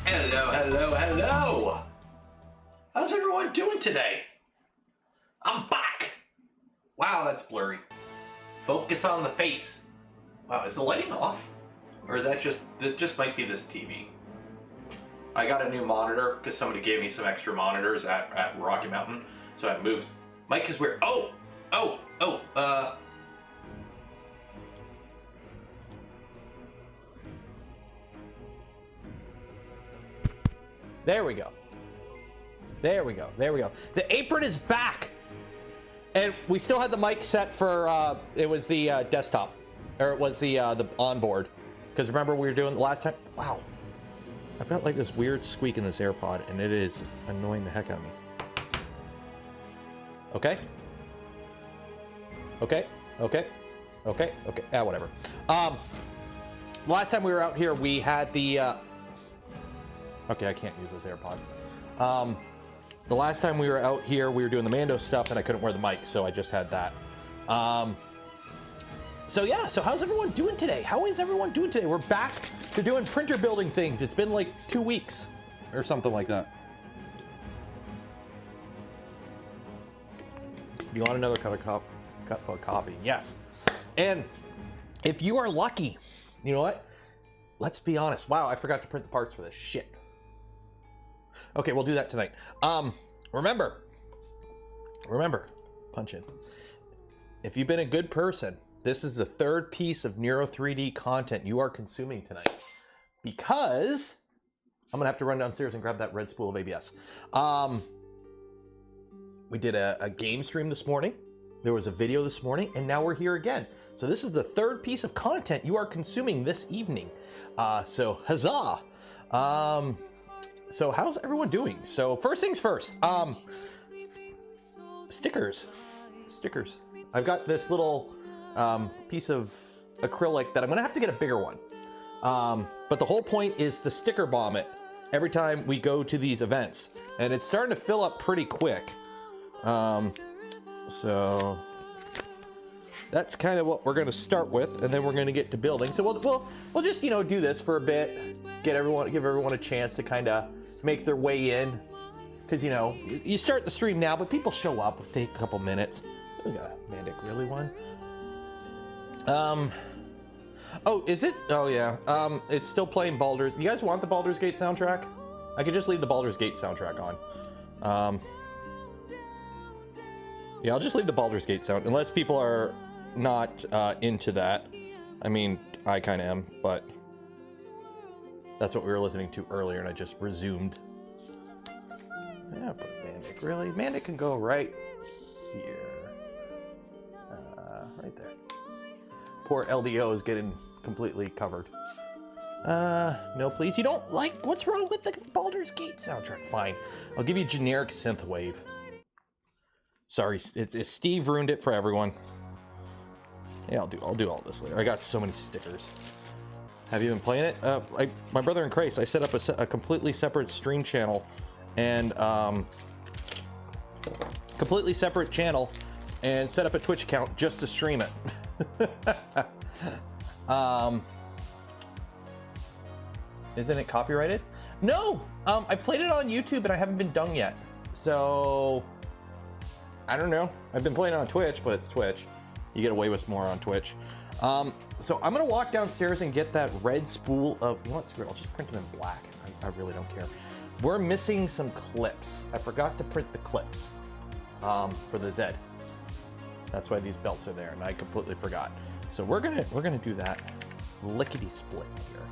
Hello, hello, hello! How's everyone doing today? I'm back! Wow, that's blurry. Focus on the face. Wow, is the lighting off? Or is that just might be this TV? I got a new monitor because somebody gave me some extra monitors at Rocky Mountain, so it moves. Mic is weird. There we go. There we go. There we go. The apron is back. And we still had the mic set for, it was the desktop. Or it was the onboard. Because remember we were doing the last time? Wow. I've got like this weird squeak in this AirPod and it is annoying the heck out of me. Okay. Okay. Okay. Okay. Okay. Whatever. Last time we were out here, we had the, okay, I can't use this AirPod. The last time we were out here, we were doing the Mando stuff and I couldn't wear the mic, so I just had that. So yeah, so how's everyone doing today? How is everyone doing today? We're back to doing printer building things. It's been like 2 weeks or something like that. You want another cup of coffee? Yes. And if you are lucky, you know what? Let's be honest. Wow, I forgot to print the parts for this shit. Okay, we'll do that tonight. Remember, punch in. If you've been a good person, this is the third piece of NERO 3D content you are consuming tonight. Because I'm gonna have to run downstairs and grab that red spool of ABS. We did a game stream this morning. There was a video this morning, and now we're here again. So this is the third piece of content you are consuming this evening. So huzzah! So how's everyone doing? So first things first, stickers. I've got this little piece of acrylic that I'm gonna have to get a bigger one. But the whole point is to sticker bomb it every time we go to these events. And it's starting to fill up pretty quick. So that's kind of what we're gonna start with, and then we're gonna get to building. So we'll just, you know, do this for a bit, give everyone a chance to kind of make their way in, because you know you start the stream now, but people show up. It'll take a couple minutes. We got a Mandic really one. Oh, is it? Oh yeah. It's still playing Baldur's. You guys want the Baldur's Gate soundtrack? I could just leave the Baldur's Gate soundtrack on. Yeah, I'll just leave the Baldur's Gate sound, unless people are not into that. I mean, I kind of am, but that's what we were listening to earlier, and I just resumed. Yeah, but Mandic, really? Mandic can go right here. Right there. Poor LDO is getting completely covered. No, please. You don't like, what's wrong with the Baldur's Gate soundtrack? Fine. I'll give you generic synthwave. Sorry, it's Steve ruined it for everyone. Yeah, I'll do all this later. I got so many stickers. Have you been playing it? My brother in Christ, I set up a completely separate stream channel and set up a Twitch account just to stream it. Isn't it copyrighted? No, I played it on YouTube and I haven't been done yet. So I don't know. I've been playing it on Twitch, but it's Twitch. You get away with more on Twitch. So I'm gonna walk downstairs and get that red spool of, you know what, screw it, I'll just print them in black. I really don't care. We're missing some clips. I forgot to print the clips for the Z. That's why these belts are there, and I completely forgot. So we're gonna do that lickety split here.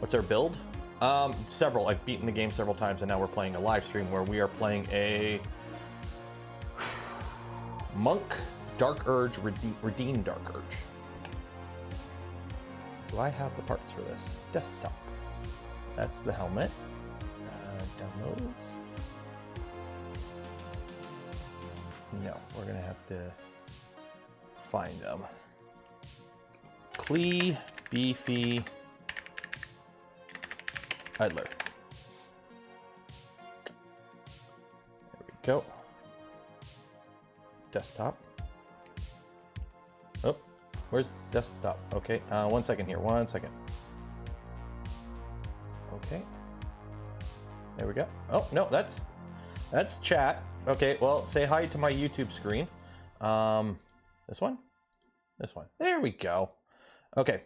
What's our build? Several. I've beaten the game several times, and now we're playing a live stream where we are playing a Monk Dark Urge Redeem Dark Urge. Do I have the parts for this? Desktop. That's the helmet. Downloads. No, we're gonna have to find them. Klee, Beefy, Idler. There we go. Desktop. Oh, where's desktop? Okay, 1 second here, 1 second. There we go. Oh, no, that's chat. Okay, well, say hi to my YouTube screen. This one? This one. There we go. Okay.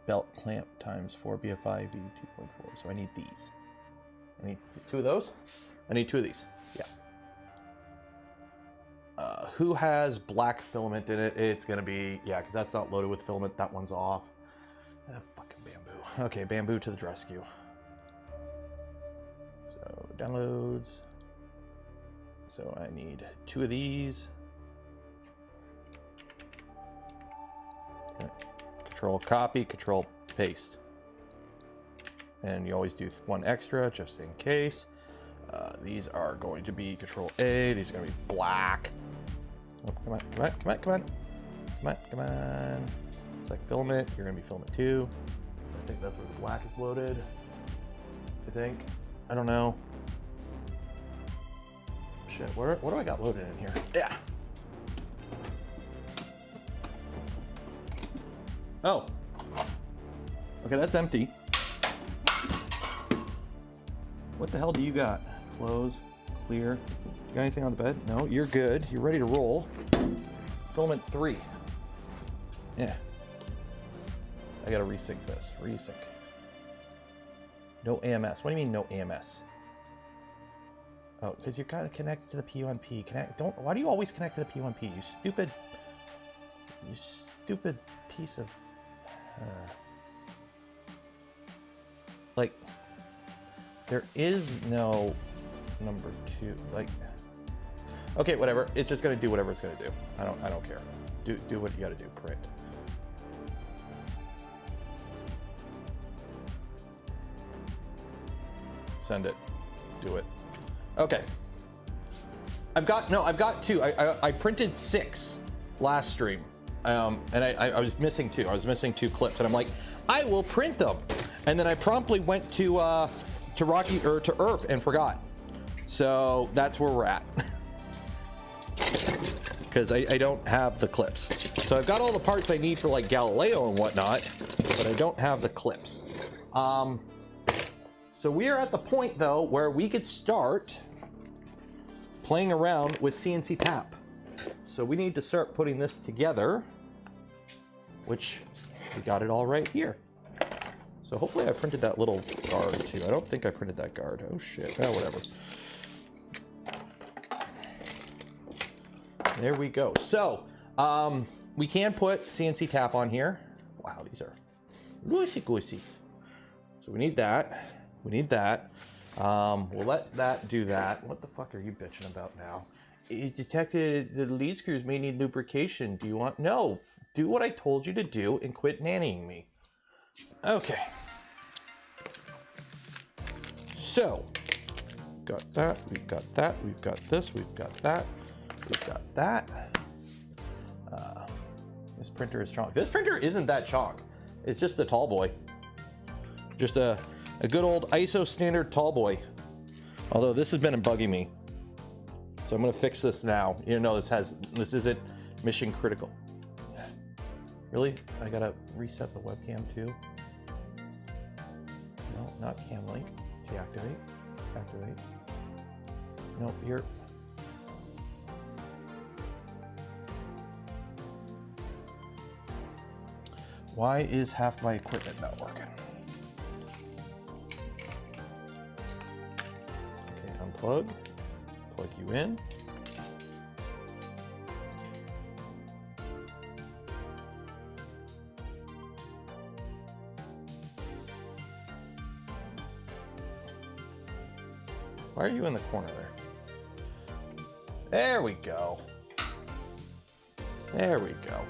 Belt clamp times 4 BFI V2.4. So I need these. I need 2 of those. I need 2 of these. Yeah. Who has black filament in it? It's gonna be, yeah, because that's not loaded with filament. That one's off. Fucking bamboo. Okay, bamboo to the rescue. So downloads. So I need 2 of these. Okay. Control copy, control paste. And you always do 1 extra just in case. These are going to be control A. These are going to be black. Oh, come on, come on, come on, come on. Come on, come on. Select filament. You're going to be filament 2. So I think that's where the black is loaded. I think. I don't know. Shit, what do I got loaded in here? Yeah. Oh. Okay, that's empty. What the hell do you got? Close, clear. You got anything on the bed? No, you're good. You're ready to roll. Filament 3. Yeah. I gotta resync this. Resync. No AMS. What do you mean no AMS? Oh, because you're gotta connect to the P1P. Why do you always connect to the P1P? You stupid piece of like, there is no number 2. Like, okay, whatever. It's just gonna do whatever it's gonna do. I don't care. Do what you gotta do. Print. Send it. Do it. Okay. I've got 2. I printed 6 last stream. And I was missing 2. I was missing 2 clips, and I'm like, I will print them. And then I promptly went to Rocky or to Earth and forgot. So that's where we're at. Because I don't have the clips. So I've got all the parts I need for like Galileo and whatnot, but I don't have the clips. So we are at the point though where we could start playing around with CNC tap. So we need to start putting this together, which we got it all right here. So hopefully I printed that little guard too. I don't think I printed that guard. Oh shit, oh whatever. There we go. So we can put CNC tap on here. Wow, these are goosey. So we need that. We need that. We'll let that do that. What the fuck are you bitching about now? It detected the lead screws may need lubrication. Do you want? No. Do what I told you to do and quit nannying me. Okay. So, got that. We've got that. We've got this. We've got that. We've got that. This printer is chonk. This printer isn't that chonk. It's just a Tallboi. Just a good old ISO standard Tallboi. Although this has been bugging me. So I'm gonna fix this now. You know, this isn't mission critical. Really? I gotta reset the webcam too? No, not cam link. Deactivate. Activate. No, you're... Why is half my equipment not working? Okay, unplug. Plug you in. Why are you in the corner there? There we go. There we go.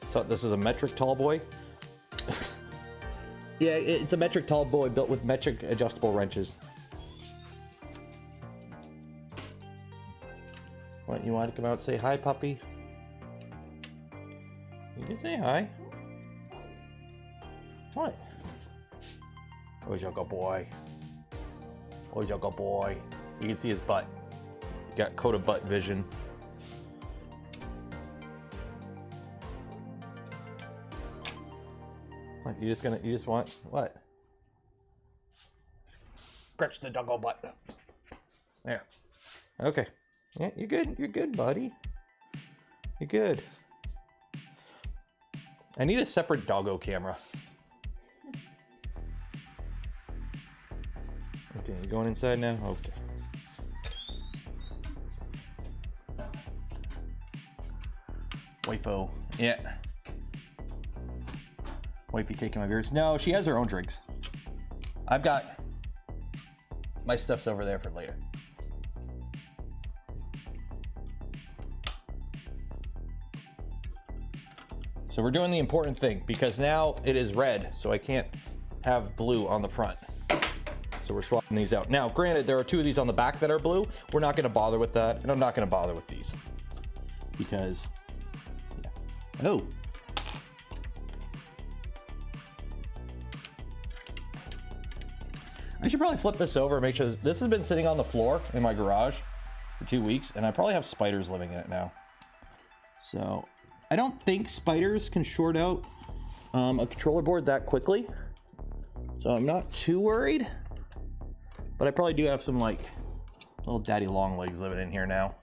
So this is a metric Tallboi. Yeah, it's a metric Tallboi built with metric adjustable wrenches. What, you want to come out and say hi, puppy? You can say hi. What? Oh, he's a good boy. Oh, he's a good boy. You can see his butt. He got coat of butt vision. What, you just want, what? Scratch the doggo butt. There. Okay. Yeah, you're good, buddy. You're good. I need a separate doggo camera. Okay, you going inside now? Okay. Wifo. Yeah. Wifey taking my beers. No, she has her own drinks. I've got my stuff's over there for later. So we're doing the important thing because now it is red, so I can't have blue on the front. So we're swapping these out. Now, granted, there are two of these on the back that are blue. We're not gonna bother with that, and I'm not gonna bother with these because, yeah. Oh. I should probably flip this over and make sure this has been sitting on the floor in my garage for 2 weeks, and I probably have spiders living in it now. So I don't think spiders can short out a controller board that quickly. So I'm not too worried, but I probably do have some like little daddy long legs living in here now.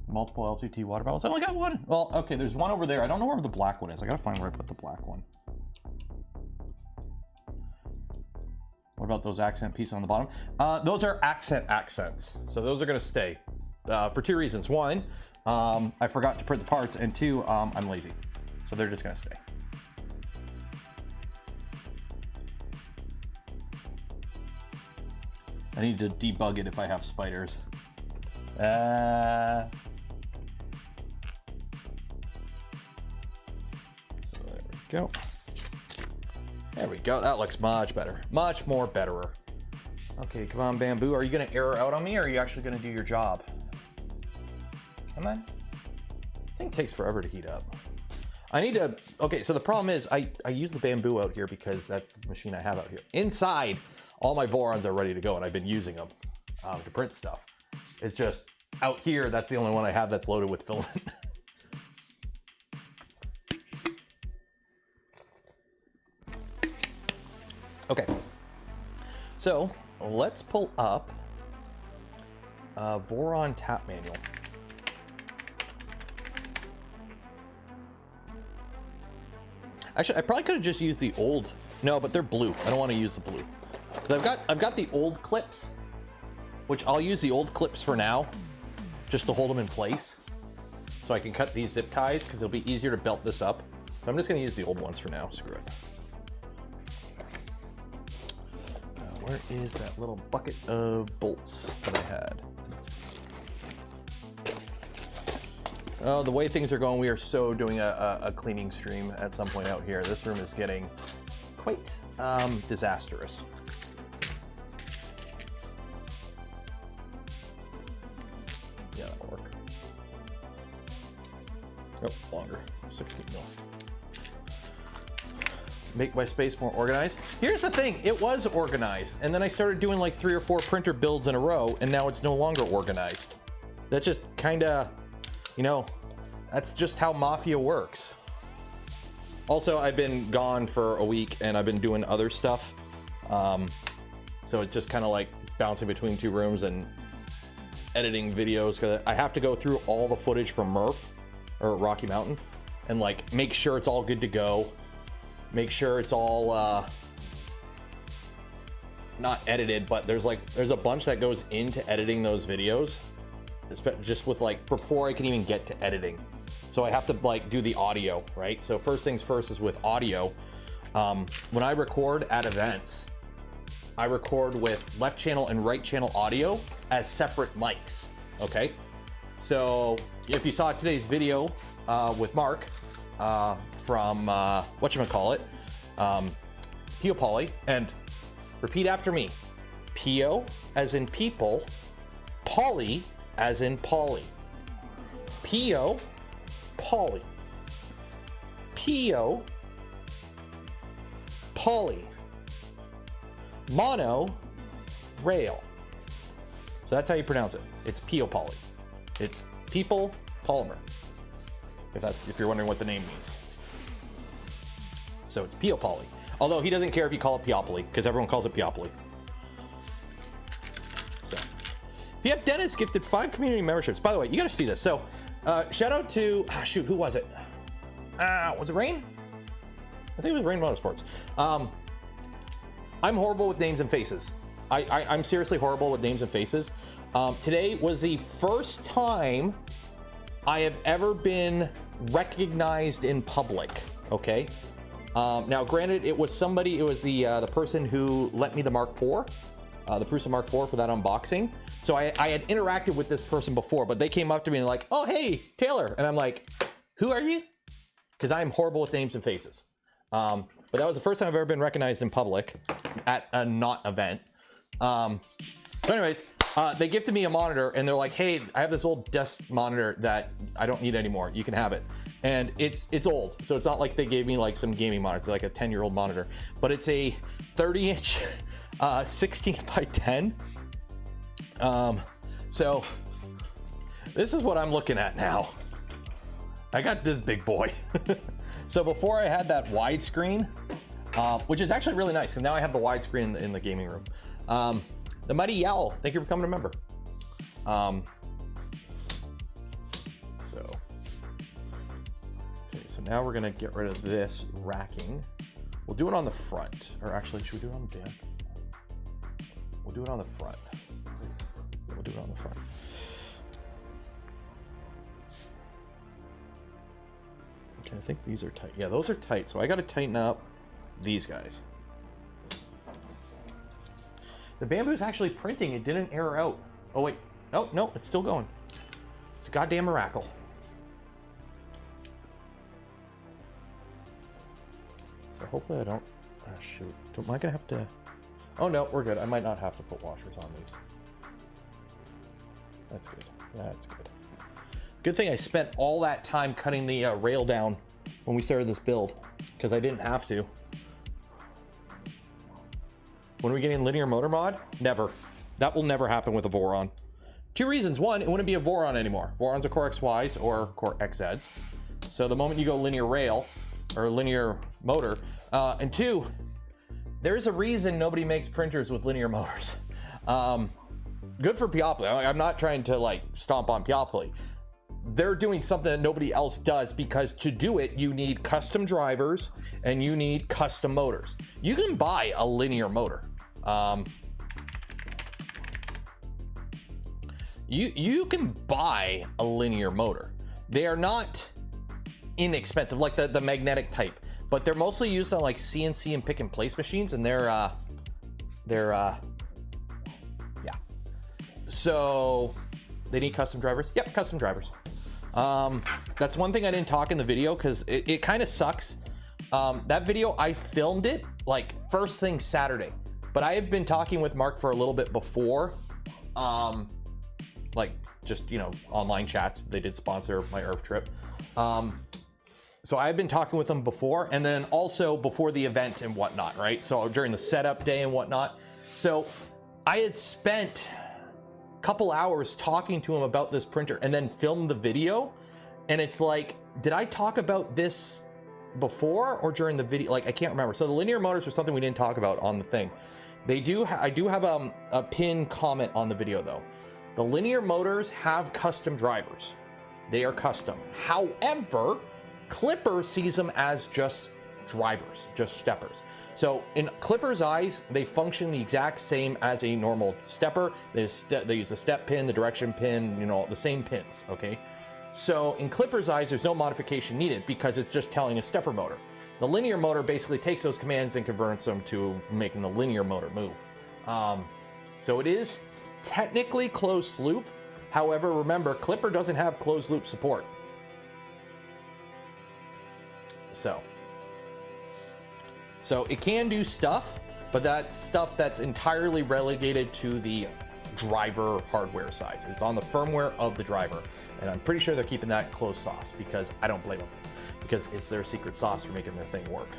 Multiple L2T water bottles. I only got one. Well, okay, there's one over there. I don't know where the black one is. I gotta find where I put the black one. What about those accent pieces on the bottom? Those are accents. So those are gonna stay for two reasons. One, I forgot to print the parts, and two, I'm lazy. So they're just gonna stay. I need to debug it if I have spiders. So there we go. There we go. That looks much better. Much more betterer. Okay, come on, Bamboo. Are you gonna error out on me, or are you actually gonna do your job? Come on. This thing takes forever to heat up. I need to, okay, so the problem is I use the Bamboo out here because that's the machine I have out here. Inside, all my Vorons are ready to go, and I've been using them to print stuff. It's just out here, that's the only one I have that's loaded with filament. Okay, so let's pull up Voron tap manual. Actually, I probably could have just used the old. No, but they're blue. I don't want to use the blue. Because I've got the old clips, which I'll use the old clips for now, just to hold them in place. So I can cut these zip ties because it'll be easier to belt this up. So I'm just going to use the old ones for now. Screw it. Where is that little bucket of bolts that I had? Oh, the way things are going, we are so doing a cleaning stream at some point out here. This room is getting quite disastrous. Yeah, that'll work. Oh, longer, 16 mil. Make my space more organized. Here's the thing, it was organized, and then I started doing like 3 or 4 printer builds in a row, and now it's no longer organized. That's just kinda, you know, that's just how Mafia works. Also, I've been gone for a week and I've been doing other stuff. So it's just kind of like bouncing between 2 rooms and editing videos, because I have to go through all the footage from Murph or Rocky Mountain and like make sure it's all good to go. Make sure it's all not edited, but there's a bunch that goes into editing those videos, just with like before I can even get to editing. So I have to like do the audio, right? So first things first is with audio. When I record at events, I record with left channel and right channel audio as separate mics, okay? So if you saw today's video with Mark from whatchamacallit, Pio Poly, and repeat after me. Pio as in people, Poly as in poly. PO, poly. PO, poly. Mono, rail. So that's how you pronounce it. It's PO poly. It's people polymer. If you're wondering what the name means. So it's PO poly. Although he doesn't care if you call it Peopoly, because everyone calls it Peopoly. So, PF Dennis gifted 5 community memberships. By the way, you got to see this. So, shout out to shoot, who was it? Was it Rain? I think it was Rain Motorsports. I'm horrible with names and faces. I'm seriously horrible with names and faces. Today was the first time I have ever been recognized in public. Okay. Now, granted, it was the person who lent me the Mark IV, the Prusa Mark IV for that unboxing. So I had interacted with this person before, but they came up to me and like, oh, hey, Taylor. And I'm like, who are you? Because I'm horrible with names and faces. But that was the first time I've ever been recognized in public at a not event. So anyways, they gifted me a monitor and they're like, hey, I have this old desk monitor that I don't need anymore. You can have it. And it's old. So it's not like they gave me like some gaming monitor. It's like a 10-year-old monitor, but it's a 30-inch 16 by 10. So this is what I'm looking at now. I got this big boy. So before I had that widescreen, which is actually really nice because now I have the widescreen in the gaming room. The Mighty Yowl, thank you for coming to member. So now we're gonna get rid of this racking. We'll do it on the front, or actually, should we do it on the back? We'll do it on the front. We'll do it on the front. Okay, I think these are tight. Yeah, those are tight. So I got to tighten up these guys. The bamboo's actually printing. It didn't error out. Oh, wait. Oh, no, it's still going. It's a goddamn miracle. So hopefully I don't... shoot. Am I going to have to... Oh, no, we're good. I might not have to put washers on these. That's good. That's good. Good thing I spent all that time cutting the rail down when we started this build, because I didn't have to. When are we getting linear motor mod? Never. That will never happen with a Voron. 2 reasons. 1, it wouldn't be a Voron anymore. Vorons are Core XYs or Core XZs. So the moment you go linear rail or linear motor, and 2, there's a reason nobody makes printers with linear motors. Good for Peopoly. I'm not trying to like stomp on Peopoly. They're doing something that nobody else does, because to do it, you need custom drivers and you need custom motors. You can buy a linear motor. You can buy a linear motor. They are not inexpensive, like the magnetic type, but they're mostly used on like CNC and pick and place machines, and they're yeah. So they need custom drivers. Yep, custom drivers. That's one thing I didn't talk in the video, because it kind of sucks. That video, I filmed it like first thing Saturday, but I have been talking with Mark for a little bit before, like just, you know, online chats. They did sponsor my ERF trip. So I've been talking with them before, and then also before the event and whatnot, right? So during the setup day and whatnot. So I had spent couple hours talking to him about this printer and then filmed the video, and it's like, did I talk about this before or during the video? Like, I can't remember. So the linear motors are something we didn't talk about on the thing. I do have a pin comment on the video though. The linear motors have custom drivers. They are custom. However, Clipper sees them as just drivers, just steppers. So in Clipper's eyes, they function the exact same as a normal stepper. They use the step pin, the direction pin, you know, the same pins, okay? So in Clipper's eyes, there's no modification needed because it's just telling a stepper motor. The linear motor basically takes those commands and converts them to making the linear motor move. So it is technically closed loop. However, remember, Clipper doesn't have closed loop support. So it can do stuff, but that's stuff that's entirely relegated to the driver hardware size. It's on the firmware of the driver. And I'm pretty sure they're keeping that closed sauce because I don't blame them, because it's their secret sauce for making their thing work.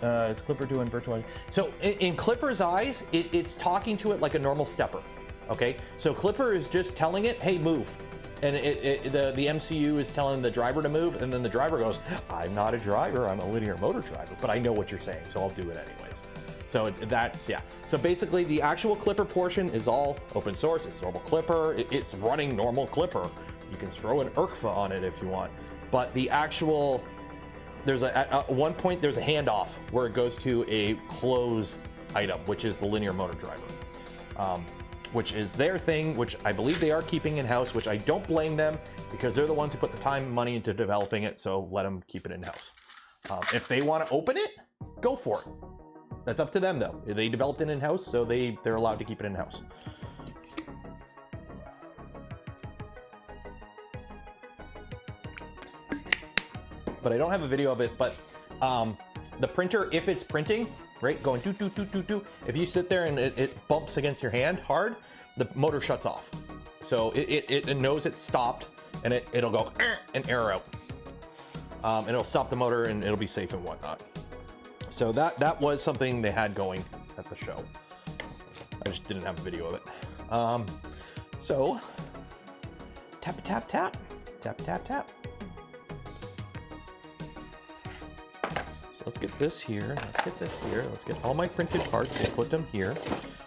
Is Clipper doing virtual? So in Clipper's eyes, it's talking to it like a normal stepper. Okay, so Clipper is just telling it, hey, move. And the MCU is telling the driver to move, and then the driver goes, I'm not a driver, I'm a linear motor driver, but I know what you're saying, so I'll do it anyways. So yeah. So basically the actual Clipper portion is all open source. It's normal Clipper. It's running normal Clipper. You can throw an ERCFA on it if you want, but the actual, there's at one point there's a handoff where it goes to a closed item, which is the linear motor driver, which is their thing, which I believe they are keeping in-house, which I don't blame them because they're the ones who put the time and money into developing it, so let them keep it in-house. If they want to open it, go for it. That's up to them though. They developed it in-house, so they're allowed to keep it in-house. But I don't have a video of it, but the printer, if it's printing, right, going do, do, do, do, do, if you sit there and it bumps against your hand hard, the motor shuts off. So it knows it's stopped, and it'll go and error out. And it'll stop the motor and it'll be safe and whatnot. So that was something they had going at the show. I just didn't have a video of it. So tap, tap, tap, tap, tap, tap. So let's get this here. Let's get this here. Let's get all my printed parts. We'll put them here.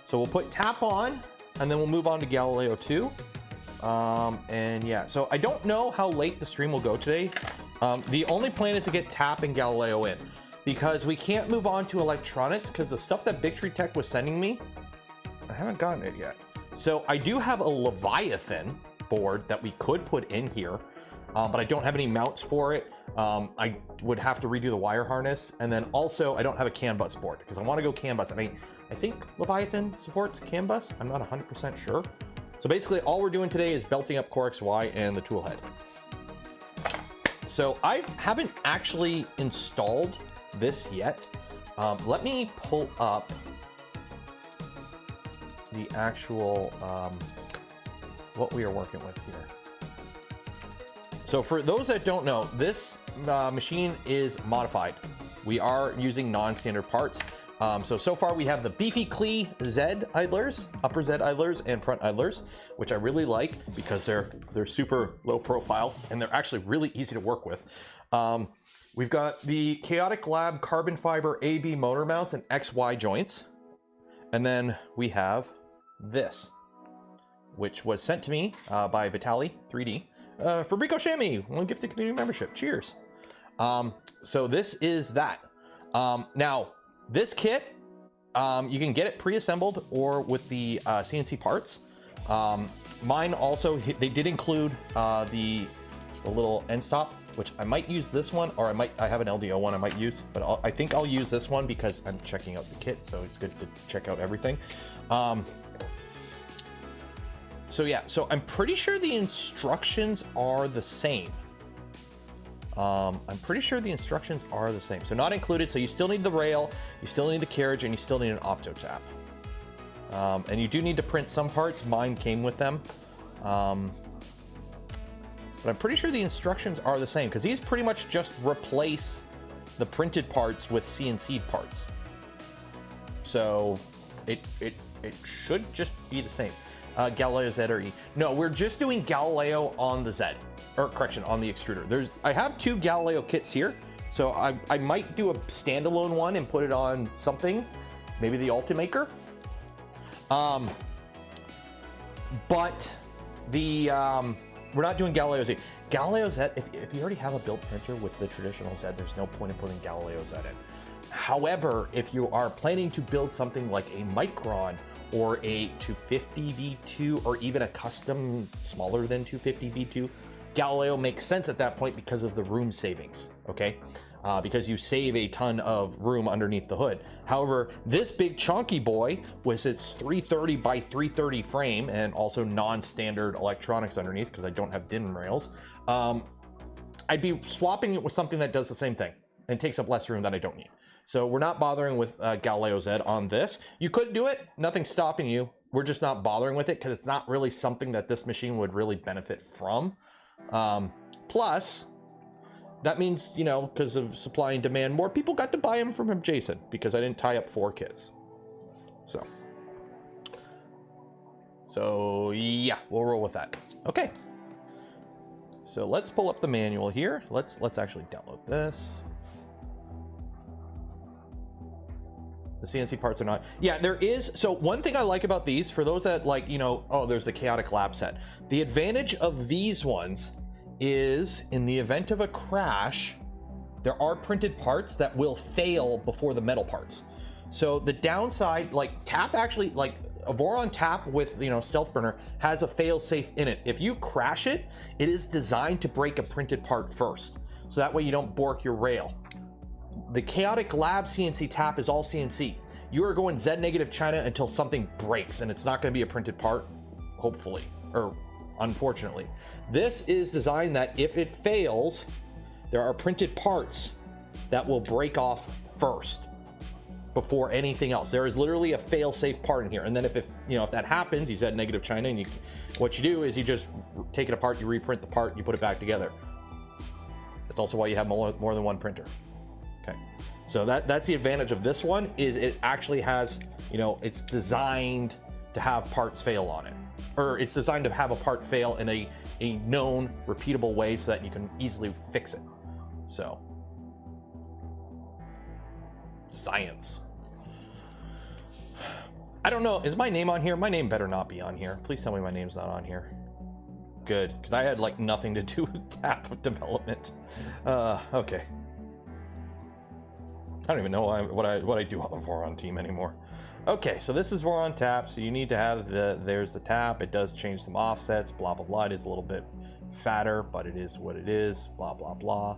So we'll put tap on, and then we'll move on to Galileo 2. And yeah, so I don't know how late the stream will go today. The only plan is to get tap and Galileo in, because we can't move on to electronics because the stuff that Big Tree Tech was sending me, I haven't gotten it yet. So I do have a Leviathan board that we could put in here, but I don't have any mounts for it. I would have to redo the wire harness, and then also I don't have a CAN bus board because I want to go CAN bus. I think Leviathan supports CAN bus. I'm not 100% sure. So basically all we're doing today is belting up Core XY and the tool head. So I haven't actually installed this yet. Let me pull up the actual what we are working with here. So for those that don't know, this machine is modified. We are using non-standard parts. So far we have the Beefy Clee Z idlers, upper Z idlers and front idlers, which I really like because they're super low profile and they're actually really easy to work with. We've got the Chaotic Lab carbon fiber AB motor mounts and XY joints. And then we have this, which was sent to me by Vitaly 3D. Fabrico Shami, one gifted community membership. Cheers. So this is that. Now, this kit, you can get it pre-assembled or with the CNC parts. Mine also, they did include the little end stop, which I might use this one, or I have an LDO one I might use, but I think I'll use this one because I'm checking out the kit, so it's good to check out everything. So yeah, so I'm pretty sure the instructions are the same. I'm pretty sure the instructions are the same. So not included, so you still need the rail, you still need the carriage, and you still need an opto tap. And you do need to print some parts. Mine came with them. But I'm pretty sure the instructions are the same because these pretty much just replace the printed parts with CNC parts. So it should just be the same. Galileo Z or E. No, we're just doing Galileo on the Z, or correction, on the extruder. I have two Galileo kits here, so I might do a standalone one and put it on something, maybe the Polymaker. But the we're not doing Galileo Z. Galileo Z, if you already have a built printer with the traditional Z, there's no point in putting Galileo Z in. However, if you are planning to build something like a Micron or a 250 V2 or even a custom smaller than 250 V2, Galileo makes sense at that point because of the room savings, okay? Because you save a ton of room underneath the hood. However, this big chunky boy with its 330 by 330 frame and also non-standard electronics underneath because I don't have DIN rails, I'd be swapping it with something that does the same thing and takes up less room that I don't need. So we're not bothering with Galileo Z on this. You could do it, nothing's stopping you. We're just not bothering with it because it's not really something that this machine would really benefit from. Plus, that means, you know, because of supply and demand, more people got to buy them from Jason because I didn't tie up 4 kits. So yeah, we'll roll with that. Okay. So let's pull up the manual here. Let's actually download this. The CNC parts are not. Yeah, there is. So one thing I like about these, for those that like, you know, oh, there's the chaotic lab set. The advantage of these ones is in the event of a crash, there are printed parts that will fail before the metal parts. So the downside, like tap actually, like a Voron tap with, you know, stealth burner has a fail safe in it. If you crash it, it is designed to break a printed part first. So that way you don't bork your rail. The chaotic lab CNC tap is all CNC. You are going Z negative China until something breaks, and it's not going to be a printed part, hopefully, or unfortunately. This is designed that if it fails, there are printed parts that will break off first before anything else. There is literally a fail-safe part in here, and then if you know, if that happens, you Z negative China, and what you do is you just take it apart, you reprint the part, you put it back together. That's also why you have more than one printer. Okay, so that's the advantage of this one, is it actually has, you know, it's designed to have parts fail on it, or it's designed to have a part fail in a known, repeatable way so that you can easily fix it. So, science. I don't know, is my name on here? My name better not be on here. Please tell me my name's not on here. Good, because I had like nothing to do with tap development. Okay. I don't even know what I do on the Voron team anymore. Okay, so this is Voron tap. So you need to have there's the tap. It does change some offsets, blah, blah, blah. It is a little bit fatter, but it is what it is, blah, blah, blah.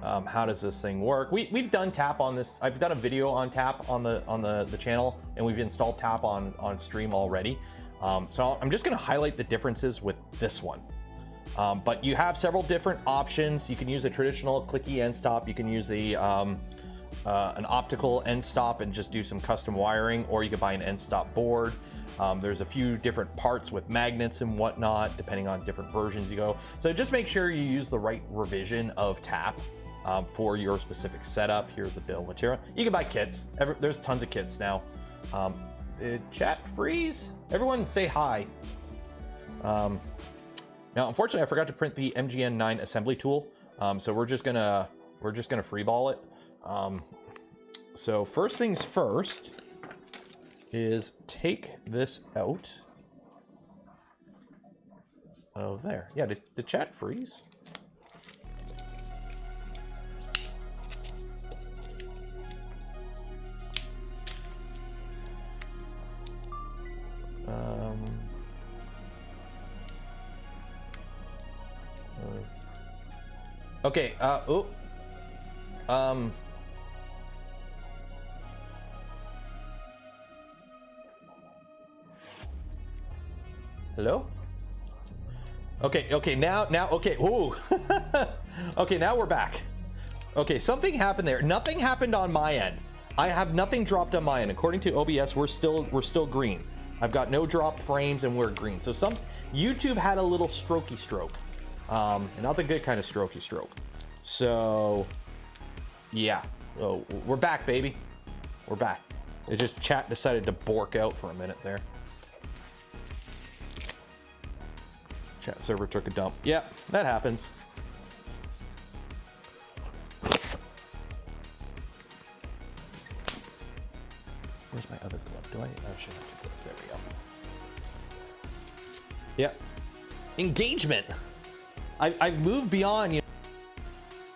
How does this thing work? We've done tap on this. I've done a video on tap on the channel, and we've installed tap on stream already. So I'm just gonna highlight the differences with this one. But you have several different options. You can use a traditional clicky end stop. You can use an optical end stop and just do some custom wiring, or you could buy an end stop board. There's a few different parts with magnets and whatnot, depending on different versions you go. So just make sure you use the right revision of tap for your specific setup. Here's the bill of material. You can buy kits. There's tons of kits now. Did chat freeze? Everyone say hi. Now, unfortunately, I forgot to print the MGN9 assembly tool. So we're just gonna freeball it. So first things first is take this out of there. Yeah, did the chat freeze? Okay, hello? Okay, now, okay, ooh. Okay, now we're back. Okay, something happened there. Nothing happened on my end. I have nothing dropped on my end. According to OBS, we're still green. I've got no drop frames and we're green. So YouTube had a little strokey stroke. And not the good kind of strokey stroke. So, yeah. Oh, we're back, baby. We're back. It just chat decided to bork out for a minute there. Chat server took a dump. Yep, that happens. Where's my other glove? Do I should have two gloves. There we go. Yep. Engagement. I've moved beyond, you know,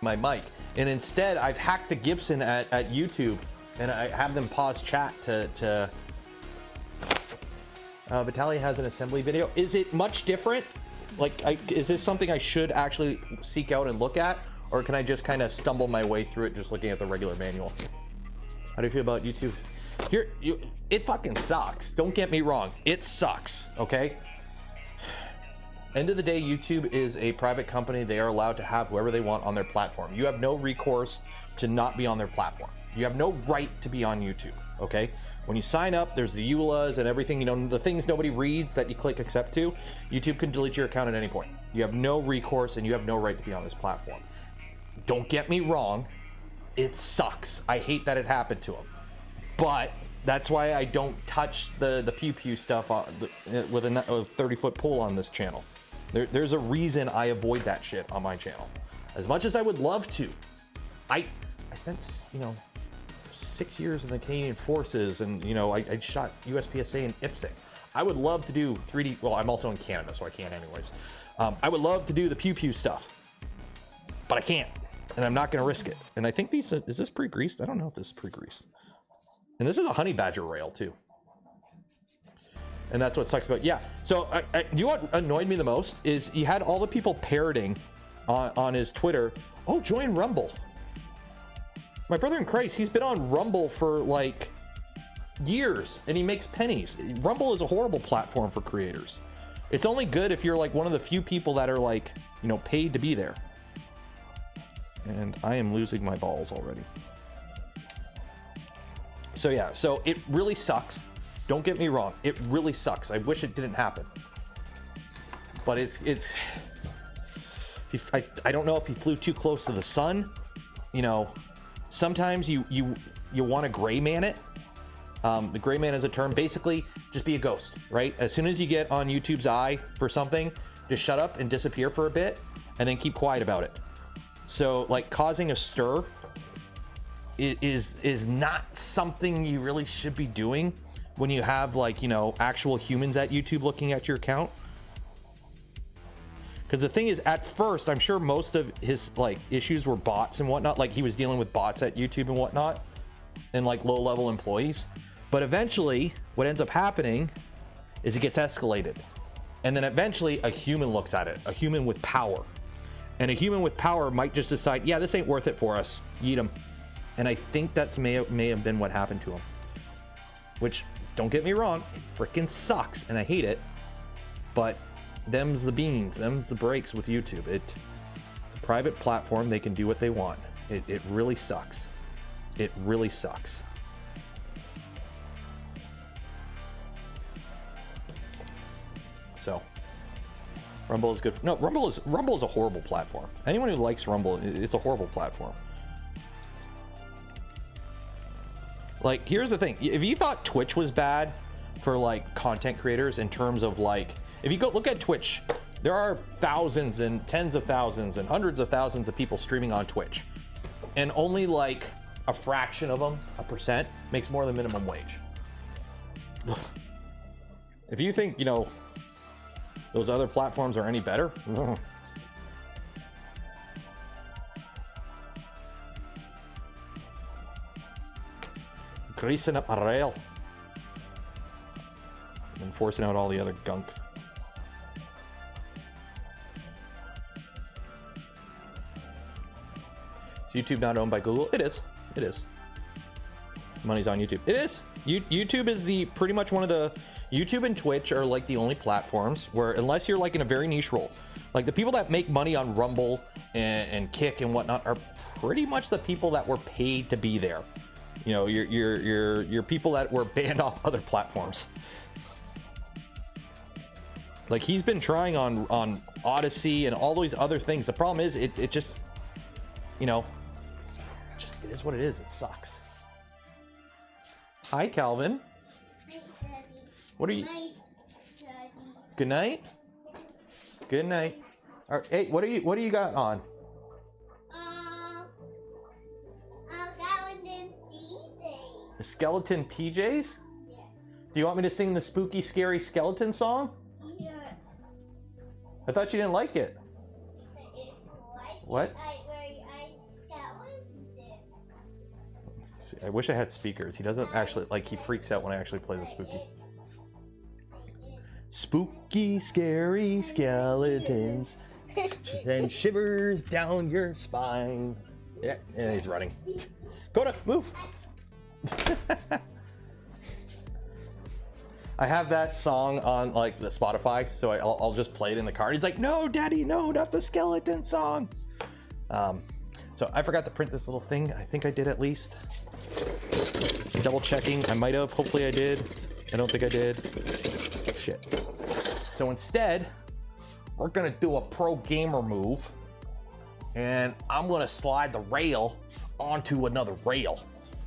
my mic, and instead I've hacked the Gibson at YouTube, and I have them pause chat to Vitaly has an assembly video. Is it much different? Like, is this something I should actually seek out and look at, or can I just kind of stumble my way through it just looking at the regular manual? How do you feel about YouTube? It fucking sucks. Don't get me wrong. It sucks, okay? End of the day, YouTube is a private company. They are allowed to have whoever they want on their platform. You have no recourse to not be on their platform. You have no right to be on YouTube, okay? When you sign up, there's the EULAs and everything, you know, the things nobody reads that you click accept to. YouTube can delete your account at any point. You have no recourse and you have no right to be on this platform. Don't get me wrong, it sucks. I hate that it happened to him. But that's why I don't touch the pew pew stuff with a 30-foot pole on this channel. There's a reason I avoid that shit on my channel. As much as I would love to, I spent, you know, 6 years in the Canadian Forces, and you know, I shot USPSA in IPSC. I would love to do 3D. Well, I'm also in Canada, so I can't anyways. I would love to do the pew pew stuff, but I can't, and I'm not going to risk it. And I think these is this pre-greased? I don't know if this is pre-greased. And this is a honey badger rail too. And that's what sucks about, yeah. So you know what annoyed me the most is he had all the people parroting on his Twitter, oh, join Rumble. My brother in Christ, he's been on Rumble for like years and he makes pennies. Rumble is a horrible platform for creators. It's only good if you're like one of the few people that are like, you know, paid to be there. And I am losing my balls already. So yeah, so it really sucks. Don't get me wrong, it really sucks. I wish it didn't happen. But I don't know if he flew too close to the sun. You know, sometimes you want to gray man it. The gray man is a term. Basically, just be a ghost, right? As soon as you get on YouTube's eye for something, just shut up and disappear for a bit, and then keep quiet about it. So, like, causing a stir is not something you really should be doing when you have, like, you know, actual humans at YouTube looking at your account. Because the thing is, at first, I'm sure most of his like issues were bots and whatnot. Like he was dealing with bots at YouTube and whatnot, and like low-level employees. But eventually, what ends up happening is it gets escalated, and then eventually a human looks at it, a human with power, and a human with power might just decide, yeah, this ain't worth it for us. Yeet him. And I think that's may have been what happened to him. Which, don't get me wrong, it freaking sucks and I hate it, but them's the beans, them's the breaks with YouTube. It's a private platform, they can do what they want. It really sucks. It really sucks. So, Rumble is good. No, Rumble is a horrible platform. Anyone who likes Rumble, it's a horrible platform. Like, here's the thing. If you thought Twitch was bad for like content creators in terms of like, if you go look at Twitch, there are thousands and tens of thousands and hundreds of thousands of people streaming on Twitch, and only like a fraction of them, a percent, makes more than minimum wage. If you think, you know, those other platforms are any better, greasing up a rail and forcing out all the other gunk. Is YouTube not owned by Google? It is. It is. Money's on YouTube. It is. YouTube is the pretty much one of the, YouTube and Twitch are like the only platforms where, unless you're like in a very niche role, like the people that make money on Rumble and Kick and whatnot are pretty much the people that were paid to be there. You know, your people that were banned off other platforms. Like he's been trying on Odyssey and all these other things. The problem is it just, you know, it is what it is. It sucks. Hi, Calvin. Hi, Daddy. What are you? Good night. Good night. All right, hey, what do you got on? Skeleton PJs? Yeah. Do you want me to sing the spooky, scary skeleton song? Yeah. I thought you didn't like it. What? I wish I had speakers. He doesn't actually, like, he freaks out when I actually play the spooky. Spooky, scary skeletons and shivers down your spine. Yeah, and he's running. Coda, move. I have that song on like the Spotify, so I'll just play it in the car. He's like, no, Daddy, no, not the skeleton song. So I forgot to print this little thing. I think I did at least. Double checking. I might have. Hopefully I did. I don't think I did. Shit. So instead, we're gonna do a pro gamer move, and I'm gonna slide the rail onto another rail,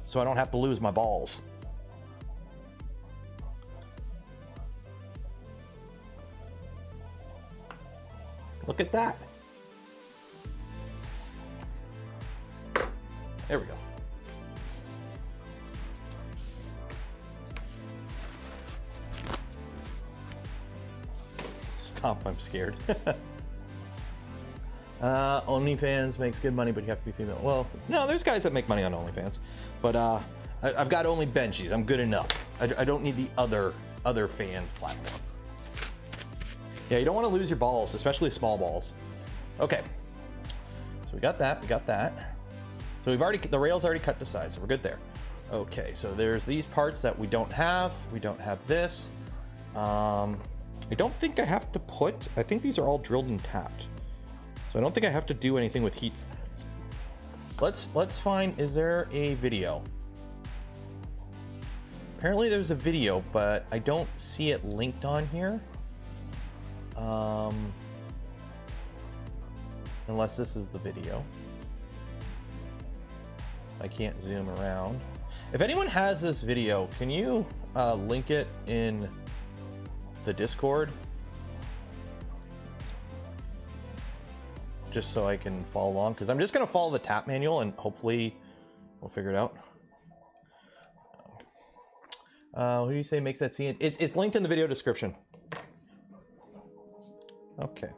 so I don't have to lose my balls. Look at that. There we go. Stop, I'm scared. OnlyFans makes good money, but you have to be female. Well, no, there's guys that make money on OnlyFans, but I've got only Benchies. I'm good enough. I don't need the other fans platform. Yeah, you don't want to lose your balls, especially small balls. Okay, so we got that. So the rail's already cut to size, so we're good there. Okay, so there's these parts that we don't have. We don't have this. I don't think I have to I think these are all drilled and tapped. So I don't think I have to do anything with heat sets. Let's find, is there a video? Apparently there's a video, but I don't see it linked on here. Unless this is the video. I can't zoom around. If anyone has this video, can you link it in the Discord? Just so I can follow along, because I'm just going to follow the tap manual and hopefully we'll figure it out. Who do you say makes that scene? It's linked in the video description. Okay.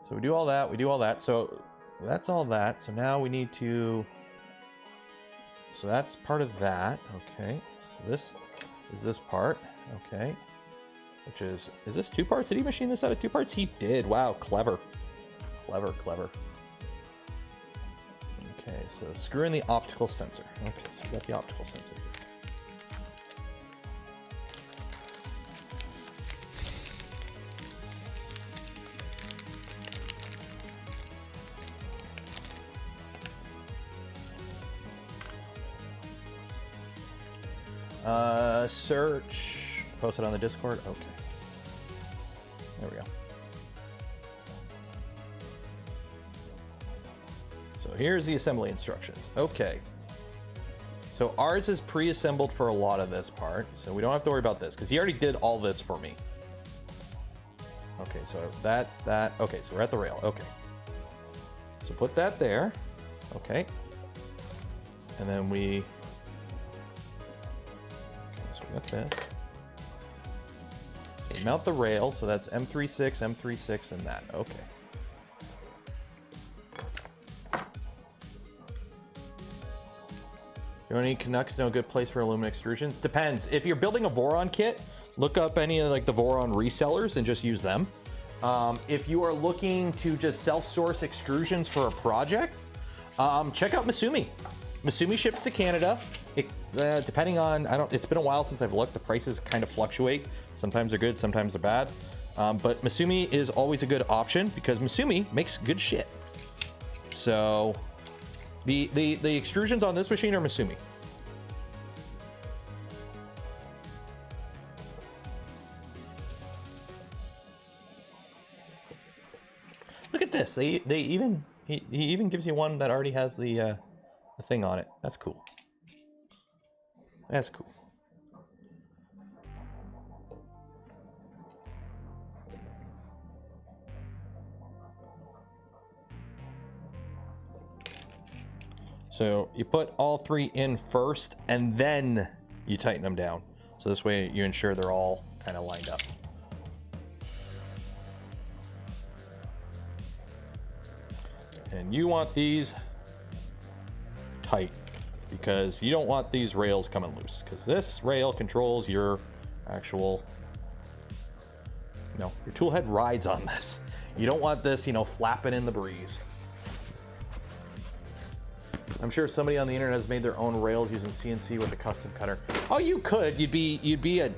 So we do all that. So that's all that. So now we need to... So that's part of that. Okay. So this is this part. Okay. Which is this 2 parts? Did he machine this out of 2 parts? He did. Wow, clever. Clever. Okay, so screw in the optical sensor. Okay, so we got the optical sensor here. Search, post it on the Discord. Okay. There we go. So here's the assembly instructions. Okay. So ours is pre-assembled for a lot of this part, so we don't have to worry about this because he already did all this for me. Okay, so that's that. Okay, so we're at the rail. Okay. So put that there. Okay. And then we got this. So we mount the rail, so that's M36, M36, and that. Okay. You want any Canucks? No good place for aluminum extrusions? Depends. If you're building a Voron kit, look up any of like the Voron resellers and just use them. If you are looking to just self-source extrusions for a project, check out Misumi. Misumi ships to Canada. Depending on, it's been a while since I've looked. The prices kind of fluctuate. Sometimes they're good, sometimes they're bad. But Misumi is always a good option because Misumi makes good shit. So the extrusions on this machine are Misumi. Look at this. He even gives you one that already has the thing on it. That's cool. That's cool. So you put all 3 in first and then you tighten them down. So this way you ensure they're all kind of lined up. And you want these tight because you don't want these rails coming loose because this rail controls your actual, your tool head rides on this. You don't want this, flapping in the breeze. I'm sure somebody on the internet has made their own rails using CNC with a custom cutter. Oh, you could. You'd be a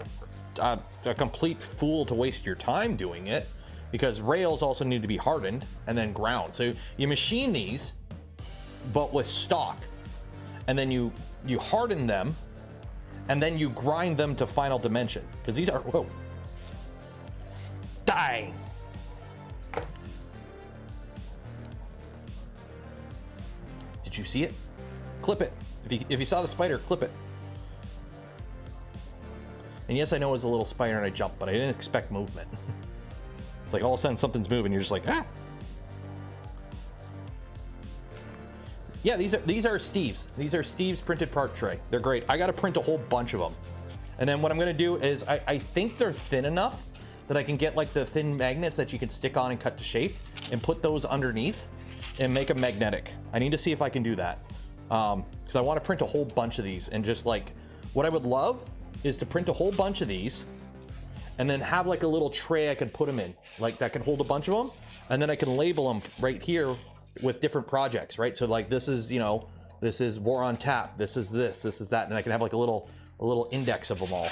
a complete fool to waste your time doing it, because rails also need to be hardened and then ground. So you machine these, but with stock, and then you harden them, and then you grind them to final dimension, because these are, whoa, die. Did you see it? Clip it. If you saw the spider, clip it. And yes, I know it was a little spider and I jumped, but I didn't expect movement. It's like all of a sudden something's moving, you're just like, ah. Yeah, these are Steve's. These are Steve's printed part tray. They're great. I got to print a whole bunch of them. And then what I'm going to do is I think they're thin enough that I can get like the thin magnets that you can stick on and cut to shape and put those underneath and make them magnetic. I need to see if I can do that. Because I want to print a whole bunch of these, and just like, what I would love is to print a whole bunch of these and then have like a little tray I can put them in, like that can hold a bunch of them, and then I can label them right here with different projects, right? So like this is, you know, this is Voron tap, this is that, and I can have like a little index of them all.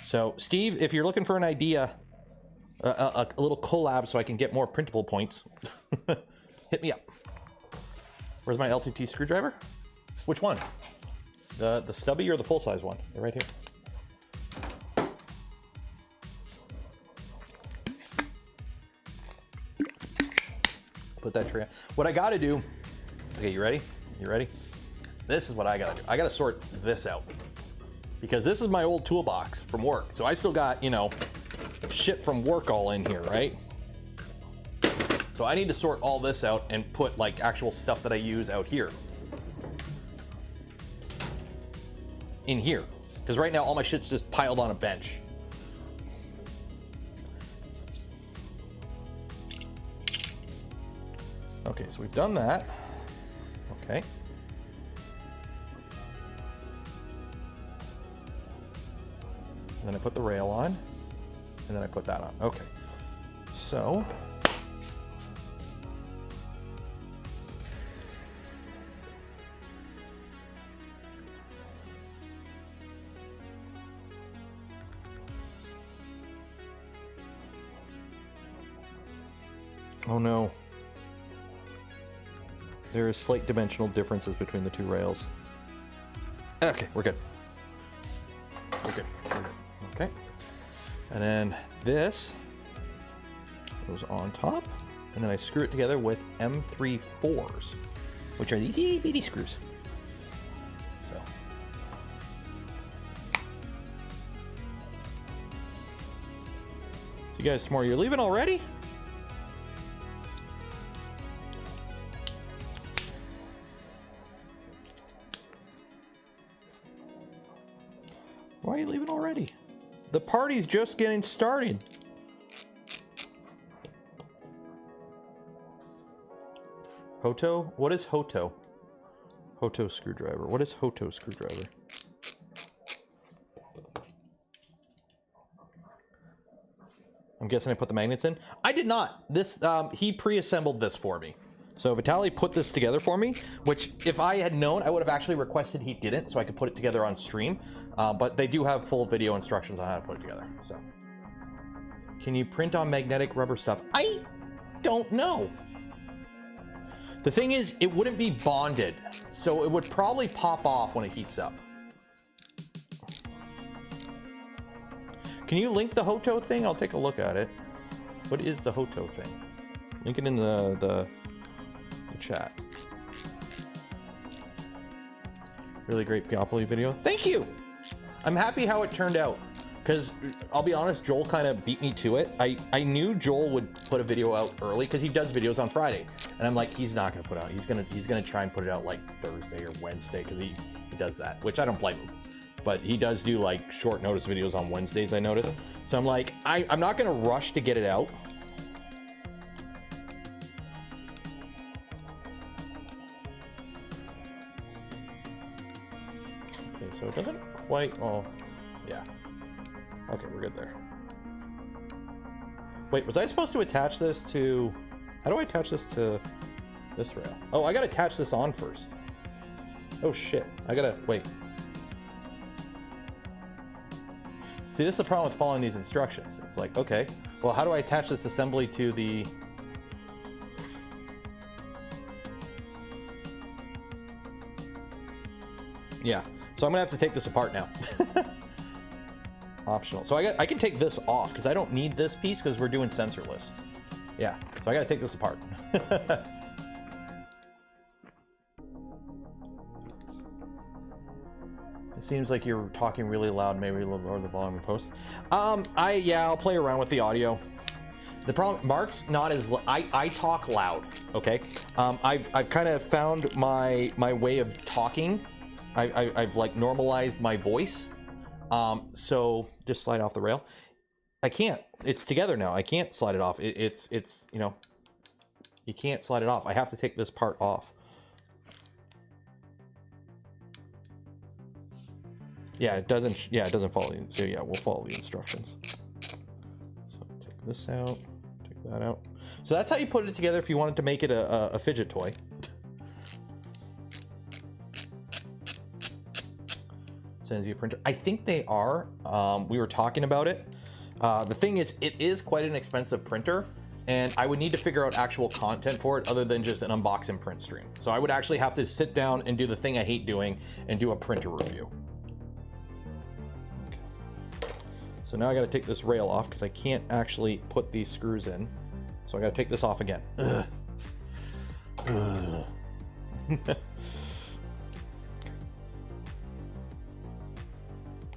So Steve, if you're looking for an idea, a little collab so I can get more printable points, hit me up. Where's my LTT screwdriver? Which one? The stubby or the full-size one? They're right here. Put that tray on. What I gotta do, okay, you ready? You ready? This is what I gotta do. I gotta sort this out, because this is my old toolbox from work. So I still got, you know, shit from work all in here, right? So I need to sort all this out and put like actual stuff that I use out here in here, because right now all my shit's just piled on a bench. Okay, so we've done that. Okay. And then I put the rail on, and then I put that on. Okay. So oh no. There are slight dimensional differences between the two rails. Okay, we're good. We're good. We're good. Okay. And then this goes on top, and then I screw it together with M3/4s, which are these itty bitty screws. So. See you guys tomorrow. You're leaving already? Why are you leaving already? The party's just getting started. Hoto? What is Hoto? Hoto screwdriver. What is Hoto screwdriver? I'm guessing I put the magnets in. I did not. This he pre-assembled this for me. So Vitaly put this together for me, which if I had known, I would have actually requested he didn't, so I could put it together on stream. But they do have full video instructions on how to put it together. So, can you print on magnetic rubber stuff? I don't know. The thing is, it wouldn't be bonded, so it would probably pop off when it heats up. Can you link the Hoto thing? I'll take a look at it. What is the Hoto thing? Link it in the chat. Really great Poly video. Thank you. I'm happy how it turned out, because I'll be honest, Joel kind of beat me to it. I knew Joel would put a video out early because he does videos on Friday, and I'm like, he's not gonna put it out. He's gonna try and put it out like Thursday or Wednesday, because he does that, which I don't blame him. But he does do like short notice videos on Wednesdays, I noticed. So I'm like, I'm not gonna rush to get it out. So it doesn't quite, oh, yeah. Okay, we're good there. Wait, was I supposed to attach this to, how do I attach this to this rail? Oh, I gotta attach this on first. Oh shit, I gotta, wait. See, this is the problem with following these instructions. It's like, okay, well, how do I attach this assembly to the... Yeah, so I'm gonna have to take this apart now. Optional. So I can take this off because I don't need this piece because we're doing sensorless. Yeah, so I gotta take this apart. It seems like you're talking really loud. Maybe a little lower the volume in post. Yeah, I'll play around with the audio. The problem, Mark's not as I talk loud. Okay, I've kind of found my way of talking. I've like normalized my voice. So just slide off the rail. I can't. It's together now. I can't slide it off. It's you know, you can't slide it off. I have to take this part off. Yeah, it doesn't. Yeah, it doesn't follow. So yeah, we'll follow the instructions. So take this out. Take that out. So that's how you put it together if you wanted to make it a fidget toy. Sends you a printer. I think they are. We were talking about it. The thing is, it is quite an expensive printer, and I would need to figure out actual content for it other than just an unbox and print stream. So I would actually have to sit down and do the thing I hate doing and do a printer review. Okay. So now I got to take this rail off because I can't actually put these screws in. So I got to take this off again. Ugh. Ugh.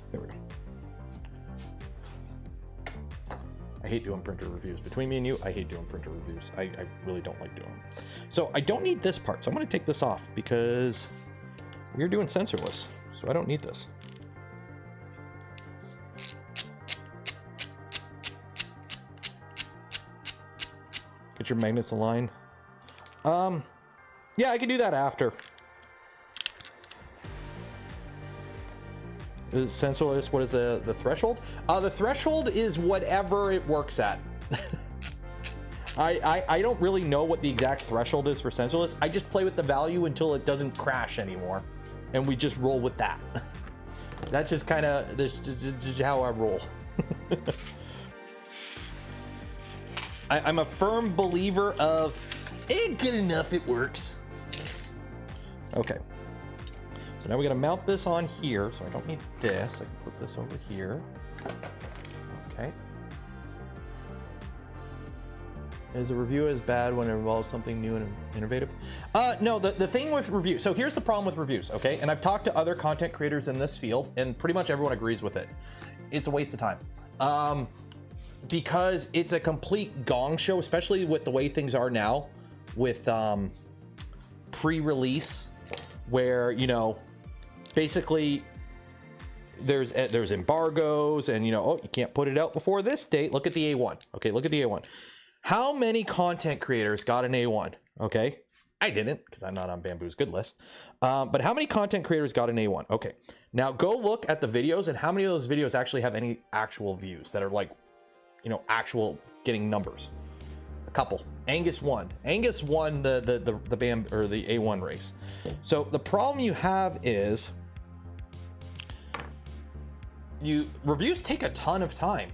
There we go. I hate doing printer reviews. Between me and you, I hate doing printer reviews. I really don't like doing them. So I don't need this part. So I'm going to take this off because we're doing sensorless. So I don't need this. Get your magnets aligned. Yeah, I can do that after. Is sensorless, what is the threshold? The threshold is whatever it works at. I don't really know what the exact threshold is for sensorless. I just play with the value until it doesn't crash anymore. And we just roll with that. That's just kind of, this is how I roll. I'm a firm believer of, good enough, it works. Okay. So now we're gonna mount this on here, so I don't need this. I can put this over here. Okay. Is a review as bad when it involves something new and innovative? No, the thing with review, so here's the problem with reviews, okay? And I've talked to other content creators in this field, and pretty much everyone agrees with it. It's a waste of time. Because it's a complete gong show, especially with the way things are now with pre-release, where, you know, basically there's embargoes and, you know, oh, you can't put it out before this date. Look at the A1. Okay, look at the A1. How many content creators got an A1? Okay, I didn't because I'm not on Bamboo's good list. But how many content creators got an A1? Okay, now go look at the videos and how many of those videos actually have any actual views that are like, you know, actual getting numbers. A couple. Angus won. Angus won the A1 race. So the problem you have is reviews take a ton of time.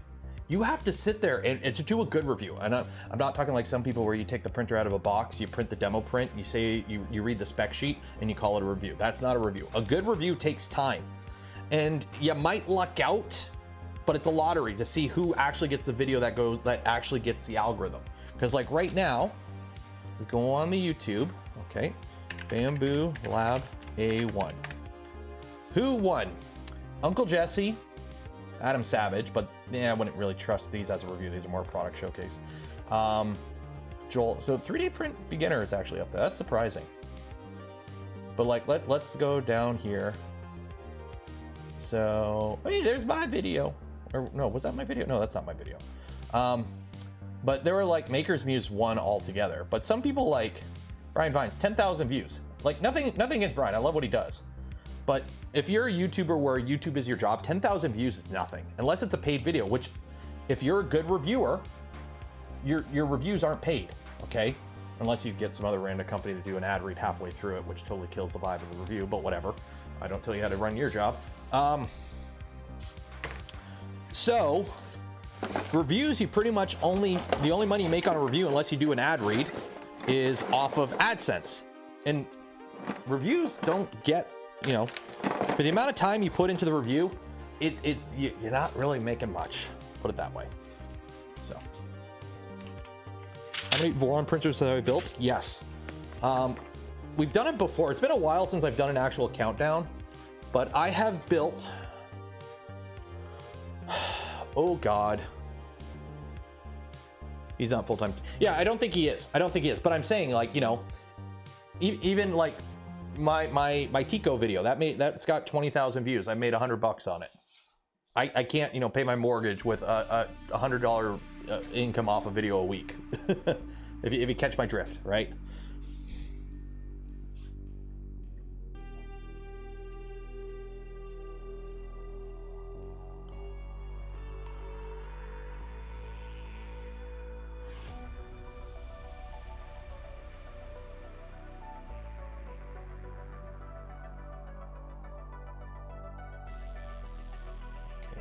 You have to sit there and to do a good review. And I'm not talking like some people where you take the printer out of a box, you print the demo print, you say you read the spec sheet and you call it a review. That's not a review. A good review takes time. And you might luck out, but it's a lottery to see who actually gets the video that actually gets the algorithm. Because like right now, we go on the YouTube, okay, Bamboo Lab A1. Who won? Uncle Jesse, Adam Savage, but yeah, I wouldn't really trust these as a review. These are more product showcase. Joel, so 3D print beginner is actually up there. That's surprising. But like, let's go down here. So, hey, there's my video. Or no, was that my video? No, that's not my video. But there were like Maker's Muse 1 altogether. But some people like Brian Vines, 10,000 views. Like nothing against Brian. I love what he does. But if you're a YouTuber where YouTube is your job, 10,000 views is nothing. Unless it's a paid video, which if you're a good reviewer, your reviews aren't paid, okay? Unless you get some other random company to do an ad read halfway through it, which totally kills the vibe of the review, but whatever. I don't tell you how to run your job. So reviews, you pretty much the only money you make on a review, unless you do an ad read, is off of AdSense. And reviews don't get, you know, for the amount of time you put into the review, you're not really making much, put it that way. So how many Voron printers have I built? Yes. We've done it before. It's been a while since I've done an actual countdown, but I have built, oh God. He's not full-time. Yeah, I don't think he is. I don't think he is, but I'm saying, like, you know, even like my Tico video, that's got 20,000 views. I made $100 on it. I can't, you know, pay my mortgage with a $100 income off a video a week. if you catch my drift, right?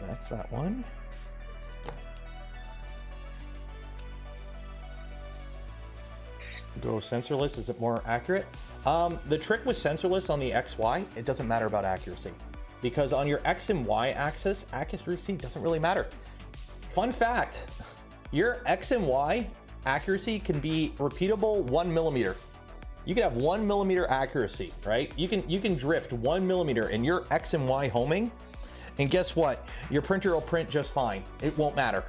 That's that one. Go sensorless, is it more accurate? The trick with sensorless on the XY, it doesn't matter about accuracy. Because on your X and Y axis, accuracy doesn't really matter. Fun fact, your X and Y accuracy can be repeatable 1 millimeter. You can have 1 millimeter accuracy, right? You can drift 1 millimeter in your X and Y homing, and guess what? Your printer will print just fine. It won't matter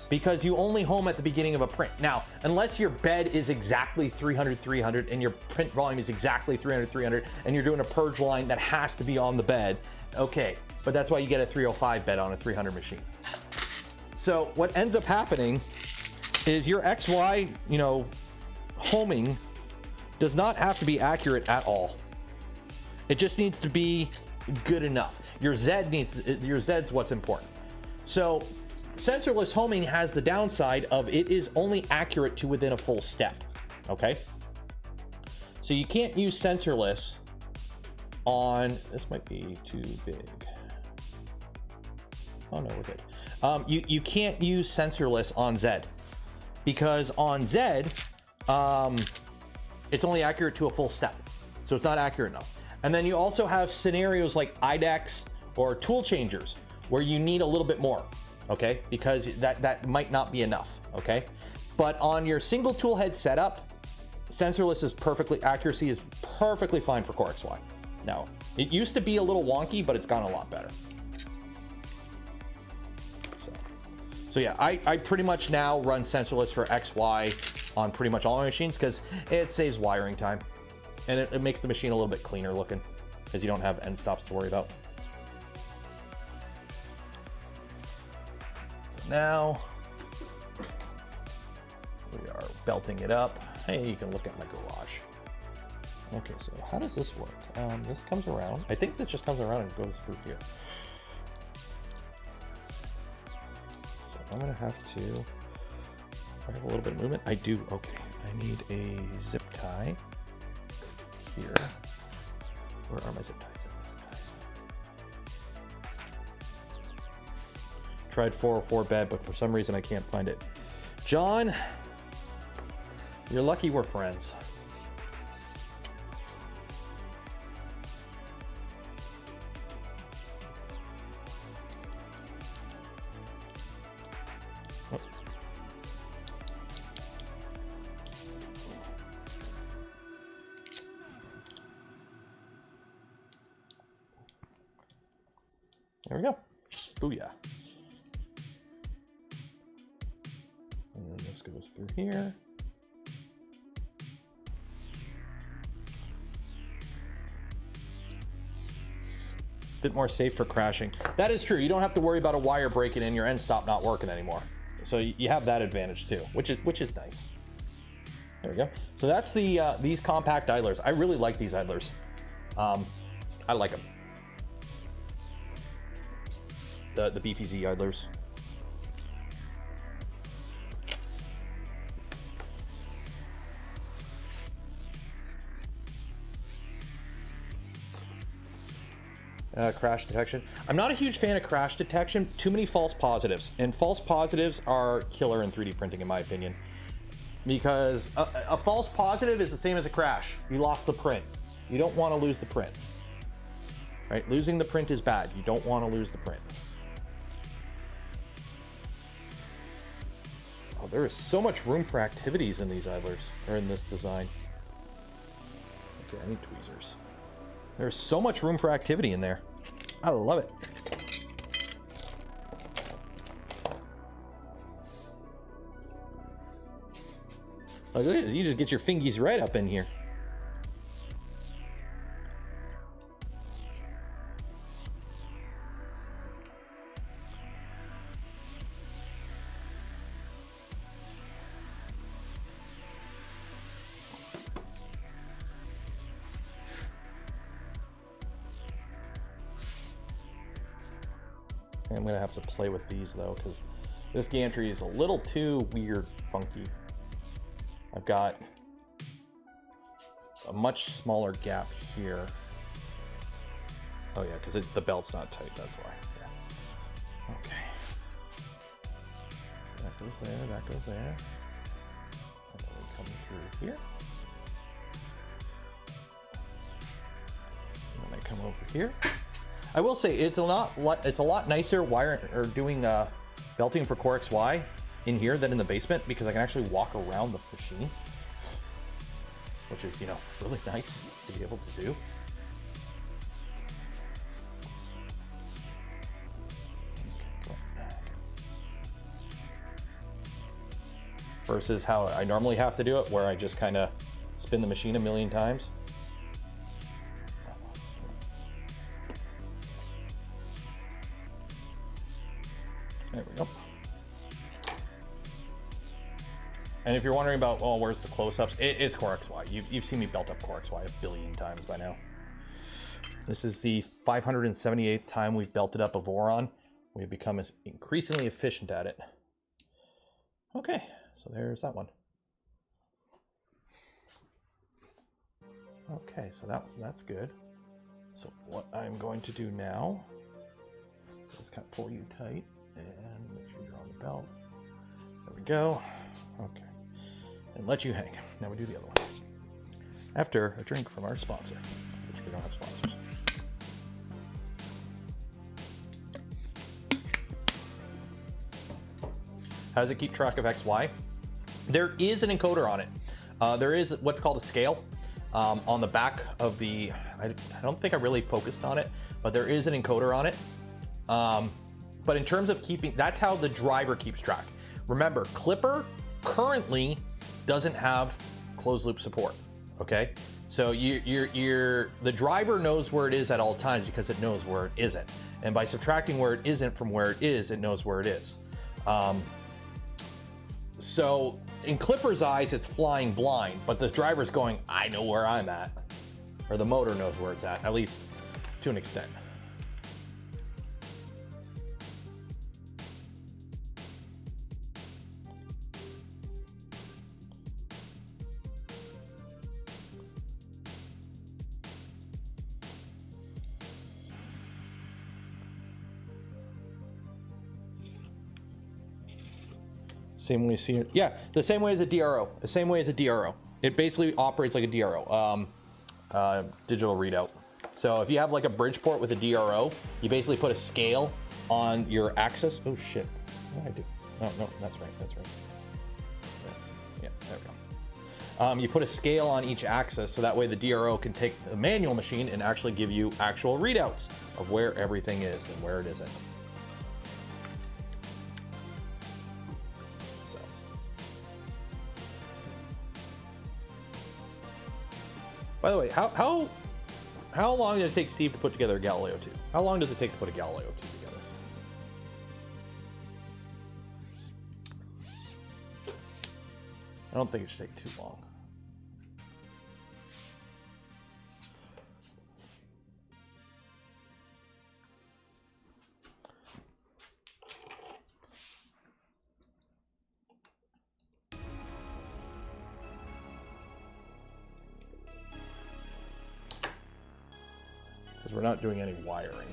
because you only home at the beginning of a print. Now, unless your bed is exactly 300, 300 and your print volume is exactly 300, 300 and you're doing a purge line that has to be on the bed, okay. But that's why you get a 305 bed on a 300 machine. So what ends up happening is your XY, you know, homing does not have to be accurate at all. It just needs to be good enough. Your Z's what's important. So sensorless homing has the downside of it is only accurate to within a full step, okay? So you can't use sensorless on, this might be too big. Oh no, we're good. You can't use sensorless on Z because on Z, it's only accurate to a full step. So it's not accurate enough. And then you also have scenarios like IDEX or tool changers where you need a little bit more, okay? Because that might not be enough, okay? But on your single tool head setup, sensorless is accuracy is perfectly fine for Core XY. Now, it used to be a little wonky, but it's gotten a lot better. So yeah, I pretty much now run sensorless for XY on pretty much all my machines because it saves wiring time. And it makes the machine a little bit cleaner looking because you don't have end stops to worry about. So now we are belting it up. Hey, you can look at my garage. Okay, so how does this work? This comes around. I think this just comes around and goes through here. So I'm gonna have to, I have a little bit of movement. I do, okay. I need a zip tie. Here. Where are my zip ties? Tried 404 bed, but for some reason I can't find it. John, you're lucky we're friends. There we go. Booyah. And then this goes through here. Bit more safe for crashing. That is true. You don't have to worry about a wire breaking and your end stop not working anymore. So you have that advantage too, which is nice. There we go. So that's the these compact idlers. I really like these idlers. I like them. The Beefy Z idlers. crash detection. I'm not a huge fan of crash detection. Too many false positives, and false positives are killer in 3D printing, in my opinion. Because a false positive is the same as a crash. You lost the print. You don't want to lose the print. Right? Losing the print is bad. You don't want to lose the print. Oh, there is so much room for activities in these idlers, or in this design. Okay, I need tweezers. There's so much room for activity in there. I love it. Look at this. You just get your fingies right up in here. I'm gonna have to play with these though, because this gantry is a little too weird, funky. I've got a much smaller gap here. Oh yeah, because the belt's not tight, that's why. Yeah. Okay. So that goes there, that goes there. And then we come through here. And then I come over here. I will say it's a lot nicer doing belting for Core XY in here than in the basement, because I can actually walk around the machine, which is, you know, really nice to be able to do. Versus how I normally have to do it, where I just kind of spin the machine a million times. There we go. And if you're wondering about, oh, where's the close-ups? It's Core XY. You've seen me belt up Core XY a billion times by now. This is the 578th time we've belted up a Voron. We've become increasingly efficient at it. Okay, so there's that one. Okay, so that's good. So what I'm going to do now is kind of pull you tight and make sure you're on the belts. There we go. Okay. And let you hang. Now we do the other one. After a drink from our sponsor, which we don't have sponsors. How does it keep track of XY? There is an encoder on it. There is what's called a scale on the back of the, I don't think I really focused on it, but there is an encoder on it. But in terms of keeping, that's how the driver keeps track. Remember, Clipper currently doesn't have closed loop support, okay? So the driver knows where it is at all times because it knows where it isn't. And by subtracting where it isn't from where it is, it knows where it is. So in Clipper's eyes, it's flying blind, but the driver's going, I know where I'm at. Or the motor knows where it's at least to an extent. Same way you see it. Yeah, the same way as a DRO. The same way as a DRO. It basically operates like a DRO, digital readout. So if you have like a Bridgeport with a DRO, you basically put a scale on your axis. Oh shit, what did I do? No, that's right, that's right. Yeah, there we go. You put a scale on each axis, so that way the DRO can take the manual machine and actually give you actual readouts of where everything is and where it isn't. By the way, how long did it take Steve to put together a Galileo 2? How long does it take to put a Galileo 2 together? I don't think it should take too long. because we're not doing any wiring.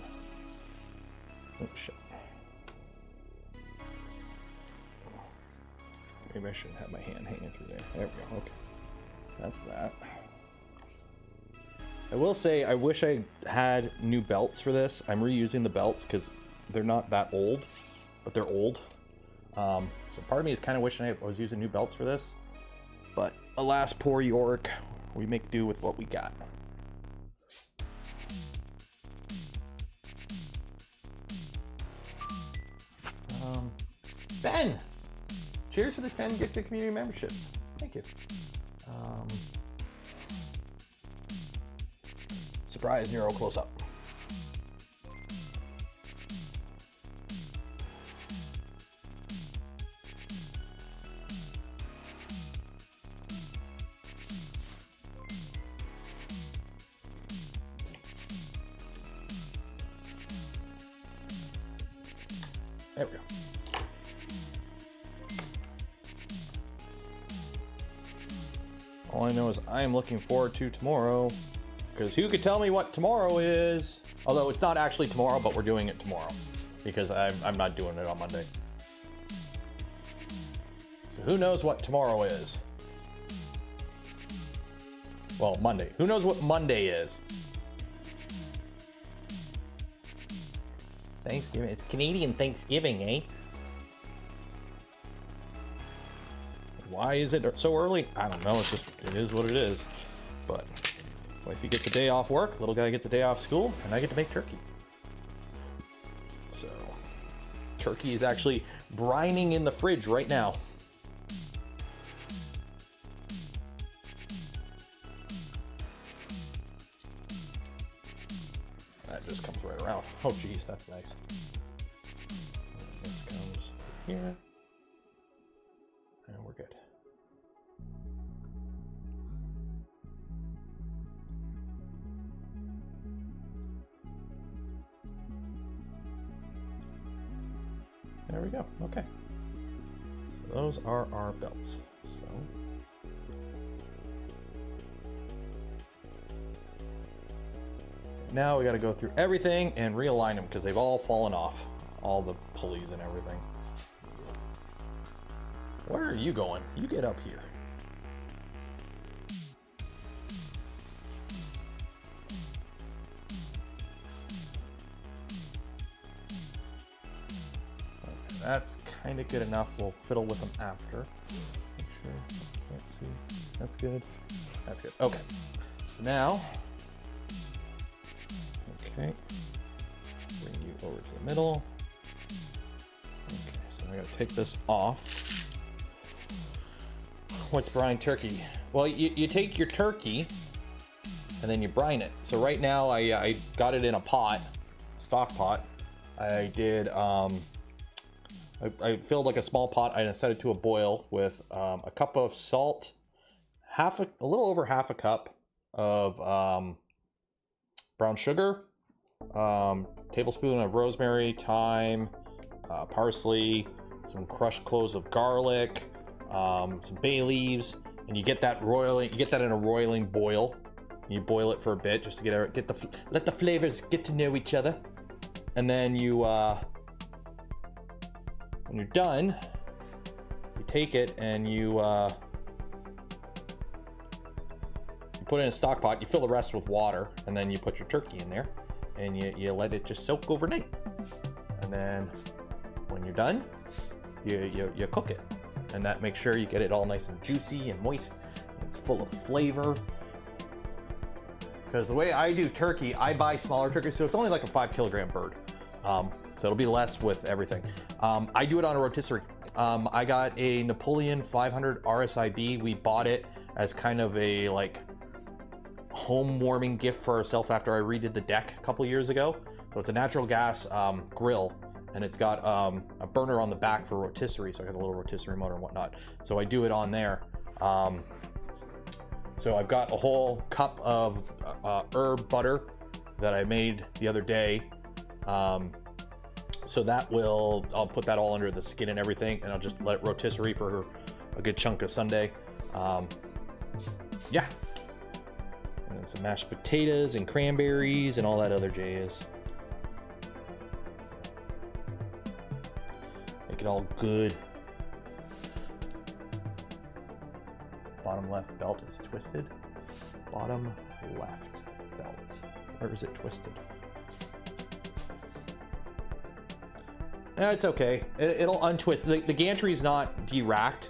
Oh, shit. Maybe I shouldn't have my hand hanging through there. There we go. Okay. That's that. I will say, I wish I had new belts for this. I'm reusing the belts because they're not that old, but they're old. So part of me is kind of wishing I was using new belts for this. But alas, poor Yorick. We make do with what we got. Ben! Cheers for the 10 gifted community memberships. Thank you. Surprise NERO close up. There we go. All I know is I am looking forward to tomorrow, because who could tell me what tomorrow is? Although it's not actually tomorrow, but we're doing it tomorrow, because I'm not doing it on Monday. So who knows what tomorrow is? Well, Monday. Who knows what Monday is? Thanksgiving. It's Canadian Thanksgiving, eh? Why is it so early? I don't know. It's just, it is what it is. But wifey gets a day off work, little guy gets a day off school, and I get to make turkey. So, turkey is actually brining in the fridge right now. That just comes right around. Oh, geez, that's nice. This comes here. And we're good. There we go. Okay. So those are our belts. So now we got to go through everything and realign them because they've all fallen off. All the pulleys and everything. Where are you going? You get up here. Okay, that's kind of good enough. We'll fiddle with them after. Make sure I can't see. That's good. That's good. Okay. So now, okay, bring you over to the middle. Okay, so I gotta take this off. What's brine turkey? Well, you take your turkey and then you brine it. So right now I got it in a pot, stock pot. I did, I filled like a small pot. I set it to a boil with a cup of salt, a little over half a cup of brown sugar, tablespoon of rosemary, thyme, parsley, some crushed cloves of garlic, some bay leaves, and you get that roiling. You get that in a roiling boil. You boil it for a bit just to let the flavors get to know each other, and then you when you're done, you take it and you put it in a stock pot. You fill the rest with water, and then you put your turkey in there, and you let it just soak overnight. And then when you're done, you cook it. And that makes sure you get it all nice and juicy and moist. And it's full of flavor. Because the way I do turkey, I buy smaller turkey, so it's only like a 5 kilogram bird. So it'll be less with everything. I do it on a rotisserie. I got a Napoleon 500 RSIB. We bought it as kind of a like home warming gift for ourselves after I redid the deck a couple years ago. So it's a natural gas grill. And it's got a burner on the back for rotisserie, so I got a little rotisserie motor and whatnot. So I do it on there. So I've got a whole cup of herb butter that I made the other day. So I'll put that all under the skin and everything, and I'll just let it rotisserie for a good chunk of Sunday. Yeah. And some mashed potatoes and cranberries and all that other jazz. Make it all good. Bottom left belt is twisted. Bottom left belt. Where is it twisted? It's okay. It'll untwist. The gantry is not de-racked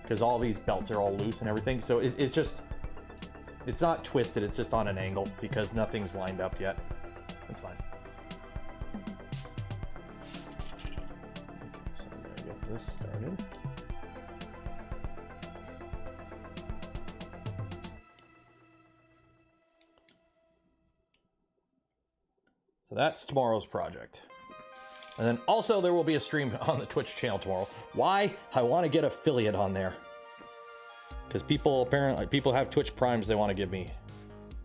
because all these belts are all loose and everything. So it's just, it's not twisted. It's just on an angle because nothing's lined up yet. That's fine. Okay, so I'm gonna get this started. So that's tomorrow's project. And then also there will be a stream on the Twitch channel tomorrow. Why? I want to get affiliate on there. Because people have Twitch Primes they want to give me.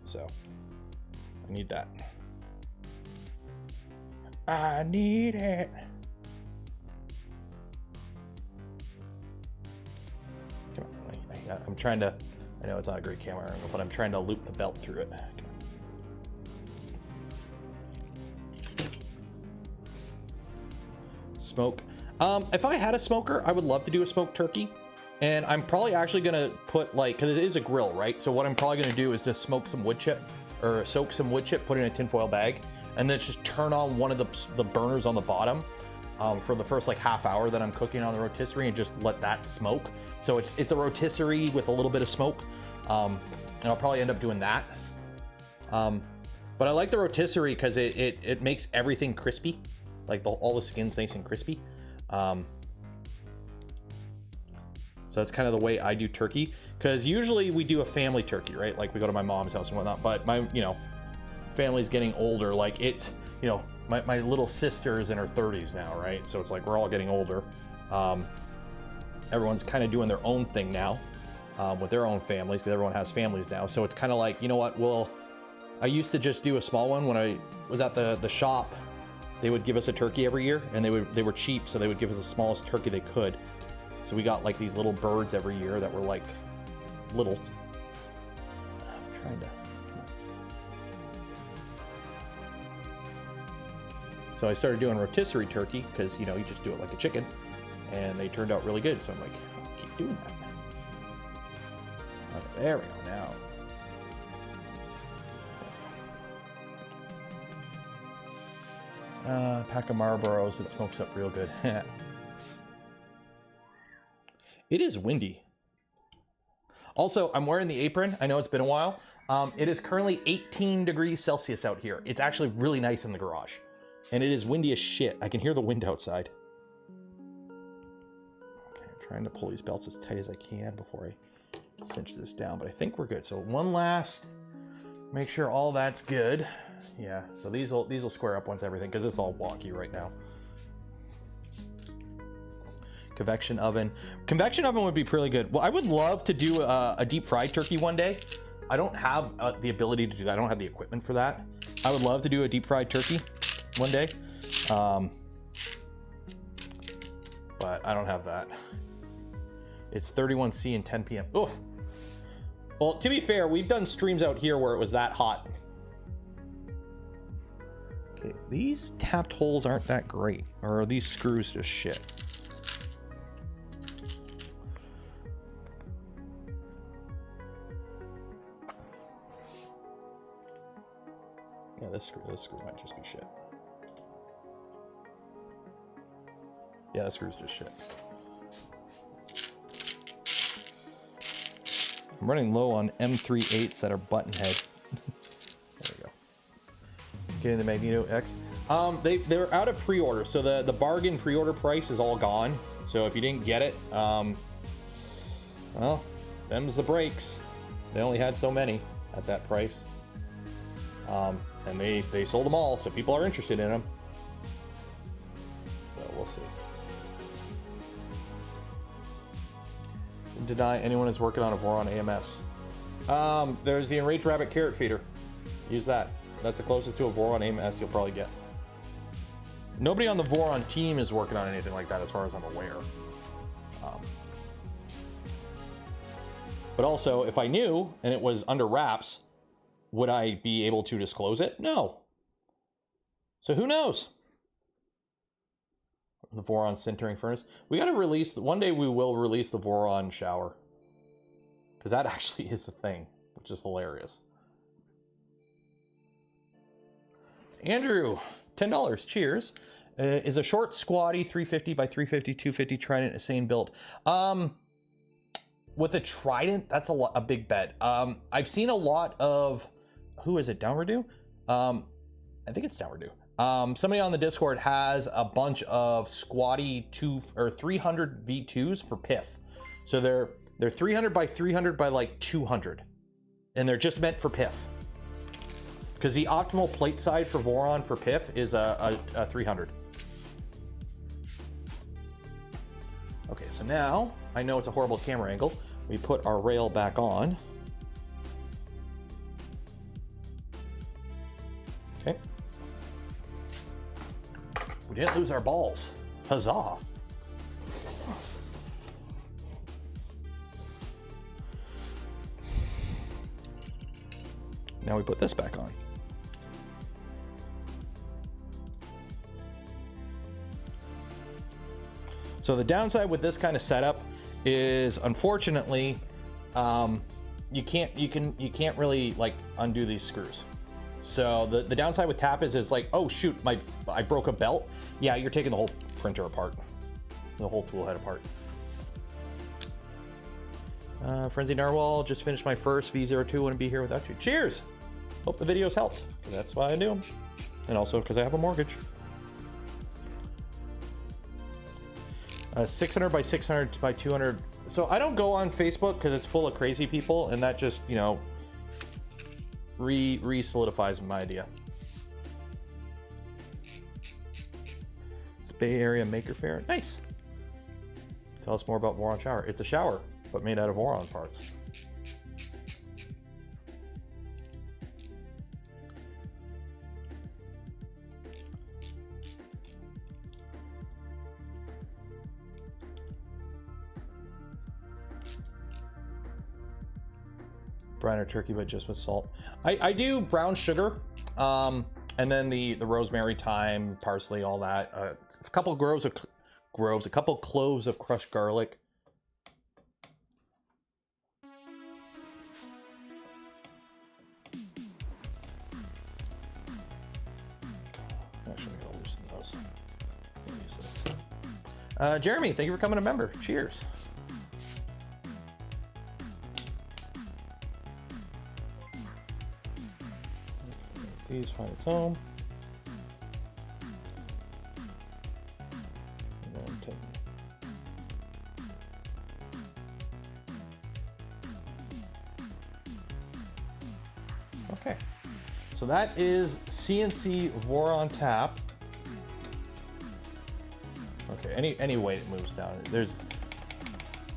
So I need that. I need it. Come on. I'm trying to, I know it's not a great camera angle, but I'm trying to loop the belt through it. Smoke. If I had a smoker, I would love to do a smoked turkey, and I'm probably actually gonna put like, because it is a grill, right? So what I'm probably gonna do is just smoke some wood chip or soak some wood chip, put it in a tinfoil bag, and then just turn on one of the burners on the bottom for the first like half hour that I'm cooking on the rotisserie, and just let that smoke. So it's a rotisserie with a little bit of smoke, and I'll probably end up doing that. But I like the rotisserie because it makes everything crispy. Like all the skin's nice and crispy. So that's kind of the way I do turkey. Because usually we do a family turkey, right? Like we go to my mom's house and whatnot. But my, family's getting older. Like it's, my little sister is in her 30s now, right? So it's like we're all getting older. Everyone's kind of doing their own thing now with their own families, because everyone has families now. So it's kind of like, you know what? Well, I used to just do a small one when I was at the shop. They would give us a turkey every year, and they were cheap, so they would give us the smallest turkey they could. So we got like these little birds every year that were like little. I'm trying to. So I started doing rotisserie turkey because you just do it like a chicken, and they turned out really good. So I'm like, I'll keep doing that. Oh, there we go now. Pack of Marlboros, it smokes up real good. It is windy. Also, I'm wearing the apron. I know it's been a while. It is currently 18 degrees Celsius out here. It's actually really nice in the garage. And it is windy as shit. I can hear the wind outside. Okay, I'm trying to pull these belts as tight as I can before I cinch this down, but I think we're good. So one last, make sure all that's good. Yeah, so these will square up once everything, because it's all wonky right now. Convection oven. Convection oven would be pretty good. Well, I would love to do a deep fried turkey one day. I don't have the ability to do that. I don't have the equipment for that. I would love to do a deep fried turkey one day. But I don't have that. It's 31C and 10 p.m. Oh, well, to be fair, we've done streams out here where it was that hot. Okay, these tapped holes aren't that great, or are these screws just shit? Yeah, this screw might just be shit. Yeah, this screw's just shit. I'm running low on M38s that are button head. There we go. Getting the Magneto X. They're out of pre-order, so the bargain pre-order price is all gone. So if you didn't get it, well, them's the breaks. They only had so many at that price, and they sold them all, so people are interested in them. So we'll see. Deny anyone is working on a Voron AMS. There's the Enraged Rabbit carrot feeder. Use that. That's the closest to a Voron AMS you'll probably get. Nobody on the Voron team is working on anything like that as far as I'm aware. But also, if I knew and it was under wraps, would I be able to disclose it? No. So who knows? The Voron sintering furnace. We got to release, one day we will release the Voron shower. Because that actually is a thing, which is hilarious. Andrew, $10. Cheers. Is a short, squatty 350 by 350, 250 Trident a sane build? With a Trident, that's a big bet. I've seen a lot of, who is it, Downward? I think it's Downward. Somebody on the Discord has a bunch of squatty 300 V2s for PIF. So they're 300 by 300 by like 200, and they're just meant for PIF. Because the optimal plate side for Voron for PIF is a 300. Okay, so now I know it's a horrible camera angle. We put our rail back on. Okay. We didn't lose our balls. Huzzah. Now we put this back on. So the downside with this kind of setup is, unfortunately, you can't really like undo these screws. So the downside with tap is like, oh shoot, I broke a belt. Yeah, you're taking the whole printer apart, the whole tool head apart. Frenzy Narwhal, just finished my first V02, wouldn't be here without you. Cheers! Hope the videos helped, because that's why I do them. And also because I have a mortgage. 600 by 600 by 200. So I don't go on Facebook because it's full of crazy people, and that just, you know, re-solidifies my idea. It's Bay Area Maker Fair. Nice. Tell us more about Voron shower. It's a shower, but made out of Voron parts. Briner turkey, but just with salt. I do brown sugar, and then the rosemary, thyme, parsley, all that. A couple cloves of crushed garlic. Actually, I'm gonna loosen those. I'll use this. Jeremy, thank you for becoming a member. Cheers. Please find its home. Okay, so that is CNC Voron tap. Okay, any weight it moves down.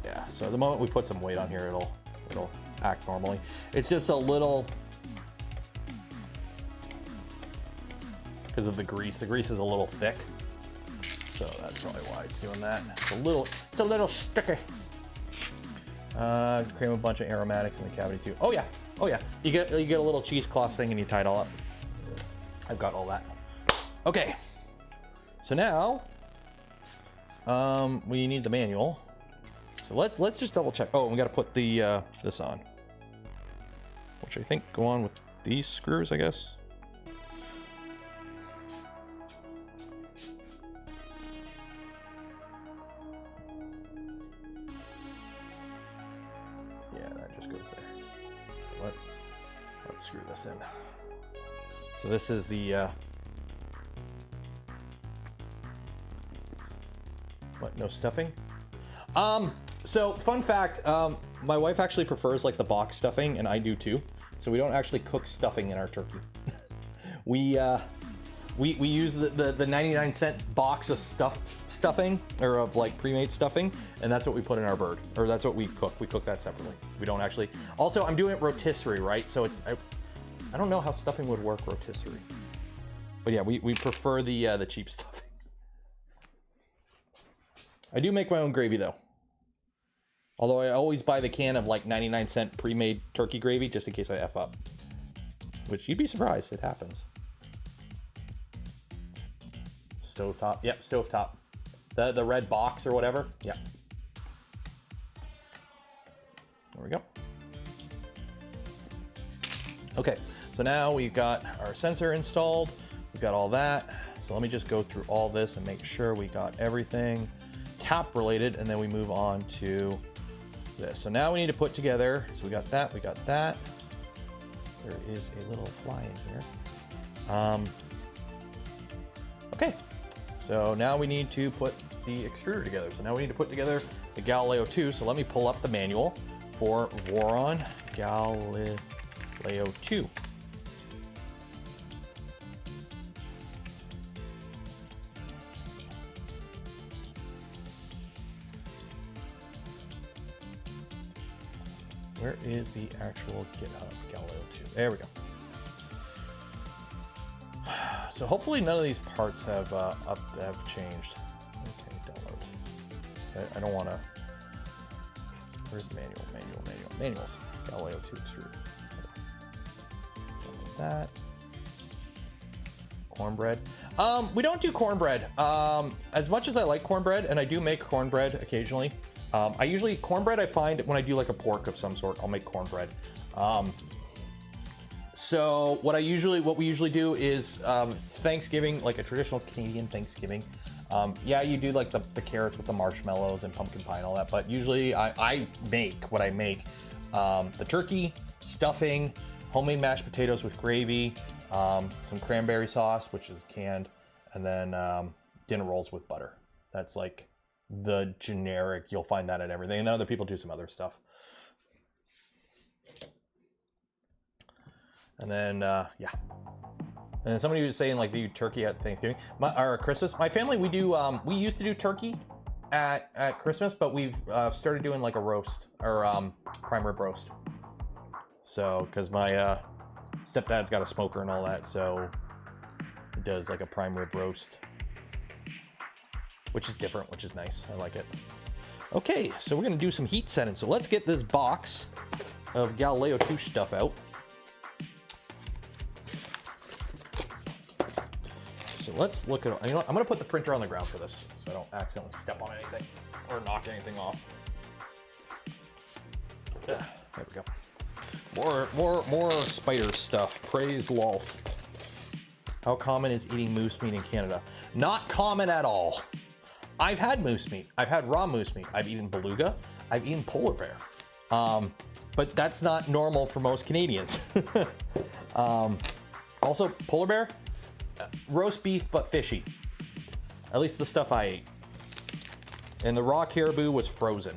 Yeah. So the moment we put some weight on here, it'll act normally. It's just a little. Because of the grease. The grease is a little thick. So that's probably why it's doing that. It's a little sticky. Cream a bunch of aromatics in the cavity too. Oh yeah. You get a little cheesecloth thing and you tie it all up. I've got all that. Okay. So now we need the manual. So let's just double check. Oh, we gotta put the this on. Which I think go on with these screws, I guess. Let's screw this in. So this is the what? No stuffing? So fun fact, my wife actually prefers like the box stuffing, and I do too. So we don't actually cook stuffing in our turkey. we use the 99-cent box of stuffing, or of like pre-made stuffing, and that's what we put in our bird, or that's what we cook. We cook that separately. We don't actually. Also, I'm doing it rotisserie, right? So it's I don't know how stuffing would work rotisserie, but yeah, we prefer the cheap stuffing. I do make my own gravy though. Although I always buy the can of like 99-cent pre-made turkey gravy just in case I F up. which you'd be surprised, it happens. Stovetop, yep, stovetop. The red box or whatever, yep. There we go. Okay, so now we've got our sensor installed. We've got all that. So let me just go through all this and make sure we got everything tap related, and then we move on to this. So now we need to put together, so we got that, we got that. There is a little fly in here. Okay, so now we need to put the extruder together. So now we need to put together the Galileo 2. So let me pull up the manual for Voron Galileo 2. Where is the actual GitHub Galileo 2? There we go. So hopefully none of these parts have changed. Okay, download. I don't want to. Where's the manual? Manuals. Galileo 2 extruder. Download that. Cornbread. We don't do cornbread. As much as I like cornbread, and I do make cornbread occasionally. Cornbread I find when I do like a pork of some sort, I'll make cornbread. So what we usually do is Thanksgiving, like a traditional Canadian Thanksgiving. Yeah, you do like the carrots with the marshmallows and pumpkin pie and all that, but usually I make the turkey, stuffing, homemade mashed potatoes with gravy, some cranberry sauce, which is canned, and then dinner rolls with butter. That's like the generic, you'll find that in everything. And then other people do some other stuff. And then, yeah. And then somebody was saying like they do turkey at Thanksgiving or Christmas. My family, we used to do turkey at Christmas, but we've started doing like a roast or prime rib roast. So, cause my stepdad's got a smoker and all that. So he does like a prime rib roast, which is different, which is nice. I like it. Okay, so we're gonna do some heat setting. So let's get this box of Galileo 2 stuff out. So let's look at, you know what, I'm gonna put the printer on the ground for this so I don't accidentally step on anything or knock anything off. There we go. More spider stuff. Praise Lolth. How common is eating moose meat in Canada? Not common at all. I've had moose meat. I've had raw moose meat. I've eaten beluga. I've eaten polar bear. But that's not normal for most Canadians. Also, polar bear, roast beef, but fishy. At least the stuff I ate. And the raw caribou was frozen.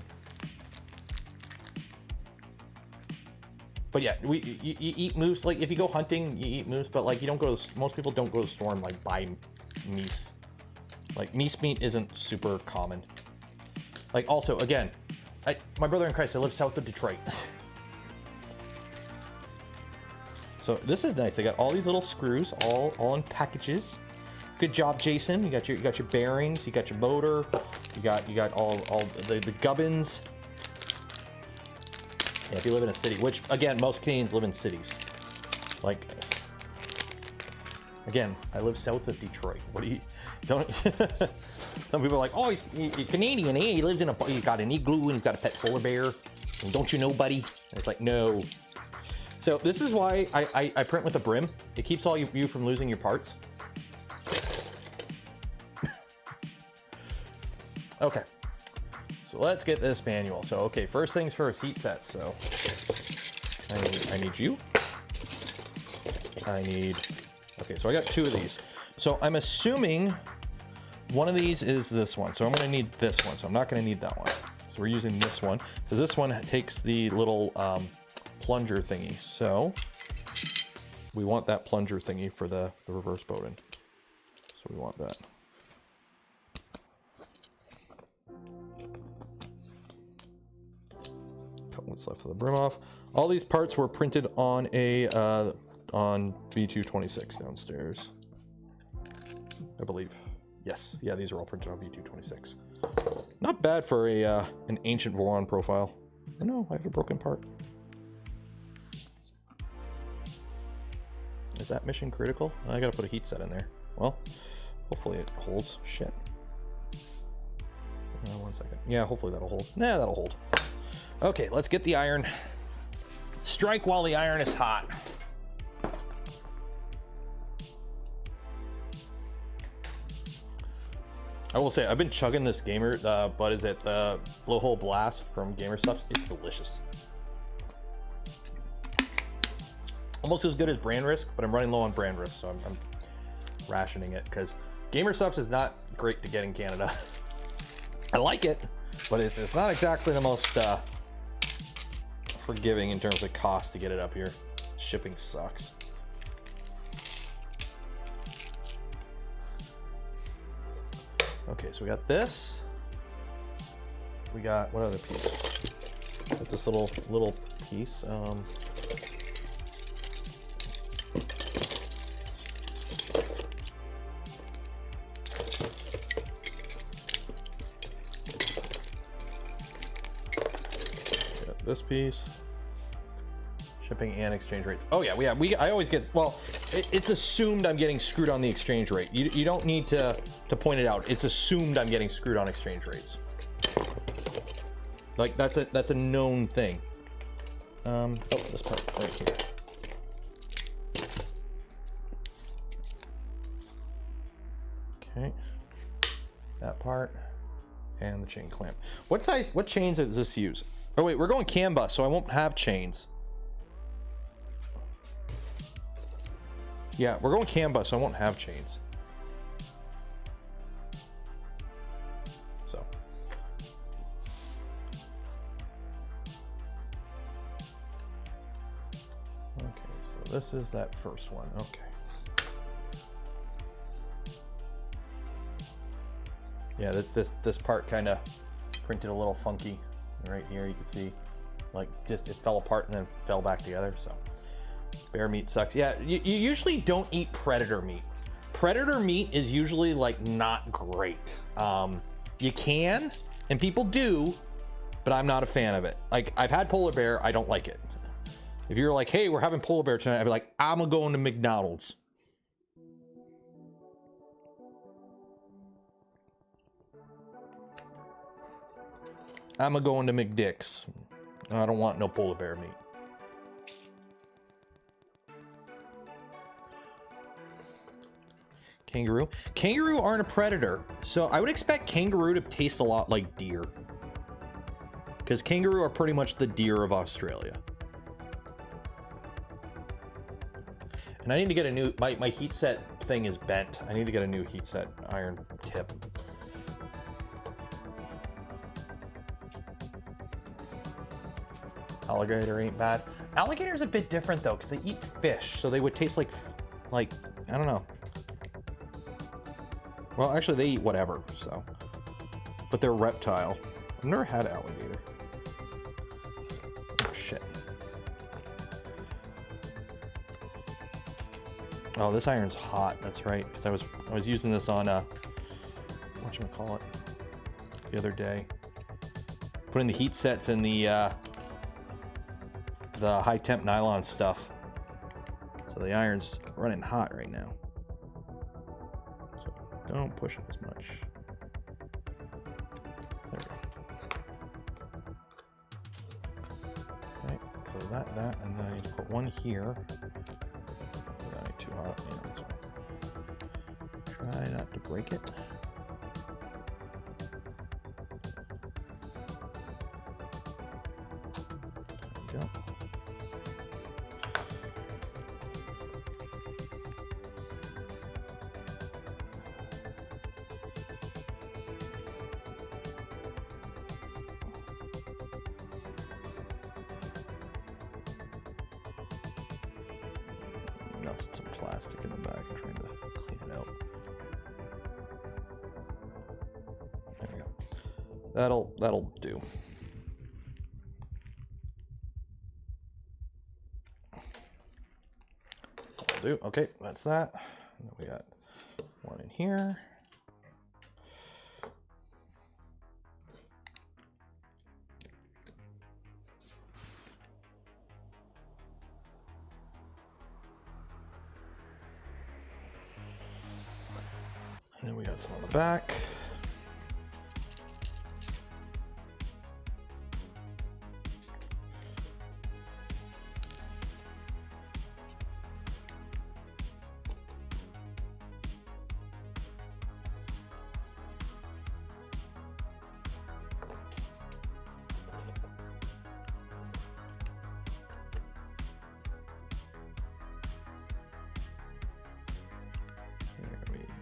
But yeah, you eat moose. Like if you go hunting, you eat moose. But like you don't go to. Most people don't go to the store and like buy meat. Like meat isn't super common. Like also, again, my brother in Christ, I live south of Detroit. So this is nice. They got all these little screws, all in packages. Good job, Jason. You got your bearings. You got your motor. You got all the gubbins. Yeah, if you live in a city, which again, most Canadians live in cities. Like, again, I live south of Detroit. What do you don't? Some people are like, oh, he's Canadian, eh? He lives in he's got an igloo and he's got a pet polar bear. And don't you know, buddy? And it's like, no. So this is why I print with a brim. It keeps all you from losing your parts. Okay. So let's get this manual. So, okay, first things first, heat sets. So I need you. Okay, so I got two of these. So I'm assuming one of these is this one. So I'm gonna need this one. So I'm not gonna need that one. So we're using this one because this one takes the little plunger thingy. So we want that plunger thingy for the reverse Bowden. So we want that. Cut what's left of the brim off. All these parts were printed on a on V2.26 downstairs, I believe. Yes, yeah, these are all printed on V2.26. Not bad for a an ancient Voron profile. Oh no, I have a broken part. Is that mission critical? I gotta put a heat set in there. Well, hopefully it holds. Shit. 1 second. Yeah, hopefully that'll hold. Nah, that'll hold. Okay, let's get the iron. Strike while the iron is hot. I will say, I've been chugging this Gamer, what is it? The Blowhole Blast from Gamer Subs. It's delicious. Almost as good as Brand Risk, but I'm running low on Brand Risk, so I'm rationing it because Gamer Subs is not great to get in Canada. I like it, but it's not exactly the most forgiving in terms of cost to get it up here. Shipping sucks. Okay, so we got this. We got what other piece? Got this little piece. Got this piece. Shipping and exchange rates. Oh yeah, I always get, well, it's assumed I'm getting screwed on the exchange rate. You don't need to point it out. It's assumed I'm getting screwed on exchange rates. Like that's a known thing. Oh, this part right here. Okay, that part and the chain clamp. What chains does this use? Oh wait, we're going CAN bus, so I won't have chains. Yeah, we're going CAN bus, so I won't have chains. So. Okay, so this is that first one. Okay. Yeah, this part kind of printed a little funky. Right here, you can see, like, just it fell apart and then fell back together. So. Bear meat sucks. Yeah, you usually don't eat predator meat. Predator meat is usually like not great. You can, and people do, but I'm not a fan of it. Like I've had polar bear, I don't like it. If you're like, hey, we're having polar bear tonight, I'd be like, I'm gonna go into McDonald's. I'm gonna go into McDick's. I don't want no polar bear meat. Kangaroo. Kangaroo aren't a predator, so I would expect kangaroo to taste a lot like deer. Because kangaroo are pretty much the deer of Australia. And I need to get a new, my heat set thing is bent. I need to get a new heat set iron tip. Alligator ain't bad. Alligator's a bit different though, because they eat fish, so they would taste like, I don't know. Well, actually, they eat whatever, so. But they're reptile. I've never had alligator. Oh, shit. Oh, this iron's hot. That's right, because I was using this on whatchamacallit the other day. Putting the heat sets in the high temp nylon stuff. So the iron's running hot right now. Don't push it as much. There we go. Okay, so that, and then I need to put one here. That ain't too hot. Yeah, that's fine. Try not to break it. There we go. Some plastic in the back. I'm trying to clean it out. There we go. That'll do. That'll do. Okay, that's that. And then we got one in here. some on the back.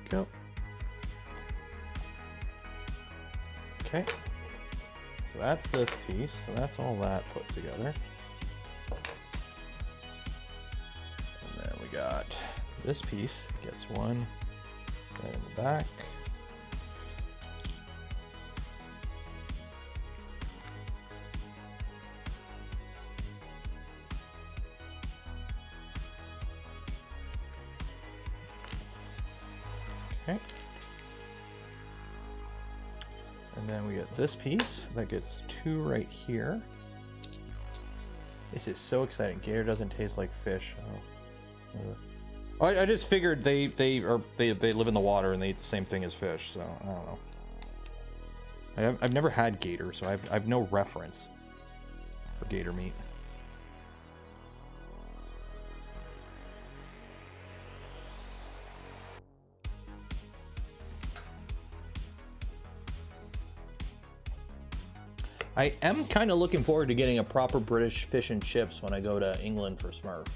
Go. Okay, so that's this piece. So that's all that put together. And then we got this piece, gets one right in the back. Okay. And then we get this piece that gets two right here. This is so exciting. Gator doesn't taste like fish. Oh. I just figured they live in the water and they eat the same thing as fish, so I don't know. I've never had gator, so I've no reference for gator meat. I am kind of looking forward to getting a proper British fish and chips when I go to England for Smurf.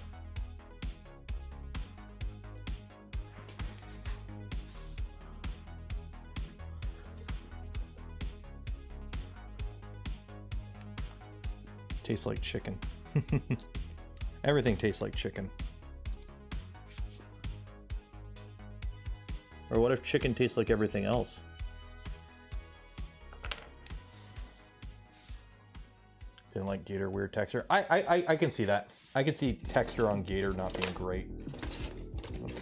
Tastes like chicken. Everything tastes like chicken. Or what if chicken tastes like everything else? Didn't like gator, weird texture. I can see that. I can see texture on gator not being great. Okay.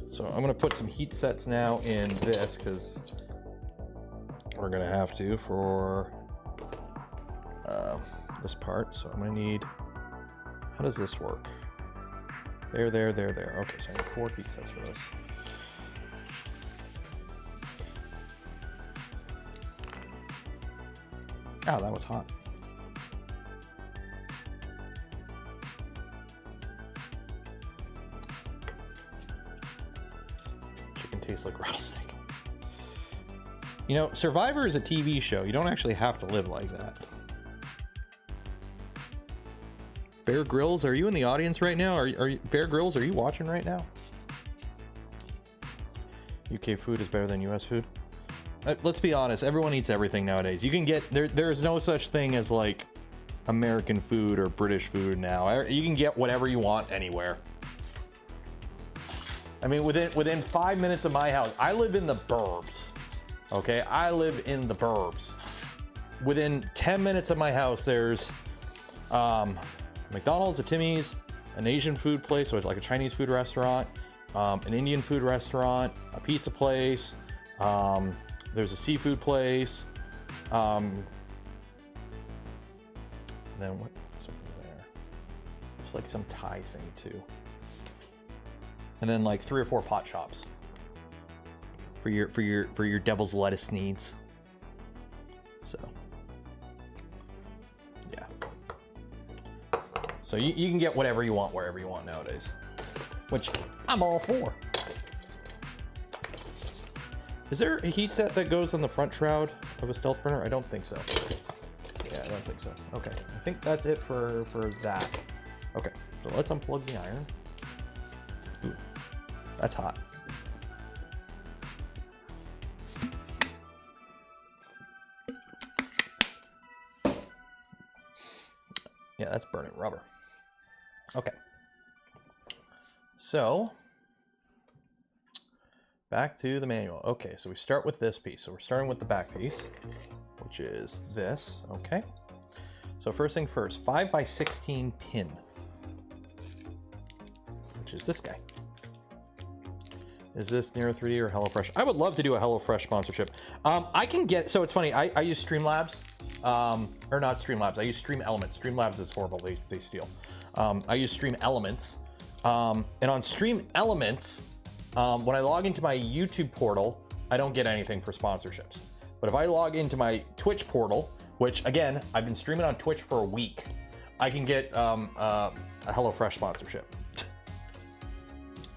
So I'm gonna put some heat sets now in this because we're gonna have to for this part. So I'm gonna need, how does this work? There. Okay, so I need 4 heat sets for this. Oh, that was hot. Chicken tastes like rattlesnake. You know, Survivor is a TV show. You don't actually have to live like that. Bear Grylls, are you in the audience right now? Are you, Bear Grylls, are you watching right now? UK food is better than US food. Let's be honest, everyone eats everything nowadays. You can get, there's no such thing as like American food or British food now. You can get whatever you want anywhere. I mean, within 5 minutes of my house, I live in the burbs, okay? I live in the burbs. Within 10 minutes of my house, there's McDonald's, a Timmy's, an Asian food place, so it's like a Chinese food restaurant, an Indian food restaurant, a pizza place, there's a seafood place, and then what's over there? There's like some Thai thing too. And then like 3 or 4 pot shops for your devil's lettuce needs. So yeah. So you can get whatever you want wherever you want nowadays, which I'm all for. Is there a heat set that goes on the front shroud of a stealth burner? I don't think so. Yeah, I don't think so. Okay, I think that's it for that. Okay, so let's unplug the iron. Ooh, that's hot. Yeah, that's burning rubber. Okay. So, back to the manual. Okay, so we start with this piece. So we're starting with the back piece, which is this, okay? So first thing first, 5x16 pin, which is this guy. Is this NERO 3D or HelloFresh? I would love to do a HelloFresh sponsorship. I can get, so it's funny, I use Streamlabs, or not Streamlabs, I use Stream Elements. Streamlabs is horrible, they steal. I use Stream Elements, and on Stream Elements, When I log into my YouTube portal, I don't get anything for sponsorships. But if I log into my Twitch portal, which again, I've been streaming on Twitch for a week, I can get a HelloFresh sponsorship.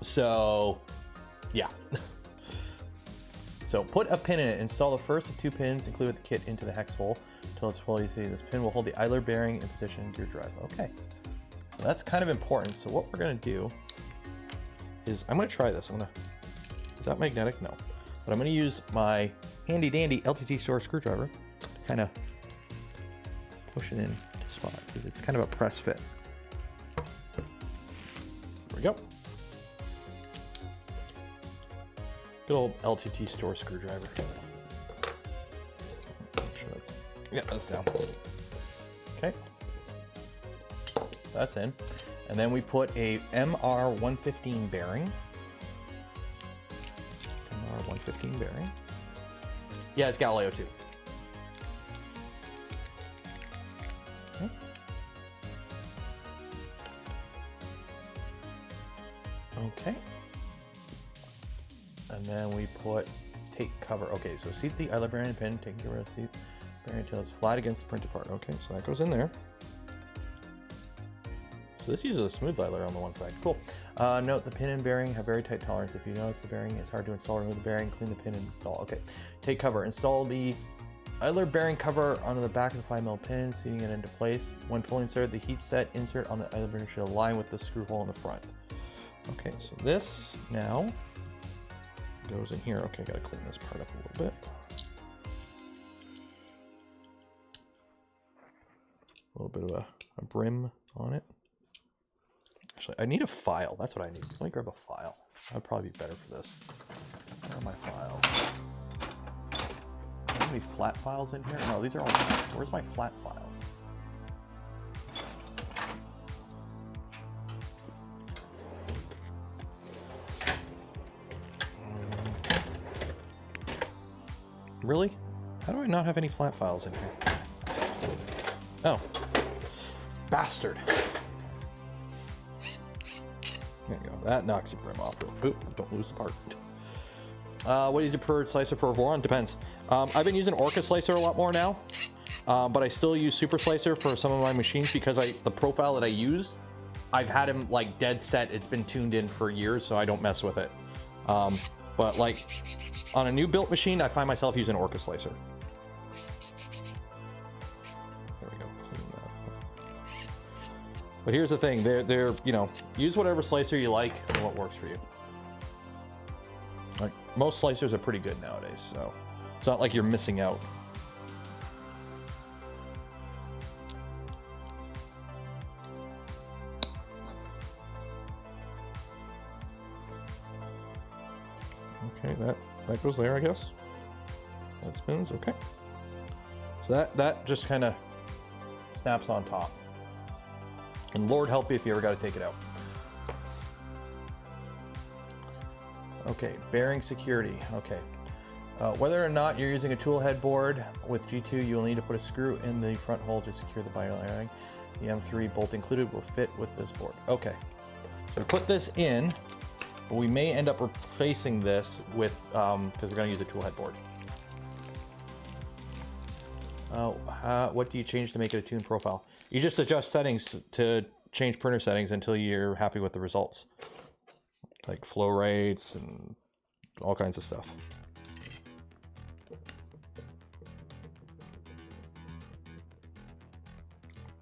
So, yeah. So put a pin in it. Install the first of 2 pins included with the kit into the hex hole until it's fully seated. This pin will hold the idler bearing in position in gear drive. Okay. So that's kind of important. So what we're gonna do is I'm gonna try this. Is that magnetic? No. But I'm gonna use my handy dandy LTT store screwdriver to kind of push it in to spot because it's kind of a press fit. There we go. Good old LTT store screwdriver. Make sure that's down. Okay. So that's in. And then we put a MR115 bearing. MR115 bearing. Yeah, it's Galileo too. Okay. Okay. And then we put take cover. Okay, so seat the idler bearing pin, taking care of the seat bearing until it's flat against the printed part. Okay, so that goes in there. So this uses a smooth idler on the one side. Cool. Note the pin and bearing have very tight tolerance. If you notice the bearing, it's hard to install. Remove the bearing, clean the pin, and install. Okay. Take cover. Install the idler bearing cover onto the back of the 5mm pin, seating it into place. When fully inserted, the heat set insert on the idler bearing should align with the screw hole in the front. Okay, so this now goes in here. Okay, gotta clean this part up a little bit. A little bit of a brim on it. Actually, I need a file. That's what I need. Let me grab a file. That'd probably be better for this. Where are my files? Are there any flat files in here? No, these are all. Where's my flat files? Really? How do I not have any flat files in here? Oh. Bastard. There you go. That knocks the brim off. Oop, don't lose the part. What is your preferred slicer for a Voron? Depends. I've been using Orca Slicer a lot more now, but I still use Super Slicer for some of my machines because the profile that I use, I've had him like dead set. It's been tuned in for years, so I don't mess with it. But like on a new built machine, I find myself using Orca Slicer. There we go. Clean that up. But here's the thing: they're you know, use whatever slicer you like and what works for you. Like most slicers are pretty good nowadays, so it's not like you're missing out. Okay, that goes there, I guess. That spins, okay. So that just kind of snaps on top. And Lord help you if you ever got to take it out. Okay, bearing security, okay. Whether or not you're using a tool head board with G2, you will need to put a screw in the front hole to secure the bearing. The M3 bolt included will fit with this board. Okay, so we put this in. But we may end up replacing this with, because we're going to use a tool head board. What do you change to make it a tuned profile? You just adjust settings to change printer settings until you're happy with the results. Like flow rates and all kinds of stuff.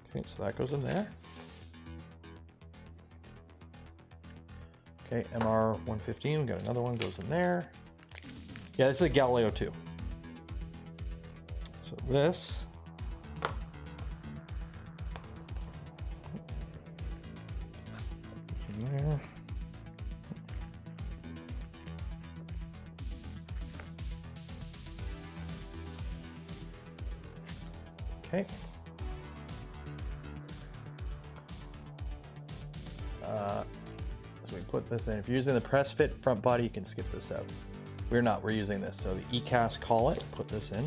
Okay, so that goes in there. Okay, MR115, we got another one, goes in there. Yeah, this is a Galileo 2. So this. In there. Okay. So we put this in. If you're using the press fit front body, you can skip this out. We're not, we're using this. So the ECAS collet, put this in.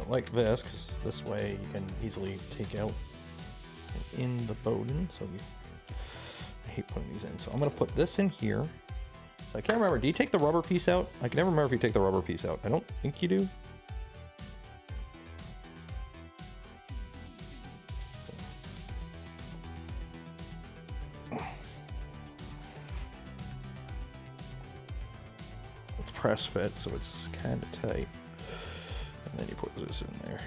it like this, because this way you can easily take out in the Bowden. So I hate putting these in. So I'm going to put this in here. So I can't remember. Do you take the rubber piece out? I can never remember if you take the rubber piece out. I don't think you do. It's press fit, so it's kind of tight. And then you put this in there.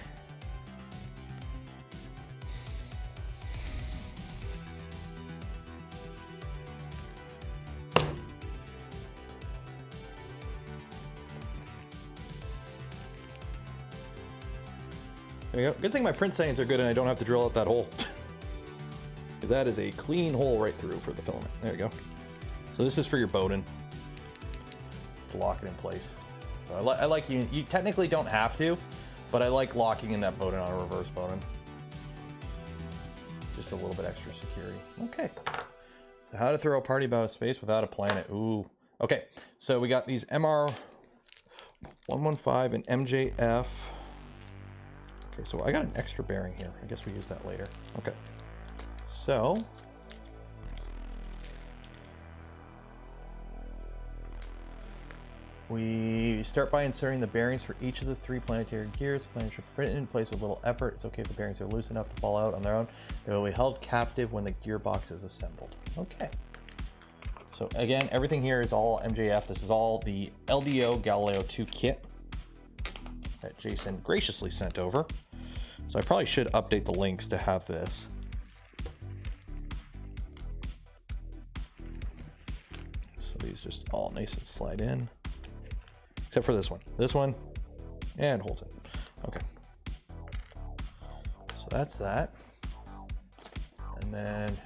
There you go. Good thing my print settings are good and I don't have to drill out that hole. Because that is a clean hole right through for the filament. There you go. So this is for your Bowden to lock it in place. So I like you technically don't have to, but I like locking in that Bowden on a reverse Bowden. Just a little bit extra security. Okay. So how to throw a party about a space without a planet. Ooh. Okay. So we got these MR 115 and MJF. Okay, so I got an extra bearing here. I guess we use that later. Okay. So we start by inserting the bearings for each of the 3 planetary gears. The planet should fit in place with little effort. It's okay if the bearings are loose enough to fall out on their own. They will be held captive when the gearbox is assembled. Okay. So again, everything here is all MJF. This is all the LDO Galileo 2 kit that Jason graciously sent over. So I probably should update the links to have this. So these just all nice and slide in. Except for this one, and holds it. Okay. So that's that. And then,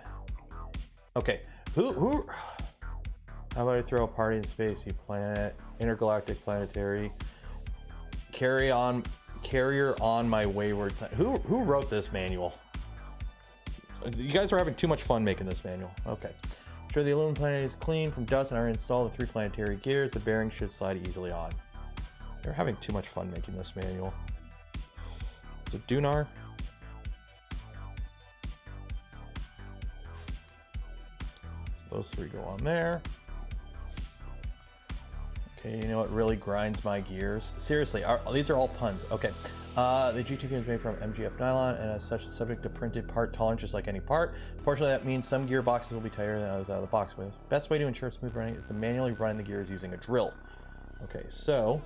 okay, who, how about I throw a party in space? You planet, intergalactic planetary, carrier on my wayward son. Who wrote this manual? You guys are having too much fun making this manual. Okay. Sure, the aluminum planet is clean from dust and are installed the 3 planetary gears. The bearings should slide easily on. They're having too much fun making this manual. Is it Dunar? So those 3 go on there. Okay, you know what really grinds my gears? Seriously, these are all puns. Okay. The G2 is made from MGF nylon and as such it's subject to printed part tolerance just like any part. Fortunately, that means some gearboxes will be tighter than others out of the box. But the best way to ensure smooth running is to manually run the gears using a drill. Okay, so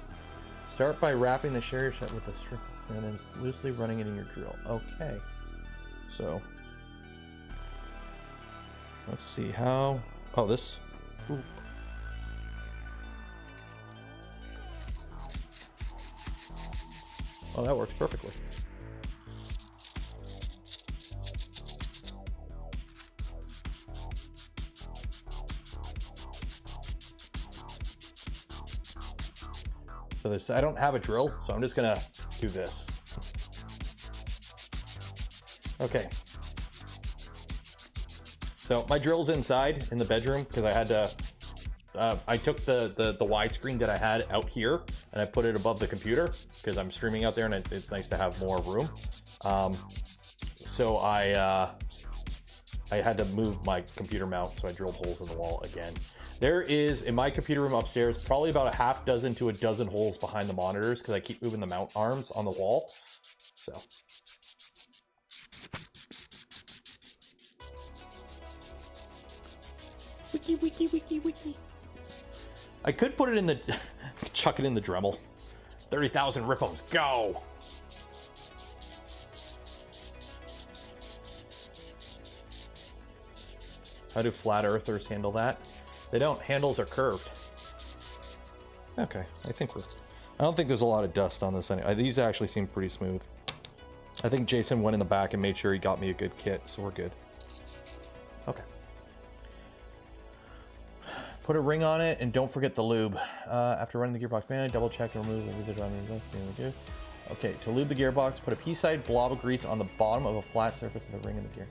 start by wrapping the sherry shut with a strip and then loosely running it in your drill. Okay, so let's see how. Oh, this. Ooh. Oh, that works perfectly. So this, I don't have a drill, so I'm just gonna do this. Okay. So my drill's inside in the bedroom because I had to, I took the widescreen that I had out here and I put it above the computer because I'm streaming out there and it's nice to have more room. So I had to move my computer mount, so I drilled holes in the wall again. There is, in my computer room upstairs, probably about a half dozen to a dozen holes behind the monitors because I keep moving the mount arms on the wall. So. Wiki, wiki, wiki, wiki. I could put it in the, chuck it in the Dremel. 30,000 ripums, go! How do flat earthers handle that? They don't. Handles are curved. Okay, I don't think there's a lot of dust on this anyway. These actually seem pretty smooth. I think Jason went in the back and made sure he got me a good kit, so we're good. Okay. Put a ring on it and don't forget the lube. After running the gearbox manually, double check and remove the residual on the dust. Okay, to lube the gearbox, put a pea-sized blob of grease on the bottom of a flat surface of the ring in the gear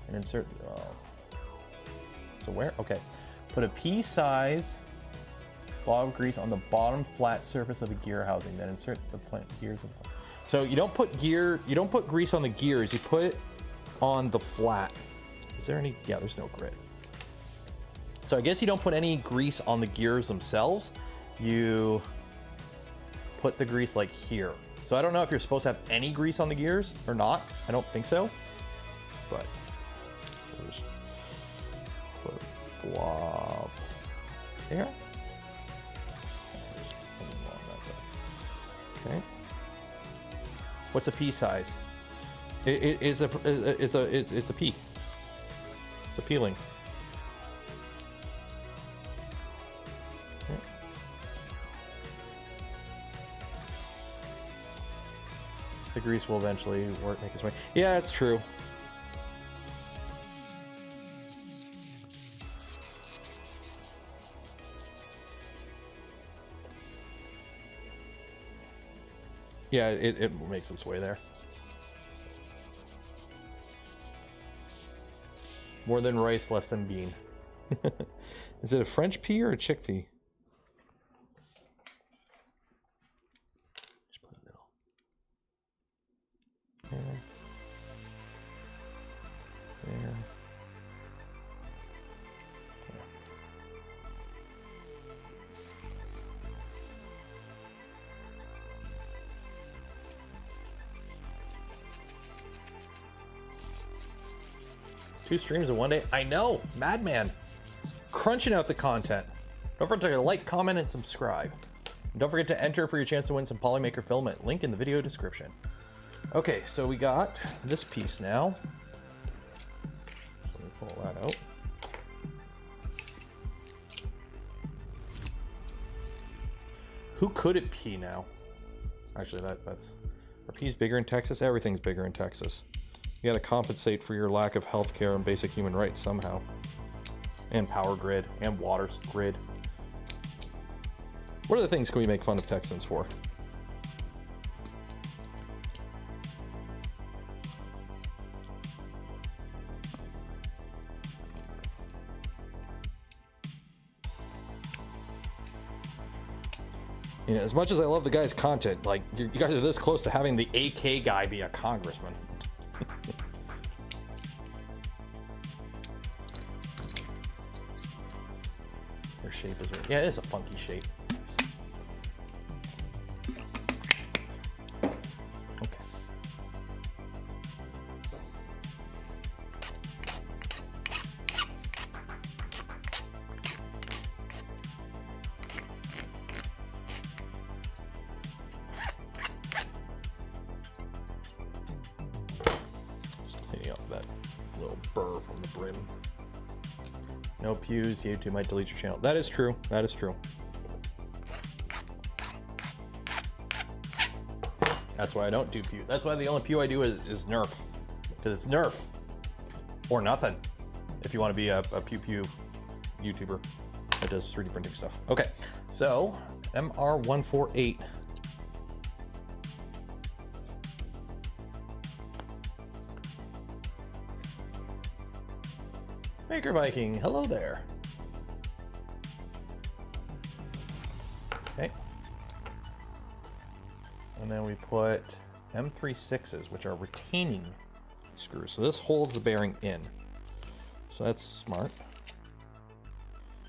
and insert. So where? Okay. Put a pea-size blob of grease on the bottom flat surface of the gear housing. Then insert the gears. So you don't put grease on the gears, you put it on the flat. Is there any? Yeah, there's no grit. So I guess you don't put any grease on the gears themselves. You put the grease like here. So I don't know if you're supposed to have any grease on the gears or not. I don't think so. But we'll just put a blob there. Just put it on that side. Okay. What's a pea size? It's a pea. It's a peeling. Okay. The grease will eventually make its way. Yeah, it's true. Yeah, it makes its way there. More than rice, less than bean. Is it a French pea or a chickpea? Just put a little. There. There. Two streams in one day. I know, madman. Crunching out the content. Don't forget to like, comment, and subscribe. And don't forget to enter for your chance to win some Polymaker filament. Link in the video description. Okay, so we got this piece now. So let me pull that out. Who could it be now? Actually, that's... Are peas bigger in Texas? Everything's bigger in Texas. You gotta compensate for your lack of healthcare and basic human rights somehow. And power grid, and water grid. What other things can we make fun of Texans for? You know, as much as I love the guy's content, like, you guys are this close to having the AK guy be a congressman. Their shape is weird. Yeah, it is a funky shape. Okay. Just cleaning up that little burr from the brim. No pews, YouTube might delete your channel. That is true. That is true. That's why I don't do pew. That's why the only pew I do is Nerf. Because it's Nerf. Or nothing. If you want to be a pew YouTuber that does 3D printing stuff. Okay, so MR148. Maker Viking, hello there. Okay. And then we put M36s, which are retaining screws. So this holds the bearing in. So that's smart.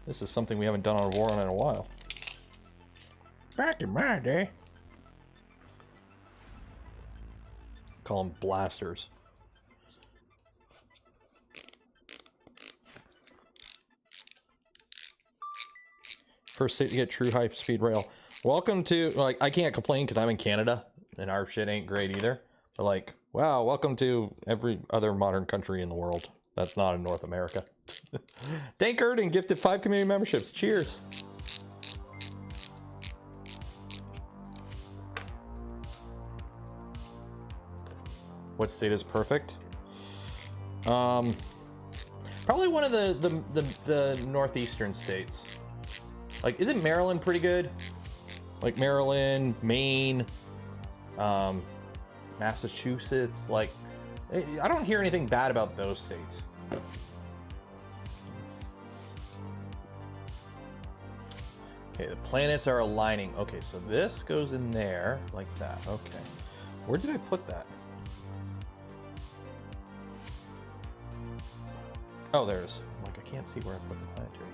This is something we haven't done on a Voron in a while. Back in my day. Call them blasters. First state to get true high-speed rail. Welcome to, like, I can't complain because I'm in Canada and our shit ain't great either. But like, wow, welcome to every other modern country in the world that's not in North America. Dank Erden gifted 5 community memberships. Cheers. What state is perfect? Probably one of the northeastern states. Like, isn't Maryland pretty good? Like Maryland, Maine, Massachusetts, like, I don't hear anything bad about those states. Okay, the planets are aligning. Okay, so this goes in there like that. Okay. Where did I put that? Oh, there it is. Like, I can't see where I put the planetary.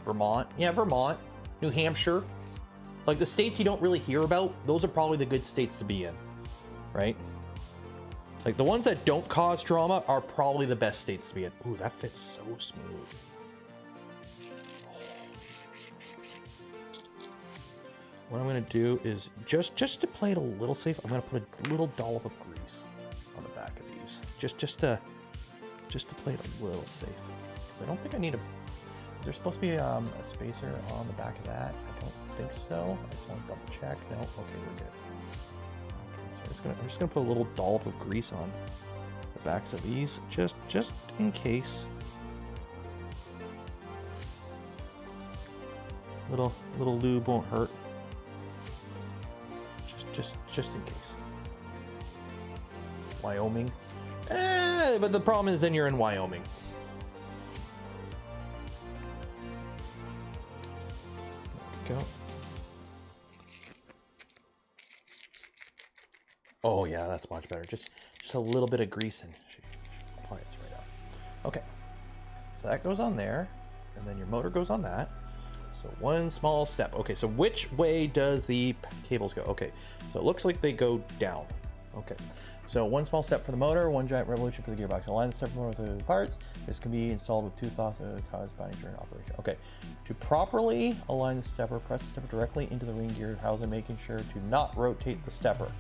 Vermont. Yeah, Vermont. New Hampshire. Like, the states you don't really hear about, those are probably the good states to be in, right? Like, the ones that don't cause drama are probably the best states to be in. Ooh, that fits so smooth. What I'm gonna do is, just to play it a little safe, I'm gonna put a little dollop of grease on the back of these. Just to play it a little safe. Because I don't think I need a... Is there supposed to be a spacer on the back of that? I don't think so. I just want to double check. No? Okay, we're good. Okay, so I'm just gonna put a little dollop of grease on the backs of these, just in case. Little lube won't hurt. Just in case. Wyoming. But the problem is then you're in Wyoming. There we go. Oh yeah, that's much better. Just a little bit of grease and apply it right out. Okay. So that goes on there, and then your motor goes on that. So one small step. Okay, so which way does the cables go? Okay, so it looks like they go down. Okay, so one small step for the motor, one giant revolution for the gearbox. Align the stepper motor with the parts. This can be installed with two thoughts to cause binding during operation. Okay, to properly align the stepper, press the stepper directly into the ring gear housing, making sure to not rotate the stepper.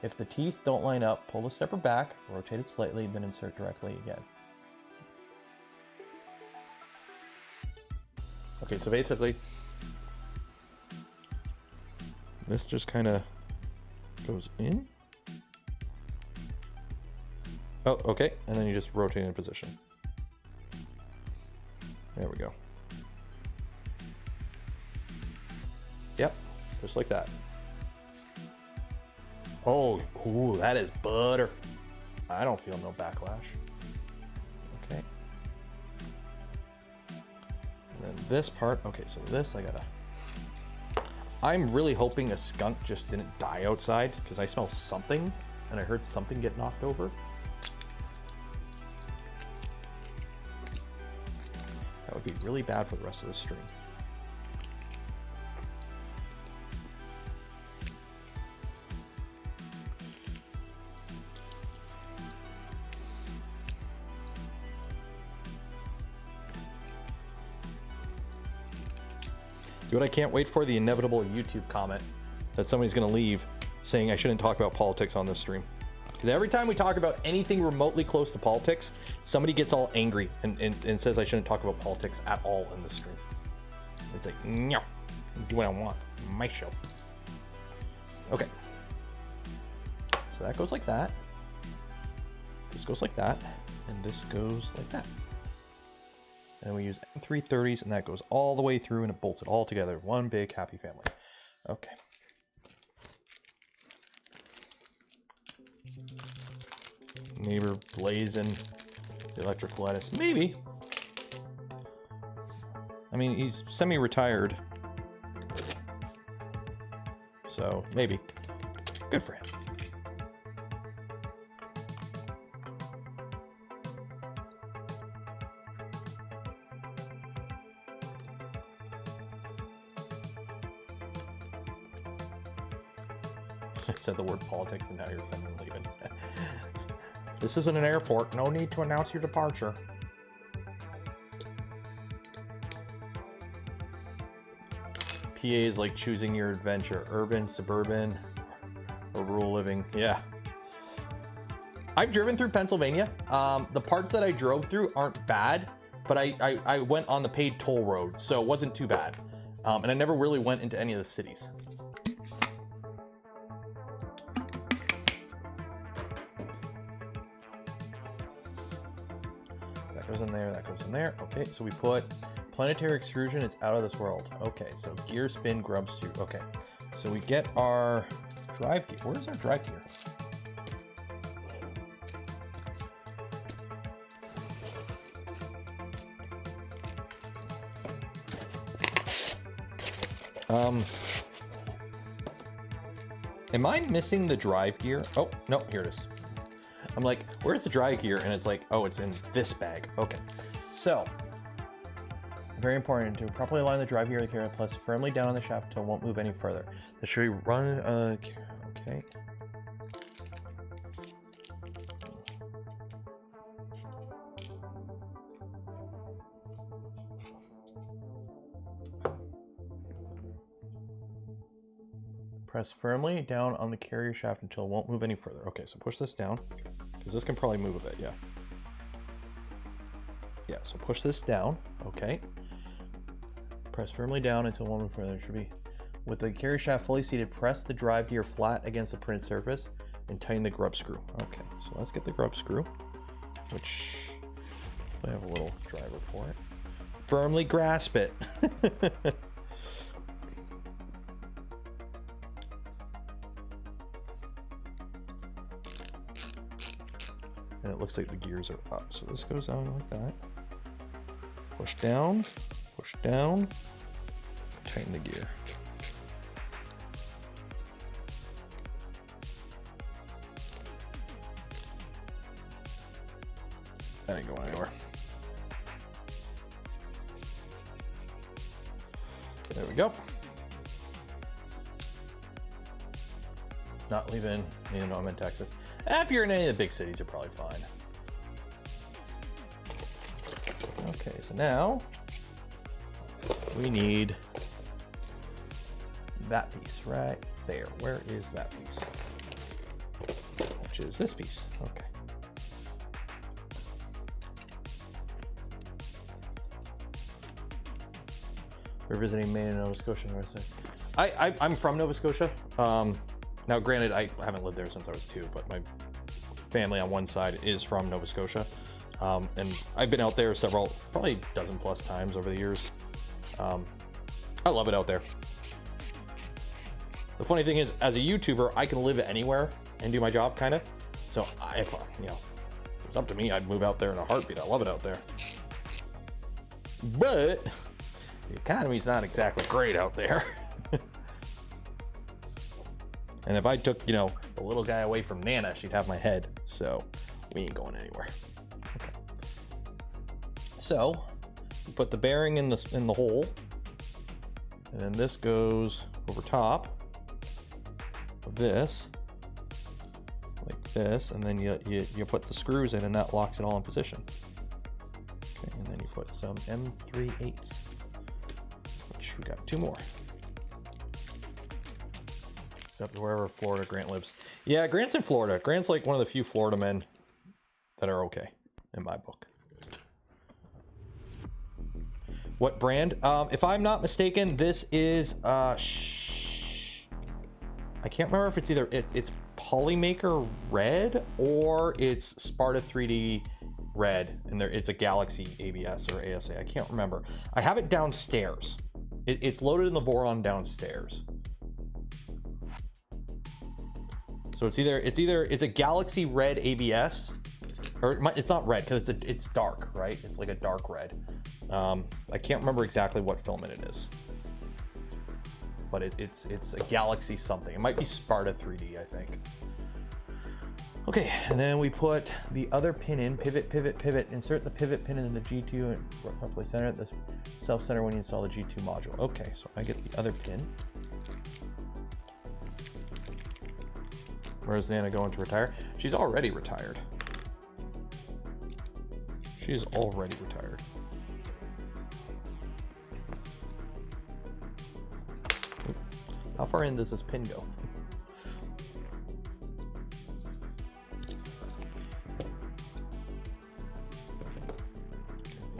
If the teeth don't line up, pull the stepper back, rotate it slightly, then insert directly again. Okay, so basically, this just kind of goes in. Oh, okay, and then you just rotate in position. There we go. Yep, just like that. Oh, ooh, that is butter. I don't feel no backlash. Okay. And then this part, okay, so this I'm really hoping a skunk just didn't die outside because I smell something and I heard something get knocked over. That would be really bad for the rest of the stream. What I can't wait for, the inevitable YouTube comment that somebody's gonna leave saying I shouldn't talk about politics on this stream. Because every time we talk about anything remotely close to politics, somebody gets all angry and says I shouldn't talk about politics at all in this stream. It's like, no, do what I want, my show. Okay. So that goes like that. This goes like that, and this goes like that. And we use M330s, and that goes all the way through, and it bolts it all together. One big happy family. Okay. Neighbor blazing the electric lettuce. Maybe. I mean, he's semi-retired. So, maybe. Good for him. I said the word politics and now you're offended and leaving. This isn't an airport. No need to announce your departure. PA is like choosing your adventure. Urban, suburban, or rural living. Yeah. I've driven through Pennsylvania. The parts that I drove through aren't bad, but I went on the paid toll road, so it wasn't too bad. And I never really went into any of the cities. Goes in there, that goes in there. Okay, so we put planetary extrusion, it's out of this world. Okay, so gear, spin, grubs too. Okay, so we get our drive gear. Where's our drive gear? Am I missing the drive gear? Oh, no, here it is. I'm like, where's the drive gear? And it's like, oh, it's in this bag. Okay. So, very important to properly align the drive gear of the carrier, plus firmly down on the shaft until it won't move any further. The tree run, okay. Press firmly down on the carrier shaft until it won't move any further. Okay, so push this down, because this can probably move a bit, yeah. Yeah, so push this down, okay. Press firmly down until it won't move further. It should be. With the carrier shaft fully seated, press the drive gear flat against the printed surface and tighten the grub screw. Okay, so let's get the grub screw, which I have a little driver for it. Firmly grasp it. And it looks like the gears are up. So this goes down like that. Push down, tighten the gear. That ain't going anywhere. There we go. Not leaving, you know, I'm in Texas. If you're in any of the big cities, you're probably fine. Okay, so now we need that piece right there. Where is that piece? Which is this piece. Okay. We're visiting Maine and Nova Scotia. I'm from Nova Scotia. Now, granted, I haven't lived there since I was 2, but my family on one side is from Nova Scotia. And I've been out there probably a dozen plus times over the years. I love it out there. The funny thing is, as a YouTuber, I can live anywhere and do my job, kind of. So if you know, it was up to me, I'd move out there in a heartbeat. I love it out there. But the economy's not exactly great out there. And if I took, you know, the little guy away from Nana, she'd have my head. So we ain't going anywhere. Okay. So we put the bearing in the hole, and then this goes over top of this, like this, and then you put the screws in, and that locks it all in position. Okay, and then you put some M3/8s, which we got 2 more. Except wherever Florida Grant lives. Yeah, Grant's in Florida. Grant's like one of the few Florida men that are okay, in my book. What brand? If I'm not mistaken, this is I can't remember if it's either it's Polymaker Red or it's Sparta 3D Red, and it's a Galaxy ABS or ASA. I can't remember. I have it downstairs. It's loaded in the Voron downstairs. So it's a Galaxy Red ABS, or it's not red because it's dark, right? It's like a dark red. I can't remember exactly what filament it is, but it's a Galaxy something. It might be Sparta 3D, I think. Okay, and then we put the other pin in, pivot. Insert the pivot pin in the G2 and roughly center it, the self-center when you install the G2 module. Okay, so I get the other pin. Where's Nana going to retire? She's already retired. She is already retired. How far in does this pin go?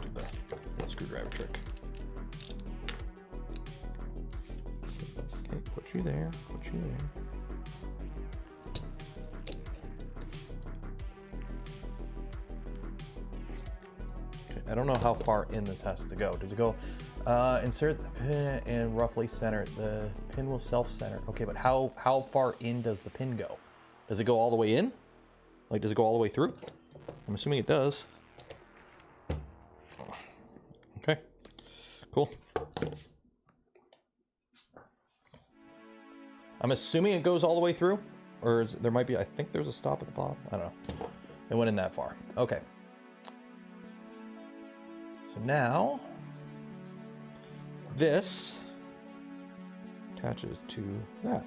Do the screwdriver trick. Okay, put you there, put you there. I don't know how far in this has to go. Does it go, insert the pin and roughly center it. The pin will self-center. Okay, but how far in does the pin go? Does it go all the way in? Like, does it go all the way through? I'm assuming it does. Okay, cool. I'm assuming it goes all the way through, or there might be, I think there's a stop at the bottom. I don't know. It went in that far. Okay. So now this attaches to that.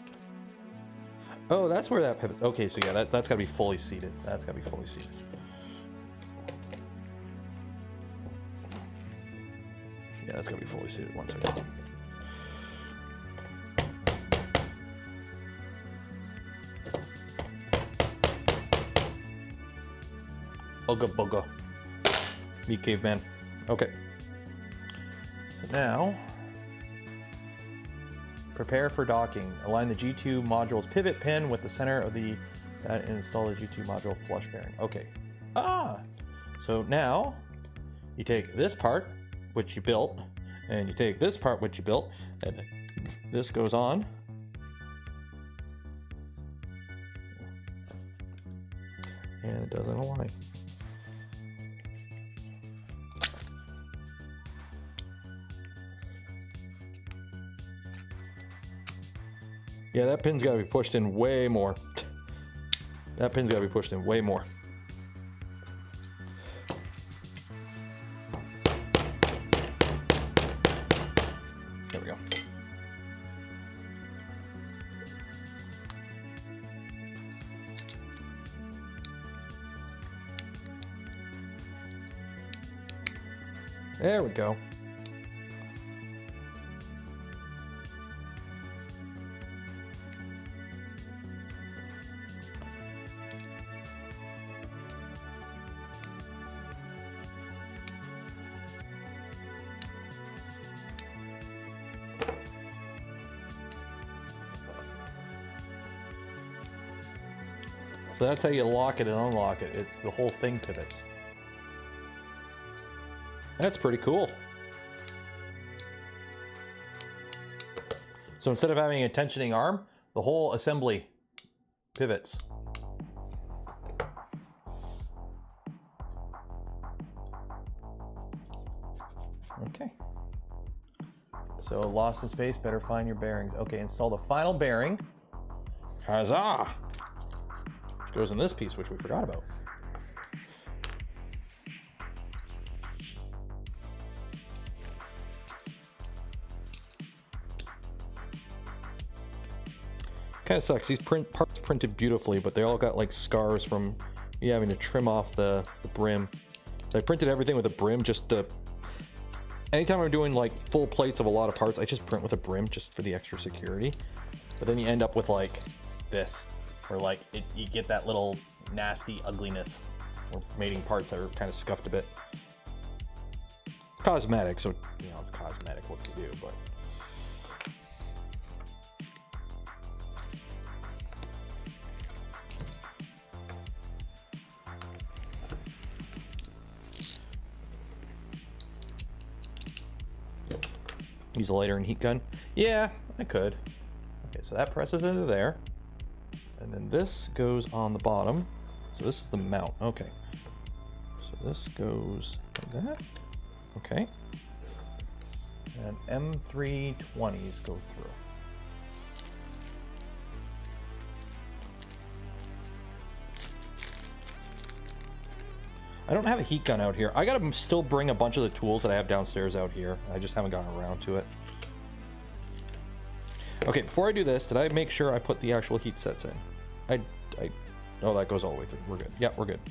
Oh, that's where that pivots. Okay, so yeah, that's got to be fully seated. That's got to be fully seated. Yeah, that's got to be fully seated. One second. Ugga bugga. Me caveman. Okay. So now, prepare for docking. Align the G2 module's pivot pin with the center of the and install the G2 module flush bearing. Okay. So now you take this part, which you built, and you take this part, which you built, and this goes on. And it doesn't align. Yeah, that pin's got to be pushed in way more. That pin's got to be pushed in way more. There we go. There we go. So that's how you lock it and unlock it. It's the whole thing pivots. That's pretty cool. So instead of having a tensioning arm, the whole assembly pivots. Okay. So lost in space, better find your bearings. Okay, install the final bearing. Huzzah! Which goes in this piece, which we forgot about. Kind of sucks. These parts printed beautifully, but they all got like scars from me having to trim off the brim. I printed everything with a brim just to... Anytime I'm doing like full plates of a lot of parts, I just print with a brim just for the extra security. But then you end up with like this, where like you get that little nasty ugliness, or mating parts that are kind of scuffed a bit. It's cosmetic, so you know it's cosmetic what to do, but. Use a lighter and heat gun? Yeah, I could. Okay, so that presses into there. And then this goes on the bottom. So this is the mount. Okay. So this goes like that. Okay. And M320s go through. I don't have a heat gun out here. I gotta still bring a bunch of the tools that I have downstairs out here. I just haven't gotten around to it. Okay, before I do this, did I make sure I put the actual heat sets in? Oh, that goes all the way through. We're good. Yeah, we're good.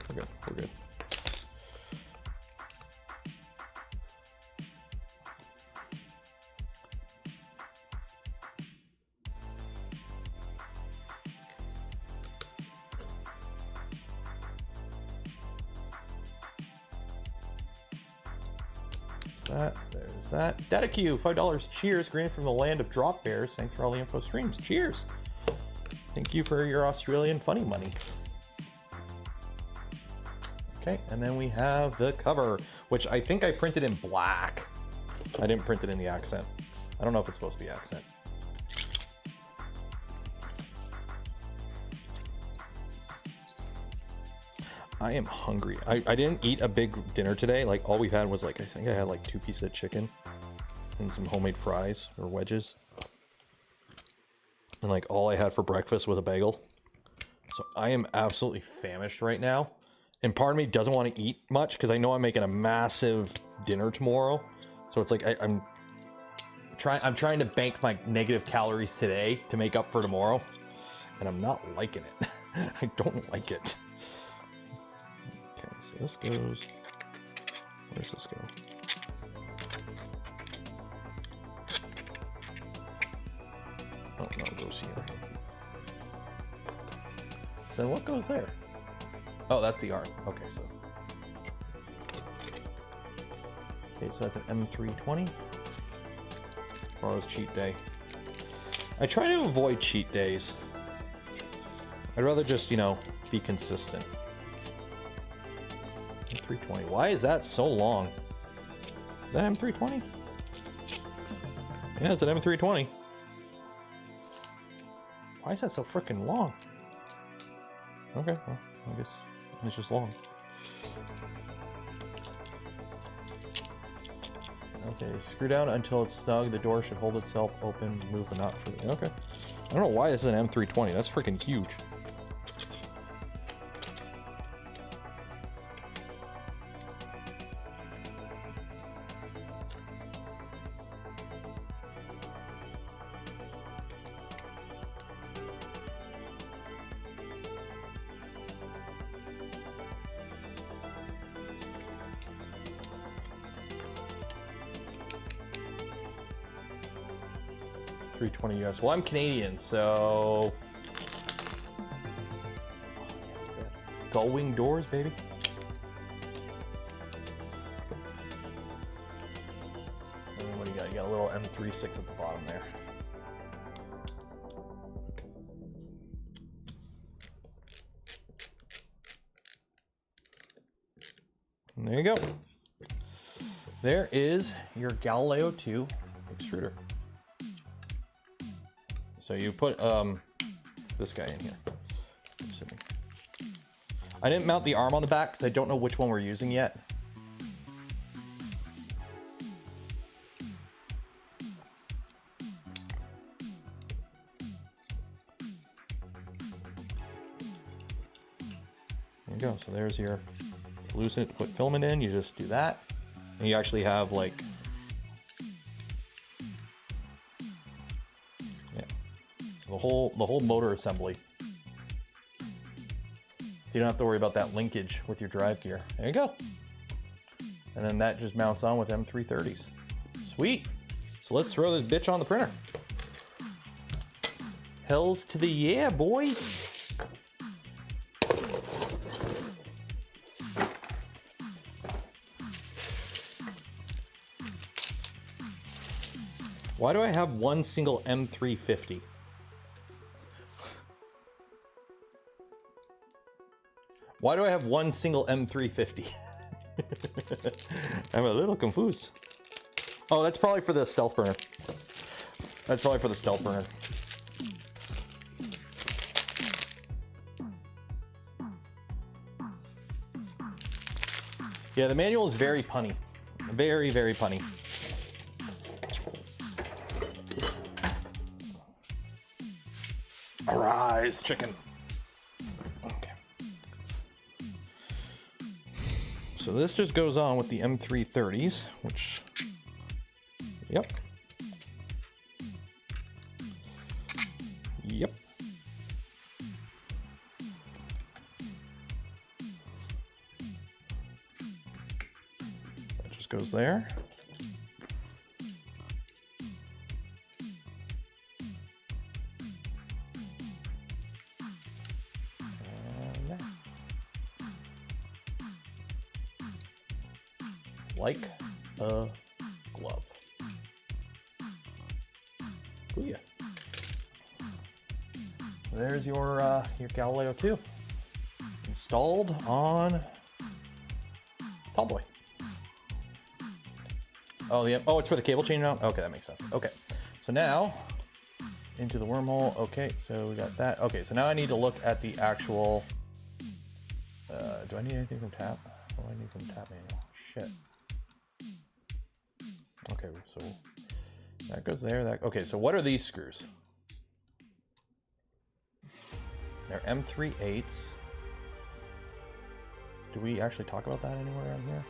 We're good. We're good. There's that. Data Q, $5. Cheers, granted from the land of drop bears. Thanks for all the info streams. Cheers. Thank you for your Australian funny money. Okay, and then we have the cover, which I think I printed in black. I didn't print it in the accent. I don't know if it's supposed to be accent. I am hungry. I didn't eat a big dinner today. Like all we had was like, I think I had like 2 pieces of chicken and some homemade fries or wedges. and like all I had for breakfast was a bagel. So I am absolutely famished right now. And part of me doesn't want to eat much because I know I'm making a massive dinner tomorrow. So it's like I'm trying to bank my negative calories today to make up for tomorrow. And I'm not liking it. I don't like it. Okay, so this goes... Where does this go? Oh, no, it goes here. So what goes there? Oh, that's the arm. Okay, so... Okay, so that's an M320. Tomorrow's cheat day. I try to avoid cheat days. I'd rather just, you know, be consistent. M320. Why is that so long? Is that M320? Yeah, it's an M320. Why is that so freaking long? Okay, well, I guess it's just long. Okay, screw down until it's snug. The door should hold itself open, move but not freely. Okay. I don't know why this is an M320. That's freaking huge. $320 US. Well, I'm Canadian, so gull-wing doors, baby. And then what do you got? You got a little M36 at the bottom there. And there you go. There is your Galileo 2 extruder. So you put this guy in here. I didn't mount the arm on the back because I don't know which one we're using yet. There you go. So there's your loosen it to put filament in. You just do that, and you actually have like. The whole motor assembly. So you don't have to worry about that linkage with your drive gear. There you go. And then that just mounts on with M330s. Sweet. So let's throw this bitch on the printer. Hells to the yeah, boy. Why do I have one single M350? Why do I have one single M350? I'm a little confused. Oh, that's probably for the stealth burner. That's probably for the stealth burner. Yeah, the manual is very punny. Very, very punny. Arise, chicken. So this just goes on with the M330s, which, yep. Yep. So that just goes there. Like a glove. Ooh, yeah. There's your Galileo 2 installed on Tallboi. Oh, yeah. Oh, it's for the cable chain mount. Okay, that makes sense. Okay, so now into the wormhole. Okay, so we got that. Okay, so now I need to look at the actual. Do I need anything from tap? Oh, I need from tap manual. Shit. Okay, so that goes there. That okay. So what are these screws? They're M3/8s. Do we actually talk about that anywhere on here?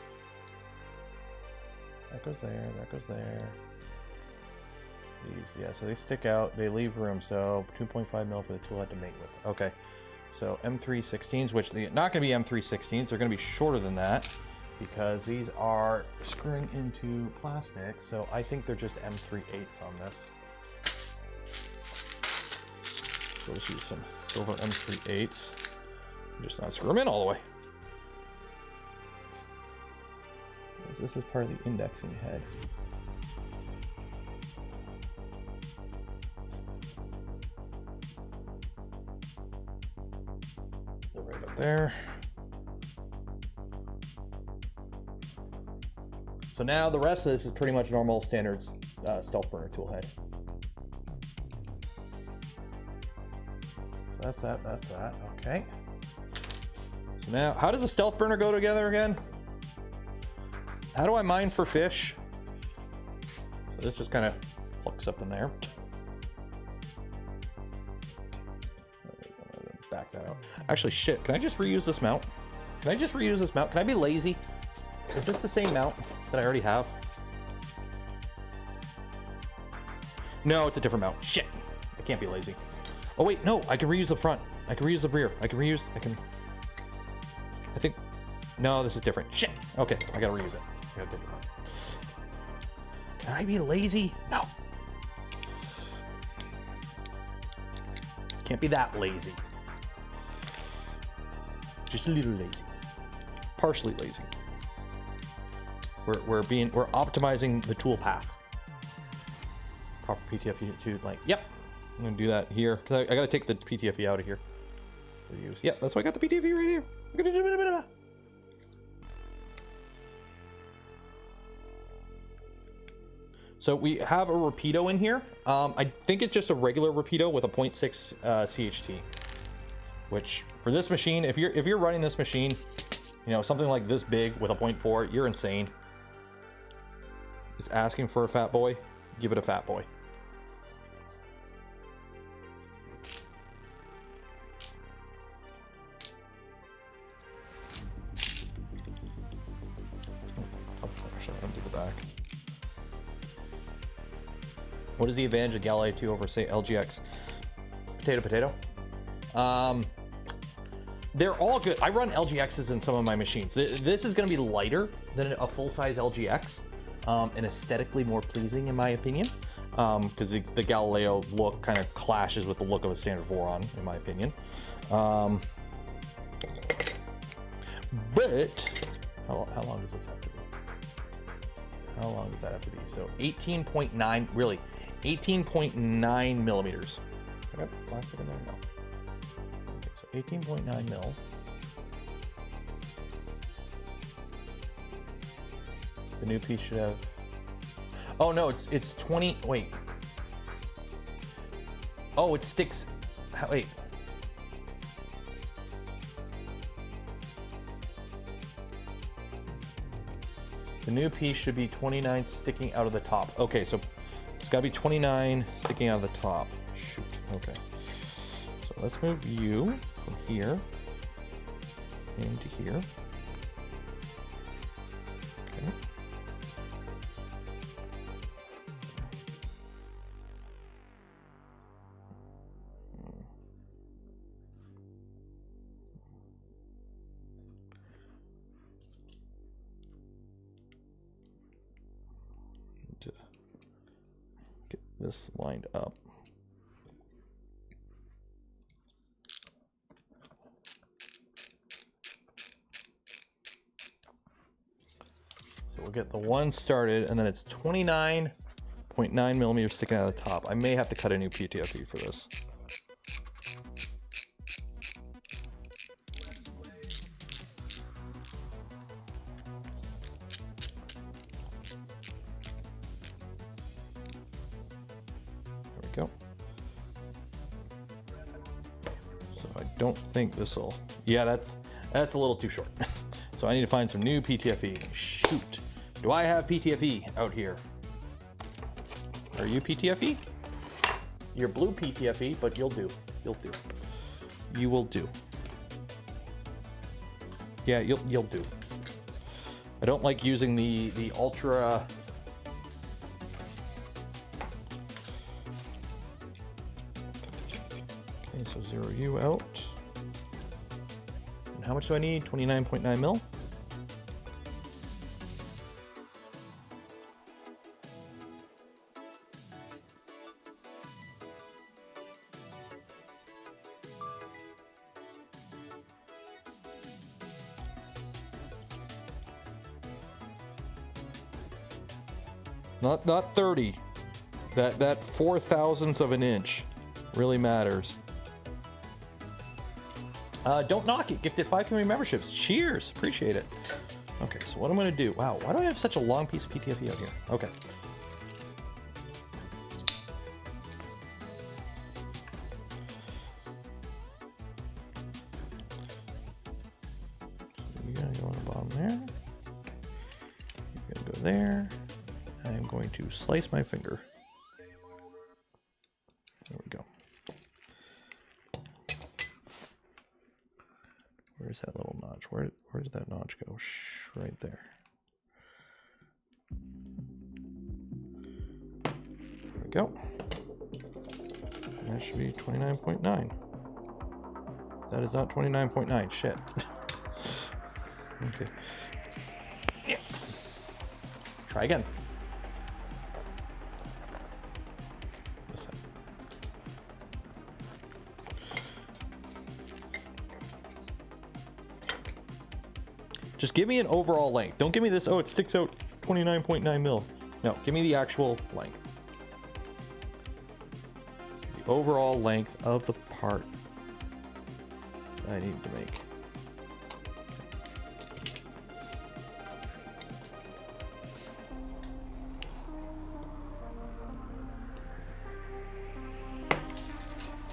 That goes there, that goes there. These, yeah, so they stick out, they leave room, so 2.5 mil for the tool head to mate with. Okay, so M3/16s, which they're not going to be M3/16s, they're going to be shorter than that because these are screwing into plastic, so I think they're just M3/8s on this. So let's use some silver M3/8s. Just not screw them in all the way. This is part of the indexing head. They're right up there. So now the rest of this is pretty much normal standard stealth burner tool head. So that's that, that's that, okay. So now, how does a stealth burner go together again? How do I mine for fish? So this just kind of hooks up in there. Back that out. Actually, shit, can I just reuse this mount? Can I just reuse this mount? Can I be lazy? Is this the same mount that I already have? No, it's a different mount. Shit, I can't be lazy. Oh wait, no, I can reuse the front. I can reuse the rear. I think, no, this is different. Shit, okay, I gotta reuse it. Can I be lazy? No. Can't be that lazy. Just a little lazy. Partially lazy. We're optimizing the tool path. Proper PTFE to like, yep. I'm gonna do that here. Cause I gotta take the PTFE out of here. Reuse. Yep, that's why I got the PTFE right here. I'm gonna do a bit of that. So we have a Rapido in here. I think it's just a regular Rapido with a 0.6 CHT. Which for this machine, if you're running this machine, you know, something like this big with a 0.4, you're insane. It's asking for a fat boy. Give it a fat boy. Actually, undo the back. What is the advantage of Galileo 2 over, say, LGX? Potato. They're all good. I run LGXs in some of my machines. This is going to be lighter than a full-size LGX, and aesthetically more pleasing, in my opinion, because the Galileo look kind of clashes with the look of a standard Voron, in my opinion. But how long does this have to be? How long does that have to be? So 18.9, really, 18.9 millimeters. I got plastic in there? No. Okay, so 18.9 mil. The new piece should have, oh no, it's 20, wait. Oh, it sticks, wait. The new piece should be 29 sticking out of the top. Okay, so it's gotta be 29 sticking out of the top. Shoot, okay. So let's move you from here into here. Okay. To get this lined up. So we'll get the one started, and then it's 29.9 millimeters sticking out of the top. I may have to cut a new PTFE for this. Go. So I don't think this will, yeah, that's a little too short. So I need to find some new PTFE. Shoot, do I have PTFE out here? Are you PTFE? You're blue PTFE, but you'll do, You will do. Yeah, you'll do. I don't like using the ultra. Okay, so 0U out. And how much do I need? 29.9 mil. Not 30. That 4 thousandths of an inch really matters. Don't knock it. Gifted 5 community memberships. Cheers. Appreciate it. Okay, so what I'm going to do. Wow, why do I have such a long piece of PTFE out here? Okay. You're going to go on the bottom there. You're going to go there. I'm going to slice my finger. There we go. Where's that little notch? Where does that notch go? Shh, right there. There we go. And that should be 29.9. That is not 29.9. Shit. Okay. Yeah. Try again. Listen. Just give me an overall length. Don't give me this, oh, it sticks out 29.9 mil. No, give me the actual length. The overall length of the part I need to make.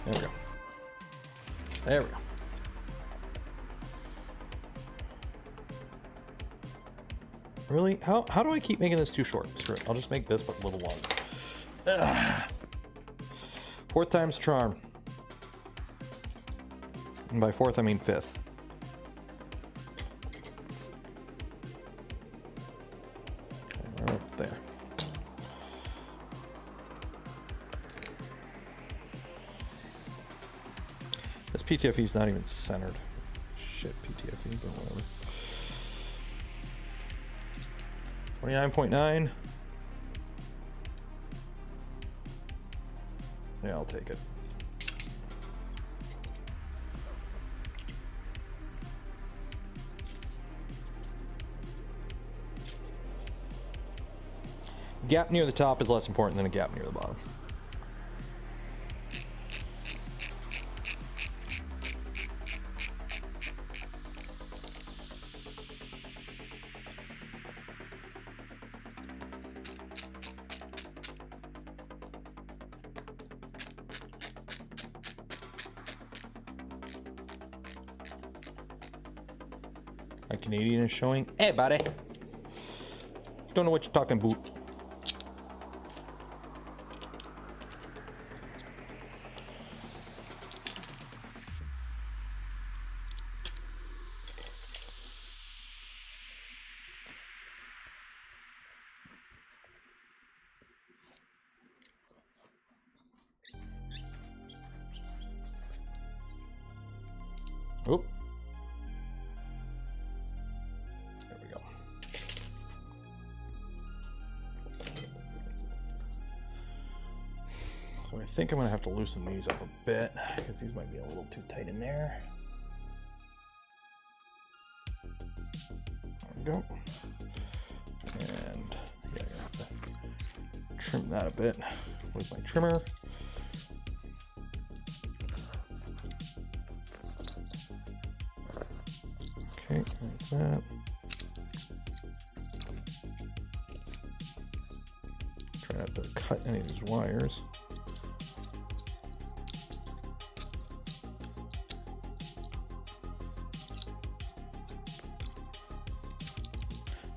There we go. There we go. Really? How do I keep making this too short? Screw it. I'll just make this but a little longer. Ugh. 4th time's charm. And by 4th I mean 5th. Right up there. This PTFE is not even centered. Shit, PTFE, but whatever. 29.9. Yeah, I'll take it. Gap near the top is less important than a gap near the bottom. My Canadian is showing. Hey, buddy. Don't know what you're talking about. Oop. There we go. So I think I'm gonna have to loosen these up a bit because these might be a little too tight in there. There we go. And yeah, I have to trim that a bit with my trimmer. Okay, that's that. Try not to cut any of these wires.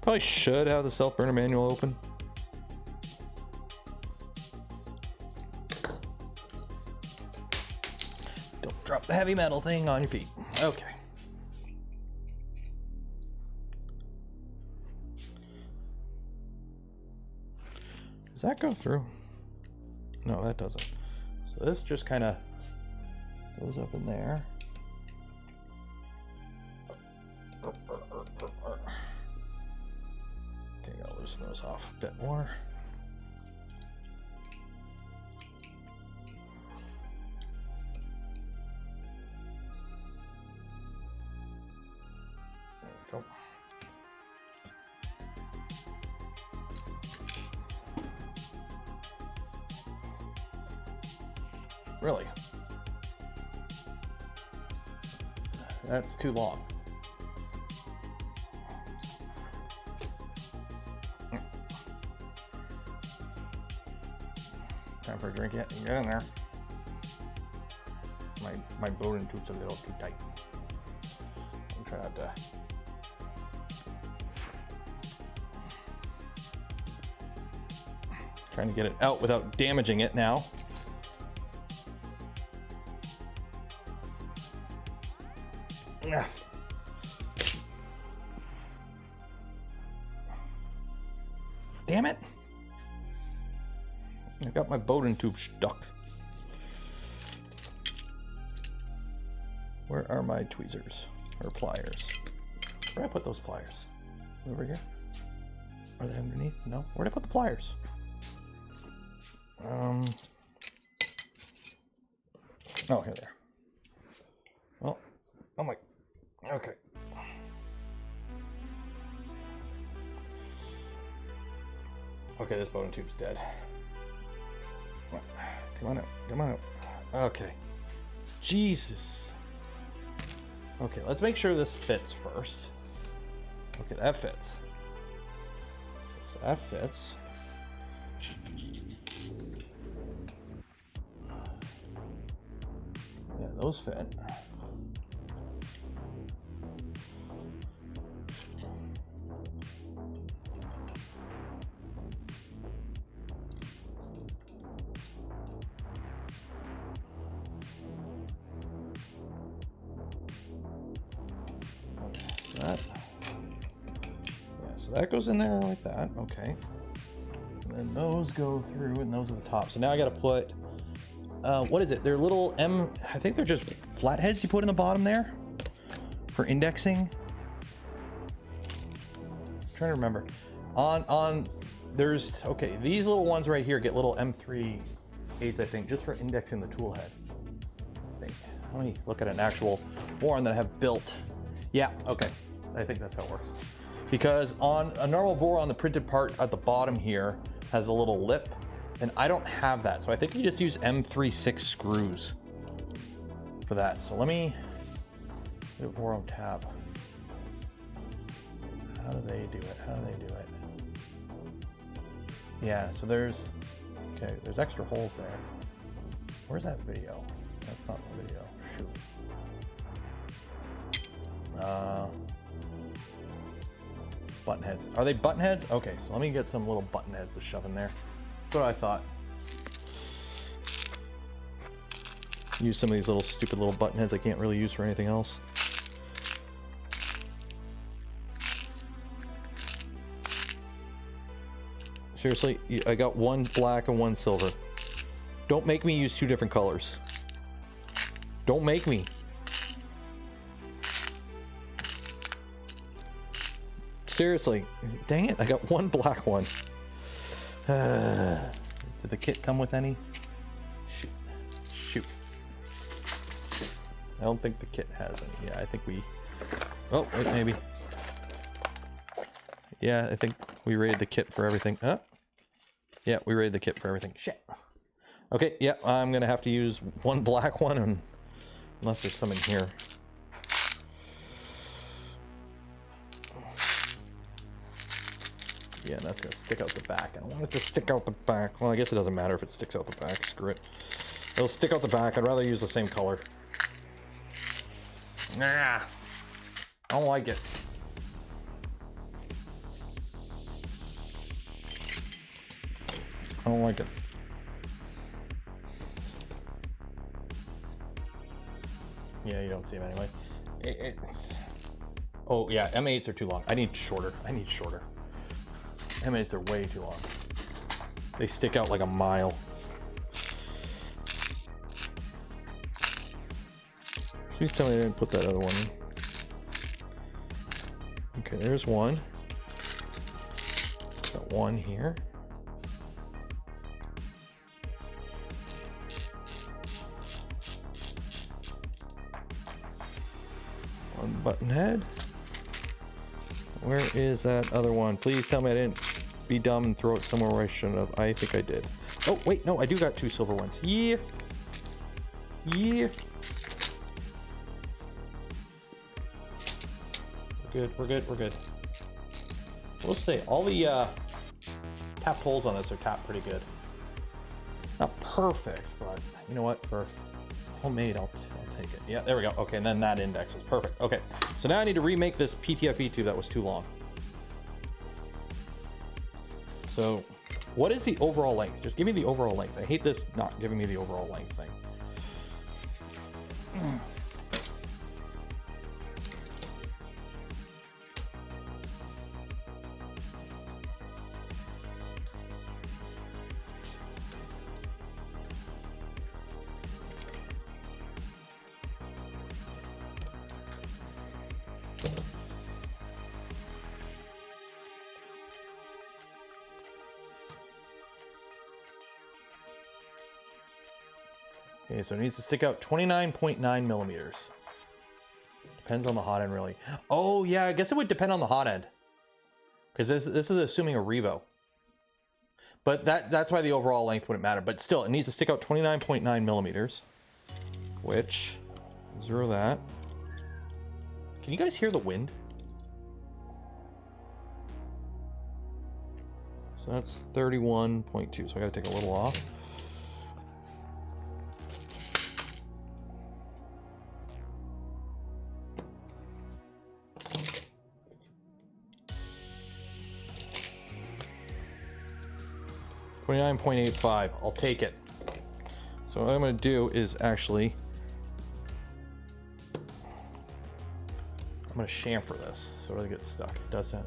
Probably should have the self-burner manual open. Don't drop the heavy metal thing on your feet. Okay. Does that go through? No, that doesn't. So this just kind of goes up in there. Okay, gotta loosen those off a bit more. There we go. Really? That's too long. Time for a drink yet? Get in there. My Voron tube's a little too tight. I'm trying not to. Trying to get it out without damaging it now. Damn it! I got my Voron tube stuck. Where are my tweezers or pliers? Where'd I put those pliers? Over here? Are they underneath? No. Where'd I put the pliers? Oh, here they are. Well, oh my. Okay. Okay, this Voron tube's dead. Come on out. Come on out. Okay. Jesus. Okay, let's make sure this fits first. Okay, that fits. So that fits. Yeah, those fit. That. Yeah, so that goes in there like that. Okay. And then those go through, and those are the top. So now I got to put, what is it? They're little I think they're just flatheads you put in the bottom there for indexing. I'm trying to remember. There's, okay, these little ones right here get little M3 aids, I think, just for indexing the tool head. I think. Let me look at an actual Voron that I have built. Yeah, okay. I think that's how it works. Because on a normal Voron, the printed part at the bottom here has a little lip, and I don't have that. So I think you just use M36 screws for that. So let me do Voron tab. How do they do it? How do they do it? Yeah, so there's extra holes there. Where's that video? That's not the video. Shoot. Button heads. Are they button heads? Okay, so let me get some little button heads to shove in there. That's what I thought. Use some of these little stupid little button heads I can't really use for anything else. Seriously, I got one black and one silver. Don't make me use two different colors. Don't make me. Seriously, dang it, I got one black one. Did the kit come with any? Shoot. Shoot. I don't think the kit has any. Yeah, I think we... Oh, wait, maybe. Yeah, I think we rated the kit for everything. Huh? Yeah, we rated the kit for everything. Shit. Okay, yeah, I'm gonna have to use one black one, and unless there's some in here. Yeah, that's gonna stick out the back. I don't want it to stick out the back. Well, I guess it doesn't matter if it sticks out the back. Screw it. It'll stick out the back. I'd rather use the same color. Nah, I don't like it. I don't like it. Yeah, you don't see them anyway. It's... Oh yeah, M8s are too long. I need shorter. M8s are way too long. They stick out like a mile. Please tell me I didn't put that other one in. Okay, there's one. Got one here. One button head. Where is that other one? Please tell me I didn't be dumb and throw it somewhere where I shouldn't have. I think I did. Oh, wait, no, I do got 2 silver ones. Yeah. Yeah. We're good. We'll say all the tapped holes on this are tapped pretty good. Not perfect, but you know what? For homemade, I'll take it. Yeah, there we go. Okay, and then that index is perfect. Okay, so now I need to remake this PTFE tube that was too long. So what is the overall length? Just give me the overall length. I hate this not giving me the overall length thing. Okay, so it needs to stick out 29.9 millimeters. Depends on the hot end, really. Oh, yeah, I guess it would depend on the hot end. Because this is assuming a Revo. But that's why the overall length wouldn't matter. But still, it needs to stick out 29.9 millimeters. Which, zero that. Can you guys hear the wind? So that's 31.2, so I gotta take a little off. $29.85, I'll take it. So what I'm gonna do is actually, I'm gonna chamfer this so it doesn't get stuck. It doesn't.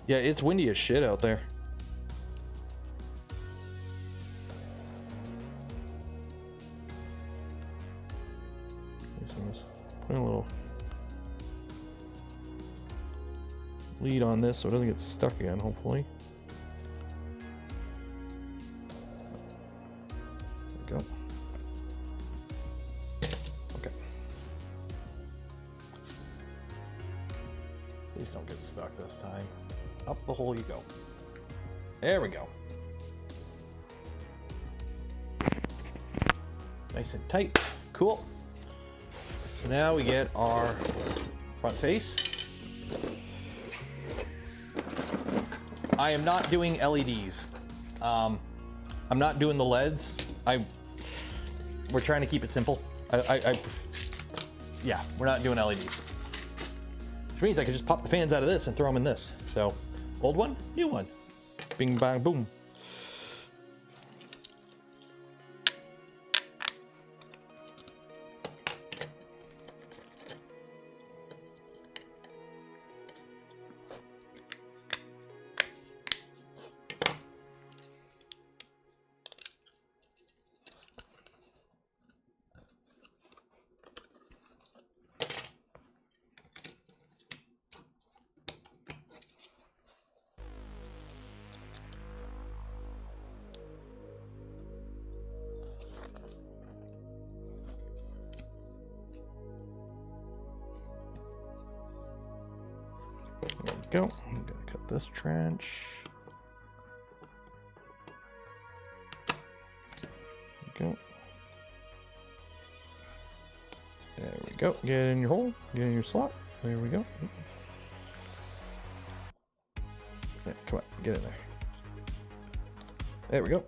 Yeah, it's windy as shit out there. So I'm just putting a little lead on this so it doesn't get stuck again, hopefully. There we go. Okay. Please don't get stuck this time. Up the hole you go. There we go. Nice and tight. Cool. So now we get our front face. I am not doing LEDs. I'm not doing the LEDs. We're trying to keep it simple. Yeah, we're not doing LEDs. Which means I could just pop the fans out of this and throw them in this. So, old one, new one. Bing, bang, boom. There we go. I'm gonna cut this trench. There we go. There we go. Get it in your hole. Get it in your slot. There we go. Yeah, come on. Get in there. There we go.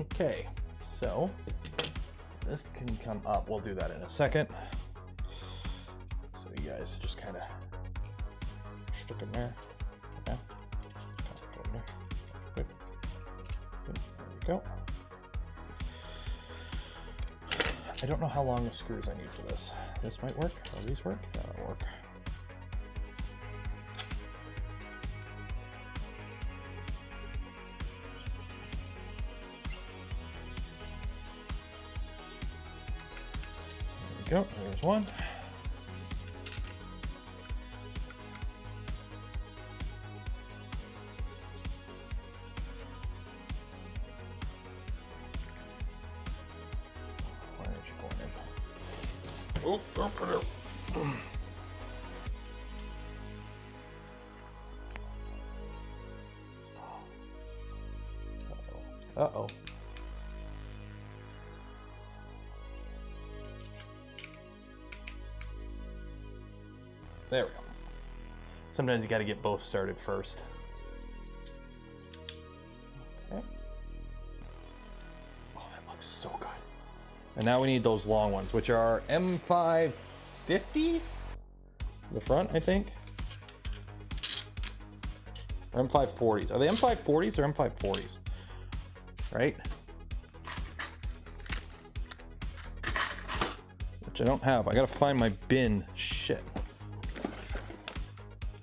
Okay. So this can come up. We'll do that in a second. So you guys just kind of stick them there. Okay. Good. Good. There we go. I don't know how long the screws I need for this. This might work. Will these work? Yeah, that'll work. There we go. There's one. Oh, don't put it. Uh-oh. There we go. Sometimes you got to get both started first. Okay. Oh, that looks so good. And now we need those long ones, which are M550s? The front, I think. Or M540s. Are they M540s or M540s? Right? Which I don't have. I gotta find my bin. Shit.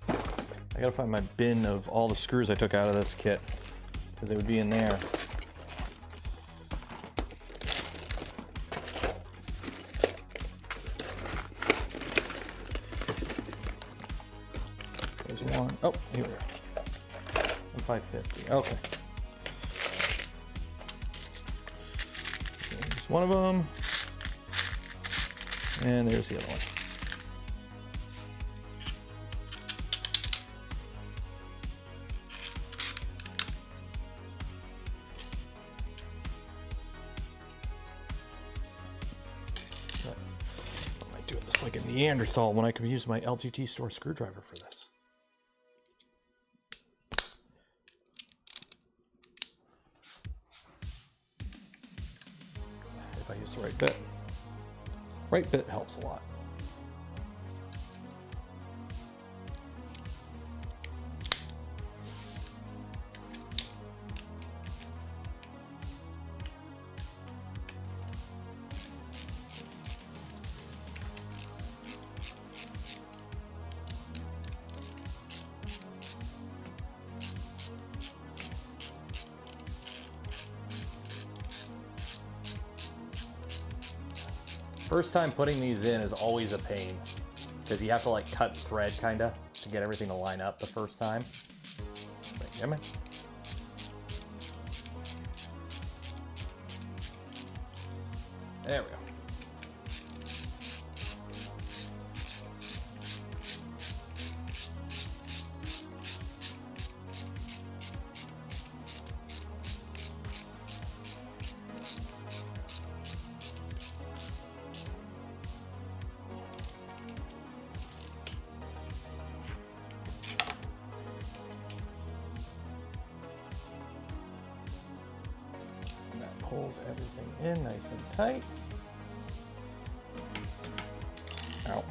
I gotta find my bin of all the screws I took out of this kit, because they would be in there. There's one. Oh, here we go. 550. Okay. There's one of them. And there's the other one. I'm like doing this like a Neanderthal when I could use my LGT store screwdriver for this. If I use the right bit. Right bit helps a lot. First time putting these in is always a pain because you have to like cut thread kinda to get everything to line up the first time. But, yeah, man. There we go. Pulls everything in nice and tight. Ow.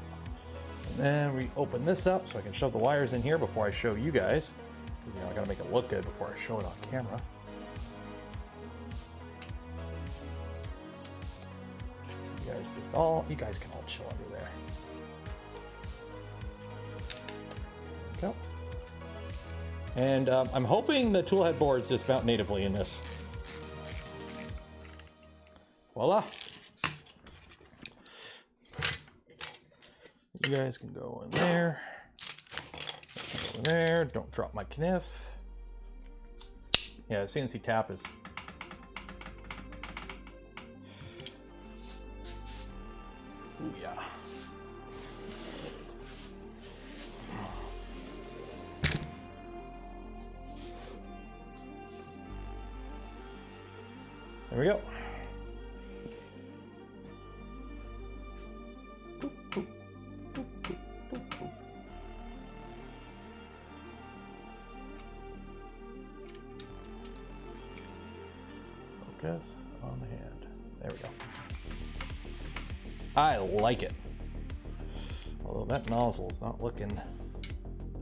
And then we open this up so I can shove the wires in here before I show you guys. Because, you know, I gotta make it look good before I show it on camera. You guys can all chill under there. There we go. And I'm hoping the tool head boards just mount natively in this. Voila. You guys can go in there. Go in there. Don't drop my kniff. Yeah, the CNC tap is. Ooh, yeah. There we go. Focus on the hand. There we go. I like it. Although that nozzle's not looking.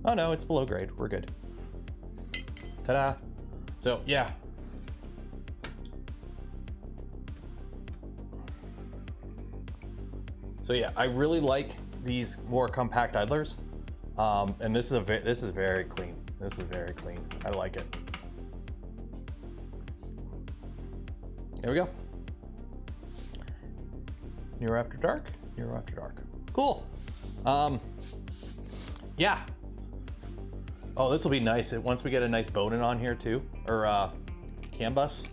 Oh no, it's below grade. We're good. Ta-da. So yeah. So yeah, I really like these more compact idlers. And this is very clean. This is very clean. I like it. There we go. NERO after dark. NERO after dark. Cool. Yeah. Oh, this will be nice. Once we get a nice bonin on here too, or CAN bus,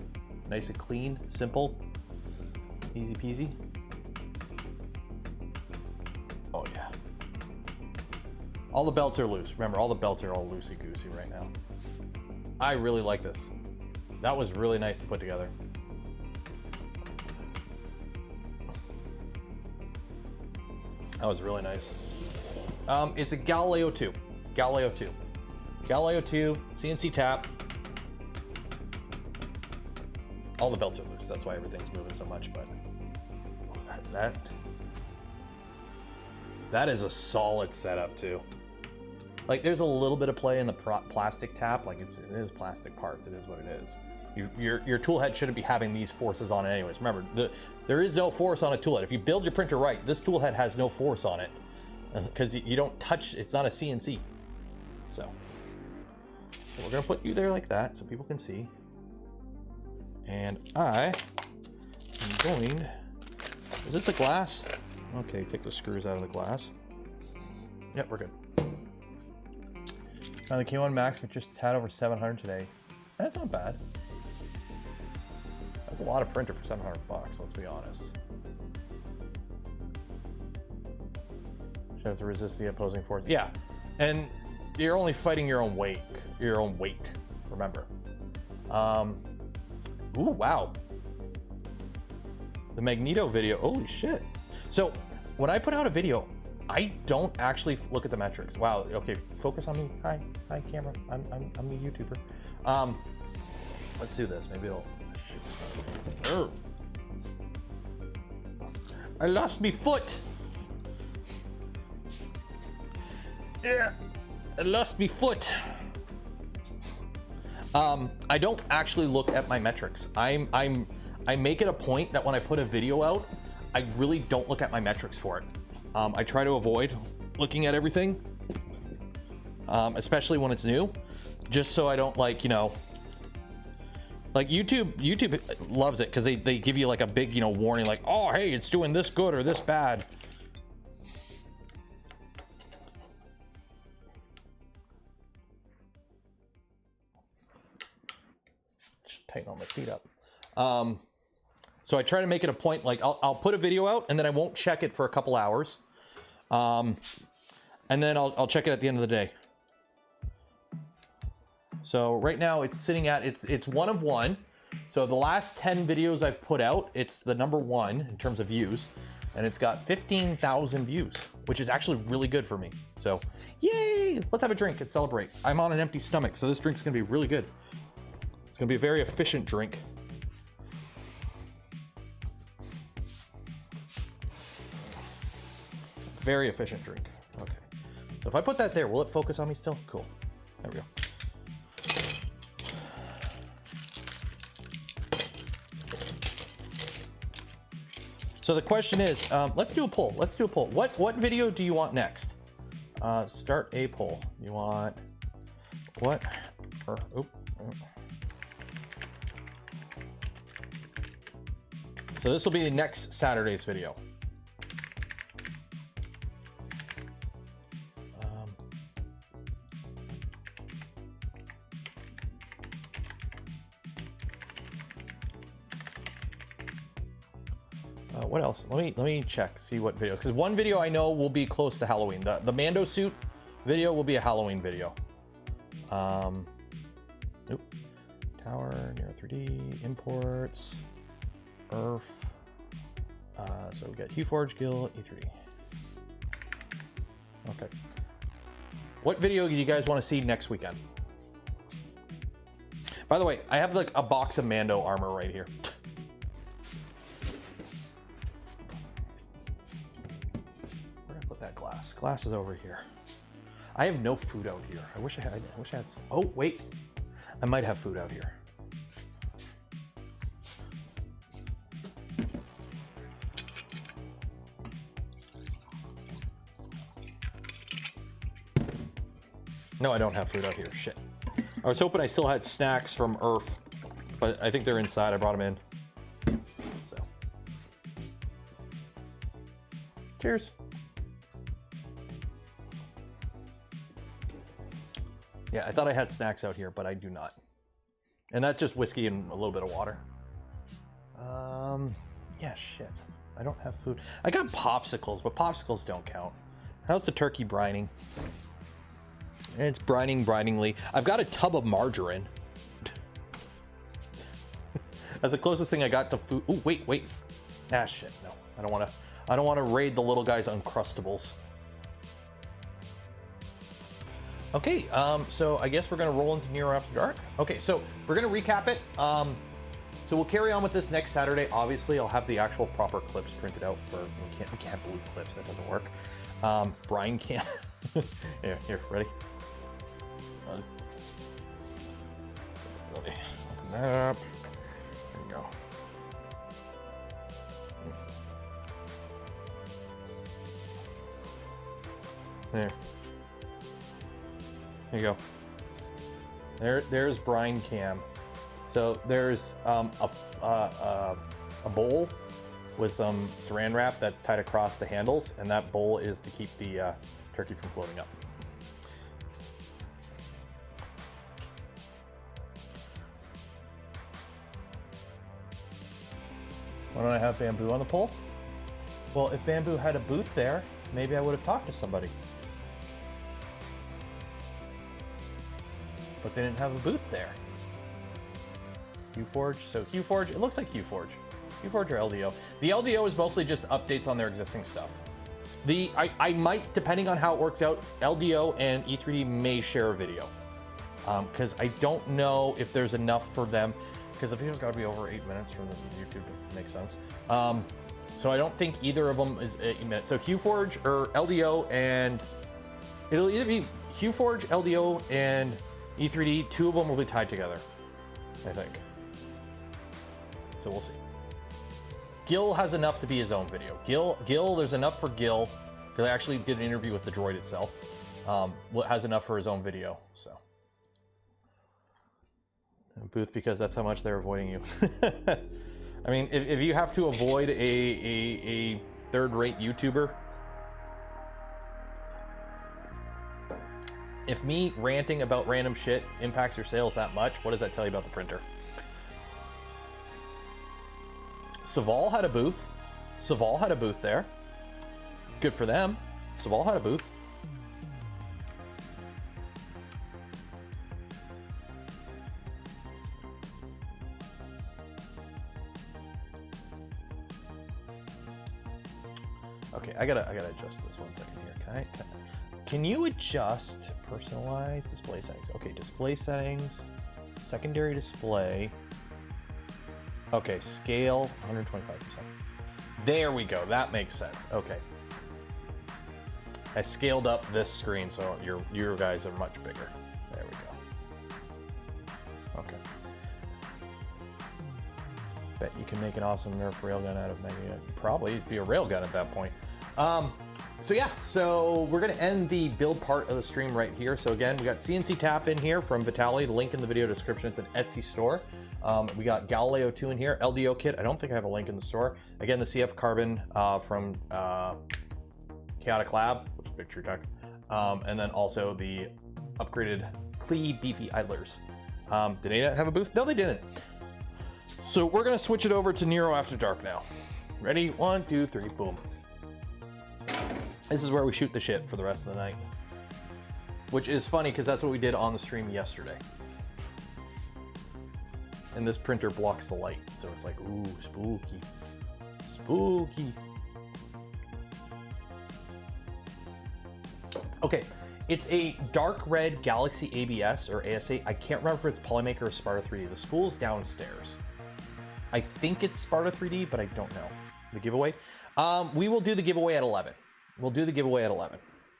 nice and clean, simple, easy peasy. Oh yeah. All the belts are loose. Remember, all the belts are all loosey-goosey right now. I really like this. That was really nice to put together. That was really nice. It's a Galileo 2. Galileo 2. Galileo 2, CNC tap. All the belts are loose. That's why everything's moving so much, but that is a solid setup too. Like there's a little bit of play in the plastic tap. Like it is plastic parts. It is what it is. Your tool head shouldn't be having these forces on it anyways. Remember, there is no force on a tool head. If you build your printer right, this tool head has no force on it because you don't touch, it's not a CNC. So we're gonna put you there like that so people can see. And I am going, is this a glass? Okay, take the screws out of the glass. Yep, we're good. Now the K1 Max for just a tad over 700 today. That's not bad. That's a lot of printer for 700 bucks, let's be honest. She has to resist the opposing force. Yeah, and you're only fighting your own weight, remember. Ooh, wow. The Magneto video, holy shit. So when I put out a video, I don't actually look at the metrics. Wow, okay, focus on me. Hi camera, I'm a YouTuber. Let's do this, maybe it'll, shoot. Oh. I lost me foot. Yeah, I lost me foot. I don't actually look at my metrics. I make it a point that when I put a video out, I really don't look at my metrics for it. I try to avoid looking at everything, especially when it's new, just so I don't like, you know, like YouTube loves it because they give you like a big, you know, warning like, oh, hey, it's doing this good or this bad. Just tighten all my feet up. So I try to make it a point, like I'll put a video out and then I won't check it for a couple hours. And then I'll check it at the end of the day. So right now it's sitting at, it's 1 of 1. So the last 10 videos I've put out, it's the number 1 in terms of views, and it's got 15,000 views, which is actually really good for me. So yay, let's have a drink and celebrate. I'm on an empty stomach, so this drink's gonna be really good. It's gonna be a very efficient drink. Very efficient drink. Okay. So if I put that there, will it focus on me still? Cool. There we go. So the question is, let's do a poll. Let's do a poll. What video do you want next? Start a poll. You want what? Or, oop. So this will be next Saturday's video. What else? Let me check, see what video, because one video I know will be close to Halloween. The Mando suit video will be a Halloween video. Nope. Tower, NERO 3D, imports, Earth. So we got HueForge, Guild, E3D. Okay. What video do you guys want to see next weekend? By the way, I have like a box of Mando armor right here. Glass is over here. I have no food out here. I wish I had. Oh wait, I might have food out here. No, I don't have food out here. Shit. I was hoping I still had snacks from Earth, but I think they're inside. I brought them in. So. Cheers. Yeah, I thought I had snacks out here, but I do not. And that's just whiskey and a little bit of water. Yeah, shit. I don't have food. I got popsicles, but popsicles don't count. How's the turkey brining? It's briningly. I've got a tub of margarine. That's the closest thing I got to food. Oh, wait. Ah, shit. No, I don't want to raid the little guy's Uncrustables. Okay, so I guess we're gonna roll into NERO After Dark. Okay, so we're gonna recap it. So we'll carry on with this next Saturday. Obviously, I'll have the actual proper clips printed out for, we can't blue clips, that doesn't work. Brian can't. Here, ready? Let me open that up. There you go. There. There you go. There's Brian Cam. So there's a bowl with some saran wrap that's tied across the handles, and that bowl is to keep the turkey from floating up. Why don't I have Bamboo on the pole? Well, if Bamboo had a booth there, maybe I would have talked to somebody. But they didn't have a booth there. Qforge, so Qforge, it looks like Qforge. Qforge or LDO. The LDO is mostly just updates on their existing stuff. I might, depending on how it works out, LDO and E3D may share a video. Because I don't know if there's enough for them, because the video's got to be over 8 minutes for the YouTube to make sense. So I don't think either of them is 8 minutes. So Qforge or LDO, and it'll either be Qforge, LDO, and E3D. Two of them will be tied together, I think. So we'll see. Gil has enough to be his own video. Gil, there's enough for Gil, because I actually did an interview with the droid itself. Has enough for his own video, so. And Booth, because that's how much they're avoiding you. I mean, if you have to avoid a third-rate YouTuber, if me ranting about random shit impacts your sales that much, what does that tell you about the printer? Saval had a booth. Saval had a booth there. Good for them. Saval had a booth. Okay, I gotta adjust this 1 second here. Can you adjust personalized display settings? Okay, display settings, secondary display. Okay, scale 125%. There we go. That makes sense. Okay. I scaled up this screen so your guys are much bigger. There we go. Okay. Bet you can make an awesome Nerf railgun out of magnet. Probably it'd be a railgun at that point. So yeah, so we're gonna end the build part of the stream right here. So again, we got CNC Tap in here from Vitaly. The link in the video description. It's an Etsy store. We got Galileo 2 in here, LDO kit. I don't think I have a link in the store. Again, the CF Carbon from Chaotic Lab, which is Big True Tech. And then also the upgraded Klee Beefy Idlers. Did they not have a booth? No, they didn't. So we're gonna switch it over to NERO After Dark now. Ready? 1, 2, 3, boom. This is where we shoot the shit for the rest of the night. Which is funny because that's what we did on the stream yesterday. And this printer blocks the light, so it's like, ooh, spooky. Spooky. Okay, it's a dark red Galaxy ABS or ASA. I can't remember if it's Polymaker or Sparta 3D. The spool's downstairs. I think it's Sparta 3D, but I don't know. The giveaway. We will do the giveaway at 11. We'll do the giveaway at 11.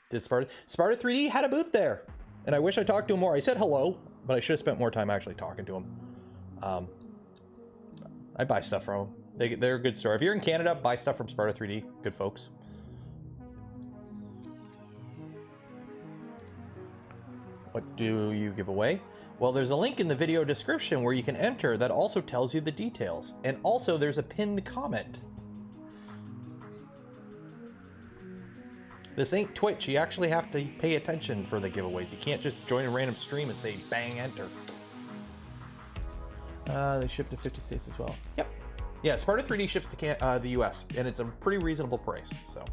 Did Sparta 3D had a booth there, and I wish I talked to him more. I said hello, but I should have spent more time actually talking to him. I buy stuff from them. They're a good store. If you're in Canada, buy stuff from Sparta 3D. Good folks. What do you give away? Well, there's a link in the video description where you can enter that also tells you the details. And also there's a pinned comment. This ain't Twitch. You actually have to pay attention for the giveaways. You can't just join a random stream and say bang enter. They ship to 50 states as well. Yep. Yeah, Sparta 3D ships to the US, and it's a pretty reasonable price. So,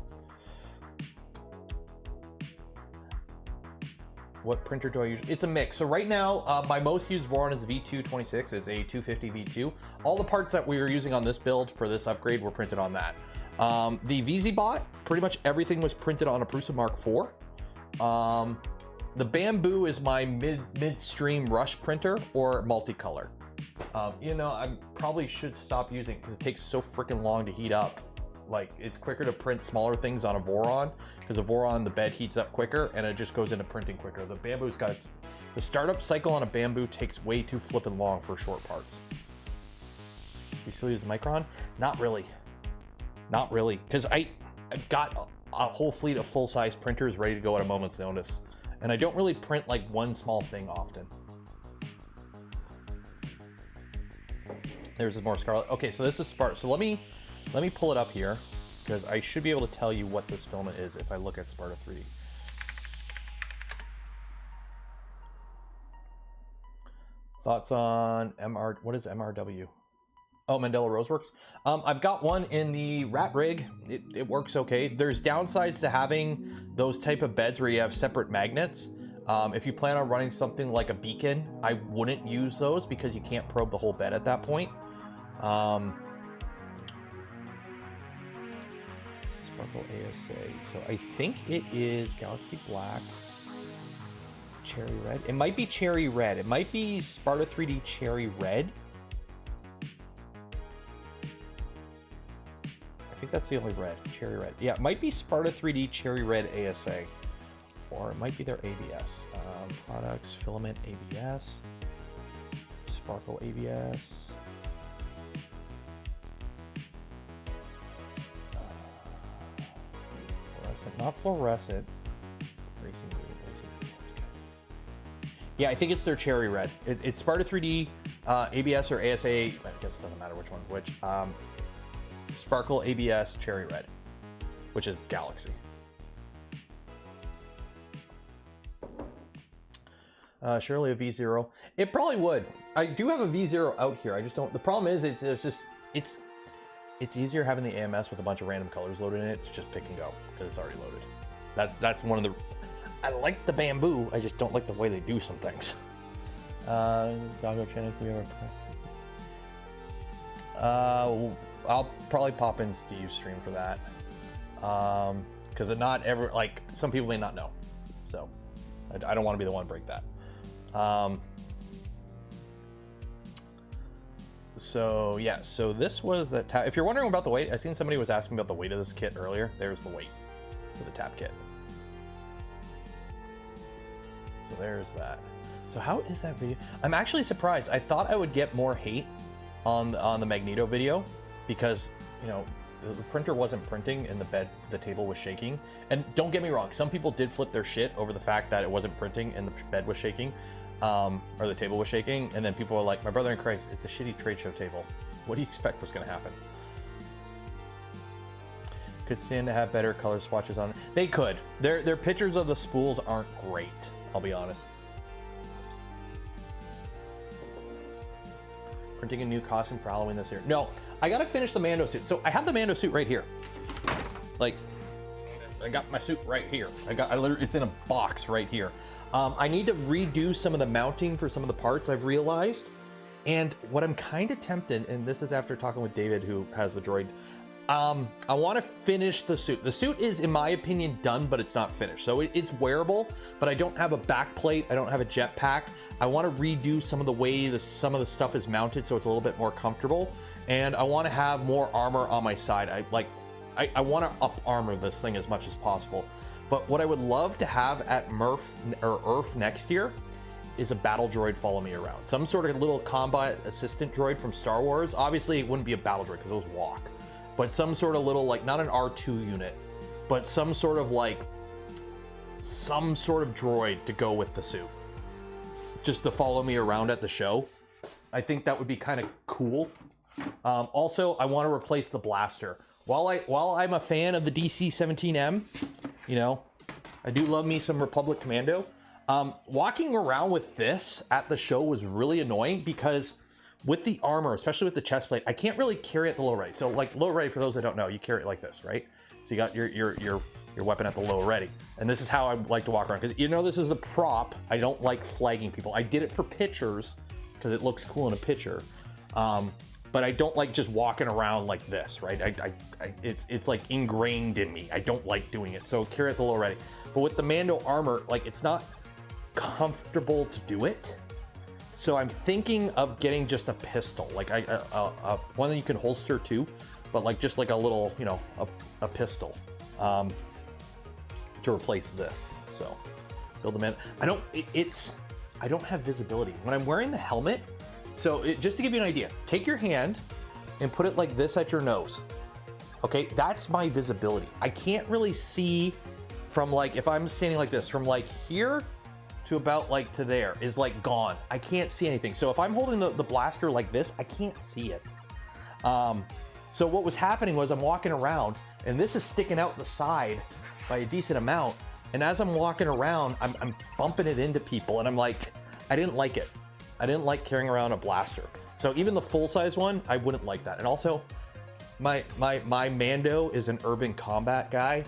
what printer do I use? It's a mix. So right now, my most used Voron is V2.4. It's a 250 V2. All the parts that we were using on this build for this upgrade were printed on that. The VZBot, pretty much everything was printed on a Prusa Mark IV. The Bamboo is my midstream rush printer or multicolor. You know, I probably should stop using it because it takes so freaking long to heat up. Like, it's quicker to print smaller things on a Voron because a Voron, the bed heats up quicker and it just goes into printing quicker. The Bamboo's got the startup cycle on a Bamboo takes way too flippin' long for short parts. You still use the Micron? Not really. Not really, because I've got a whole fleet of full-size printers ready to go at a moment's notice. And I don't really print like one small thing often. There's more Scarlet. Okay, so this is Sparta. So let me pull it up here because I should be able to tell you what this filament is if I look at Sparta 3D. Thoughts on what is MRW? Oh, Mandela Roseworks. I've got one in the rat rig. It works okay. There's downsides to having those type of beds where you have separate magnets. If you plan on running something like a beacon, I wouldn't use those because you can't probe the whole bed at that point. Sparkle ASA. So I think it is Galaxy Black, Cherry Red. It might be Cherry Red. It might be Sparta 3D Cherry Red. I think that's the only red, Cherry Red. Yeah, it might be Sparta 3D Cherry Red ASA, or it might be their ABS. Products, filament ABS, Sparkle ABS. Fluorescent, not fluorescent. Racing blue, yeah, I think it's their Cherry Red. It's Sparta 3D ABS or ASA. I guess it doesn't matter which one's which. Sparkle ABS Cherry Red, which is Galaxy. Surely a V0. It probably would. I do have a V0 out here. I just don't. The problem is it's easier having the AMS with a bunch of random colors loaded in it to just pick and go because it's already loaded. That's one of the. I like the Bamboo. I just don't like the way they do some things. Doggo channel, can we ever press? I'll probably pop in Steve's stream for that. Because not ever, like, some people may not know. So I don't want to be the one to break that. So yeah, so this was the tap. If you're wondering about the weight, I seen somebody was asking about the weight of this kit earlier. There's the weight for the tap kit. So there's that. So how is that video? I'm actually surprised. I thought I would get more hate on the Magneto video because, you know, the printer wasn't printing and the table was shaking. And don't get me wrong, some people did flip their shit over the fact that it wasn't printing and the bed was shaking, or the table was shaking. And then people were like, my brother in Christ, it's a shitty trade show table. What do you expect was gonna happen? Could stand to have better color swatches on it. They could. Their pictures of the spools aren't great, I'll be honest. Printing a new costume for Halloween this year. No, I gotta finish the Mando suit. So I have the Mando suit right here. Like, I got my suit right here. It's in a box right here. I need to redo some of the mounting for some of the parts I've realized. And what I'm kind of tempted, and this is after talking with David, who has the droid, I want to finish the suit. The suit is, in my opinion, done, but it's not finished. So it's wearable, but I don't have a back plate. I don't have a jetpack. I want to redo some of the way some of the stuff is mounted so it's a little bit more comfortable. And I want to have more armor on my side. I want to up armor this thing as much as possible. But what I would love to have at ERF next year is a battle droid follow me around. Some sort of little combat assistant droid from Star Wars. Obviously, it wouldn't be a battle droid because those walk. But some sort of little, like, not an R2 unit, but some sort of droid to go with the suit. just to follow me around at the show. I think that would be kind of cool. Also, I want to replace the blaster. While I'm a fan of the DC-17M, you know, I do love me some Republic Commando. Walking around with this at the show was really annoying because with the armor, especially with the chest plate, I can't really carry it the low ready. So like low ready, for those that don't know, you carry it like this, right? So you got your weapon at the low ready. And this is how I like to walk around, because you know this is a prop. I don't like flagging people. I did it for pictures because it looks cool in a picture. But I don't like just walking around like this, right? It's like ingrained in me. I don't like doing it. So carry it the low ready. But with the Mando armor, like it's not comfortable to do it. So I'm thinking of getting just a pistol, like one that you can holster too, but like just like a little, you know, a pistol to replace this. So build them in. I don't have visibility when I'm wearing the helmet. So just to give you an idea, take your hand and put it like this at your nose. Okay, that's my visibility. I can't really see from like, if I'm standing like this, from like here to about like to there is like gone. I can't see anything. So if I'm holding the blaster like this, I can't see it. So what was happening was I'm walking around and this is sticking out the side by a decent amount. And as I'm walking around, I'm bumping it into people and I'm like, I didn't like it. I didn't like carrying around a blaster. So even the full-size one, I wouldn't like that. And also, my Mando is an urban combat guy,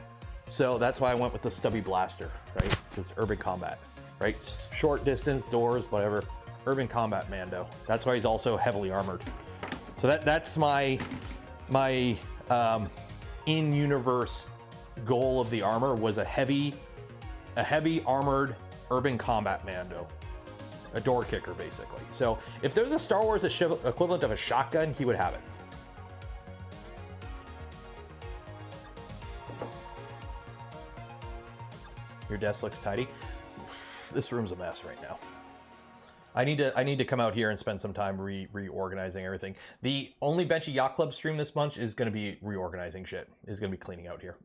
so that's why I went with the stubby blaster, right? Because urban combat, right? Short distance, doors, whatever. Urban combat Mando. That's why he's also heavily armored. So that's my in-universe goal of the armor was a heavy armored urban combat Mando. A door kicker, basically. So if there's a Star Wars equivalent of a shotgun, he would have it. Your desk looks tidy. This room's a mess right now. I need to come out here and spend some time reorganizing everything. The only Benchy Yacht Club stream this month is going to be reorganizing shit. Is going to be cleaning out here.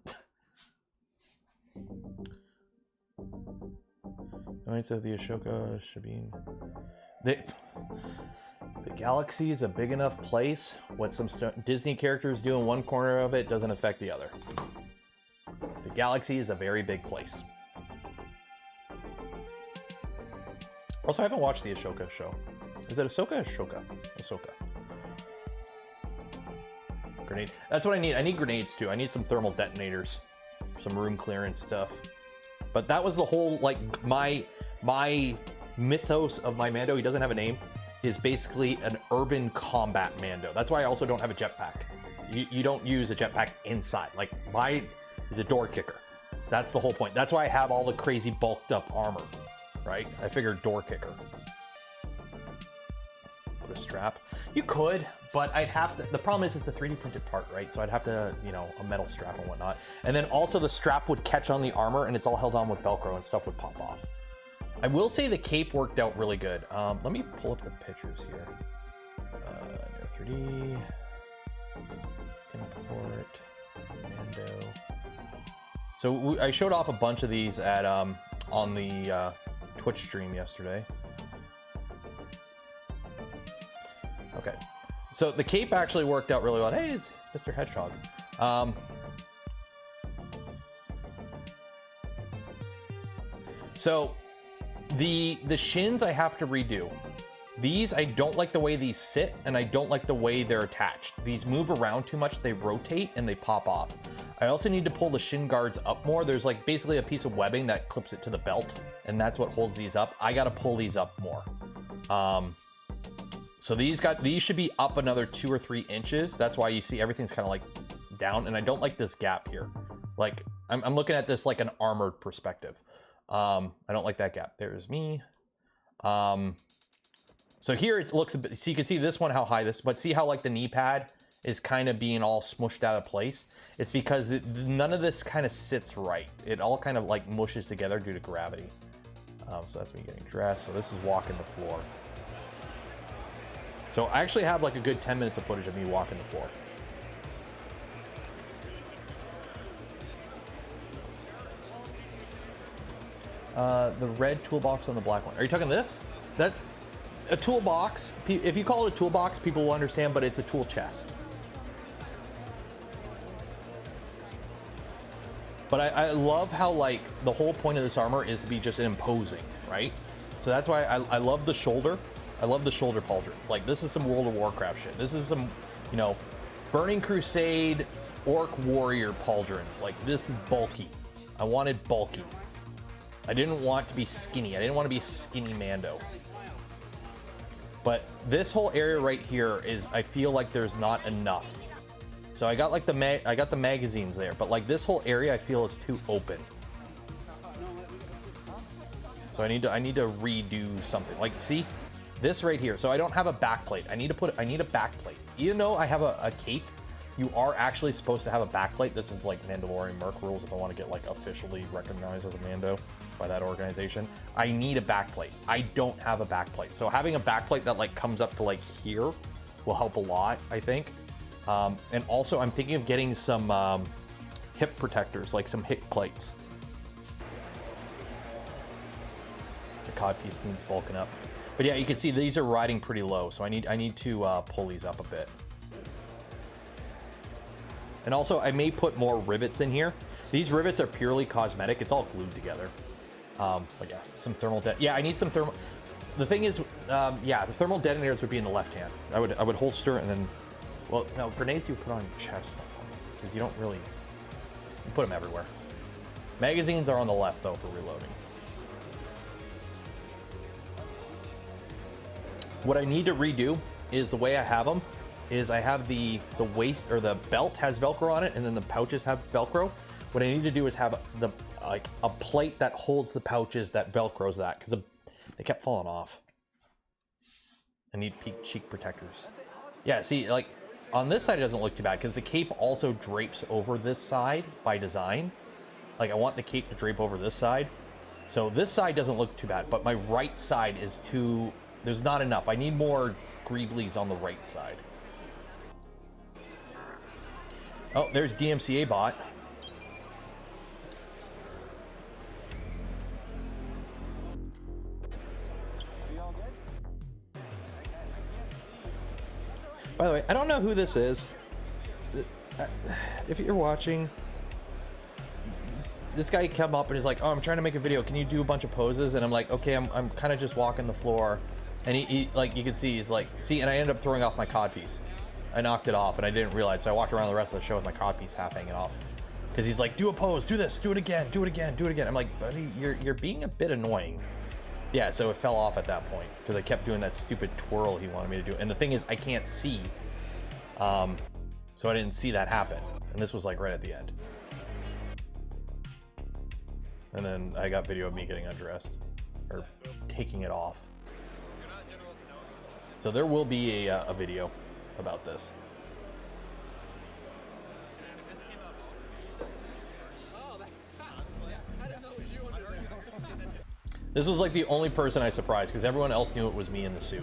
Knights of the Ashoka Shabin. The galaxy is a big enough place. What some Disney characters do in one corner of it doesn't affect the other. The galaxy is a very big place. Also, I haven't watched the Ashoka show. Is it Ahsoka? Ashoka. Ahsoka. Grenade. That's what I need. I need grenades too. I need some thermal detonators. Some room clearance stuff. But that was the whole, like, my mythos of my Mando, he doesn't have a name, is basically an urban combat Mando. That's why I also don't have a jetpack. You don't use a jetpack inside. Like, mine is a door kicker. That's the whole point. That's why I have all the crazy bulked up armor, right? I figured door kicker. Put a strap. You could, but I'd have to, the problem is it's a 3D printed part, right? So I'd have to, you know, a metal strap and whatnot. And then also the strap would catch on the armor and it's all held on with Velcro and stuff would pop off. I will say the cape worked out really good. Let me pull up the pictures here. 3D, import, Mando. So I showed off a bunch of these at on the Twitch stream yesterday. Okay, so the cape actually worked out really well. Hey, it's Mr. Hedgehog. So the shins I have to redo. These, I don't like the way these sit, and I don't like the way they're attached. These move around too much, they rotate, and they pop off. I also need to pull the shin guards up more. There's like basically a piece of webbing that clips it to the belt, and that's what holds these up. I gotta pull these up more. So these should be up another 2 or 3 inches. That's why you see everything's kind of like down, and I don't like this gap here. Like, I'm looking at this like an armored perspective. I don't like that gap. There's me. So here it looks a bit, so you can see this one, how high this, but see how like the knee pad is kind of being all smushed out of place? It's because none of this kind of sits right. It all kind of like mushes together due to gravity. So that's me getting dressed. So this is walking the floor. So I actually have like a good 10 minutes of footage of me walking the floor. The red toolbox on the black one. Are you talking this? That a toolbox, if you call it a toolbox, people will understand, but it's a tool chest. But I love how, like, the whole point of this armor is to be just imposing, right? So that's why I love the shoulder. I love the shoulder pauldrons. Like, this is some World of Warcraft shit. This is some, you know, Burning Crusade, Orc Warrior pauldrons. Like, this is bulky. I wanted bulky. I didn't want to be skinny. I didn't want to be a skinny Mando. But this whole area right here is, I feel like there's not enough. So I got like the magazines there, but like this whole area I feel is too open. So I need to redo something. Like, see this right here. So I don't have a back plate. I need a back plate. Even though I have a cape, you are actually supposed to have a back plate. This is like Mandalorian Merc rules if I want to get like officially recognized as a Mando by that organization. I need a back plate. I don't have a back plate. So having a back plate that like comes up to like here will help a lot, I think. And also I'm thinking of getting some hip protectors, like some hip plates. The codpiece needs bulking up. But yeah, you can see these are riding pretty low, so I need to pull these up a bit. And also I may put more rivets in here. These rivets are purely cosmetic. It's all glued together. But yeah, some thermal yeah, I need some thermal. The thing is, yeah, the thermal detonators would be in the left hand. I would holster and then, well, no, grenades you put on your chest because you don't really, you put them everywhere. Magazines are on the left though for reloading. What I need to redo is the way I have them is I have the waist or the belt has Velcro on it and then the pouches have Velcro. What I need to do is have the like a plate that holds the pouches that Velcros that because they kept falling off. I need cheek protectors. Yeah, see, like on this side it doesn't look too bad because the cape also drapes over this side by design. Like I want the cape to drape over this side. So this side doesn't look too bad, but my right side is too, there's not enough. I need more greeblies on the right side. Oh, there's DMCA bot. By the way, I don't know who this is. If you're watching, this guy come up and he's like, "Oh, I'm trying to make a video. Can you do a bunch of poses?" And I'm like, "Okay, I'm kind of just walking the floor." And he like, you can see, he's like, "See," and I ended up throwing off my codpiece. I knocked it off and I didn't realize. So I walked around the rest of the show with my codpiece half hanging off. Because he's like, "Do a pose, do this, do it again, do it again, do it again." I'm like, "Buddy, you're being a bit annoying." Yeah, so it fell off at that point because I kept doing that stupid twirl he wanted me to do. And the thing is, I can't see. So I didn't see that happen. And this was like right at the end. And then I got video of me getting undressed or taking it off. So there will be a video about this. This was like the only person I surprised because everyone else knew it was me in the suit.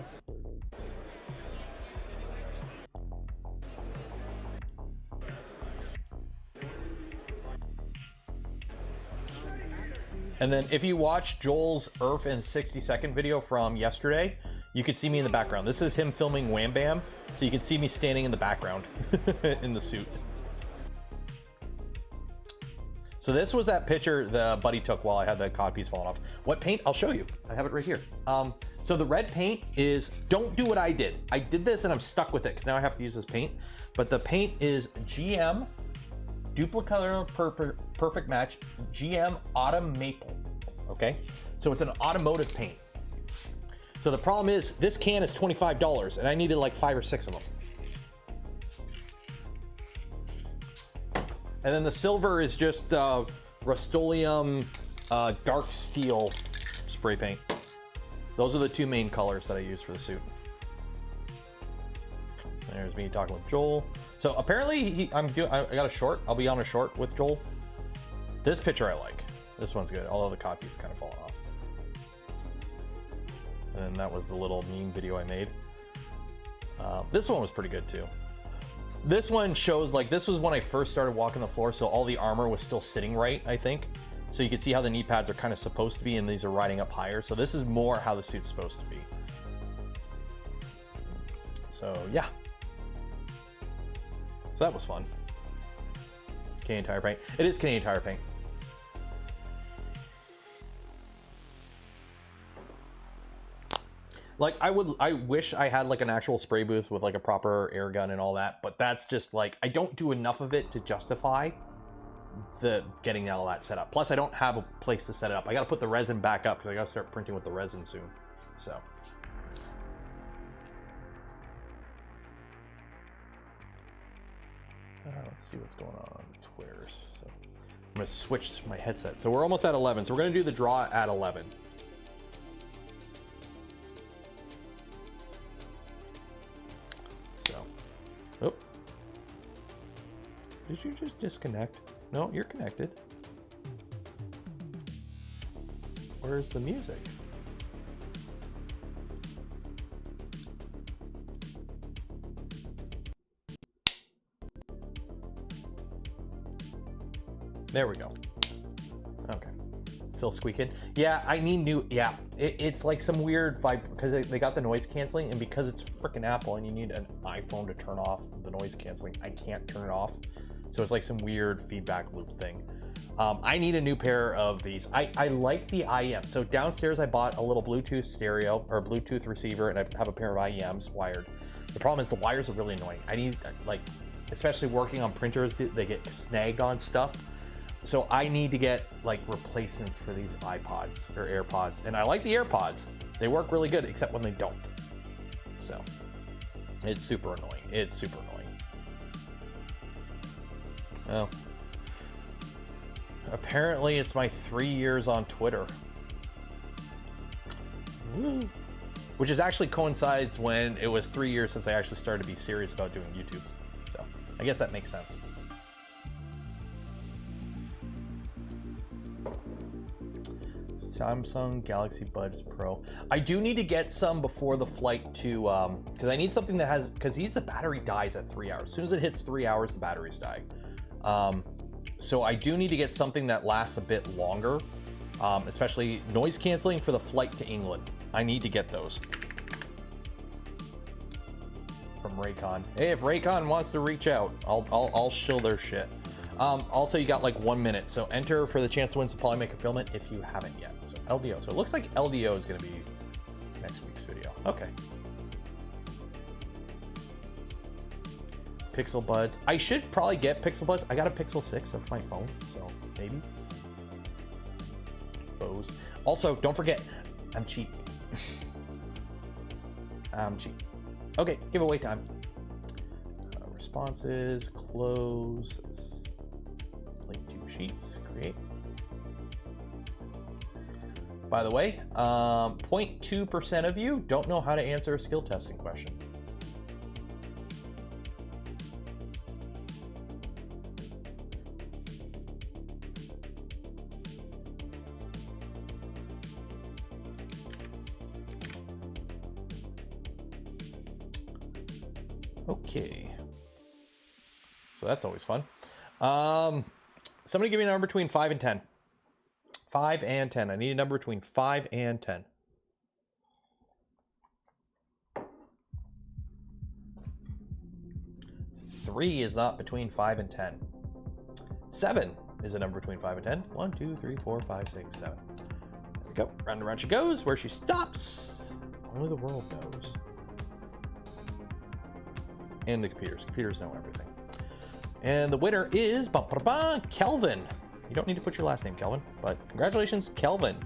And then if you watch Joel's Earth in 60-second video from yesterday, you could see me in the background. This is him filming Wham Bam, so you can see me standing in the background in the suit. So this was that picture the buddy took while I had the codpiece falling off. What paint? I'll show you. I have it right here. So the red paint is, don't do what I did. I did this and I'm stuck with it because now I have to use this paint. But the paint is GM Duplicator Perfect Match GM Autumn Maple. Okay, so it's an automotive paint. So the problem is this can is $25 and I needed like 5 or 6 of them. And then the silver is just Rust-Oleum dark steel spray paint. Those are the 2 main colors that I use for the suit. There's me talking with Joel. So apparently I got a short. I'll be on a short with Joel. This picture I like. This one's good, although the copy's kind of falling off. And that was the little meme video I made. This one was pretty good too. This one shows, like, this was when I first started walking the floor, so all the armor was still sitting right, I think. So you can see how the knee pads are kind of supposed to be, and these are riding up higher. So this is more how the suit's supposed to be. So yeah. So that was fun. Canadian Tire paint. It is Canadian Tire paint. Like I wish I had like an actual spray booth with like a proper air gun and all that, but that's just like, I don't do enough of it to justify the getting all that set up. Plus I don't have a place to set it up. I got to put the resin back up because I got to start printing with the resin soon. So. Let's see what's going on the Twitters. So I'm going to switch my headset. So we're almost at 11. So we're going to do the draw at 11. So, oh, did you just disconnect? No, you're connected. Where's the music? There we go. Okay. Still squeaking. Yeah, I need new, yeah. It's like some weird vibe because they got the noise canceling, and because it's freaking Apple and you need an iPhone to turn off the noise canceling, I can't turn it off. So it's like some weird feedback loop thing. I need a new pair of these. I like the IEM. So downstairs I bought a little Bluetooth stereo or Bluetooth receiver, and I have a pair of IEMs wired. The problem is the wires are really annoying. I need, like, especially working on printers, they get snagged on stuff. So I need to get like replacements for these iPods or AirPods. And I like the AirPods. They work really good, except when they don't. So it's super annoying. It's super annoying. Well, apparently it's my 3 years on Twitter. Woo. Which is actually coincides when it was 3 years since I actually started to be serious about doing YouTube. So I guess that makes sense. Samsung Galaxy Buds Pro. I do need to get some before the flight to, because I need something that has, because the battery dies at 3 hours. As soon as it hits 3 hours, the batteries die. So I do need to get something that lasts a bit longer, especially noise canceling for the flight to England. I need to get those. From Raycon. Hey, if Raycon wants to reach out, I'll shill their shit. Also, you got like 1 minute, so enter for the chance to win some Polymaker filament if you haven't yet. So LDO. So it looks like LDO is going to be next week's video. Okay. Pixel Buds. I should probably get Pixel Buds. I got a Pixel 6. That's my phone, so maybe. Bose. Also, don't forget, I'm cheap. I'm cheap. Okay, giveaway time. Responses, close. Link to sheets, create. By the way, 0.2% of you don't know how to answer a skill testing question. Okay. So that's always fun. Somebody give me a number between 5 and 10. 5 and 10. I need a number between 5 and 10. 3 is not between 5 and 10. 7 is a number between 5 and 10. 1, 2, 3, 4, 5, 6, 7. There we go. Round and round she goes. Where she stops, only the world knows. And the computers. Computers know everything. And the winner is Kelvin. You don't need to put your last name, Kelvin, but congratulations, Kelvin.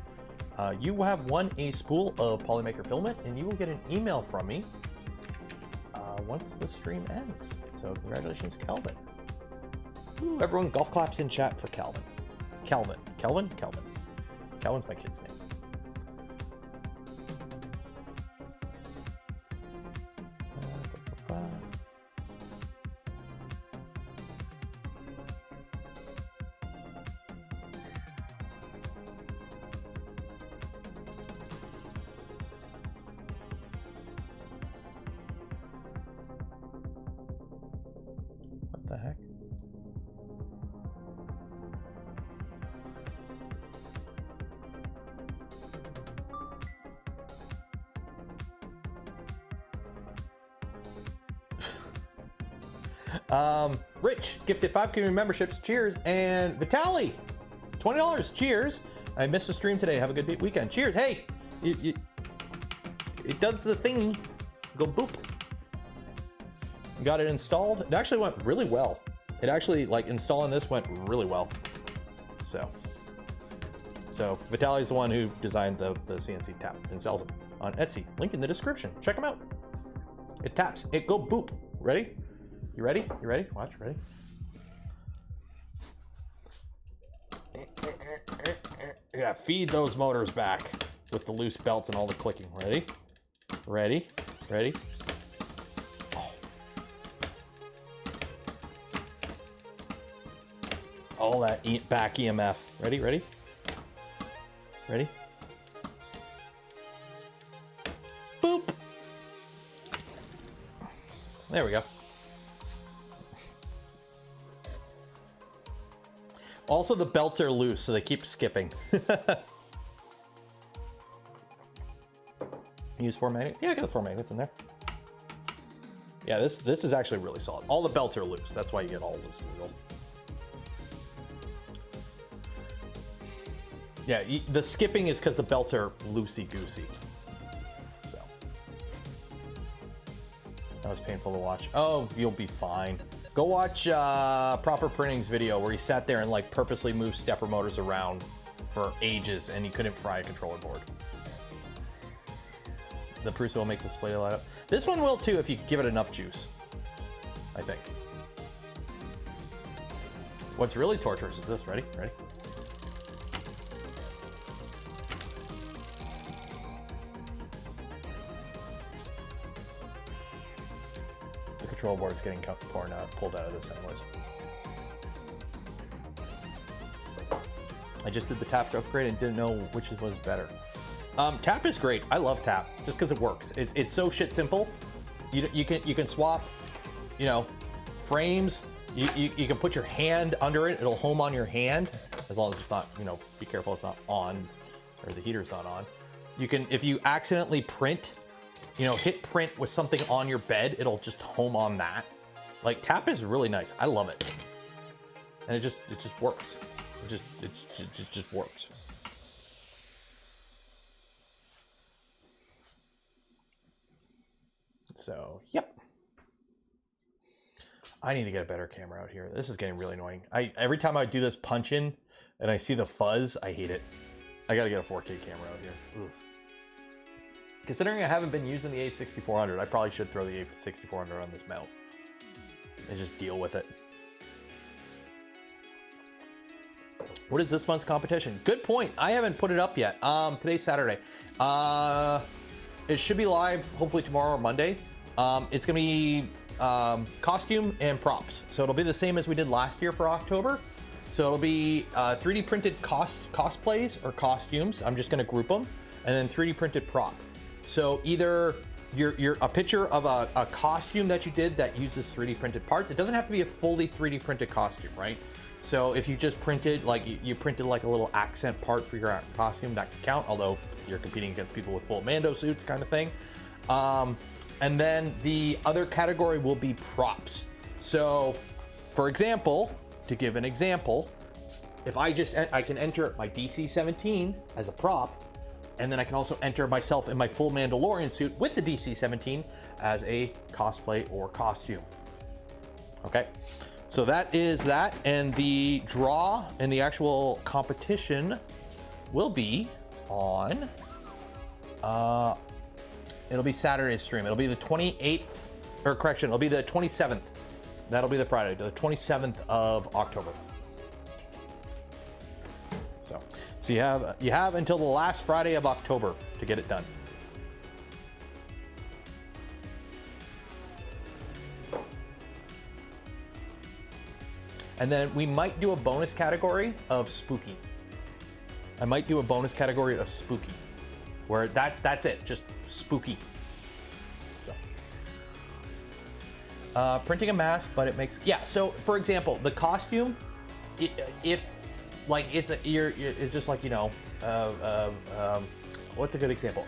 You have won a spool of Polymaker filament, and you will get an email from me once the stream ends. So congratulations, Kelvin. Ooh, everyone golf claps in chat for Kelvin. Kelvin. Kelvin? Kelvin. Kelvin's my kid's name. What the heck? Rich gifted 5 community memberships. Cheers. And Vitaly, $20. Cheers. I missed the stream today. Have a good weekend. Cheers. Hey, it does the thing. Go boop. Got it installed. It actually went really well. It actually, like, installing this went really well. So Vitaly's the one who designed the CNC tap and sells them on Etsy. Link in the description. Check them out. It taps. It go boop. Ready? You ready? You ready? Watch. Ready? Yeah, feed those motors back with the loose belts and all the clicking. Ready? Ready? Ready? Oh. All that back EMF. Ready? Ready? Ready? Boop! There we go. Also, the belts are loose, so they keep skipping. Use 4 magnets? Yeah, I got the 4 magnets in there. Yeah, this is actually really solid. All the belts are loose. That's why you get all this wiggle. Yeah, the skipping is because the belts are loosey-goosey. So. That was painful to watch. Oh, you'll be fine. Go watch Proper Printing's video where he sat there and like purposely moved stepper motors around for ages and he couldn't fry a controller board. The Prusa will make the display light up. This one will too if you give it enough juice, I think. What's really torturous is this. Ready? Ready? The control board's getting pulled out of this anyways. I just did the tap upgrade and didn't know which was better. Tap is great. I love tap just because it works. It's so shit simple. You can swap, you know, frames. You can put your hand under it. It'll home on your hand as long as it's not, you know, be careful it's not on or the heater's not on. You can, if you accidentally print, you know, hit print with something on your bed, it'll just home on that. Like tap is really nice. I love it. And it just works. It just works. So, yep. I need to get a better camera out here. This is getting really annoying. Every time I do this punch in and I see the fuzz, I hate it. I gotta get a 4K camera out here. Oof. Considering I haven't been using the A6400, I probably should throw the A6400 on this mount and just deal with it. What is this month's competition? Good point. I haven't put it up yet. Today's Saturday. It should be live hopefully tomorrow or Monday. It's gonna be costume and props. So it'll be the same as we did last year for October. So it'll be 3D printed cosplays or costumes. I'm just gonna group them, and then 3D printed prop. So either you're a picture of a costume that you did that uses 3D printed parts. It doesn't have to be a fully 3D printed costume, right? So if you just printed, like you printed like a little accent part for your costume, that can count, although you're competing against people with full Mando suits kind of thing. And then the other category will be props. So for example, to give an example, if I can enter my DC-17 as a prop, and then I can also enter myself in my full Mandalorian suit with the DC-17 as a cosplay or costume. Okay, so that is that, and the draw and the actual competition will be on, it'll be Saturday's stream. It'll be the 28th, or correction, it'll be the 27th. That'll be the Friday, the 27th of October. So you have until the last Friday of October to get it done. And then we might do a bonus category of spooky. I might do a bonus category of spooky, where that's it, just spooky. So printing a mask, but it makes, yeah. So for example, the costume, if like it's just like, you know, what's a good example?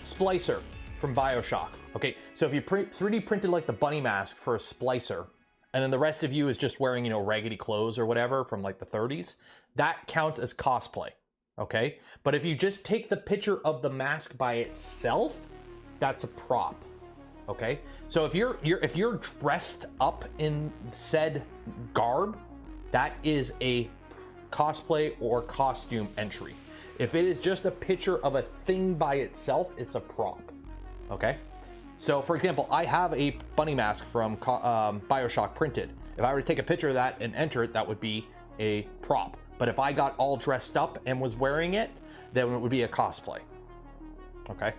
Splicer from BioShock. Okay, so if you 3D printed like the bunny mask for a splicer, and then the rest of you is just wearing, you know, raggedy clothes or whatever from like the 30s, that counts as cosplay, okay? But if you just take the picture of the mask by itself, that's a prop, okay? So if you're dressed up in said garb, that is a cosplay or costume entry. If it is just a picture of a thing by itself, it's a prop, okay? So for example, I have a bunny mask from BioShock printed. If I were to take a picture of that and enter it, that would be a prop. But if I got all dressed up and was wearing it, then it would be a cosplay, okay?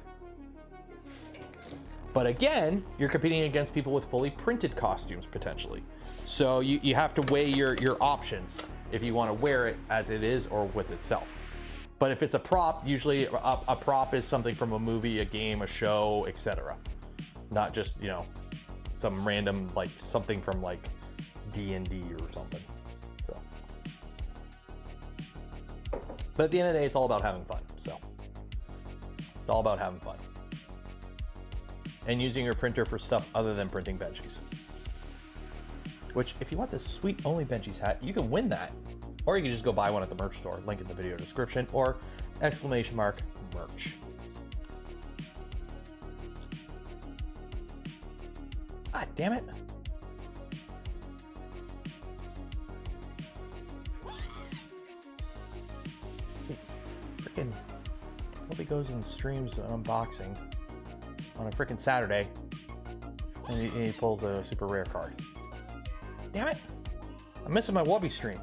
But again, you're competing against people with fully printed costumes potentially. So you have to weigh your options if you want to wear it as it is or with itself. But if it's a prop, usually a prop is something from a movie, a game, a show, etc. Not just, you know, some random, like something from like D&D or something. So, but at the end of the day, it's all about having fun. So it's all about having fun and using your printer for stuff other than printing benchies. Which, if you want this sweet Only Benchies hat, you can win that. Or you can just go buy one at the merch store. Link in the video description, or !merch. Ah, damn it. See, freaking Nobody goes and streams an unboxing on a freaking Saturday, and he pulls a super rare card. Damn it! I'm missing my Wubby stream.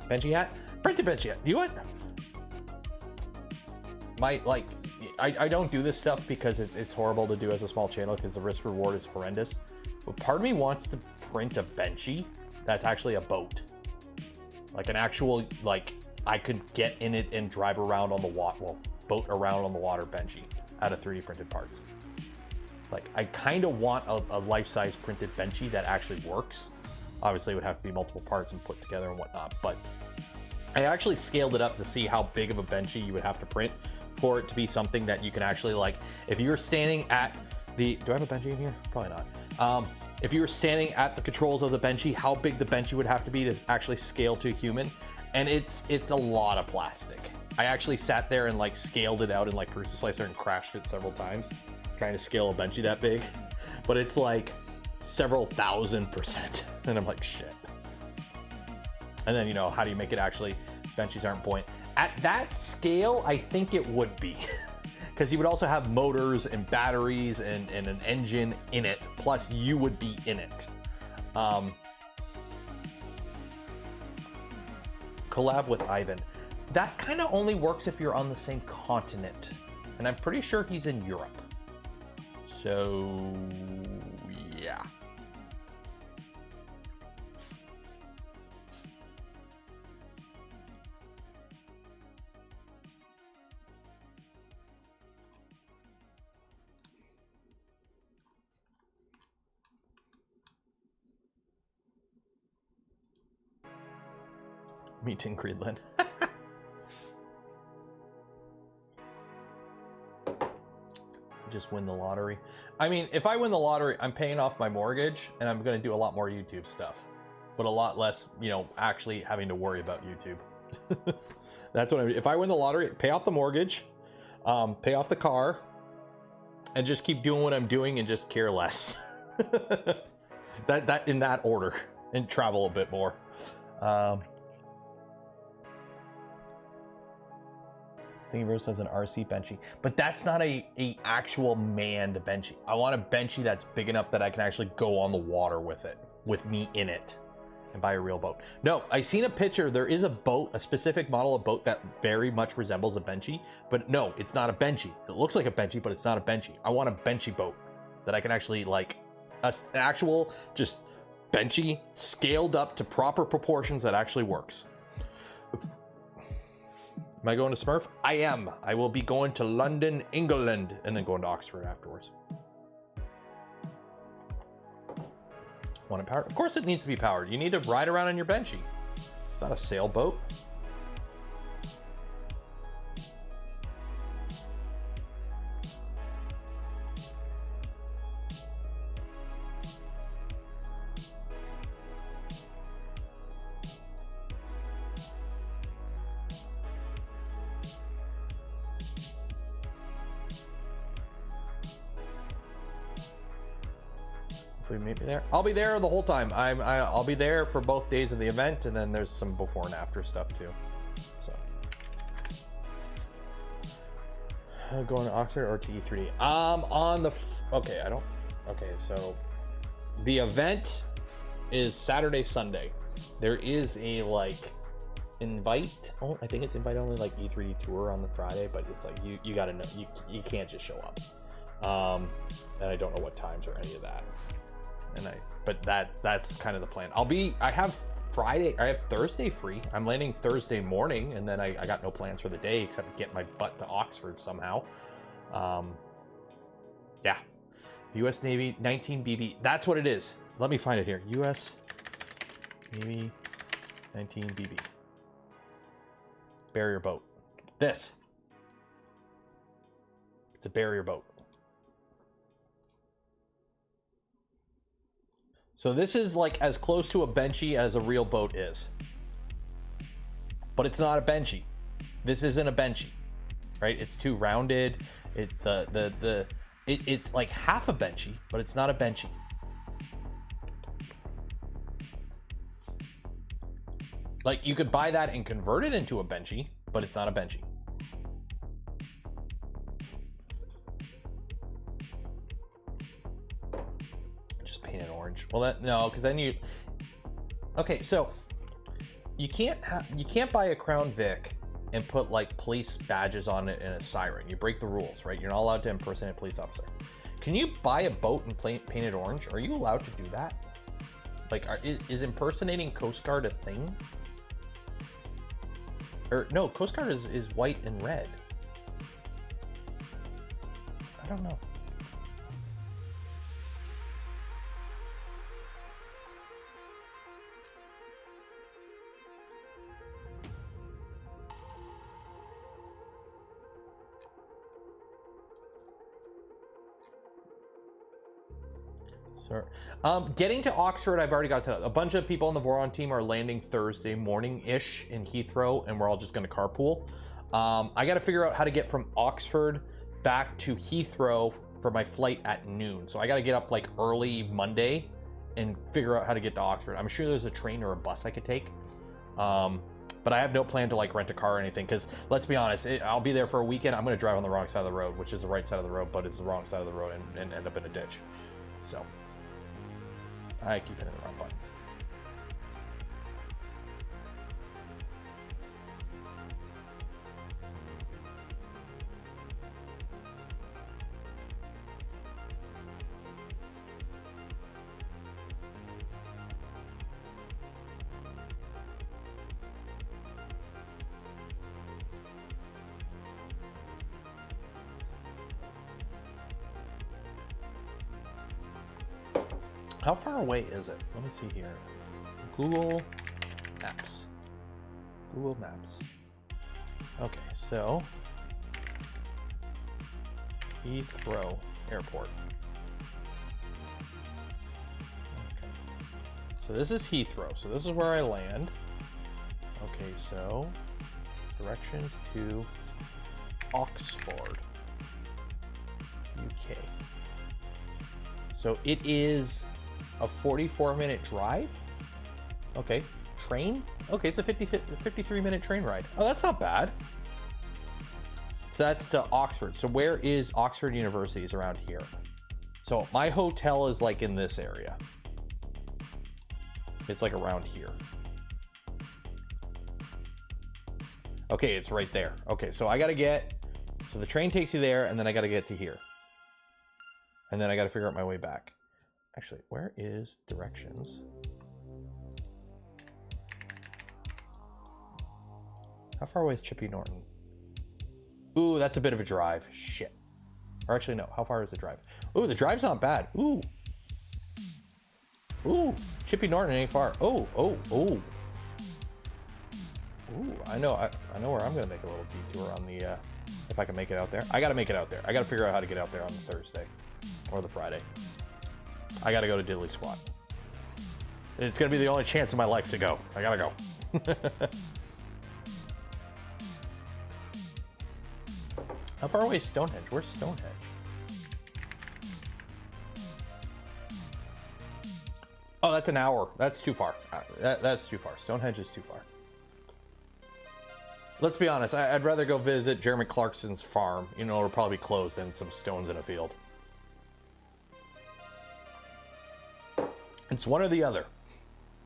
Benchy hat? Printed Benchy hat. You what? I don't do this stuff because it's horrible to do as a small channel because the risk reward is horrendous. But part of me wants to print a Benchy that's actually a boat. Like an actual, like, I could get in it and drive around on the water, well, boat around on the water Benchy out of 3D printed parts. Like, I kind of want a life-size printed Benchy that actually works. Obviously, it would have to be multiple parts and put together and whatnot, but I actually scaled it up to see how big of a Benchy you would have to print for it to be something that you can actually, like, if you were standing at the, do I have a Benchy in here? Probably not. If you were standing at the controls of the Benchy, how big the Benchy would have to be to actually scale to a human. And it's a lot of plastic. I actually sat there and like scaled it out in like Prusa Slicer and crashed it several times, trying to scale a Benchy that big. But it's like several %,000%. And I'm like, shit. And then, you know, how do you make it actually, Benchies aren't buoyant. At that scale, I think it would be. Because you would also have motors and batteries and an engine in it, plus you would be in it. Collab with Ivan. That kind of only works if you're on the same continent. And I'm pretty sure he's in Europe. So, yeah. Meet in Greenland. Just win the lottery. I mean, if I win the lottery, I'm paying off my mortgage and I'm going to do a lot more YouTube stuff, but a lot less, you know, actually having to worry about YouTube. That's what I mean. If I win the lottery, pay off the mortgage, pay off the car, and just keep doing what I'm doing and just care less. that in that order, and travel a bit more. Thingiverse has an RC Benchy, but that's not a actual manned Benchy. I want a Benchy that's big enough that I can actually go on the water with it, with me in it, and buy a real boat. No, I seen a picture. There is a boat, a specific model of boat that very much resembles a Benchy, but no, it's not a Benchy. It looks like a Benchy, but it's not a Benchy. I want a Benchy boat that I can actually, like, an actual just Benchy scaled up to proper proportions that actually works. Am I going to Smurf? I am. I will be going to London, England, and then going to Oxford afterwards. Want it powered? Of course it needs to be powered. You need to ride around on your Benchy. It's not a sailboat. Hopefully meet me there. I'll be there the whole time. I'll be there for both days of the event, and then there's some before and after stuff too. So going to Oxford or to E3D? On the okay, I don't. Okay, so the event is Saturday, Sunday. There is a like invite. Oh, I think it's invite only like E3D tour on the Friday, but it's like you got to know you can't just show up. And I don't know what times or any of that. But that's kind of the plan. I have Thursday free. I'm landing Thursday morning, and then I got no plans for the day except get my butt to Oxford somehow. Yeah. US Navy 19 BB. That's what it is. Let me find it here. US Navy 19 BB. Barrier boat. This. It's a barrier boat. So this is like as close to a benchy as a real boat is. But it's not a benchy. This isn't a benchy, right? It's too rounded. It's like half a benchy, but it's not a benchy. Like you could buy that and convert it into a benchy, but it's not a benchy. Painted orange. Well, no, because then you. Okay, so you can't buy a Crown Vic and put like police badges on it and a siren. You break the rules, right? You're not allowed to impersonate a police officer. Can you buy a boat and paint it orange? Are you allowed to do that? Like, is impersonating Coast Guard a thing? Or no, Coast Guard is white and red. I don't know. Sir. Getting to Oxford, I've already got set up. A bunch of people on the Voron team are landing Thursday morning-ish in Heathrow, and we're all just going to carpool. I got to figure out how to get from Oxford back to Heathrow for my flight at noon. So I got to get up like early Monday and figure out how to get to Oxford. I'm sure there's a train or a bus I could take. But I have no plan to like rent a car or anything, because let's be honest, I'll be there for a weekend. I'm going to drive on the wrong side of the road, which is the right side of the road, but it's the wrong side of the road, and end up in a ditch. So I keep hitting the wrong button. How far away is it? Let me see here. Google Maps. Google Maps. Okay, so Heathrow Airport. Okay. So this is Heathrow. So this is where I land. Okay, so directions to Oxford, UK. So it is a 44-minute drive. Okay, train. Okay, it's a 53-minute train ride. Oh, that's not bad. So that's to Oxford. So where is Oxford University? Is around here. So my hotel is like in this area. It's like around here. Okay, it's right there. Okay, so I gotta get, so the train takes you there, and then I gotta get to here. And then I gotta figure out my way back. Actually, where is directions? How far away is Chippy Norton? Ooh, that's a bit of a drive. Shit. Or actually, no. How far is the drive? Ooh, the drive's not bad. Ooh. Ooh, Chippy Norton ain't far. Oh, oh, oh. Ooh, I know where I'm gonna make a little detour on the, if I can make it out there. I gotta make it out there. I gotta figure out how to get out there on the Thursday or the Friday. I gotta go to Diddley Squat. It's gonna be the only chance in my life to go. I gotta go. How far away is Stonehenge? Where's Stonehenge? Oh, that's an hour. That's too far. That's too far. Stonehenge is too far. Let's be honest. I'd rather go visit Jeremy Clarkson's farm. You know, it'll probably be closed than some stones in a field. It's one or the other.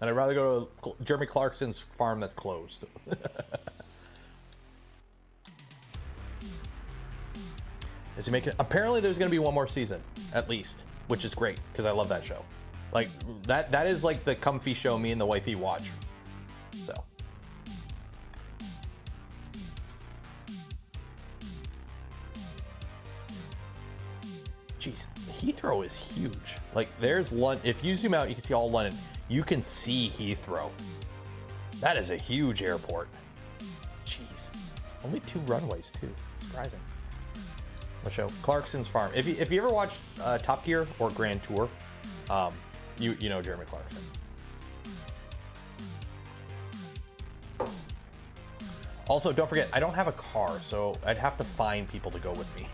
And I'd rather go to Jeremy Clarkson's farm that's closed. Is he making? Apparently, there's going to be one more season, at least, which is great because I love that show. Like that is like the comfy show me and the wifey watch. So. Jeez, Heathrow is huge. Like there's London. If you zoom out, you can see all London. You can see Heathrow. That is a huge airport. Jeez, only 2 runways too. Surprising. What show? Clarkson's Farm. If you ever watched Top Gear or Grand Tour, you know Jeremy Clarkson. Also, don't forget, I don't have a car, so I'd have to find people to go with me.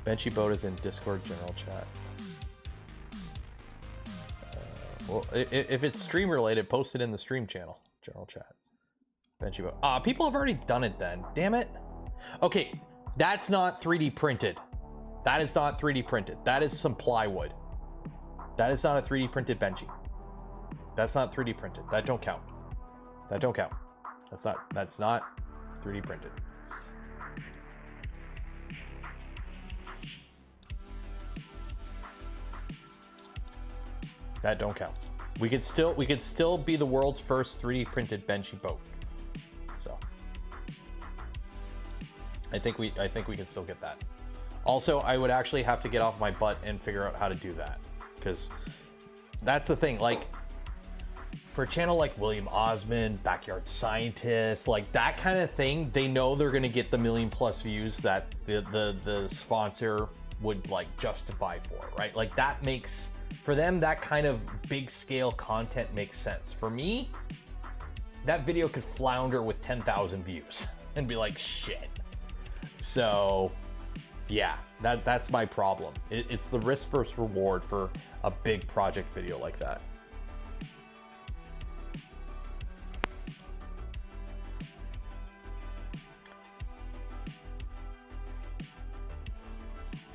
Benchy Boat is in Discord general chat. Well, if it's stream related, post it in the stream channel general chat. Benchy Boat. People have already done it then. Damn it. Okay, that's not 3D printed. That is not 3D printed. That is some plywood. That is not a 3D printed Benchy. That's not 3D printed. That don't count. That don't count. That's not 3D printed. That don't count. We could still be the world's first 3D printed Benchy boat. So I think we can still get that. Also, I would actually have to get off my butt and figure out how to do that, because that's the thing. Like for a channel like William Osmond, Backyard Scientist, like that kind of thing, they know they're gonna get the 1 million+ views that the sponsor would like justify for, right? Like that makes, for them, that kind of big scale content makes sense. For me, that video could flounder with 10,000 views and be like, shit. So yeah, that's my problem. It's the risk versus reward for a big project video like that.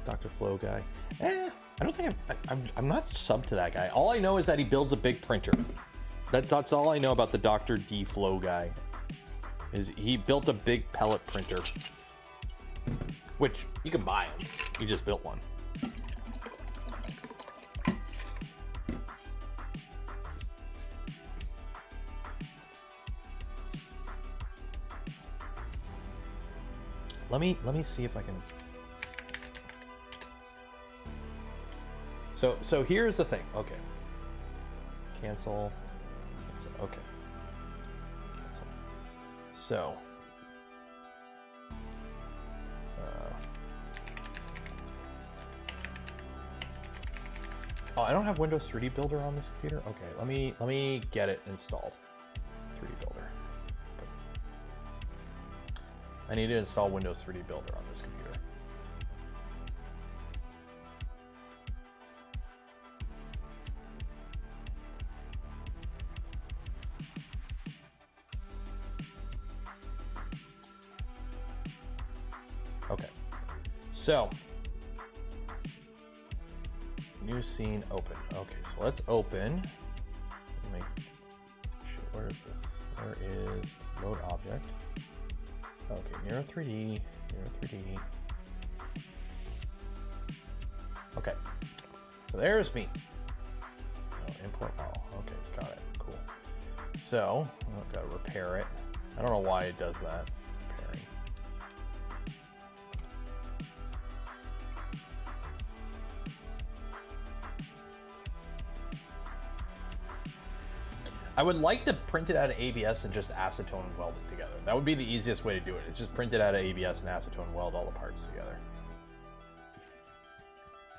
Dr. Flow guy. I don't think I'm not sub to that guy. All I know is that he builds a big printer. That's all I know about the Dr. D Flow guy. Is he built a big pellet printer, which you can buy him. He just built one. Let me see if I can. So here's the thing. Okay. Cancel. Okay. Cancel. So. Oh, I don't have Windows 3D Builder on this computer. Okay, let me get it installed. 3D Builder. I need to install Windows 3D Builder on this computer. Okay, so new scene open. Okay, so let's open. Where is this? Where is load object? Okay, NERO 3D, NERO 3D. Okay, so there's me. Oh, import model. Okay, got it. Cool. So I've got to repair it. I don't know why it does that. Repairing. I would like to print it out of ABS and just acetone and weld it together. That would be the easiest way to do it. It's just print it out of ABS and acetone and weld all the parts together.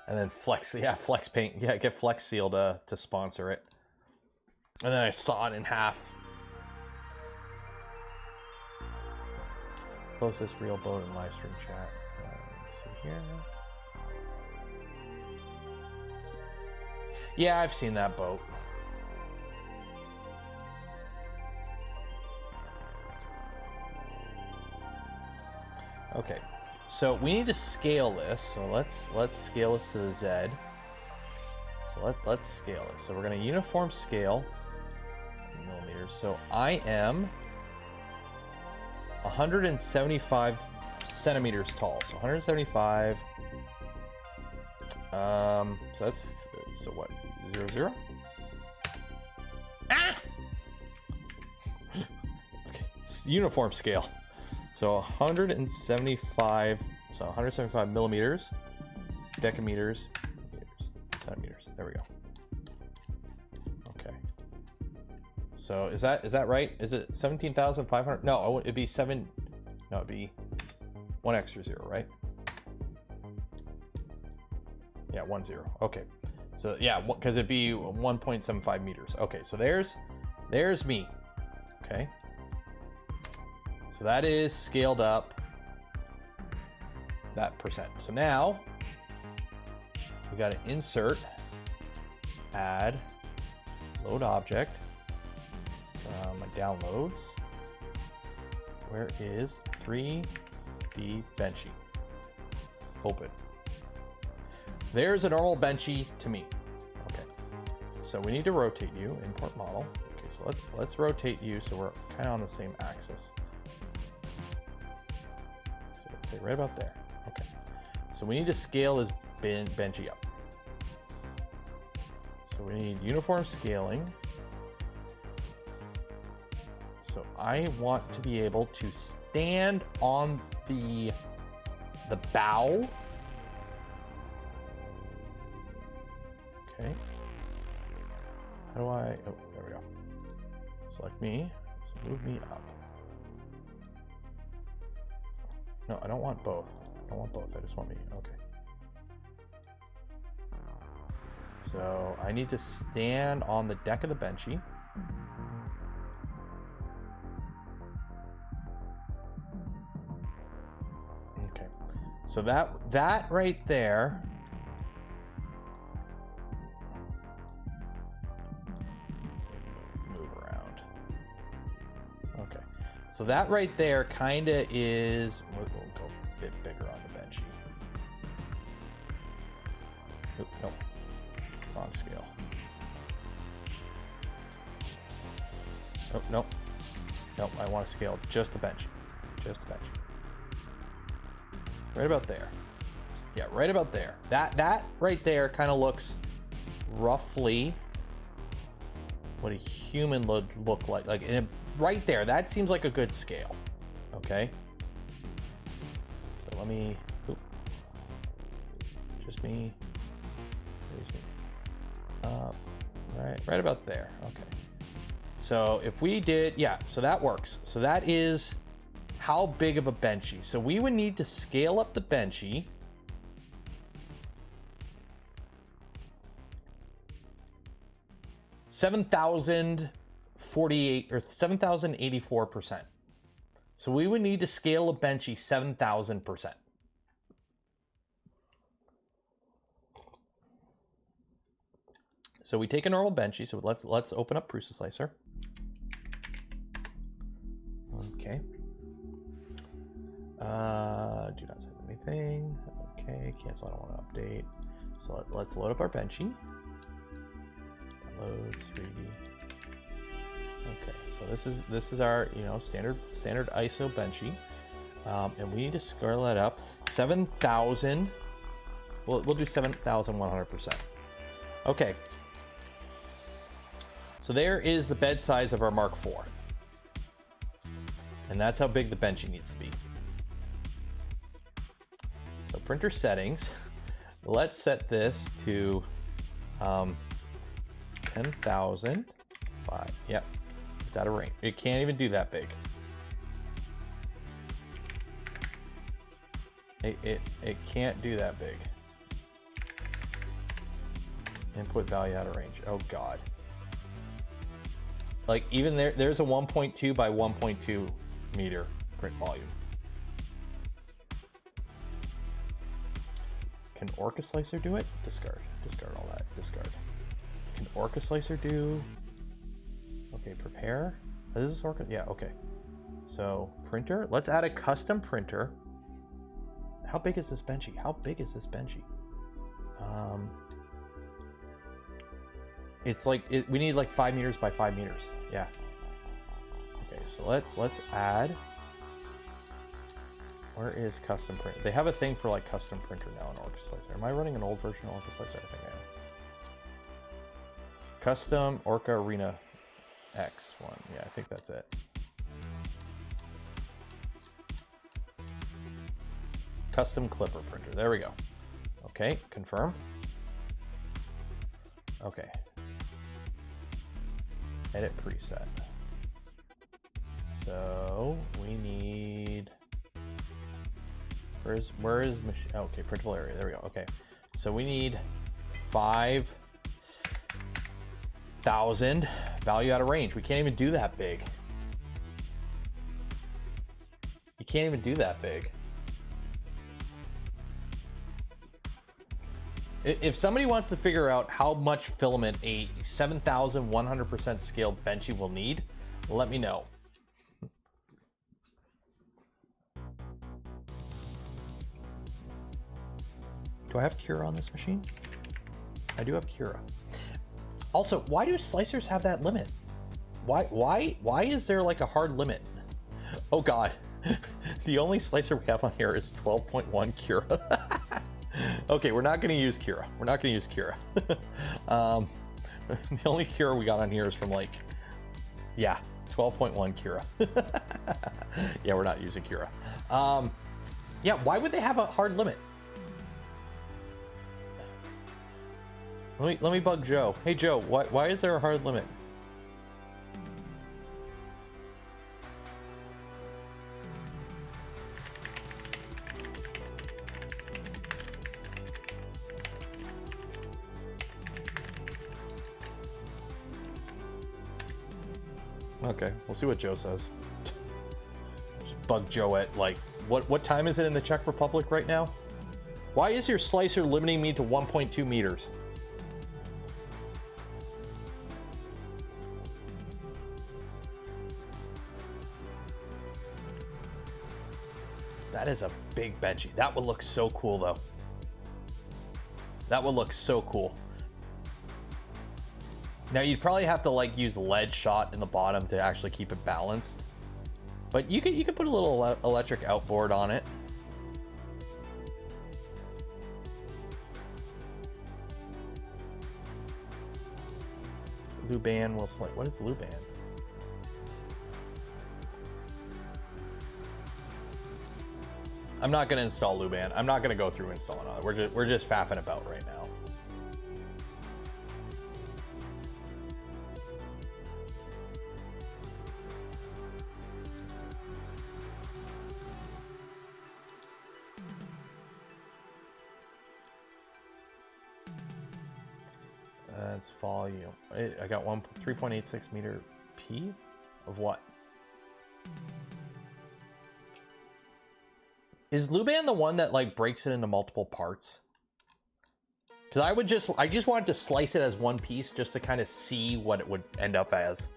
And then Flex, yeah, Flex Paint. Yeah, get Flex Seal to sponsor it. And then I saw it in half. Closest real boat in live stream chat. Let's see here. Yeah, I've seen that boat. Okay, so we need to scale this. So let's scale this to the Z. So let's scale this. So we're going to uniform scale millimeters. So I am 175 centimeters tall. So 175. So that's so what? 0, 0? Ah! Okay, uniform scale. So 175. So 175 millimeters, decameters, meters, centimeters. There we go. Okay. So is that right? Is it 17,500? No, it'd be 7. No, it'd be 1 extra 0, right? Yeah, 1 0. Okay. So yeah, because it'd be 1.75 meters. Okay, so there's me. Okay. So that is scaled up that percent. So now we got to insert, add, load object, my downloads. Where is 3D Benchy? Open. There's a normal Benchy to me. Okay. So we need to rotate you, import model. Okay, so let's rotate you so we're kind of on the same axis. So okay, right about there. Okay. So we need to scale his Benchy up. So we need uniform scaling. So I want to be able to stand on the bow. Okay. How do I, oh, there we go. Select me, so move me up. No, I don't want both. I don't want both, I just want me, okay. So I need to stand on the deck of the Benchy. Okay, so that right there, move around. Okay, so that right there kind of is, we'll go a bit bigger on the Benchy. Oop, nope, wrong scale. Oh, nope, nope, I want to scale just the Benchy, just the Benchy. Right about there. Yeah, right about there. That right there kind of looks roughly what a human would look like. Like right there, that seems like a good scale. Okay. So let me, oop, just me, raise me. Right about there. Okay. So if we did, yeah, so that works. So that is how big of a Benchy. So we would need to scale up the Benchy. $7,048 or 7,084%. So we would need to scale a Benchy 7,000%. So we take a normal Benchy. So let's open up Prusa Slicer. Okay. Do not send anything. Okay, cancel. I don't want to update. So let's load up our Benchy. Downloads 3D. Okay, so this is our standard ISO Benchy, and we need to scale that up 7,000. We'll do 7,100%. Okay. So there is the bed size of our Mark IV, and that's how big the Benchy needs to be. So printer settings, let's set this to 10,000. Yep, it's out of range. It can't even do that big. It can't do that big. Input value out of range. Oh God. Like even there's a 1.2 by 1.2 meter print volume. Can Orca Slicer do it? Discard. Discard all that. Discard. Can Orca Slicer do... Okay, prepare. Is this Orca? Yeah, okay. So, printer. Let's add a custom printer. How big is this benchy? How big is this benchy? It's like, we need like 5 meters by 5 meters. Yeah. Okay, so let's add... Where is custom print? They have a thing for like custom printer now in Orca Slicer. Am I running an old version of Orca Slicer? I think I am. Custom Orca Arena X one. Yeah, I think that's it. Custom clipper printer. There we go. Okay, confirm. Okay. Edit preset. So we need... Where is machine? Oh, okay, printable area. There we go. Okay, so we need 5,000 value out of range. We can't even do that big. You can't even do that big. If somebody wants to figure out how much filament a 7,100% scaled benchy will need, let me know. Do I have Cura on this machine? I do have Cura. Also, why do slicers have that limit? Why is there like a hard limit? Oh God, the only slicer we have on here is 12.1 Cura. Okay, we're not gonna use Cura. We're not gonna use Cura. The only Cura we got on here is from like, yeah, 12.1 Cura. Yeah, we're not using Cura. Yeah, why would they have a hard limit? Let me bug Joe. Hey Joe, why is there a hard limit? Okay, we'll see what Joe says. Just bug Joe at like, what time is it in the Czech Republic right now? Why is your slicer limiting me to 1.2 meters? That is a big benchy. That would look so cool though. That would look so cool. Now you'd probably have to like use lead shot in the bottom to actually keep it balanced. But you could put a little electric outboard on it. Luban will slide. What is Luban? I'm not gonna install Luban. I'm not gonna go through installing all that. We're just faffing about right now. That's volume. I got 3.86 meter P of what? Is Luban the one that like breaks it into multiple parts? Because I just wanted to slice it as one piece just to kind of see what it would end up as.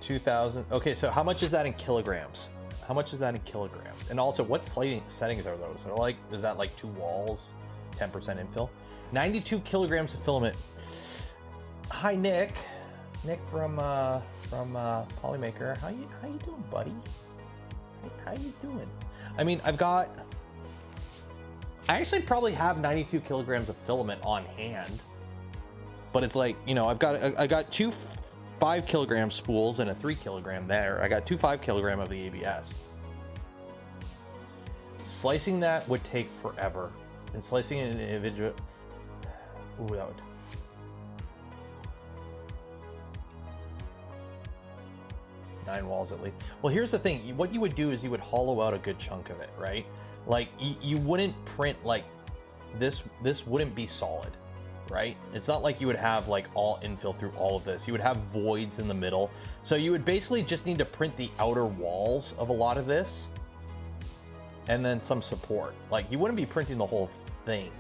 $2,000. Okay, so how much is that in kilograms? How much is that in kilograms? And also, what settings are those? Are like, is that like 2 walls, 10% infill? 92 kilograms of filament. Hi, Nick. Nick from Polymaker. How you doing, buddy? How you doing? I mean, I actually probably have 92 kilograms of filament on hand, but it's like, you know, I got 2 5 kilogram spools and a 3 kilogram there. I got 2 5 kilogram of the ABS. Slicing that would take forever, and slicing it in individual. Ooh, that would. Nine walls at least. Well, here's the thing. What you would do is you would hollow out a good chunk of it, right? Like you wouldn't print like this. This wouldn't be solid. right? It's not like you would have like all infill through all of this. You would have voids in the middle. So you would basically just need to print the outer walls of a lot of this and then some support. Like you wouldn't be printing the whole thing.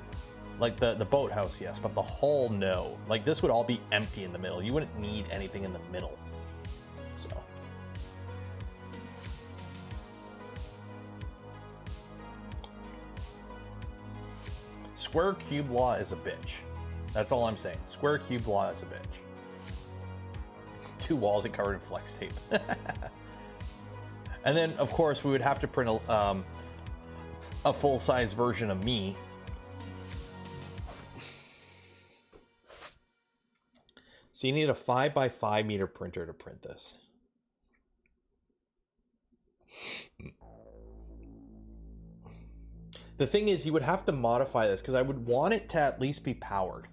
Like the boathouse, yes, but the hull, no. Like this would all be empty in the middle. You wouldn't need anything in the middle. So. Square cube law is a bitch. That's all I'm saying. Square cube law is a bitch. 2 walls and covered in flex tape. And then, of course, we would have to print a full-size version of me. So you need a 5x5 meter printer to print this. The thing is, you would have to modify this because I would want it to at least be powered.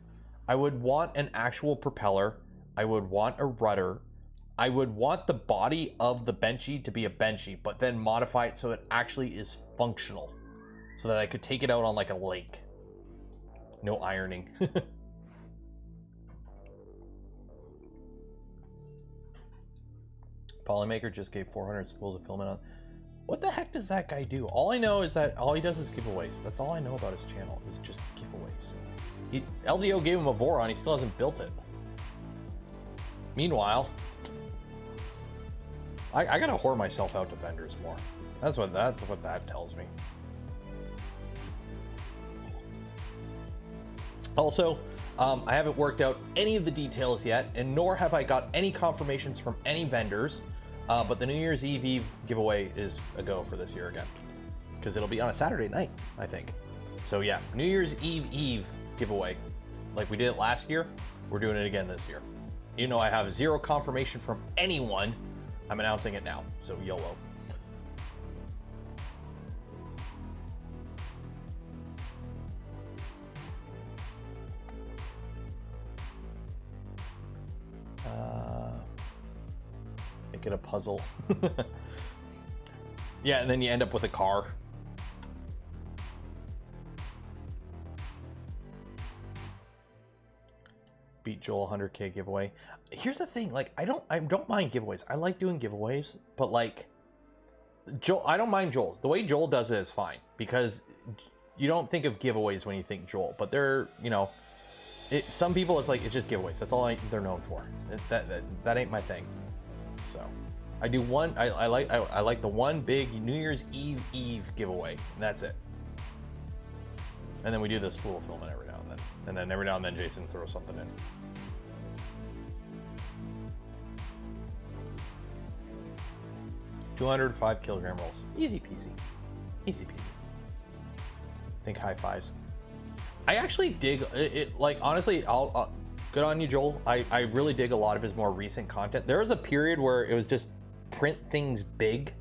I would want an actual propeller. I would want a rudder. I would want the body of the benchy to be a benchy, but then modify it so it actually is functional, so that I could take it out on like a lake. No ironing. Polymaker just gave 400 spools of filament on. What the heck does that guy do? All I know is that all he does is giveaways. That's all I know about his channel, is just giveaways. LDO gave him a Voron, he still hasn't built it. Meanwhile, I gotta whore myself out to vendors more. That's what that tells me. Also, I haven't worked out any of the details yet, and nor have I got any confirmations from any vendors. But the New Year's Eve giveaway is a go for this year again, because it'll be on a Saturday night, I think. So yeah, New Year's Eve giveaway, like we did it last year, we're doing it again this year. Even though I have 0 confirmation from anyone, I'm announcing it now. So YOLO. Make it a puzzle. Yeah, and then you end up with a car. Beat Joel 100K giveaway. Here's the thing, like I don't mind giveaways. I like doing giveaways, but like Joel, I don't mind Joel's. The way Joel does it is fine, because you don't think of giveaways when you think Joel, but they're, you know, some people it's like it's just giveaways. That's all they're known for. That ain't my thing. So I do one. I like the one big New Year's Eve giveaway, and that's it. And then we do the spool filament every now and then. And then every now and then Jason throws something in. $205 kilogram rolls. Easy peasy. Easy peasy. Think high fives. I actually dig it. Like, honestly, I'll good on you, Joel. I really dig a lot of his more recent content. There was a period where it was just print things big,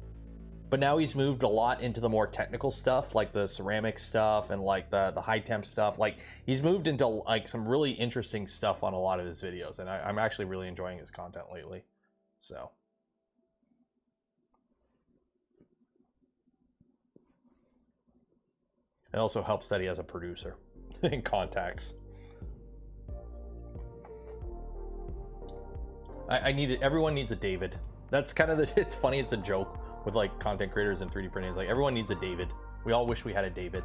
but now he's moved a lot into the more technical stuff, like the ceramic stuff and like the high temp stuff. Like he's moved into like some really interesting stuff on a lot of his videos, and I'm actually really enjoying his content lately. So it also helps that he has a producer and contacts. Everyone needs a David. That's kind of it's funny, it's a joke with like content creators and 3D printing. It's like everyone needs a David. We all wish we had a David.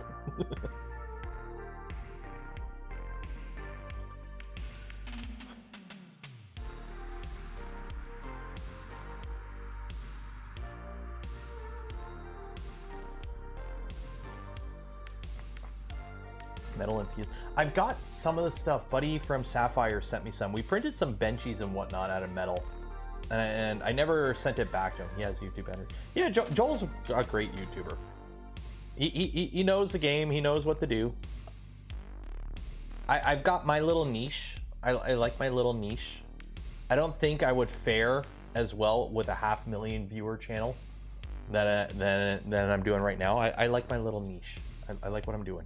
Metal infused. I've got some of the stuff. Buddy from Sapphire sent me some. We printed some benchies and whatnot out of metal, and I never sent it back to him. He has YouTube entry. Yeah, Joel's a great YouTuber. He knows the game. He knows what to do. I've got my little niche. I like my little niche. I don't think I would fare as well with a 500,000 viewer channel than I'm doing right now. I like my little niche. I like what I'm doing.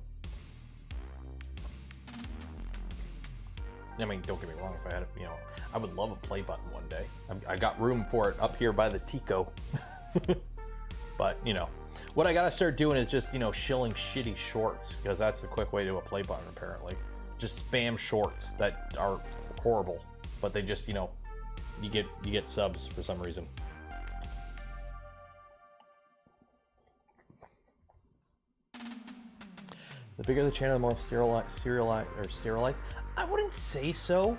I mean, don't get me wrong, if I had, you know, I would love a play button one day. I got room for it up here by the Tico. But, you know, what I gotta start doing is just, you know, shilling shitty shorts, because that's the quick way to a play button, apparently. just spam shorts that are horrible, but they just, you know, you get subs for some reason. The bigger the channel, the more sterilized. I wouldn't say so.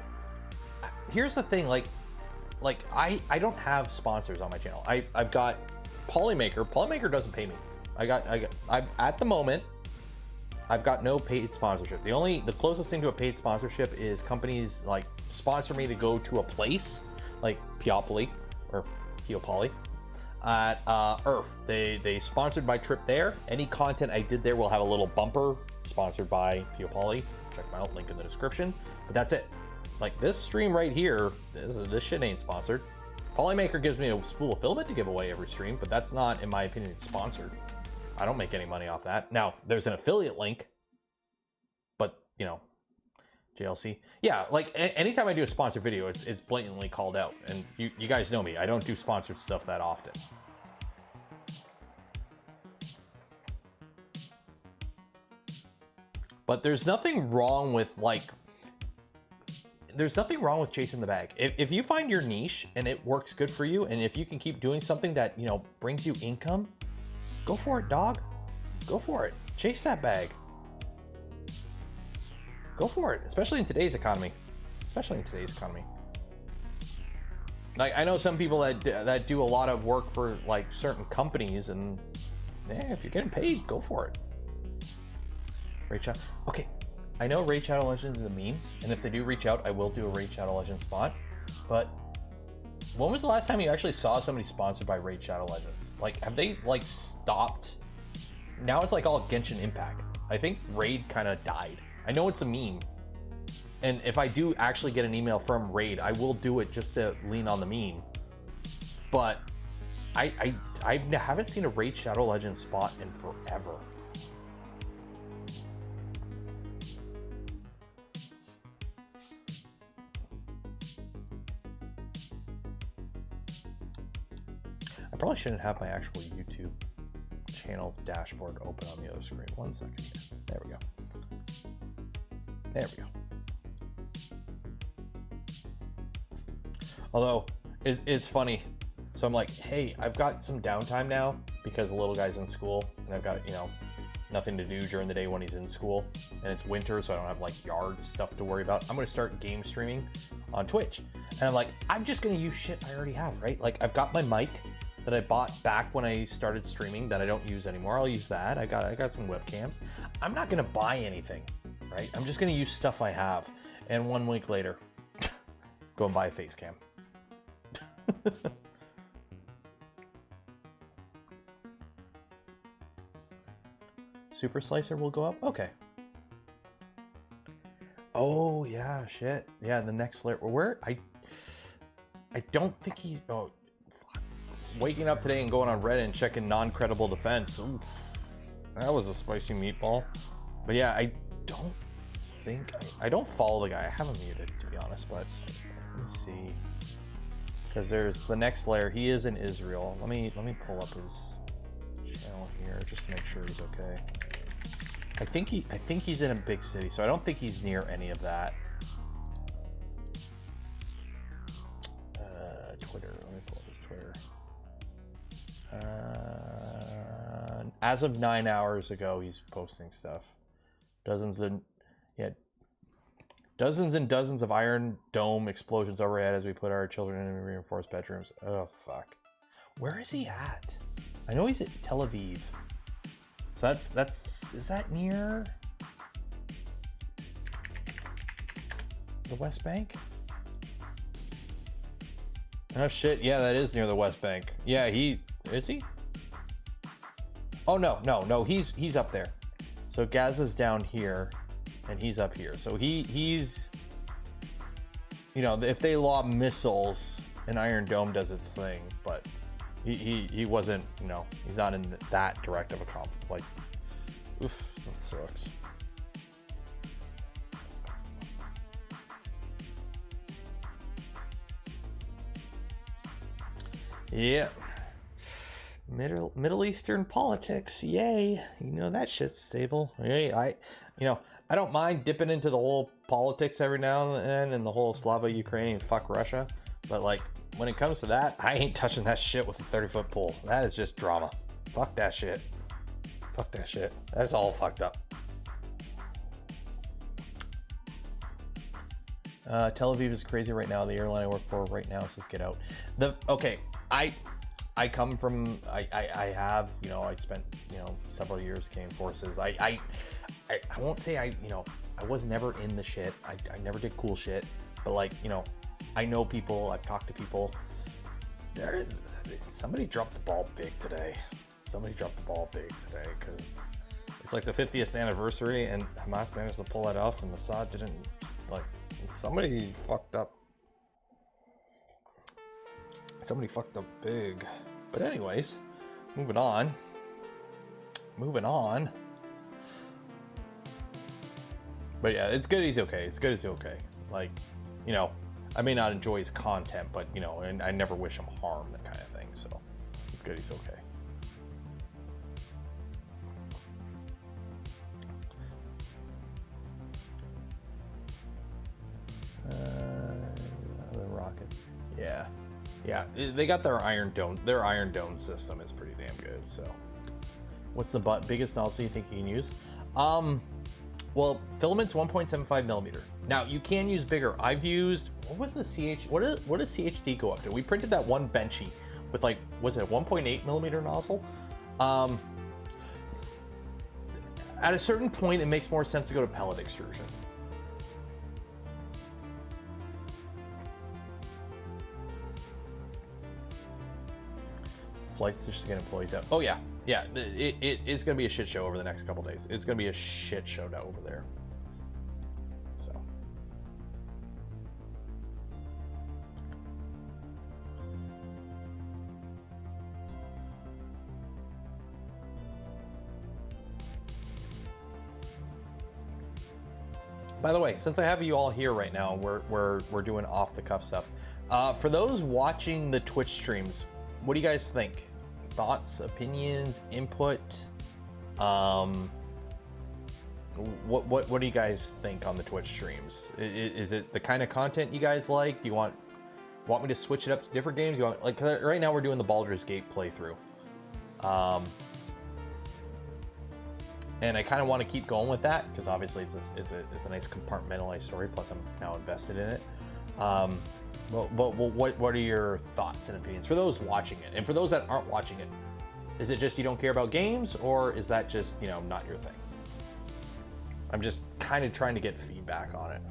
Here's the thing, like I don't have sponsors on my channel. I've got Polymaker. Polymaker doesn't pay me. I'm at the moment, I've got no paid sponsorship. The closest thing to a paid sponsorship is companies like sponsor me to go to a place like Peopoly or Peopoly at Earth. They sponsored my trip there. Any content I did there will have a little bumper sponsored by Peopoly. Check them out, link in the description. But that's it. Like this stream right here, this shit ain't sponsored. Polymaker gives me a spool of filament to give away every stream, but that's not, in my opinion, sponsored. I don't make any money off that. Now, there's an affiliate link, but, you know, JLC. Yeah, like anytime I do a sponsored video, it's blatantly called out. And you guys know me. I don't do sponsored stuff that often. But there's nothing wrong with, like, there's nothing wrong with chasing the bag. If you find your niche and it works good for you, and if you can keep doing something that, you know, brings you income, go for it, dog. Go for it. Chase that bag. Go for it, especially in today's economy. Especially in today's economy. Like, I know some people that do a lot of work for, like, certain companies, and yeah, if you're getting paid, go for it. Raid Shadow. Okay, I know Raid Shadow Legends is a meme, and if they do reach out, I will do a Raid Shadow Legends spot. But when was the last time you actually saw somebody sponsored by Raid Shadow Legends? Like, have they, like, stopped? Now it's like all Genshin Impact. I think Raid kind of died. I know it's a meme. And if I do actually get an email from Raid, I will do it just to lean on the meme. But I haven't seen a Raid Shadow Legends spot in forever. I probably shouldn't have my actual YouTube channel dashboard open on the other screen. 1 second here. There we go. There we go. Although, it's funny. So I'm like, hey, I've got some downtime now because the little guy's in school and I've got, you know, nothing to do during the day when he's in school, and it's winter, so I don't have like yard stuff to worry about. I'm gonna start game streaming on Twitch. And I'm like, I'm just gonna use shit I already have, right? Like, I've got my mic that I bought back when I started streaming that I don't use anymore. I'll use that. I got some webcams. I'm not gonna buy anything, right? I'm just gonna use stuff I have. And 1 week later, go and buy a face cam. Super Slicer will go up? Okay. Oh, yeah, shit. Yeah, the next layer. Where? I don't think he's... Oh, fuck. Waking up today and going on Reddit and checking non-credible defense. Ooh, that was a spicy meatball. But yeah, I don't think... I don't follow the guy. I have him muted, to be honest, but let me see. Because there's the next layer. He is in Israel. Let me pull up his channel here just to make sure he's okay. I think he's in a big city, so I don't think he's near any of that. Twitter. Let me pull up his Twitter. As of 9 hours ago, he's posting stuff. Dozens and dozens of Iron Dome explosions overhead as we put our children in reinforced bedrooms. Oh, fuck. Where is he at? I know he's at Tel Aviv. So is that near the West Bank? Oh, shit. Yeah, that is near the West Bank. Yeah, is he? Oh, no, he's up there. So Gaza's down here. And he's up here. So he's, you know, if they lob missiles, an Iron Dome does its thing, but he wasn't, you know, he's not in that direct of a conflict. Like, oof, that sucks. Yeah. Middle Eastern politics, yay. You know, that shit's stable. Yay, I don't mind dipping into the whole politics every now and then and the whole Slavo-Ukrainian fuck Russia. But like, when it comes to that, I ain't touching that shit with a 30-foot pole. That is just drama. Fuck that shit. Fuck that shit. That's all fucked up. Tel Aviv is crazy right now. The airline I work for right now says get out. Okay, I come from, I have, you know, I spent, you know, several years Canadian Forces. I won't say I was never in the shit. I never did cool shit, but like, you know, I know people, I've talked to people. Somebody dropped the ball big today. Somebody dropped the ball big today because it's like the 50th anniversary and Hamas managed to pull that off and Mossad didn't. Like, somebody fucked up. Somebody fucked up big. But anyways, moving on. But yeah, it's good he's okay. It's good he's okay. Like, you know, I may not enjoy his content, but you know, and I never wish him harm, that kind of thing. So it's good he's okay. The rockets. Yeah, they got their Iron Dome. Their Iron Dome system is pretty damn good. So, what's the biggest nozzle you think you can use? Well, filament's 1.75 millimeter. Now you can use bigger. I've used, what was the CH? What does CHD go up to? We printed that one benchy with like, was it a 1.8 millimeter nozzle? At a certain point, it makes more sense to go to pellet extrusion. Flights just to get employees out. Oh yeah, it is going to be a shit show over the next couple days. It's going to be a shit show now over there. So. By the way, since I have you all here right now, we're doing off the cuff stuff. For those watching the Twitch streams, what do you guys think? Thoughts, opinions, input? What do you guys think on the Twitch streams? Is it the kind of content you guys like? Do you want me to switch it up to different games? You want, like, right now we're doing the Baldur's Gate playthrough, and I kind of want to keep going with that because obviously it's a nice compartmentalized story. Plus, I'm now invested in it. Well, what are your thoughts and opinions for those watching it? And for those that aren't watching it, is it just you don't care about games, or is that just, you know, not your thing? I'm just kind of trying to get feedback on it.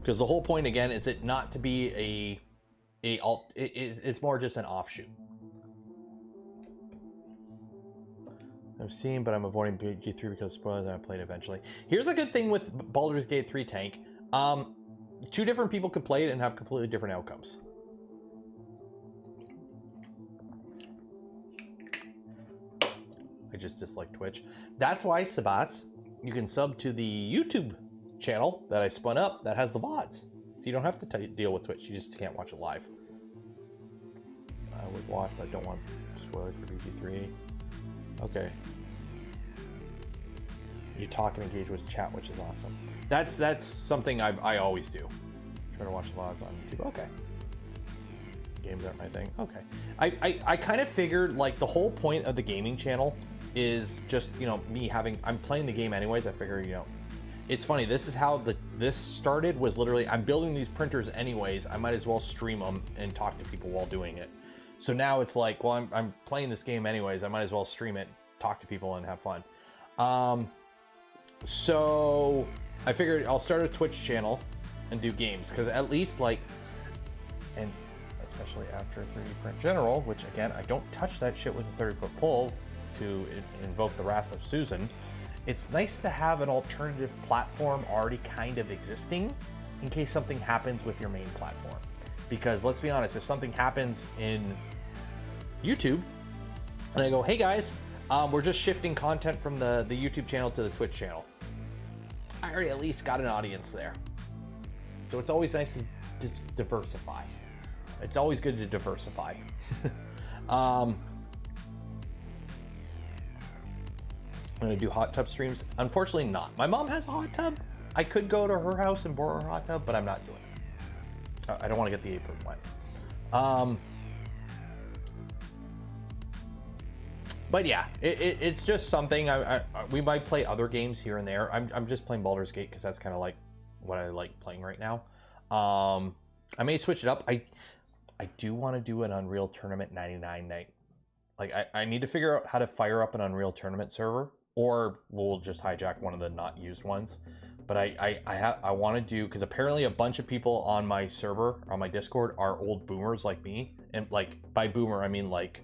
Because the whole point, again, is it not to be it's more just an offshoot. I've seen, but I'm avoiding G3 because spoilers, I played eventually. Here's a good thing with Baldur's Gate 3 Tank. Two different people could play it and have completely different outcomes. I just dislike Twitch. That's why, Sabas, you can sub to the YouTube channel that I spun up that has the VODs. So you don't have to deal with Twitch. You just can't watch it live. I would watch, but I don't want spoilers for BG3. Okay. You talk and engage with chat, which is awesome. That's something I always do. Try to watch VODs on YouTube. Okay. Games aren't my thing. Okay. I kind of figured, like, the whole point of the gaming channel is just, you know, me having, I'm playing the game anyways. I figure, you know, it's funny. This is how this started, was literally, I'm building these printers anyways. I might as well stream them and talk to people while doing it. So now it's like, well, I'm playing this game anyways. I might as well stream it, talk to people, and have fun. So I figured I'll start a Twitch channel and do games, because at least, like, and especially after 3D Print General, which again, I don't touch that shit with a 30-foot pole to invoke the wrath of Susan. It's nice to have an alternative platform already kind of existing in case something happens with your main platform. Because let's be honest, if something happens in YouTube and I go, hey guys, we're just shifting content from the YouTube channel to the Twitch channel, I already at least got an audience there. So it's always nice to just diversify. It's always good to diversify. I'm gonna do hot tub streams. Unfortunately not. My mom has a hot tub. I could go to her house and borrow her hot tub, but I'm not doing it. I don't want to get the apron wet. But yeah, it's just something. We might play other games here and there. I'm just playing Baldur's Gate because that's kind of like what I like playing right now. I may switch it up. I do want to do an Unreal Tournament 99 night. Like I need to figure out how to fire up an Unreal Tournament server, or we'll just hijack one of the not used ones. But I want to do, because apparently a bunch of people on my server, on my Discord, are old boomers like me, and like by boomer I mean like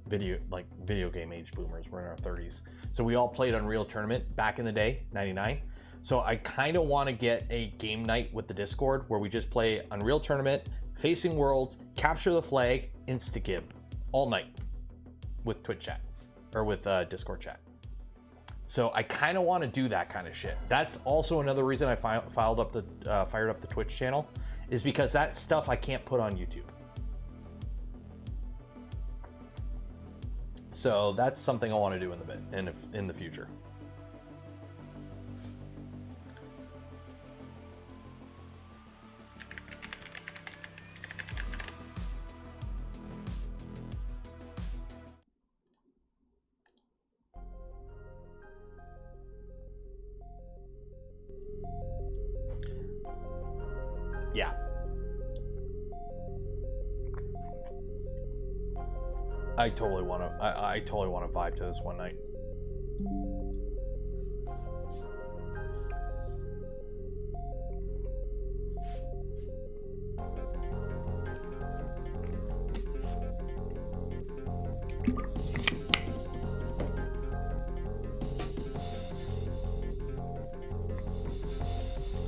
video game age boomers. We're in our 30s, so we all played Unreal Tournament back in the day, 99. So I kind of want to get a game night with the Discord where we just play Unreal Tournament, Facing Worlds, Capture the Flag, Insta-Gib all night with Twitch chat or with Discord chat. So I kind of want to do that kind of shit. That's also another reason I fired up the Twitch channel, is because that stuff I can't put on YouTube. So that's something I want to do in the future. Yeah. I totally want to vibe to this one night.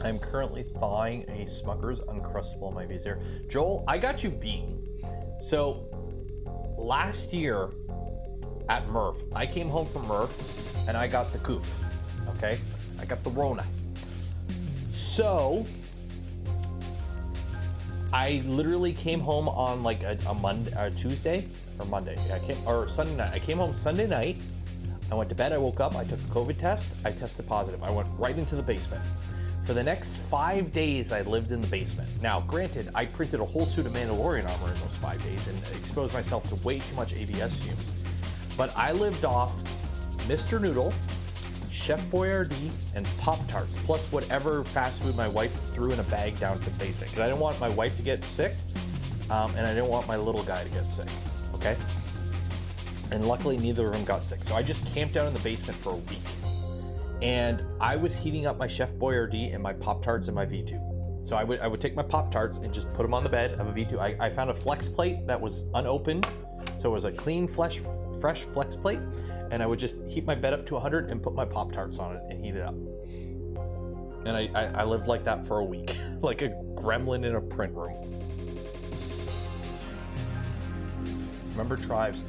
I'm currently thawing a Smucker's Uncrustable in my VZR. Joel, I got you beat. So last year at Murph, I came home from Murph and I got the coof, okay? I got the Rona. So I literally came home on like a Monday or Tuesday or Monday. Or Sunday night. I came home Sunday night. I went to bed, I woke up, I took a COVID test, I tested positive. I went right into the basement. For the next 5 days, I lived in the basement. Now, granted, I printed a whole suit of Mandalorian armor in those 5 days and exposed myself to way too much ABS fumes. But I lived off Mr. Noodle, Chef Boyardee, and Pop-Tarts, plus whatever fast food my wife threw in a bag down to the basement. Because I didn't want my wife to get sick, and I didn't want my little guy to get sick, okay? And luckily, neither of them got sick. So I just camped out in the basement for a week. And I was heating up my Chef Boyardee and my Pop-Tarts and my V2. So I would take my Pop-Tarts and just put them on the bed of a V2. I found a flex plate that was unopened. So it was a clean, fresh flex plate. And I would just heat my bed up to 100 and put my Pop-Tarts on it and heat it up. And I lived like that for a week, like a gremlin in a print room. Remember Tribes?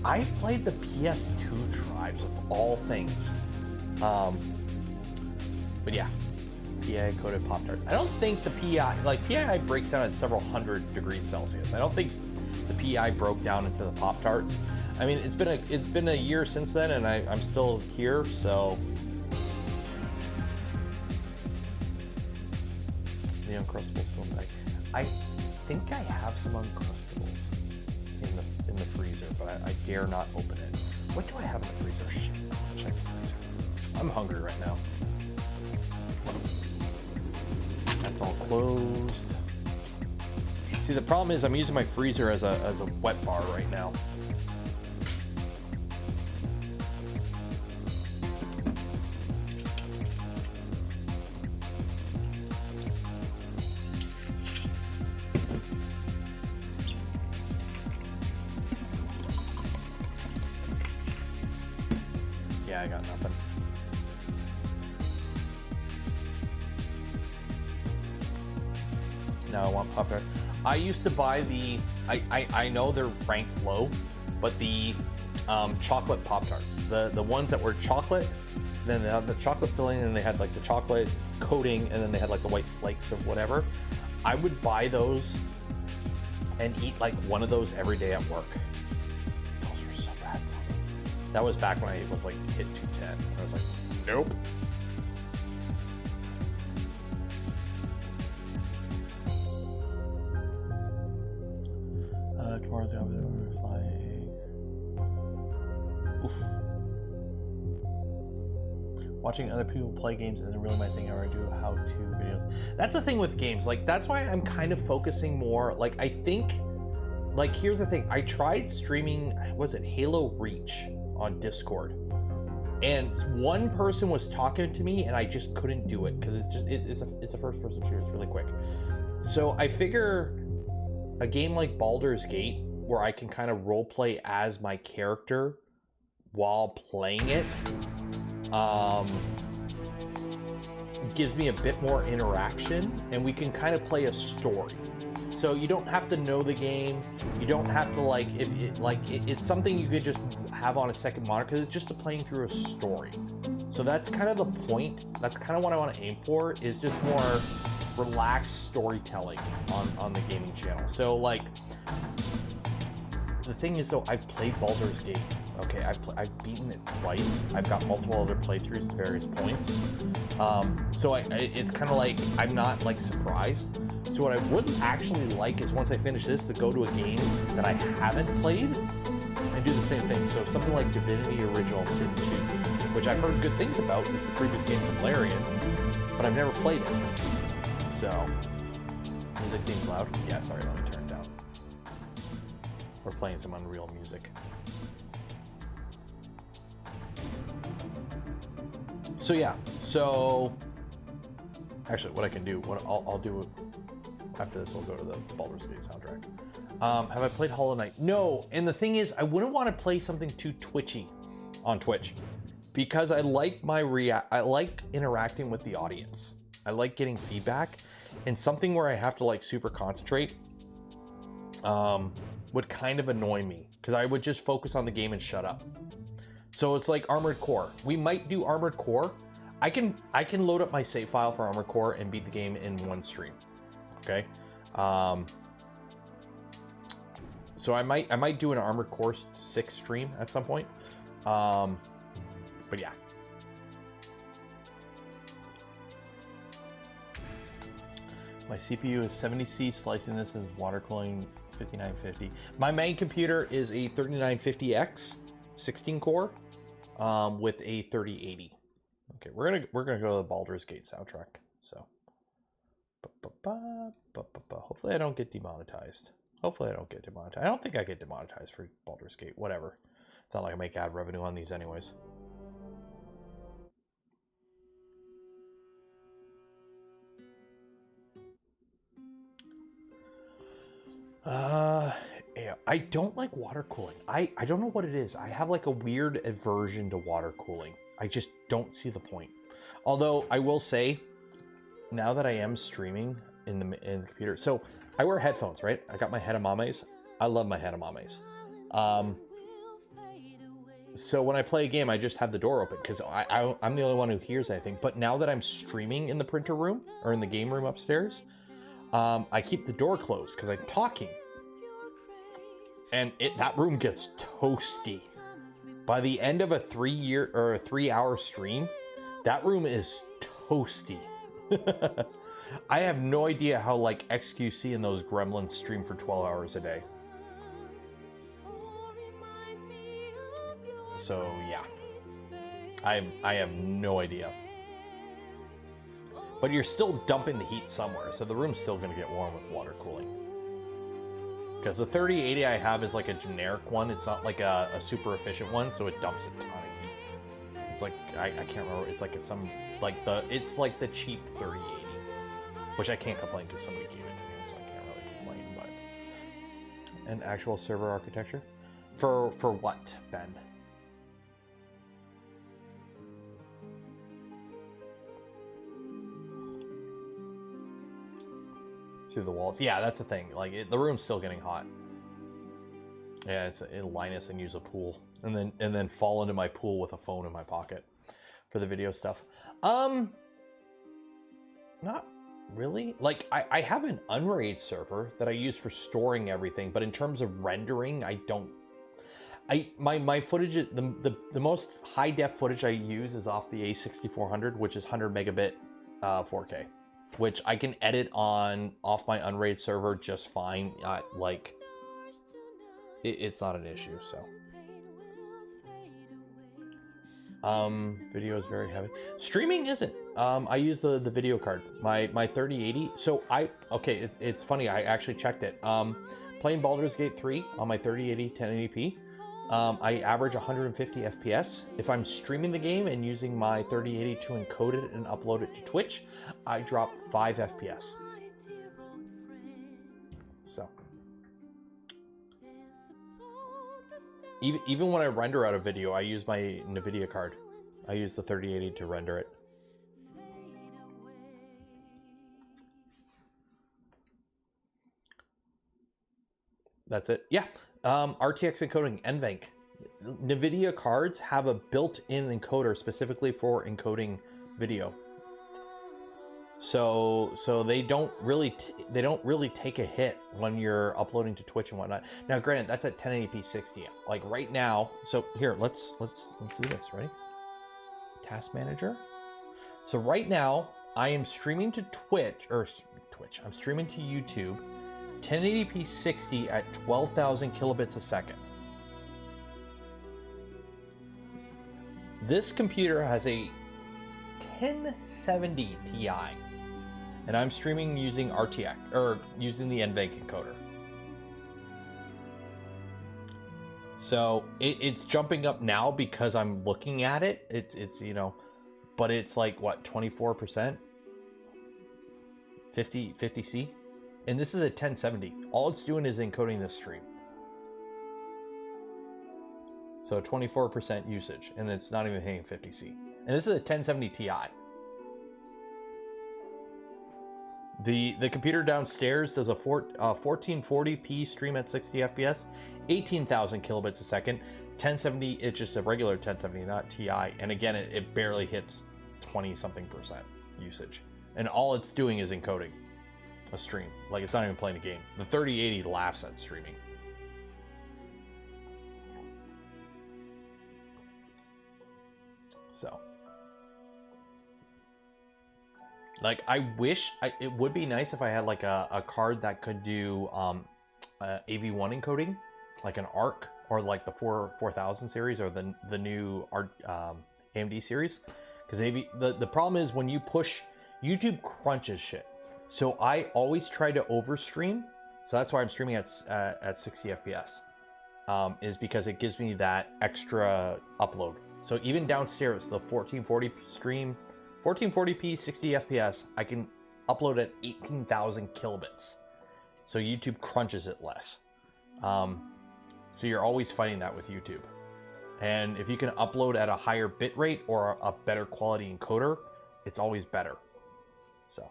I played the PS2 Tribes of all things. But yeah, PI coated Pop-Tarts. I don't think the PI breaks down at several hundred degrees Celsius. I don't think the PI broke down into the Pop-Tarts. I mean, it's been a year since then, and I'm still here, so. The Uncrustables still back. I think I have some Uncrustables in the freezer, but I dare not open it. What do I have in the freezer? Shit, I'll check the freezer. I'm hungry right now. That's all closed. See, the problem is I'm using my freezer as a wet bar right now. Yeah, I got nothing. Now I want Pop-Tart. I used to buy the, I know they're ranked low, but the chocolate Pop-Tarts. The ones that were chocolate, then they had the chocolate filling, and they had like the chocolate coating, and then they had like the white flakes of whatever. I would buy those and eat like one of those every day at work. Those are so bad for me. That was back when I was like hit 210. I was like, nope. Tomorrow's gonna flying. Oof. Watching other people play games isn't really my thing. I do how-to videos. That's the thing with games. Like, that's why I'm kind of focusing more. Like, I think, like, here's the thing. I tried streaming, was it Halo Reach on Discord? And one person was talking to me and I just couldn't do it because it's a first-person shooter. It's really quick. So I figure a game like Baldur's Gate, where I can kind of role play as my character while playing it, gives me a bit more interaction, and we can kind of play a story. So you don't have to know the game. You don't have to like, it's something you could just have on a second monitor because it's just playing through a story. So that's kind of the point. That's kind of what I want to aim for, is just more relaxed storytelling on the gaming channel. So like, the thing is though, I've played Baldur's Gate. Okay, I've beaten it twice. I've got multiple other playthroughs to various points. So it's kind of like, I'm not like surprised. So what I would actually like is once I finish this to go to a game that I haven't played and do the same thing. So something like Divinity Original Sin 2, which I've heard good things about. It's the previous game from Larian, but I've never played it. So, music seems loud. Yeah, sorry, let me turn it down. We're playing some Unreal music. So yeah, so actually what I can do, what I'll do after this, we'll go to the Baldur's Gate soundtrack. Have I played Hollow Knight? No, and the thing is, I wouldn't want to play something too twitchy on Twitch because I like I like interacting with the audience. I like getting feedback, and something where I have to like super concentrate would kind of annoy me because I would just focus on the game and shut up. So it's like Armored Core. We might do Armored Core. I can load up my save file for Armored Core and beat the game in one stream. Okay. So I might do an Armored Core 6 stream at some point. But yeah. My CPU is 70C, slicing this is water cooling 5950. My main computer is a 3950X, 16 core, with a 3080. Okay, we're gonna go to the Baldur's Gate soundtrack. So, hopefully I don't get demonetized. Hopefully I don't get demonetized. I don't think I get demonetized for Baldur's Gate. Whatever. It's not like I make ad revenue on these anyways. Yeah, I don't like water cooling. I don't know what it is. I have like a weird aversion to water cooling. I just don't see the point. Although I will say, now that I am streaming in the computer, so I wear headphones, right? I got my edamames. I love my edamames. So when I play a game, I just have the door open because I'm the only one who hears anything. But now that I'm streaming in the printer room or in the game room upstairs, I keep the door closed because I'm talking. And that room gets toasty. By the end of a 3-hour stream, that room is toasty. I have no idea how like XQC and those gremlins stream for 12 hours a day. So yeah, I have no idea. But you're still dumping the heat somewhere, so the room's still gonna get warm with water cooling. Because the 3080 I have is like a generic one. It's not like a super efficient one, so it dumps a ton of heat. It's like, I can't remember, it's like it's like the cheap 3080. Which I can't complain because somebody gave it to me, so I can't really complain, but... An actual server architecture? For what, Ben? Through the walls. Yeah, that's the thing. Like the room's still getting hot. Yeah, it's Linus and use a pool, and then fall into my pool with a phone in my pocket for the video stuff. Not really. Like I have an Unraid server that I use for storing everything, but in terms of rendering, I don't. My footage, the most high def footage I use is off the A6400, which is 100 megabit 4K, which I can edit off my unrated server just fine. Like it's not an issue. So video is very heavy. Streaming isn't. I use the video card, my 3080. So okay, it's funny. I actually checked it. Playing Baldur's Gate 3 on my 3080 1080p. I average 150 FPS. If I'm streaming the game and using my 3080 to encode it and upload it to Twitch, I drop 5 FPS. So even when I render out a video, I use my NVIDIA card. I use the 3080 to render it. That's it. Yeah. RTX encoding, NVENC. NVIDIA cards have a built-in encoder specifically for encoding video. So they don't really take a hit when you're uploading to Twitch and whatnot. Now, granted, that's at 1080p 60. Like right now. So here, let's do this. Ready? Task manager. So right now, I am streaming to Twitch. I'm streaming to YouTube. 1080p 60 at 12,000 kilobits a second. This computer has a 1070 Ti, and I'm streaming using RTX or using the NVENC encoder. So it's jumping up now because I'm looking at it. It's you know, but it's like what, 24%, 50C. And this is a 1070. All it's doing is encoding this stream. So 24% usage, and it's not even hitting 50C. And this is a 1070 Ti. The computer downstairs does a 1440p stream at 60 FPS, 18,000 kilobits a second. 1070, it's just a regular 1070, not Ti. And again, it barely hits 20-something% usage. And all it's doing is encoding a stream. Like, it's not even playing a game. The 3080 laughs at streaming. So, like, I wish it would be nice if I had like a card that could do AV1 encoding, like an ARC or like the 4000 series or the new AMD series. Because the problem is when you push, YouTube crunches shit. So I always try to overstream. So that's why I'm streaming at 60 FPS, is because it gives me that extra upload. So even downstairs, the 1440 stream, 1440p 60 FPS, I can upload at 18,000 kilobits. So YouTube crunches it less. So you're always fighting that with YouTube. And if you can upload at a higher bit rate or a better quality encoder, it's always better. So.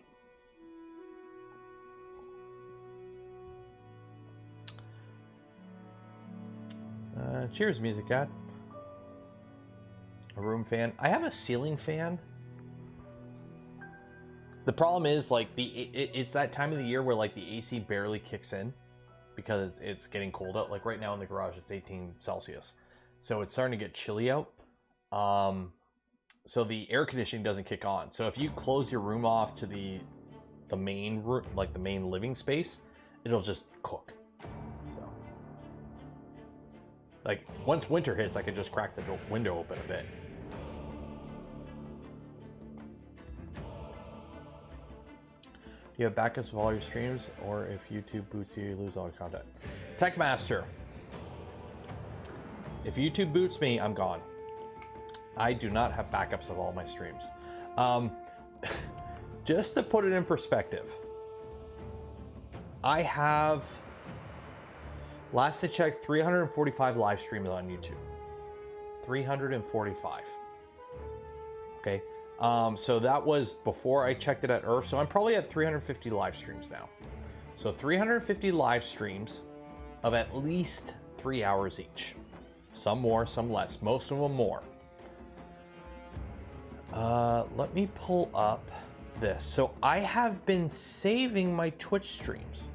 Cheers, Music Cat. A room fan. I have a ceiling fan. The problem is, like, it's that time of the year where, like, the AC barely kicks in because it's getting cold out. Like, right now in the garage, it's 18 Celsius. So it's starting to get chilly out. So the air conditioning doesn't kick on. So if you close your room off to the main room, like the main living space, it'll just cook. So, like, once winter hits, I could just crack the window open a bit. Do you have backups of all your streams, or if YouTube boots you, you lose all your content? Techmaster. If YouTube boots me, I'm gone. I do not have backups of all my streams. Just to put it in perspective, I have, last I checked, 345 live streams on YouTube. 345. Okay. So that was before I checked it at Earth. So I'm probably at 350 live streams now. So 350 live streams of at least 3 hours each. Some more, some less. Most of them more. Let me pull up this. So I have been saving my Twitch streams.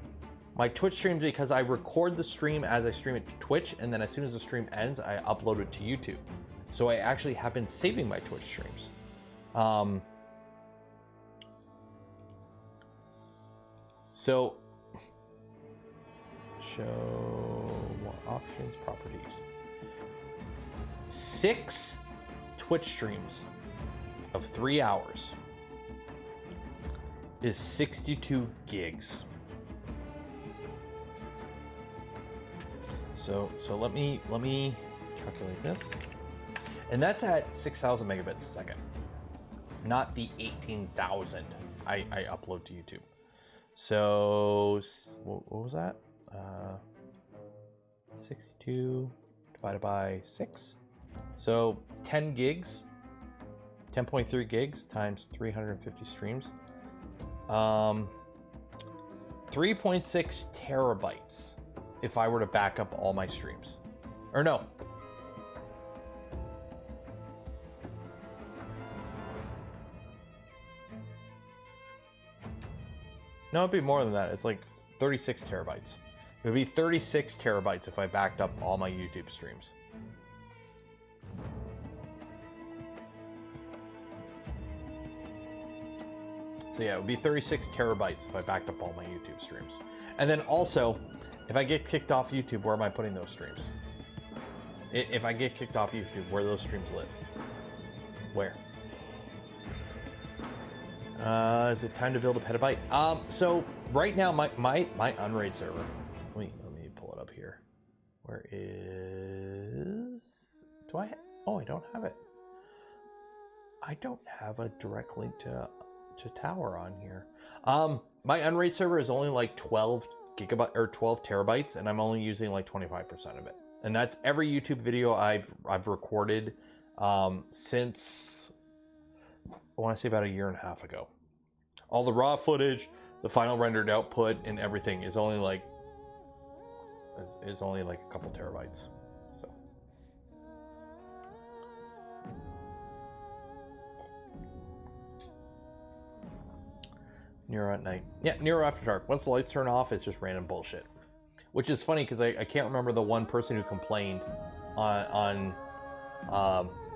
My Twitch streams, because I record the stream as I stream it to Twitch, and then as soon as the stream ends, I upload it to YouTube. So I actually have been saving my Twitch streams. So, show more options, properties. 6 Twitch streams of 3 hours is 62 gigs. So let me calculate this. And that's at 6,000 megabits a second, not the 18,000 I upload to YouTube. So what was that? 62 divided by 6. So 10 gigs, 10.3 gigs times 350 streams. 3.6 terabytes if I were to back up all my streams. Or no. No, it'd be more than that. It's like 36 terabytes. It would be 36 terabytes if I backed up all my YouTube streams. So yeah, it would be 36 terabytes if I backed up all my YouTube streams. And then also, if I get kicked off YouTube, where am I putting those streams? If I get kicked off YouTube, where do those streams live? Where? Is it time to build a petabyte? So right now, my Unraid server. Let me pull it up here. Where is? Do I? Oh, I don't have it. I don't have a direct link to THAR on here. My Unraid server is only like 12 gigabyte or 12 terabytes, and I'm only using like 25% of it. And that's every YouTube video I've recorded since I want to say about a year and a half ago. All the raw footage, the final rendered output, and everything is only like a couple terabytes. So NERO at night. Yeah, NERO after dark. Once the lights turn off, it's just random bullshit. Which is funny because I can't remember the one person who complained on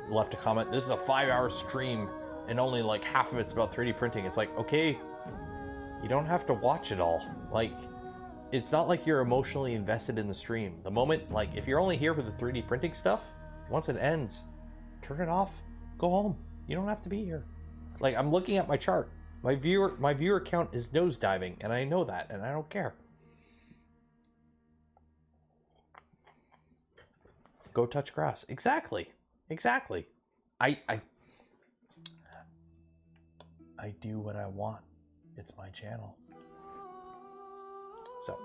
left a comment. This is a 5-hour stream and only like half of it's about 3D printing. It's like, okay, you don't have to watch it all. Like, it's not like you're emotionally invested in the stream. The moment, like, if you're only here for the 3D printing stuff, once it ends, turn it off, go home. You don't have to be here. Like, I'm looking at my chart. My viewer count is nosediving, and I know that, and I don't care. Go touch grass. Exactly. Exactly. I do what I want. It's my channel. So,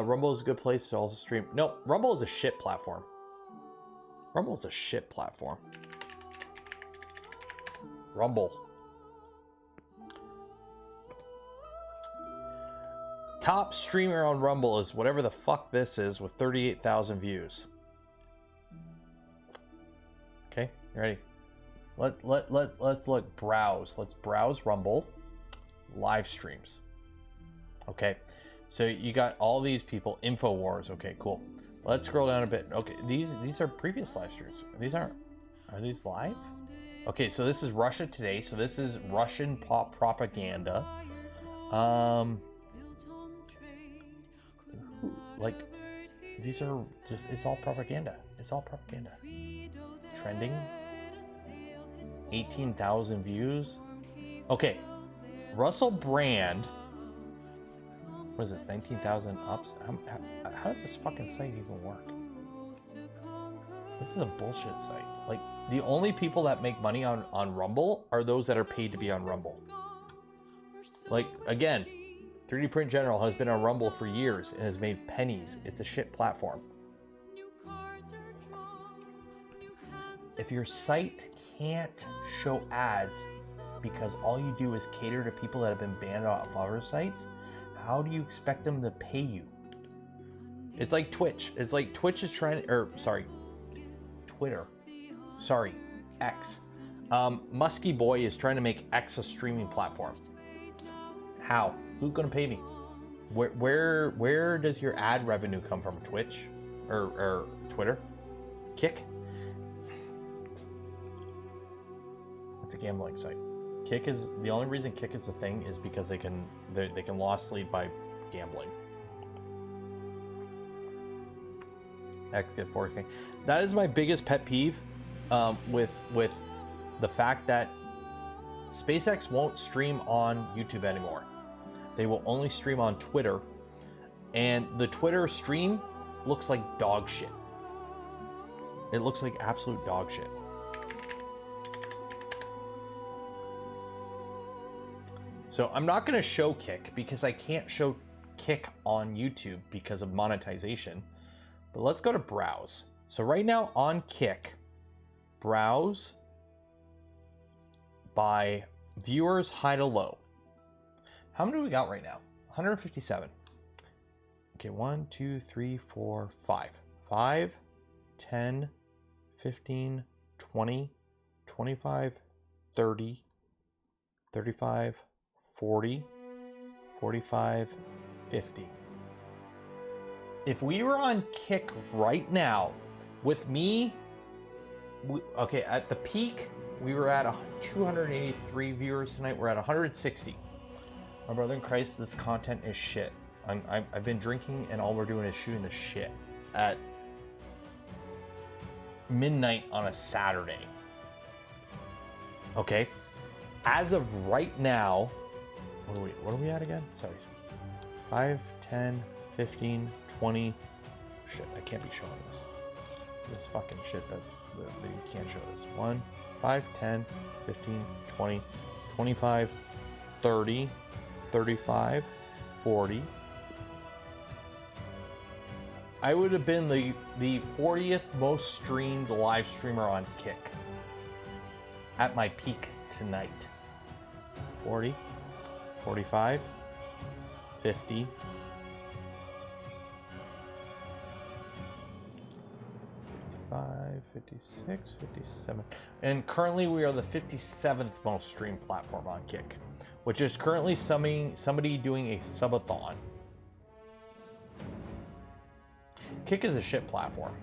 Rumble is a good place to also stream. No, Rumble is a shit platform. Rumble is a shit platform. Rumble. Top streamer on Rumble is whatever the fuck this is with 38,000 views. Okay, you ready? Let's look, browse. Let's browse Rumble live streams. Okay, so you got all these people. InfoWars. Okay, cool. Let's scroll down a bit. Okay, these are previous live streams. These aren't. Are these live? Okay, so this is Russia Today. So this is Russian pop propaganda. Like, these are just, it's all propaganda. It's all propaganda. Trending. 18,000 views. Okay. Russell Brand. What is this? 19,000 ups? How does this fucking site even work? This is a bullshit site. Like, the only people that make money on Rumble are those that are paid to be on Rumble. Like, again, 3D Print General has been on Rumble for years and has made pennies. It's a shit platform. If your site can't show ads because all you do is cater to people that have been banned off other sites, how do you expect them to pay you? It's like Twitch. It's like Twitch is trying, Twitter. Sorry, X. Musky Boy is trying to make X a streaming platform. How? Who's gonna pay me? Where does your ad revenue come from? Twitch or Twitter? Kick? It's a gambling site. Kick is the only reason Kick is a thing is because they can loss lead by gambling. X get 4K. That is my biggest pet peeve with the fact that SpaceX won't stream on YouTube anymore. They will only stream on Twitter, and the Twitter stream looks like dog shit. It looks like absolute dog shit. So I'm not going to show Kick because I can't show Kick on YouTube because of monetization. But let's go to browse. So right now on Kick, browse by viewers high to low. How many do we got right now? 157. Okay, 1, 2, 3, 4, 5. 5, 10, 15, 20, 25, 30, 35, 40, 45, 50. If we were on Kick right now, with me, okay, at the peak, we were at 283 viewers tonight. We're at 160. My brother in Christ, this content is shit. I've been drinking and all we're doing is shooting the shit at midnight on a Saturday. Okay, as of right now, what are we at again? Sorry, 5, 10, 15, 20. Shit, I can't be showing this. This fucking shit you can't show this. 1, 5, 10, 15, 20, 25, 30, 35, 40. I would have been the 40th most streamed live streamer on Kick at my peak tonight. 40, 45, 50, 55, 56, 57. And currently we are the 57th most streamed platform on Kick, which is currently somebody doing a subathon. Kick is a shit platform.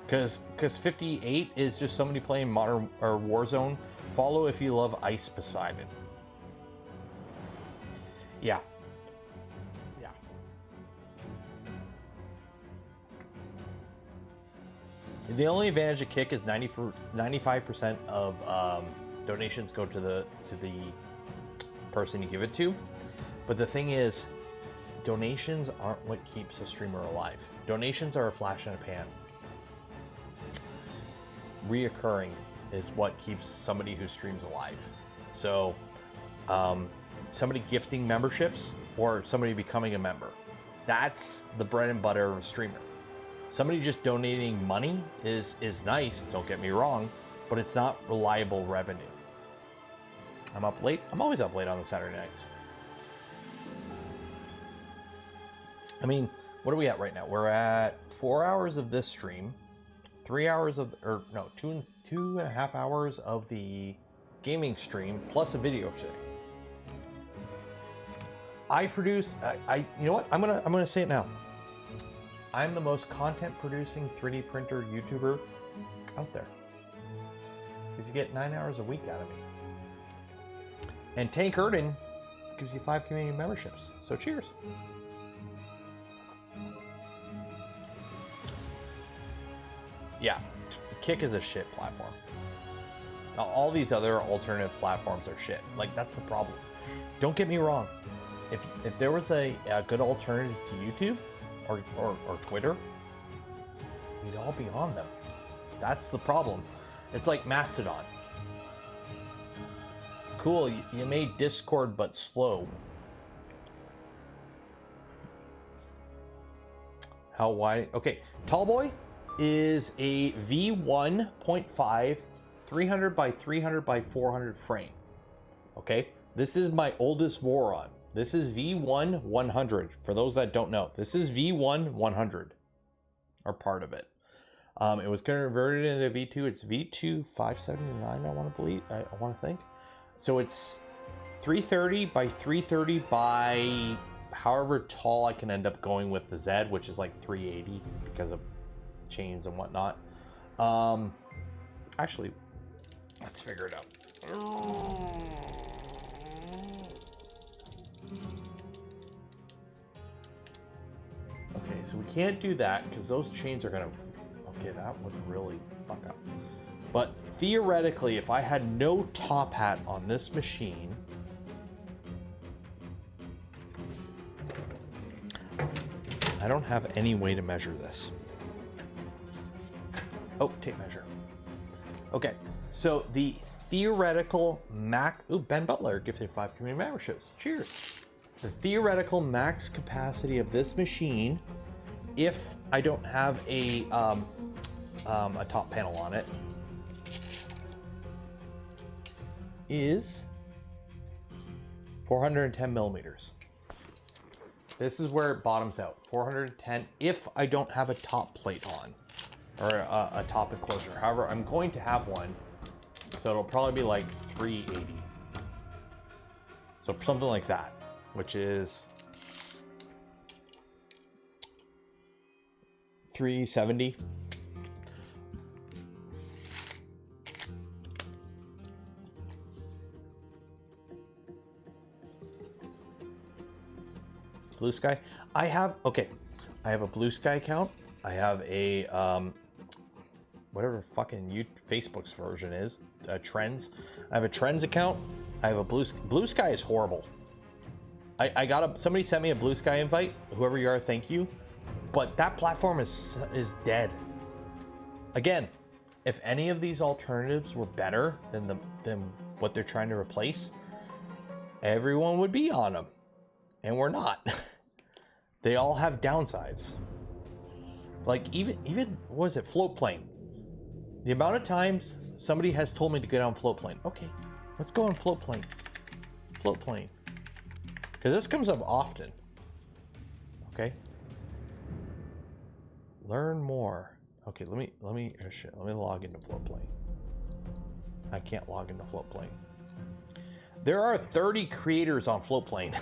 Because 58 is just somebody playing Modern or Warzone. Follow if you love Ice Poseidon. Yeah. Yeah. The only advantage of Kick is 95% of donations go to the person you give it to. But the thing is, donations aren't what keeps a streamer alive. Donations are a flash in a pan. Reoccurring is what keeps somebody who streams alive. So somebody gifting memberships or somebody becoming a member, that's the bread and butter of a streamer. Somebody just donating money is nice, don't get me wrong, but it's not reliable revenue. I'm up late. I'm always up late on the Saturday nights. I mean, what are we at right now? We're at 4 hours of this stream, 3 hours of, or no, two and a half hours of the gaming stream, plus a video today. I produce, you know what? I'm gonna say it now. I'm the most content producing 3D printer YouTuber out there. Because you get 9 hours a week out of me. And Tank Erden gives you 5 community memberships. So cheers. Yeah, Kick is a shit platform. All these other alternative platforms are shit. Like, that's the problem. Don't get me wrong. If there was a good alternative to YouTube or Twitter, we'd all be on them. That's the problem. It's like Mastodon. Cool, you made Discord, but slow. How wide? Okay, Tallboi is a V1.5 300 by 300 by 400 frame. Okay, this is my oldest Voron. This is V1 100. For those that don't know, this is V1 100, or part of it. It was converted into V2. It's V2 579. I want to think. So it's 330 by 330 by however tall I can end up going with the Z, which is like 380 because of chains and whatnot. Actually, let's figure it out. Okay, so we can't do that because those chains are gonna, okay, that would really fuck up. But theoretically, if I had no top hat on this machine, I don't have any way to measure this. Oh, tape measure. Okay, so the theoretical max, ooh, Ben Butler gifted 5 community memberships. Cheers. The theoretical max capacity of this machine, if I don't have a top panel on it, is 410 millimeters. This is where it bottoms out, 410, if I don't have a top plate on, or a top enclosure. However, I'm going to have one, so it'll probably be like 380. So something like that, which is 370. Blue Sky. I have a Blue Sky account. I have a whatever fucking Facebook's version is, Trends. I have a Trends account. I have a Blue Sky is horrible. I got somebody sent me a Blue Sky invite. Whoever you are, thank you. But that platform is dead. Again, if any of these alternatives were better than what they're trying to replace, everyone would be on them, and we're not. They all have downsides. Like even what is it, float plane? The amount of times somebody has told me to get on float plane. Okay, let's go on float plane. Float plane. Because this comes up often. Okay. Learn more. Okay, let me log into float plane. I can't log into float plane. There are 30 creators on float plane.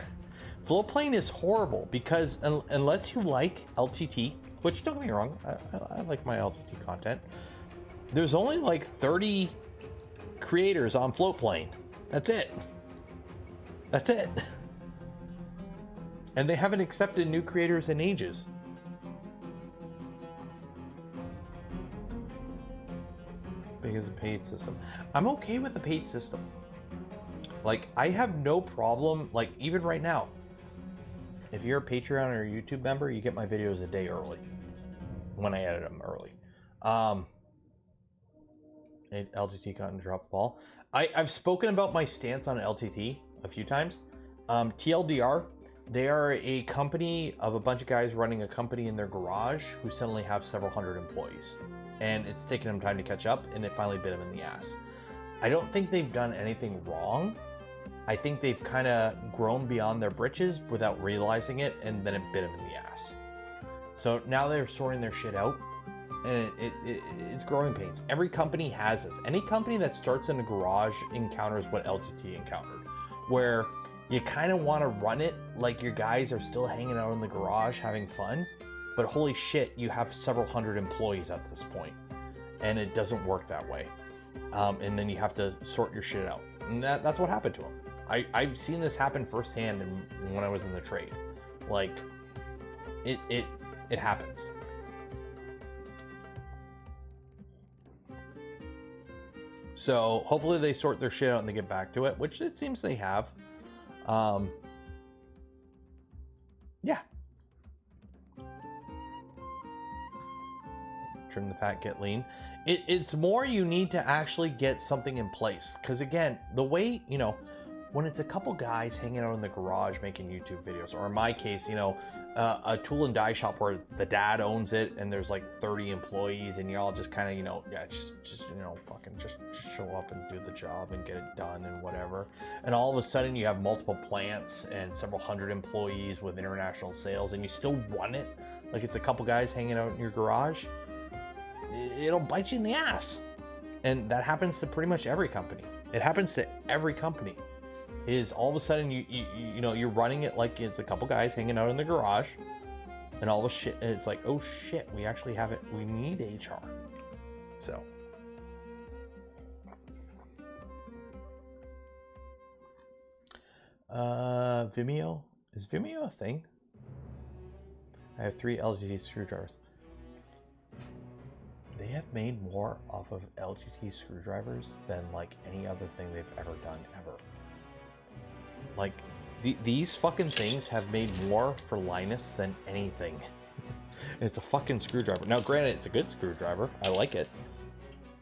Float plane is horrible because unless you like LTT, which don't get me wrong, I like my LTT content. There's only like 30 creators on float plane. That's it. That's it. And they haven't accepted new creators in ages. Because of a paid system. I'm okay with the paid system. Like, I have no problem, like, even right now, if you're a Patreon or a YouTube member, you get my videos a day early when I edit them early. LTT content dropped the ball. I've spoken about my stance on LTT a few times. TLDR, they are a company of a bunch of guys running a company in their garage who suddenly have several hundred employees. And it's taken them time to catch up, and it finally bit them in the ass. I don't think they've done anything wrong. I think they've kind of grown beyond their britches without realizing it, and then it bit them in the ass. So now they're sorting their shit out, and it's growing pains. Every company has this. Any company that starts in a garage encounters what LTT encountered, where you kind of want to run it like your guys are still hanging out in the garage having fun, but holy shit, you have several hundred employees at this point, and it doesn't work that way. And then you have to sort your shit out, and that's what happened to them. I've seen this happen firsthand when I was in the trade. Like, it happens. So hopefully they sort their shit out and they get back to it, which it seems they have. Yeah. Trim the fat, get lean. It's more you need to actually get something in place. Because again, the way, you know, when it's a couple guys hanging out in the garage making YouTube videos, or in my case, you know, a tool and die shop where the dad owns it and there's like 30 employees and you're all just kind of, you know, yeah, just you know, fucking just show up and do the job and get it done and whatever. And all of a sudden you have multiple plants and several hundred employees with international sales, and you still run it like it's a couple guys hanging out in your garage. It'll bite you in the ass. And that happens to pretty much every company. It happens to every company. is all of a sudden you know, you're running it like it's a couple guys hanging out in the garage, and all the shit, and it's like, oh shit, we actually have it. We need HR. So. Vimeo. Is Vimeo a thing? I have 3 LGT screwdrivers. They have made more off of LGT screwdrivers than like any other thing they've ever done ever. Like these fucking things have made more for Linus than anything. It's a fucking screwdriver. Now granted, it's a good screwdriver. I like it.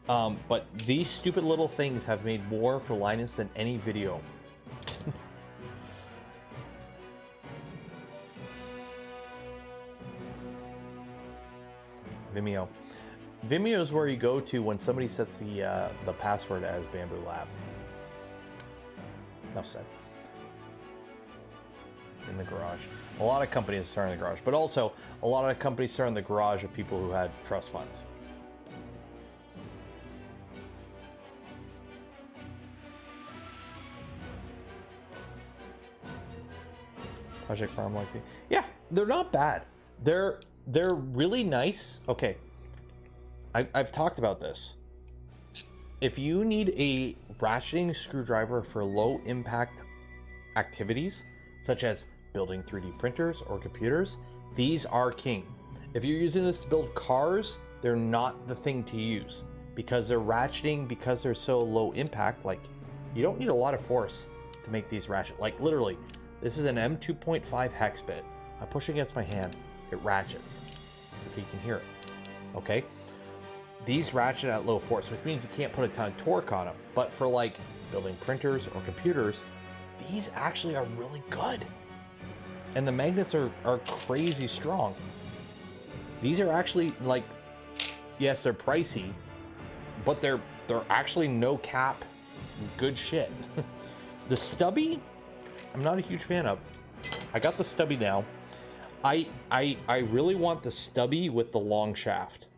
But these stupid little things have made more for Linus than any video. Vimeo. Vimeo is where you go to when somebody sets the password as Bamboo Lab. Enough said. In the garage. A lot of companies start in the garage, but also a lot of companies start in the garage of people who had trust funds. Project Farm like the, yeah, they're not bad. They're really nice. Okay, I've talked about this. If you need a ratcheting screwdriver for low impact activities, such as building 3D printers or computers, these are king. If you're using this to build cars, they're not the thing to use because they're ratcheting, because they're so low impact. Like, you don't need a lot of force to make these ratchet. Like literally, this is an M2.5 hex bit. I push against my hand, it ratchets. Okay, you can hear it. Okay, these ratchet at low force, which means you can't put a ton of torque on them. But for like building printers or computers, these actually are really good. And the magnets are crazy strong. These are actually like, yes, they're pricey, but they're actually no cap good shit. The stubby, I'm not a huge fan of. I got the stubby now. I really want the stubby with the long shaft.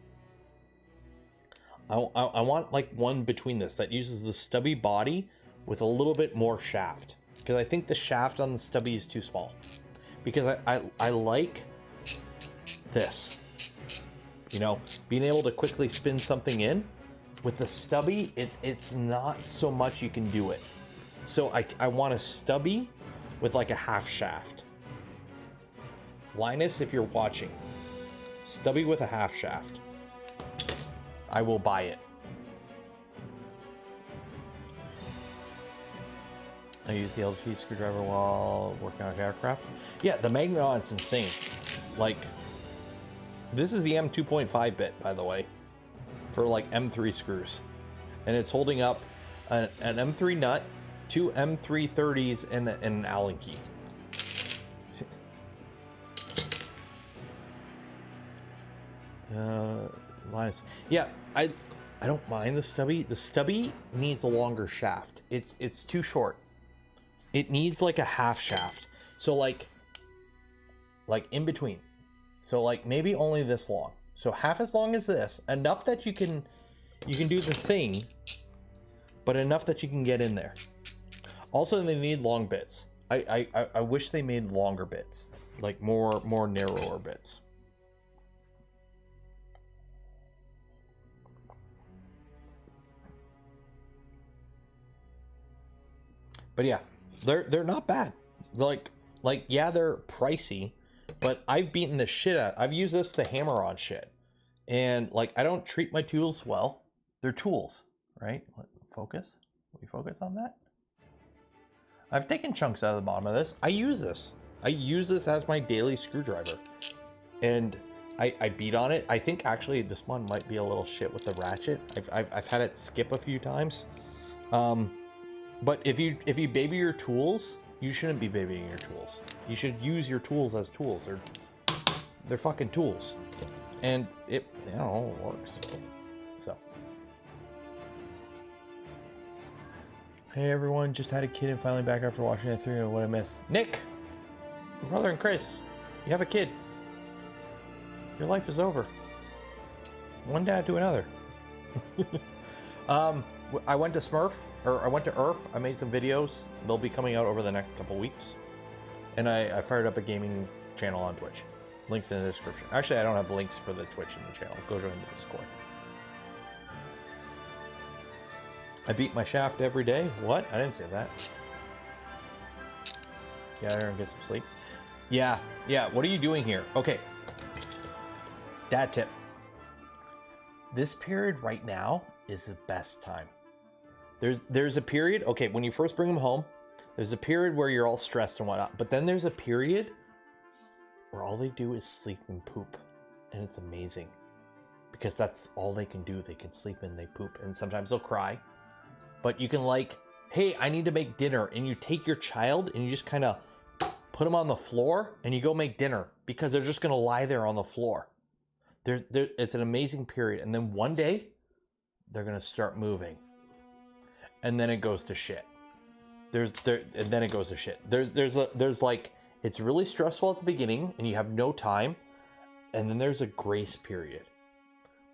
I want like one between this that uses the stubby body with a little bit more shaft, because I think the shaft on the stubby is too small. Because I like this, you know, being able to quickly spin something in. With the stubby, it's not so much you can do it. So I want a stubby with like a half shaft. Linus, if you're watching, stubby with a half shaft, I will buy it. I use the LG screwdriver while working on aircraft. Yeah, the magnet on it's insane. Like, this is the M2.5 bit, by the way, for like M3 screws, and it's holding up an M3 nut, 2 M330s, and an Allen key. Linus, yeah, I don't mind the stubby. The stubby needs a longer shaft. It's too short. It needs like a half shaft. So like in between. So like maybe only this long. So half as long as this, enough that you can do the thing, but enough that you can get in there. Also, they need long bits. I wish they made longer bits, like more narrower bits. But yeah, they're not bad. Like yeah, they're pricey, but I've beaten the shit out. I've used this to hammer on shit, and like I don't treat my tools well. They're tools, right? Focus. We focus on that. I've taken chunks out of the bottom of this. I use this. I use this as my daily screwdriver, and I beat on it. I think actually this one might be a little shit with the ratchet. I've had it skip a few times. But if you baby your tools, you shouldn't be babying your tools. You should use your tools as tools. They're fucking tools, and it, you know, it works. So, hey everyone, just had a kid and finally back after watching it through. What I missed, Nick, your brother and Chris, you have a kid. Your life is over. One dad to another. I went to Smurf, or I went to Earth. I made some videos. They'll be coming out over the next couple weeks. And I fired up a gaming channel on Twitch. Links in the description. Actually, I don't have links for the Twitch in the channel. Go join the Discord. I beat my shaft every day. What? I didn't say that. Yeah, I don't get some sleep. Yeah. What are you doing here? Okay. Dad tip. This period right now is the best time. There's a period, okay, when you first bring them home, there's a period where you're all stressed and whatnot, but then there's a period where all they do is sleep and poop. And it's amazing because that's all they can do. They can sleep and they poop, and sometimes they'll cry, but you can like, hey, I need to make dinner. And you take your child and you just kind of put them on the floor and you go make dinner because they're just going to lie there on the floor. It's an amazing period. And then one day they're going to start moving and then it goes to shit. There's like, it's really stressful at the beginning and you have no time. And then there's a grace period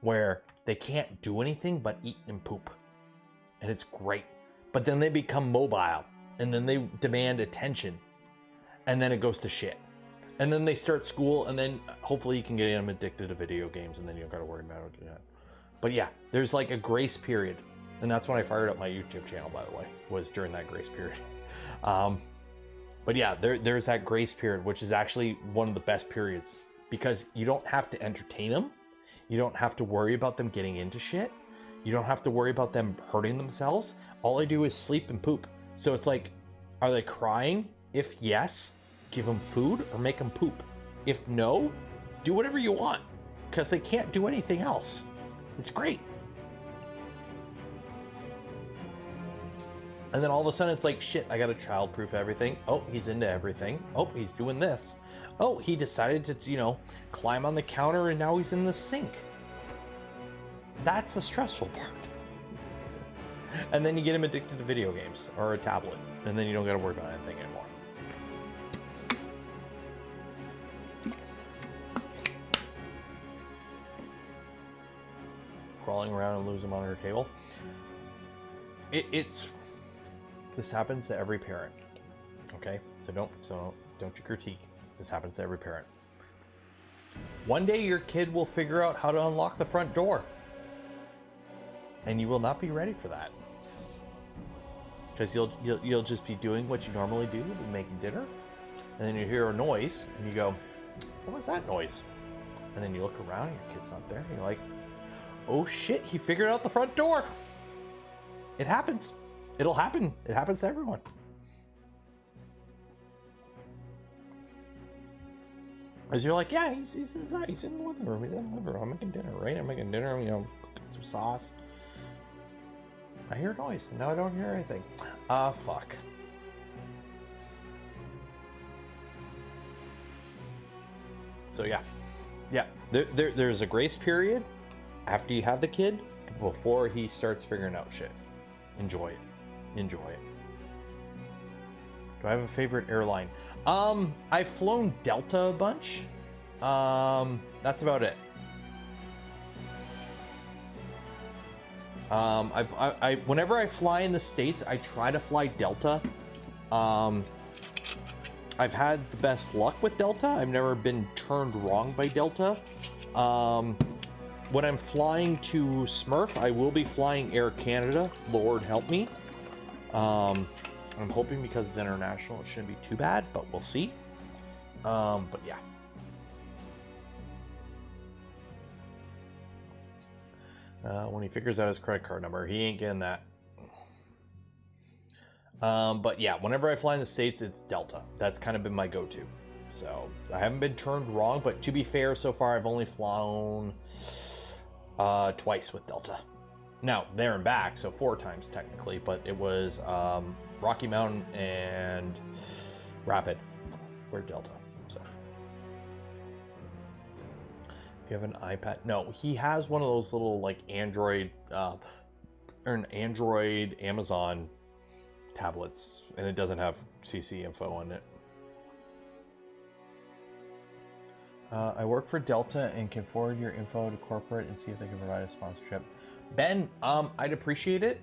where they can't do anything but eat and poop. And it's great. But then they become mobile and then they demand attention and then it goes to shit. And then they start school and then hopefully you can get them addicted to video games and then you don't got to worry about it. But yeah, there's like a grace period. And that's when I fired up my YouTube channel, by the way, was during that grace period. But yeah, there's that grace period, which is actually one of the best periods because you don't have to entertain them. You don't have to worry about them getting into shit. You don't have to worry about them hurting themselves. All I do is sleep and poop. So it's like, are they crying? If yes, give them food or make them poop. If no, do whatever you want because they can't do anything else. It's great. And then all of a sudden it's like, shit, I got to childproof everything. Oh, he's into everything. Oh, he's doing this. Oh, he decided to, climb on the counter and now he's in the sink. That's the stressful part. And then you get him addicted to video games or a tablet. And then you don't got to worry about anything anymore. Crawling around and lose them on her table. This happens to every parent. Okay? So don't you critique. This happens to every parent. One day your kid will figure out how to unlock the front door. And you will not be ready for that. Because you'll just be doing what you normally do, be making dinner, and then you hear a noise and you go, what was that noise? And then you look around and your kid's not there, and you're like, oh shit, he figured out the front door. It happens. It'll happen. It happens to everyone. As you're like, yeah, he's inside. He's in the living room. He's in the living room. I'm making dinner, right? I'm making dinner, cooking some sauce. I hear a noise, and now I don't hear anything. Fuck. So yeah. There's a grace period after you have the kid, before he starts figuring out shit. Enjoy it. Enjoy it. Do I have a favorite airline? I've flown Delta a bunch. That's about it. Whenever I fly in the States, I try to fly Delta. I've had the best luck with Delta. I've never been turned wrong by Delta. When I'm flying to Smurf, I will be flying Air Canada. Lord help me. I'm hoping because it's international, it shouldn't be too bad, but we'll see. But yeah. When he figures out his credit card number, he ain't getting that. But yeah, whenever I fly in the States, it's Delta. That's kind of been my go-to. So I haven't been turned wrong, but to be fair, so far I've only flown twice with Delta. Now, there and back, so 4 times technically, but it was Rocky Mountain and Rapid were Delta. So if you have an iPad, no, he has one of those little like Android or an Android Amazon tablets, and it doesn't have CC info on it. I work for Delta and can forward your info to corporate and see if they can provide a sponsorship. Ben, I'd appreciate it.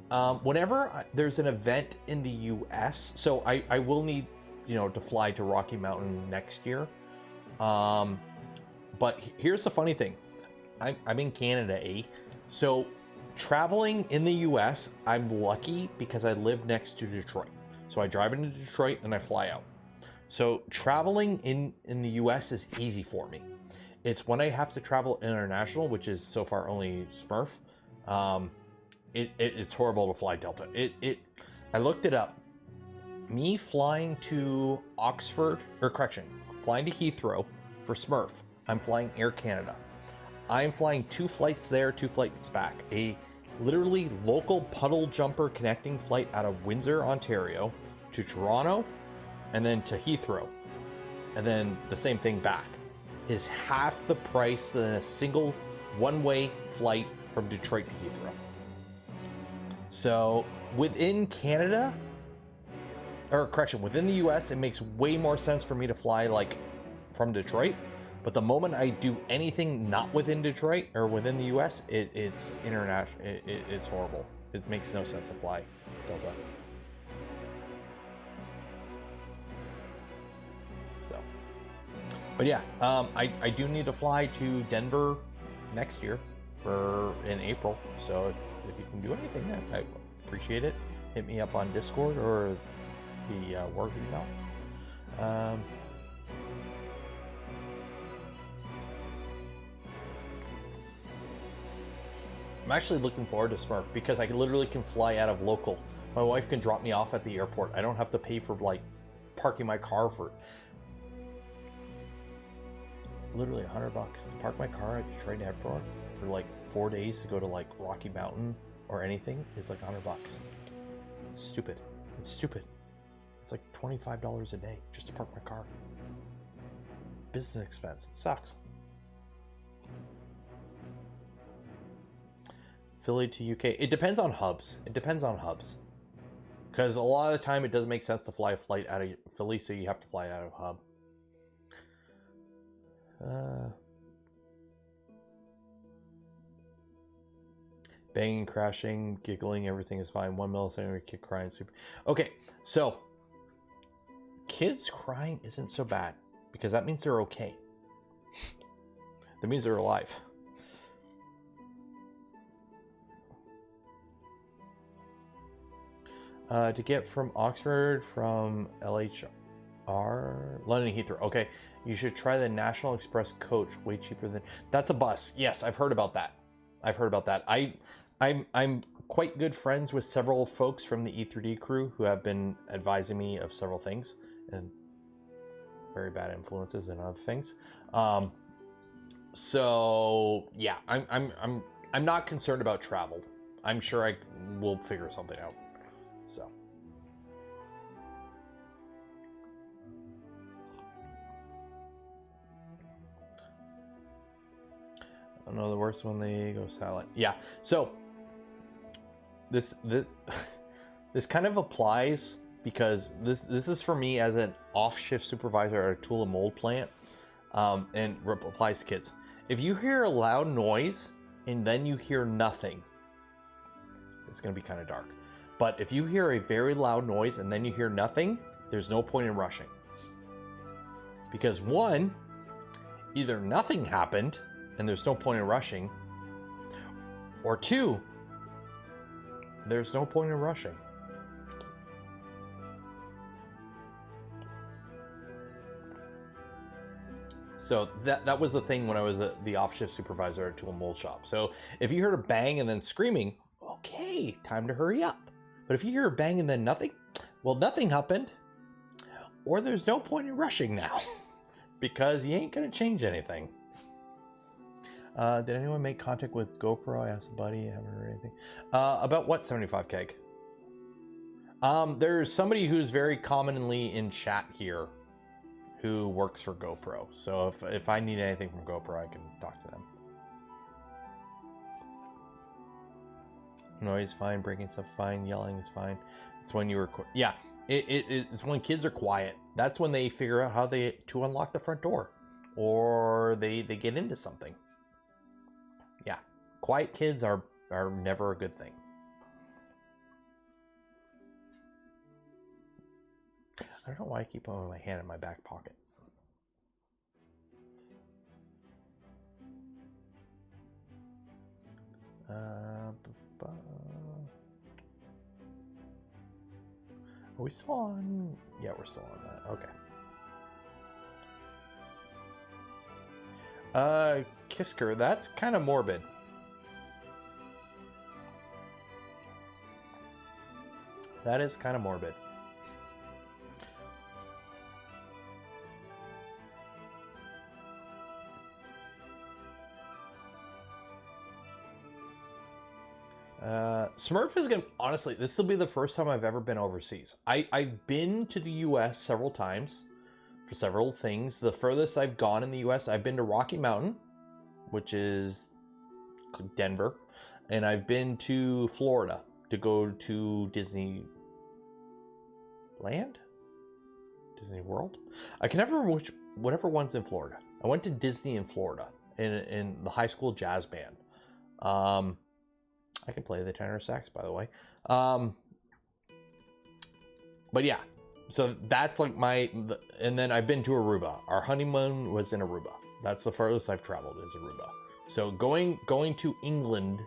Whenever there's an event in the US, so I will need, you know, to fly to Rocky Mountain next year. But here's the funny thing. I'm in Canada, eh? So traveling in the US, I'm lucky because I live next to Detroit. So I drive into Detroit and I fly out. So traveling in the US is easy for me. It's when I have to travel international, which is so far only Smurf. It's horrible to fly Delta. I looked it up. Me flying to Oxford, or correction, flying to Heathrow for Smurf, I'm flying Air Canada. I'm flying 2 flights there, 2 flights back. A literally local puddle jumper connecting flight out of Windsor, Ontario to Toronto, and then to Heathrow. And then the same thing back is half the price than a single one-way flight from Detroit to Heathrow. So within Canada, or correction, within the US, it makes way more sense for me to fly like from Detroit. But the moment I do anything not within Detroit or within the US, it's international. It's horrible. It makes no sense to fly Delta. So, but yeah, I do need to fly to Denver next year in April. So if you can do anything, then I appreciate it. Hit me up on Discord or the work email. I'm actually looking forward to Smurf because I literally can fly out of local. My wife can drop me off at the airport. I don't have to pay for like parking my car for literally $100 to park my car at Detroit Airport for like 4 days to go to like Rocky Mountain or anything is like $100. It's stupid. It's stupid. It's like $25 a day just to park my car. Business expense. It sucks. Philly to UK. It depends on hubs. It depends on hubs. Because a lot of the time it doesn't make sense to fly a flight out of Philly, so you have to fly it out of hub. Banging, crashing, giggling, everything is fine. 1 millisecond, kid crying, super. Okay, so kids crying isn't so bad because that means they're okay. That means they're alive. To get from Oxford from LHR, London Heathrow. Okay, you should try the National Express coach. Way cheaper than that's a bus. Yes, I've heard about that. I've heard about that. I'm quite good friends with several folks from the E3D crew who have been advising me of several things and very bad influences and other things. So yeah, I'm not concerned about travel. I'm sure I will figure something out. So. I know the worst when they go silent. Yeah. So this kind of applies because this is for me as an off-shift supervisor at a tool and mold plant, and applies to kids. If you hear a loud noise and then you hear nothing, it's going to be kind of dark. But if you hear a very loud noise and then you hear nothing, there's no point in rushing. Because one, either nothing happened and there's no point in rushing, or two, there's no point in rushing. So that was the thing when I was the off-shift supervisor at a tool and mold shop. So if you heard a bang and then screaming, okay, time to hurry up. But if you hear a bang and then nothing, well, nothing happened, or there's no point in rushing now because you ain't gonna change anything. Did anyone make contact with GoPro? I asked a buddy, I haven't heard anything. About what 75 keg? There's somebody who's very commonly in chat here who works for GoPro. So if I need anything from GoPro, I can talk to them. Noise fine, breaking stuff fine, yelling is fine. It's when you record. Yeah, it's when kids are quiet. That's when they figure out how to unlock the front door, or they get into something. Yeah, quiet kids are never a good thing. I don't know why I keep on my hand in my back pocket. Are we still on? Yeah, we're still on that. Okay. Kisker, that's kind of morbid. That is kind of morbid. Smurf is gonna, honestly, this will be the first time I've ever been overseas. I've been to the US several times for several things. The furthest I've gone in the US, I've been to Rocky Mountain, which is Denver, and I've been to Florida to go to Disney World. I can never remember whatever one's in Florida. I went to Disney in Florida in the high school jazz band. I can play the tenor sax, by the way. But yeah, so that's like and then I've been to Aruba. Our honeymoon was in Aruba. That's the furthest I've traveled is Aruba. So going to England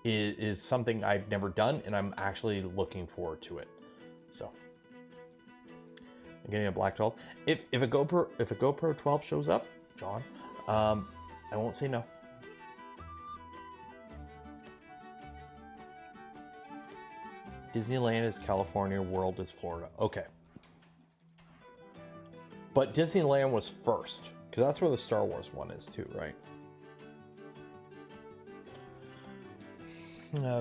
is something I've never done, and I'm actually looking forward to it. So I'm getting a black 12. If a GoPro 12 shows up, John, I won't say no. Disneyland is California, World is Florida. Okay. But Disneyland was first, because that's where the Star Wars one is too, right?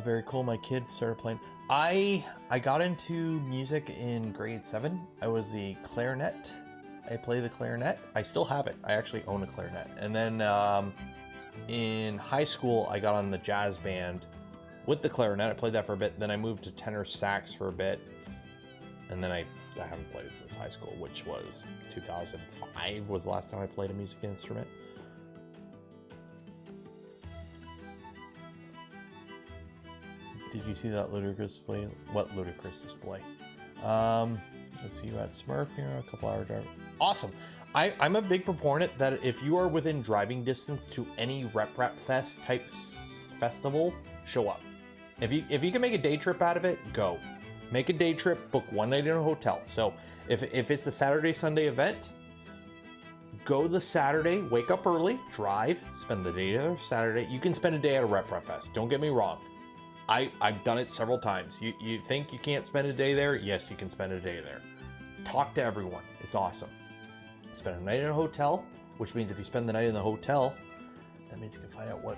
Very cool. My kid started playing. I got into music in grade 7. I was the clarinet. I play the clarinet. I still have it. I actually own a clarinet. And then in high school, I got on the jazz band with the clarinet. I played that for a bit. Then I moved to tenor sax for a bit. And then I haven't played it since high school, which was 2005 was the last time I played a music instrument. Did you see that ludicrous display? What ludicrous display? Let's see you at Smurf here, a couple hour drive. Awesome. I'm a big proponent that if you are within driving distance to any Rep Fest type festival, show up. If you can make a day trip out of it, go. Make a day trip, book one night in a hotel. So if it's a Saturday, Sunday event, go the Saturday, wake up early, drive, spend the day there Saturday. You can spend a day at a Rep Fest. Don't get me wrong. I've done it several times. You think you can't spend a day there? Yes, you can spend a day there. Talk to everyone. It's awesome. Spend a night in a hotel, which means if you spend the night in the hotel, that means you can find out what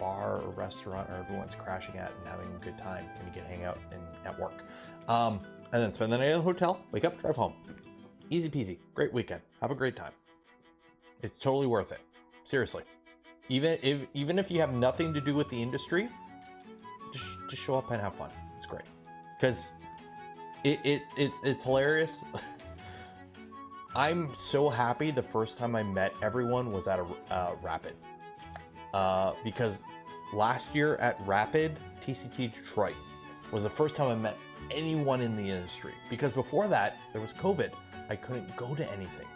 bar or restaurant or everyone's crashing at and having a good time, and you can hang out and network. And then spend the night in the hotel, wake up, drive home. Easy peasy. Great weekend. Have a great time. It's totally worth it. Seriously. Even if you have nothing to do with the industry, just show up and have fun. It's great. Because it's hilarious. I'm so happy the first time I met everyone was at a Rapid. Because last year at Rapid, TCT Detroit, was the first time I met anyone in the industry. Because before that, there was COVID. I couldn't go to anything.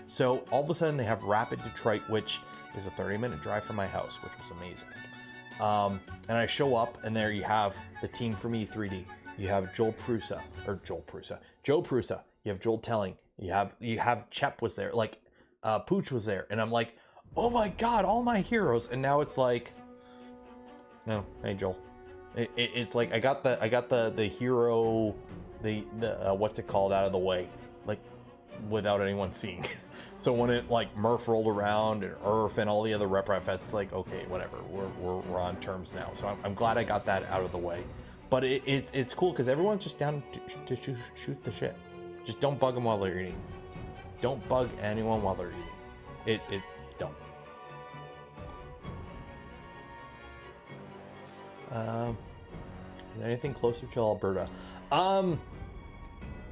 So all of a sudden they have Rapid Detroit, which is a 30-minute drive from my house, which was amazing. And I show up, and there you have the team from E3D. You have Joe Prusa. You have Joel Telling. You have Chep was there. Like, Pooch was there. And I'm like, oh my God, all my heroes. And now it's like, no, hey Joel. It's like I got the hero, the what's it called, out of the way, like without anyone seeing. So when it like Murph rolled around and Earth and all the other Rep Fests, it's like, okay, whatever, we're on terms now. So I'm glad I got that out of the way. But it's cool because everyone's just down to shoot the shit. Just don't bug them while they're eating. Don't bug anyone while they're eating. It don't. Is there anything closer to Alberta?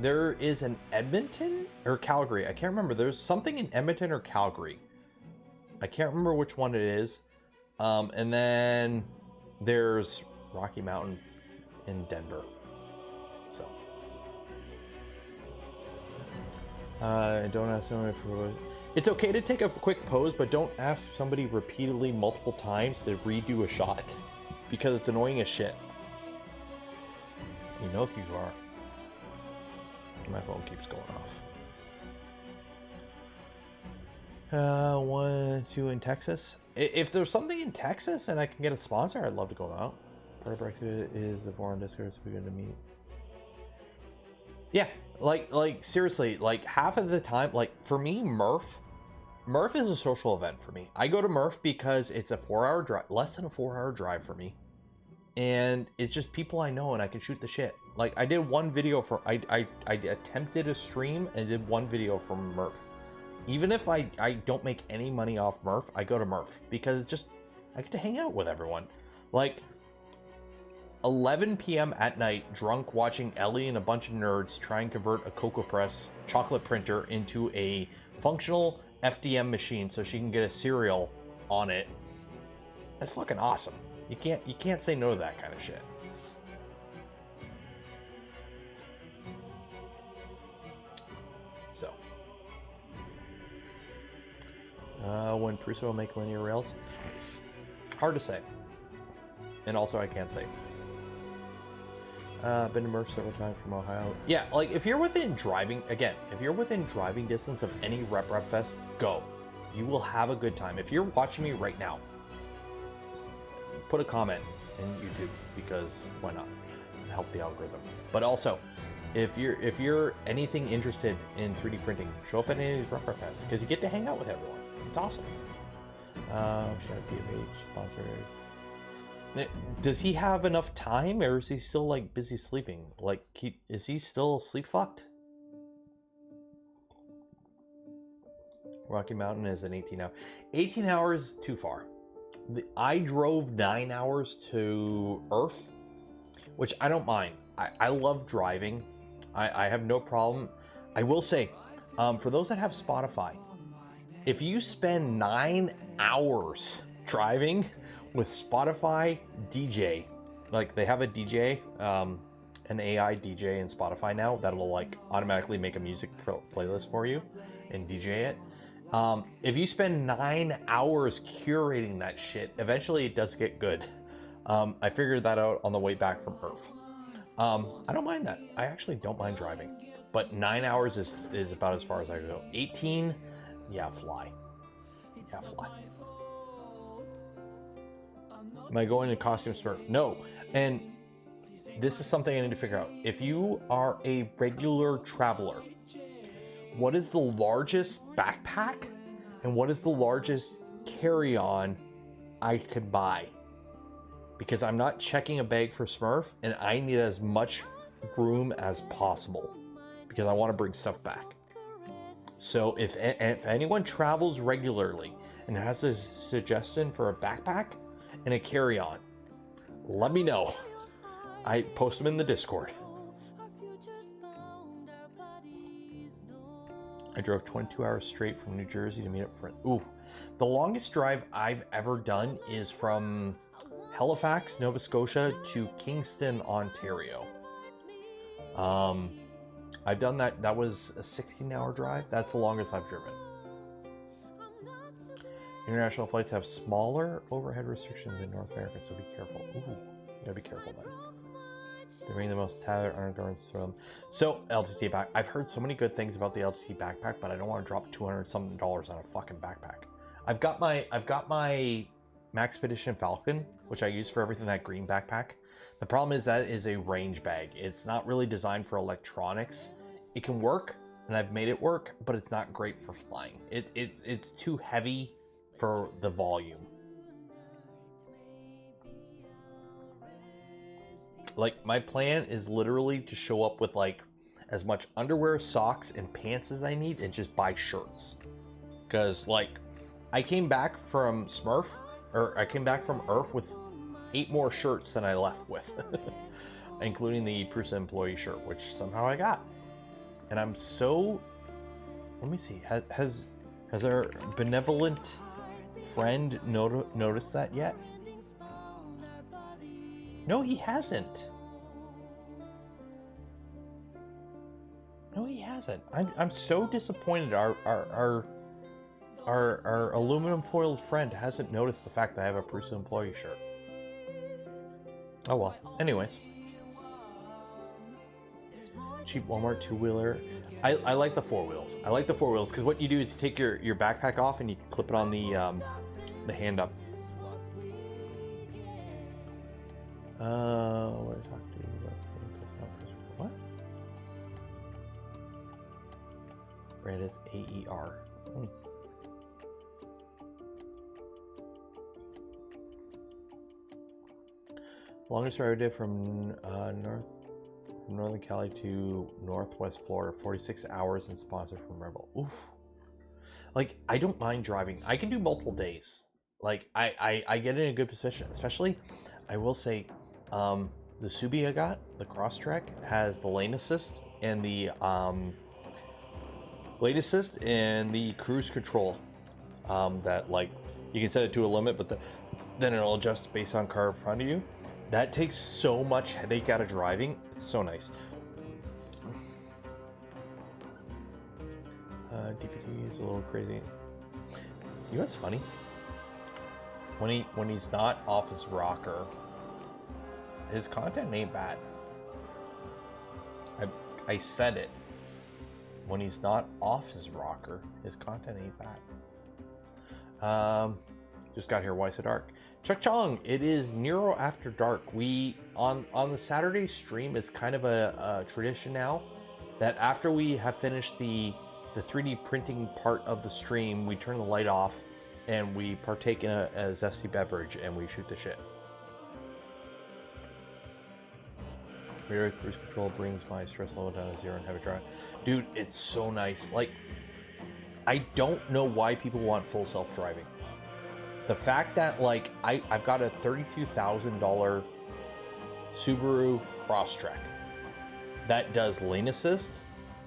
There is an Edmonton or Calgary. I can't remember. There's something in Edmonton or Calgary. I can't remember which one it is. And then there's Rocky Mountain in Denver. So Don't ask someone for... It's okay to take a quick pose, but don't ask somebody repeatedly multiple times to redo a shot. Because it's annoying as shit. You know who you are. My phone keeps going off. 1, 2 in Texas. If there's something in Texas and I can get a sponsor, I'd love to go out. Part of Brexit is the Voron Discord, so we're good to meet. Yeah, like seriously, like half of the time, like for me, Murph is a social event for me. I go to Murph because it's a 4-hour drive, less than a 4-hour drive for me. And it's just people I know and I can shoot the shit. Like I did one video for, I attempted a stream and did one video from Murph. Even if I don't make any money off Murph, I go to Murph because it's just, I get to hang out with everyone. Like 11 p.m. at night, drunk, watching Ellie and a bunch of nerds try and convert a Cocoa Press chocolate printer into a functional FDM machine so she can get a cereal on it. That's fucking awesome. You can't say no to that kind of shit. So, when Prusso will make linear rails, hard to say. And also, I can't say. Been to Murph several times from Ohio. Yeah, like if you're within driving, again, if you're within driving distance of any Rep Fest, go. You will have a good time. If you're watching me right now, put a comment in YouTube because why not? Help the algorithm. But also, if you're anything interested in 3D printing, show up at any of these Rep Fests because you get to hang out with everyone. It's awesome. Should I PFH sponsors? Does he have enough time, or is he still like busy sleeping? Like, is he still sleep fucked? Rocky Mountain is an 18 hour. 18 hours too far. I drove 9 hours to Earth, which I don't mind. I love driving. I have no problem. I will say, for those that have Spotify, if you spend 9 hours driving with Spotify DJ, like they have a DJ, an AI DJ in Spotify now that'll like automatically make a music playlist for you and DJ it. If you spend 9 hours curating that shit, eventually it does get good. I figured that out on the way back from Earth. I don't mind that. I actually don't mind driving, but 9 hours is about as far as I go. 18, yeah, fly. Yeah, fly. Am I going in costume Smurf? No. And this is something I need to figure out. If you are a regular traveler, what is the largest backpack and what is the largest carry-on I could buy? Because I'm not checking a bag for Smurf and I need as much room as possible because I want to bring stuff back. So if anyone travels regularly and has a suggestion for a backpack and a carry-on, let me know. I post them in the Discord. I drove 22 hours straight from New Jersey to meet up for... Ooh, the longest drive I've ever done is from Halifax, Nova Scotia to Kingston, Ontario. I've done that. That was a 16-hour drive. That's the longest I've driven. International flights have smaller overhead restrictions in North America, so be careful. Ooh, you gotta be careful then. They bring the most tattered undergarments through them. So, LTT back. I've heard so many good things about the LTT backpack, but I don't want to drop $200-something on a fucking backpack. I've got my Maxpedition Falcon, which I use for everything, that green backpack. The problem is that it is a range bag. It's not really designed for electronics. It can work, and I've made it work, but it's not great for flying. It's too heavy for the volume. Like, my plan is literally to show up with like as much underwear, socks, and pants as I need and just buy shirts. Because like, I came back from Smurf, or I came back from Earth with 8 more shirts than I left with, including the Prusa employee shirt, which somehow I got. And I'm so, let me see, has our benevolent friend noticed that yet? No, he hasn't. No, he hasn't. hasn't. I'm so disappointed. Our aluminum foiled friend hasn't noticed the fact that I have a Prusa employee shirt. Oh well. Anyways. Cheap Walmart two-wheeler. I like the four wheels. I like the four wheels because what you do is you take your backpack off and you clip it on the hand up. What did I talk to you about? What? Brand is AER. Longest ride I did from Northern Cali to Northwest Florida, 46 hours, and sponsored from Rebel. Oof. Like, I don't mind driving. I can do multiple days. Like, I get in a good position, especially, I will say, the Subi I got, the Crosstrek, has the lane assist and the cruise control. That, like, you can set it to a limit, but then it'll adjust based on car in front of you. That takes so much headache out of driving. It's so nice. DPT is a little crazy. You know what's funny? When he's not off his rocker, his content ain't bad. I said it. When he's not off his rocker, his content ain't bad. Just got here. Why so dark? Chuck Chong, it is NERO After Dark. We on the Saturday stream is kind of a tradition now that after we have finished the 3D printing part of the stream, we turn the light off and we partake in a zesty beverage and we shoot the shit. Rear cruise control brings my stress level down to 0 and heavy drive. Dude, it's so nice. Like, I don't know why people want full self-driving. The fact that, like, I've got a $32,000 Subaru Crosstrek that does lane assist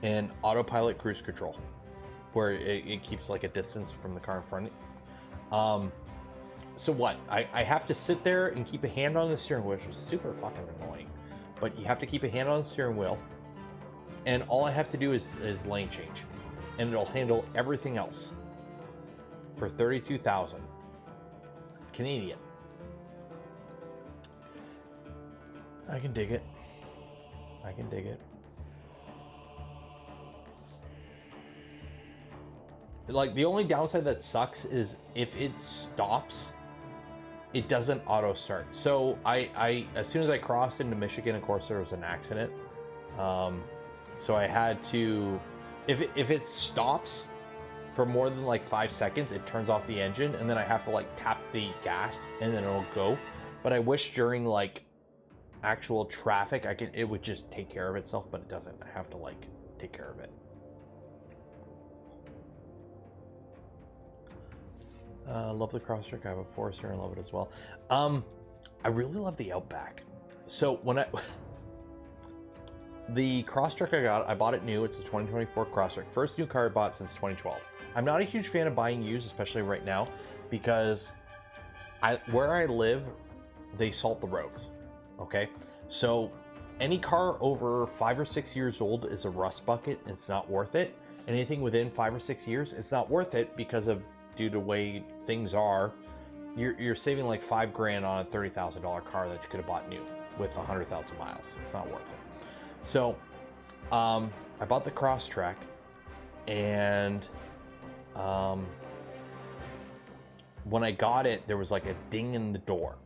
and autopilot cruise control, where it keeps like a distance from the car in front of you. So what? I have to sit there and keep a hand on the steering wheel, which is super fucking annoying. But you have to keep a hand on the steering wheel, and all I have to do is lane change, and it'll handle everything else for $32,000 Canadian. I can dig it. I can dig it. Like, the only downside that sucks is if it stops, it doesn't auto start. So I as soon as I crossed into Michigan, of course, there was an accident. So I had to, if it stops for more than like 5 seconds, it turns off the engine, and then I have to like tap the gas and then it'll go. But I wish during like actual traffic, it would just take care of itself, but it doesn't. I have to like take care of it. Love the Crosstrek. I have a Forester and love it as well. I really love the Outback. So when the Crosstrek I bought it new. It's a 2024 Crosstrek. First new car I bought since 2012. I'm not a huge fan of buying used, especially right now, because where I live, they salt the roads. Okay, so any car over 5 or 6 years old is a rust bucket. And it's not worth it. Anything within 5 or 6 years, it's not worth it because of due to the way things are. You're saving like $5 grand on a $30,000 car that you could have bought new with 100,000 miles. It's not worth it. So I bought the Crosstrek, and when I got it, there was like a ding in the door.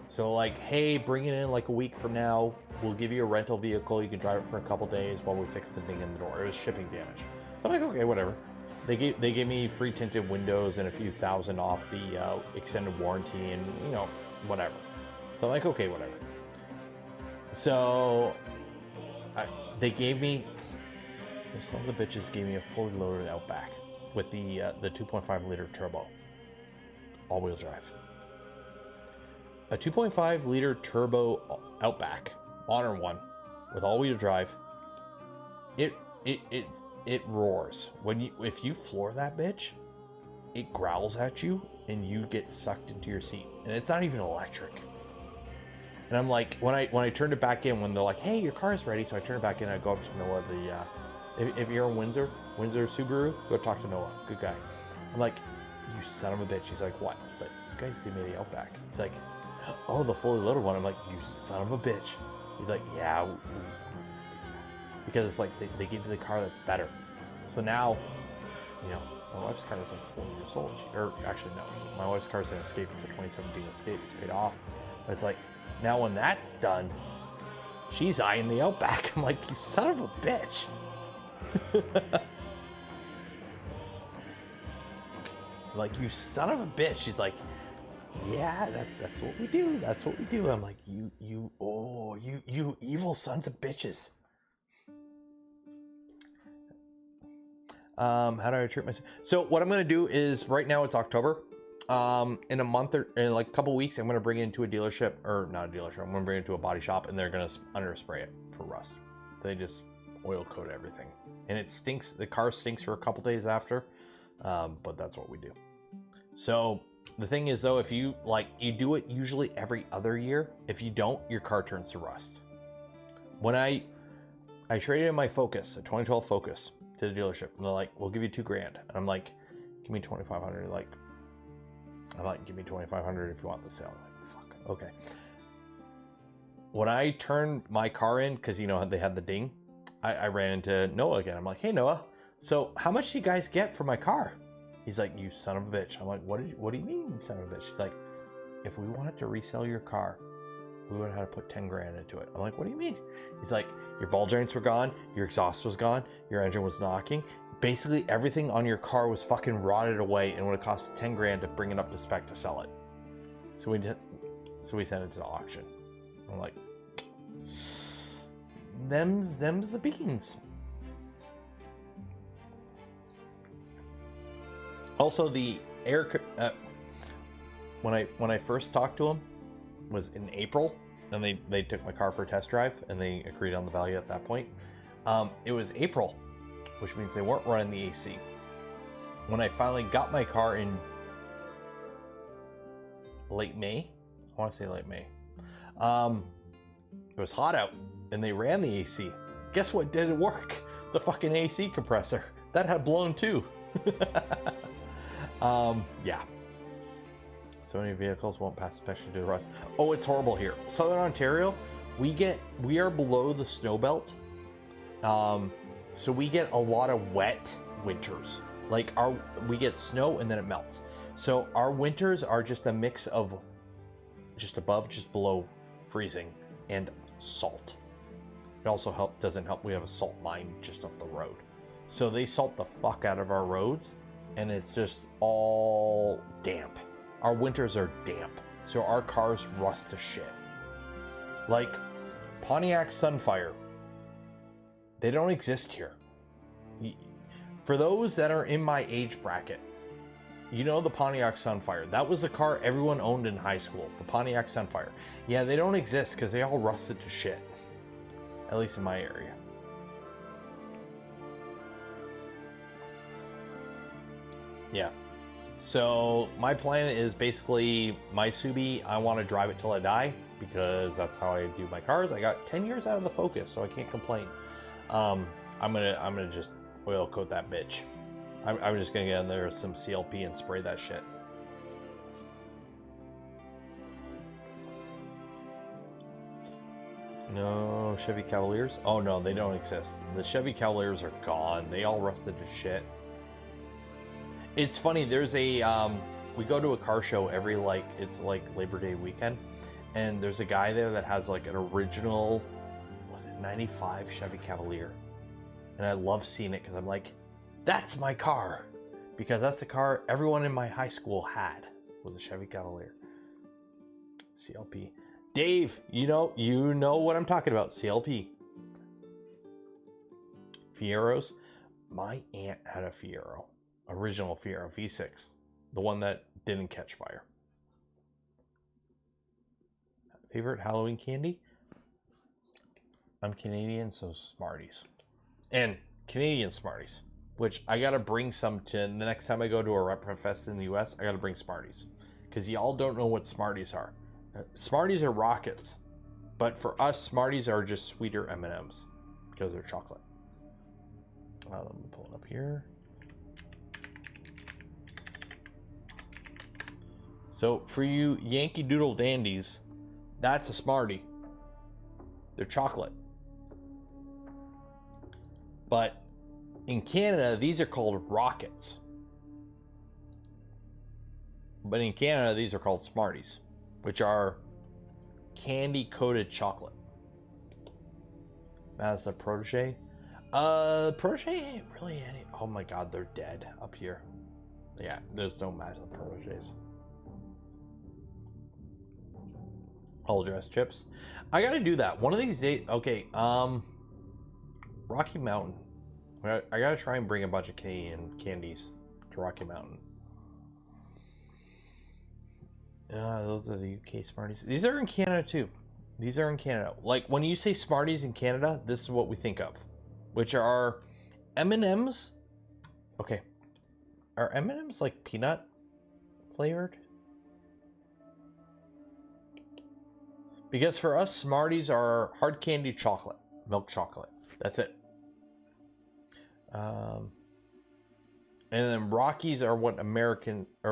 So like, hey, bring it in like a week from now. We'll give you a rental vehicle. You can drive it for a couple days while we fix the ding in the door. It was shipping damage. I'm like, okay, whatever. They gave me free tinted windows and a few thousand off the extended warranty, and you know, whatever. So I'm like, okay, whatever. So they gave me, those sons of bitches gave me a fully loaded Outback with the 2.5 liter turbo, all-wheel drive. A 2.5 liter turbo Outback, Honor one, with all-wheel drive. It roars. If you floor that bitch, it growls at you and you get sucked into your seat. And it's not even electric. And I'm like, when I turned it back in, when they're like, hey, your car is ready, so I turn it back in, I go up to the middle of If you're in Windsor Subaru, go talk to Noah. Good guy. I'm like, you son of a bitch. He's like, what? He's like, you guys see me the Outback. He's like, oh, the fully loaded one. I'm like, you son of a bitch. He's like, yeah. Because it's like they give you the car that's better. So now, you know, my wife's car is like 4 years old. Or actually, no. My wife's car is an Escape. It's a 2017 Escape. It's paid off. But it's like, now when that's done, she's eyeing the Outback. I'm like, you son of a bitch. Like, you son of a bitch. She's like, yeah, that's what we do. That's what we do. I'm like, you evil sons of bitches. How do I treat myself? So what I'm going to do is, right now it's October. In a month or in like a couple weeks, I'm going to bring it into a dealership, or not a dealership. I'm going to bring it into a body shop, and they're going to under spray it for rust. They just oil coat everything, and it stinks. The car stinks for a couple days after, but that's what we do. So the thing is, though, if you do it usually every other year. If you don't, your car turns to rust. When I traded in my Focus, a 2012 Focus, to the dealership, and they're like, we'll give you $2,000. And I'm like, give me $2,500. I'm like, give me $2,500 if you want the sale. I'm like, fuck, okay. When I turned my car in, because you know they had the ding, I ran into Noah again. I'm like, hey Noah, so how much do you guys get for my car? He's like, you son of a bitch. I'm like, what do you mean, you son of a bitch? He's like, if we wanted to resell your car, we would have had to put $10,000 into it. I'm like, what do you mean? He's like, your ball joints were gone, your exhaust was gone, your engine was knocking. Basically everything on your car was fucking rotted away, and it would have cost $10,000 to bring it up to spec to sell it. So we sent it to the auction. I'm like, them's the beans. Also, the air when I first talked to him was in April, and they took my car for a test drive, and they agreed on the value at that point. It was April, which means they weren't running the AC. When I finally got my car in late May, I want to say late May, it was hot out, and they ran the AC. Guess what didn't work? The fucking AC compressor. That had blown too. Yeah. So many vehicles won't pass inspection due to rust. Oh, it's horrible here. Southern Ontario, we are below the snow belt. So we get a lot of wet winters. Like we get snow and then it melts. So our winters are just a mix of just above, just below freezing and salt. It also doesn't help. We have a salt mine just up the road. So they salt the fuck out of our roads, and it's just all damp. Our winters are damp, so our cars rust to shit. Like Pontiac Sunfire, they don't exist here. For those that are in my age bracket, you know the Pontiac Sunfire. That was a car everyone owned in high school, the Pontiac Sunfire. Yeah, they don't exist because they all rusted to shit, at least in my area. Yeah. So my plan is basically my Subi, I want to drive it till I die because that's how I do my cars. I got 10 years out of the Focus, so I can't complain. I'm gonna just oil coat that bitch. I'm just gonna get in there with some CLP and spray that shit. No Chevy Cavaliers? Oh no, they don't exist. The Chevy Cavaliers are gone. They all rusted to shit. It's funny, there's a, we go to a car show every, it's like Labor Day weekend, and there's a guy there that has like an original, was it 95 Chevy Cavalier? And I love seeing it because I'm like, that's my car. Because that's the car everyone in my high school had, was a Chevy Cavalier. CLP. Dave, you know what I'm talking about, CLP. Fieros. My aunt had a Fiero. Original Fiero V6, the one that didn't catch fire. Favorite Halloween candy? I'm Canadian, so Smarties. And Canadian Smarties, which I gotta bring some to the next time I go to a Retro Fest in the US. I gotta bring Smarties, because y'all don't know what Smarties are. Smarties are rockets, but for us, Smarties are just sweeter M&Ms because they're chocolate. Let me pull it up here. So for you Yankee Doodle dandies, that's a Smartie. They're chocolate. But in Canada, these are called rockets. But in Canada, these are called Smarties, which are candy-coated chocolate. Mazda Protege. Protege ain't really any. Oh my god, they're dead up here. Yeah, there's no Mazda Proteges. All dress chips. I gotta do that one of these days. Okay, Rocky Mountain. I gotta try and bring a bunch of Canadian candies to Rocky Mountain. Those are the UK Smarties. These are in Canada too. These are in Canada. Like when you say Smarties in Canada, this is what we think of, which are M&Ms. Okay, are M&Ms like peanut flavored? Because for us, Smarties are hard candy chocolate, milk chocolate. That's it. And then Rockies are what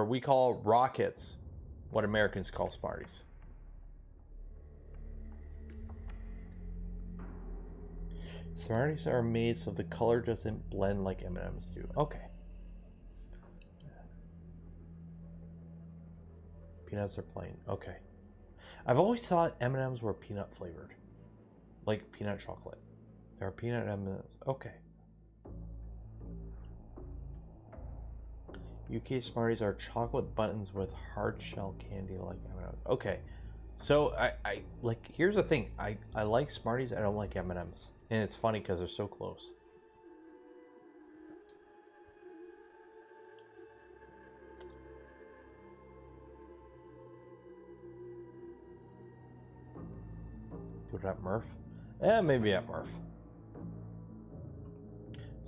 we call Rockets, what Americans call Smarties. Smarties are made so the color doesn't blend like M&Ms do. Okay. Peanuts are plain. Okay. I've always thought M&Ms were peanut flavored, like peanut chocolate. There are peanut M&Ms. Okay. UK Smarties are chocolate buttons with hard shell candy like M&Ms. Okay. So I like, here's the thing. I like Smarties. I don't like M&Ms. And it's funny because they're so close. Do it at Murph? Eh, maybe at Murph.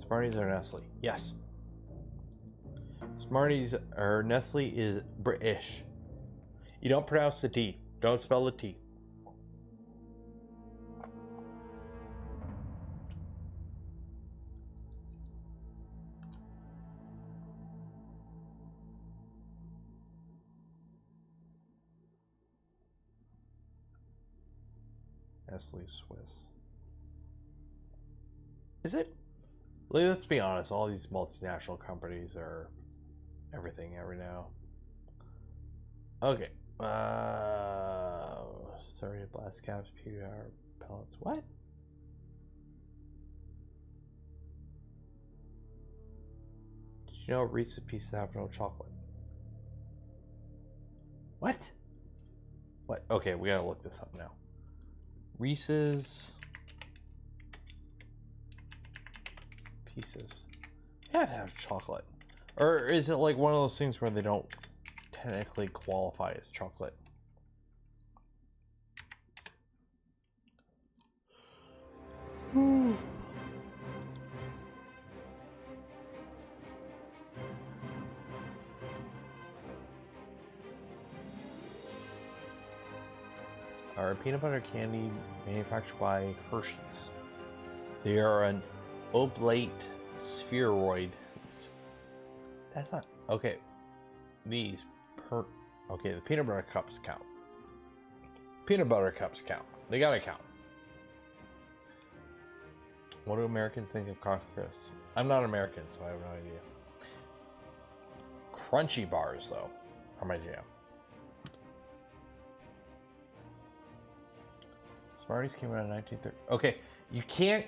Smarties are Nestle. Yes. Smarties or Nestle is British. You don't pronounce the T. Don't spell the T. Nestle Swiss. Is it? Let's be honest, all these multinational companies are everything every now. Okay. Sorry, blast caps, PR pellets. What? Did you know Reese's Pieces have no chocolate? What? What? Okay, we gotta look this up now. Reese's Pieces. They have to have chocolate. Or is it like one of those things where they don't technically qualify as chocolate? Are peanut butter candy manufactured by Hershey's. They are an oblate spheroid. That's not okay. These okay, the peanut butter cups count. Peanut butter cups count. They gotta count. What do Americans think of Coffee Crisp? I'm not American, so I have no idea. Crunchy bars, though, are my jam. Smarties came out in 1930. Okay, you can't.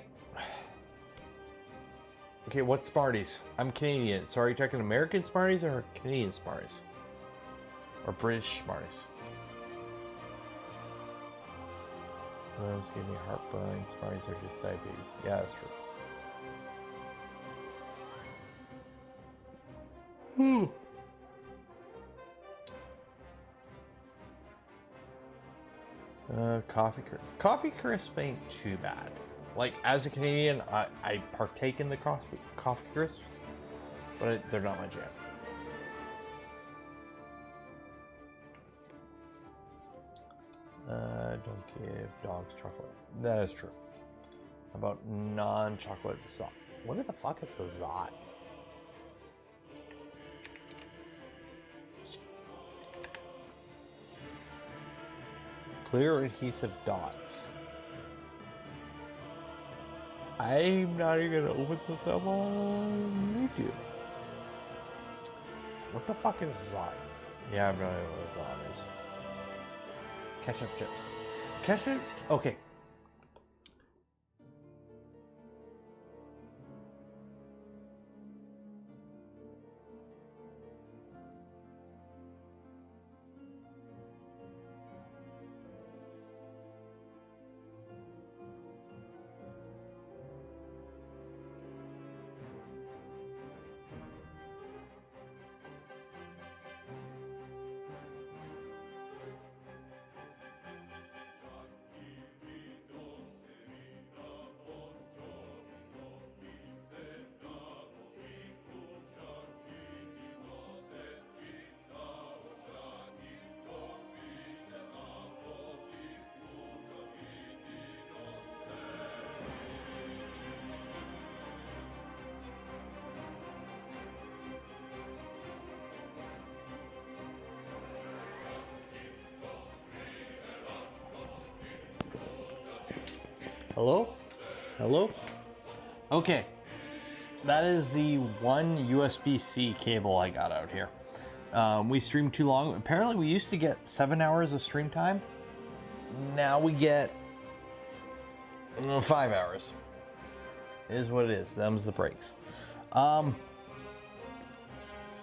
Okay, what Smarties? I'm Canadian. So are you talking American Smarties or Canadian Smarties? Or British Smarties? Worms give me heartburn. Smarties are just diabetes. Yeah, that's true. Coffee crisp ain't too bad. Like, as a Canadian, I partake in the coffee crisp, but they're not my jam. Don't give dogs chocolate. That is true. How about non-chocolate What the fuck is a Zot? Clear adhesive dots. I'm not even gonna open this up on YouTube. What the fuck is Zot? Yeah, I have no idea what a Zot is. Ketchup chips. Ketchup? Okay. Hello? Hello? Okay. That is the one USB-C cable I got out here. We streamed too long. Apparently we used to get 7 hours of stream time. Now we get 5 hours. It is what it is. Them's the breaks.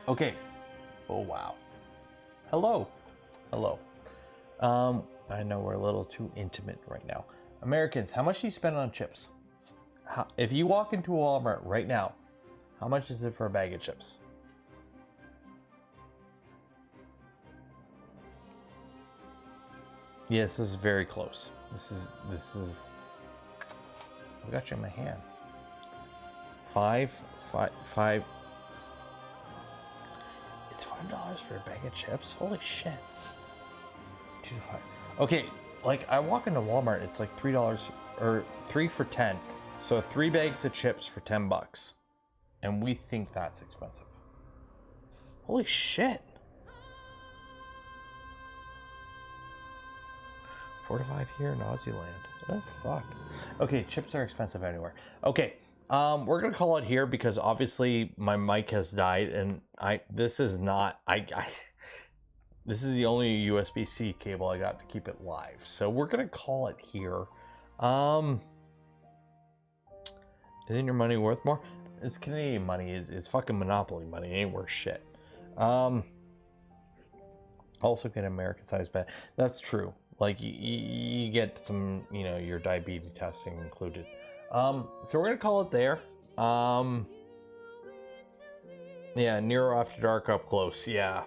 Okay. Oh, wow. Hello. Hello. I know we're a little too intimate right now. Americans, how much do you spend on chips? If you walk into a Walmart right now, how much is it for a bag of chips? Yes, this is very close. This is. I got you in my hand. Five. It's $5 for a bag of chips. Holy shit. 2 to 5. Okay. Like, I walk into Walmart, it's like $3 or 3 for 10. So 3 bags of chips for $10. And we think that's expensive. Holy shit. 4 to 5 here in Aussie land. Oh, fuck. Okay, chips are expensive anywhere. Okay, we're gonna call it here because obviously my mic has died and this is the only USB-C cable I got to keep it live. So we're gonna call it here. Isn't your money worth more? It's Canadian money. It's fucking monopoly money. It ain't worth shit. Also get an American-sized bed. That's true. Like you get some, you know, your diabetes testing included. So we're gonna call it there. Yeah, NERO After Dark up close. Yeah,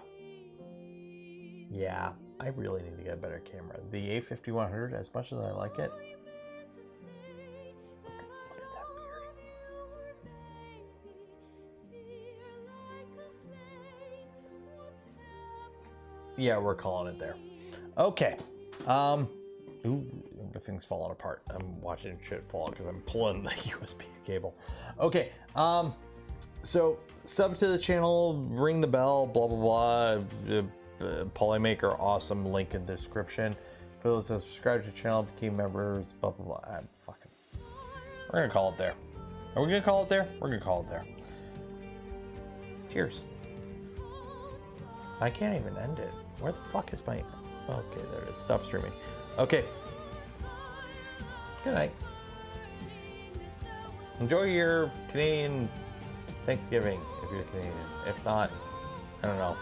I really need to get a better camera. The A5100, as much as I like it, look at that beard. Yeah, we're calling it there. Okay. Ooh, everything's falling apart. I'm watching shit fall because I'm pulling the USB cable. Okay. So sub to the channel, ring the bell, blah blah blah. Polymaker, awesome. Link in the description. For those that subscribe to the channel, became members, blah blah blah. We're gonna call it there. Are we gonna call it there? We're gonna call it there. Cheers. I can't even end it. Where the fuck is my? Okay, there it is. Stop streaming. Okay. Good night. Enjoy your Canadian Thanksgiving if you're Canadian. If not, I don't know.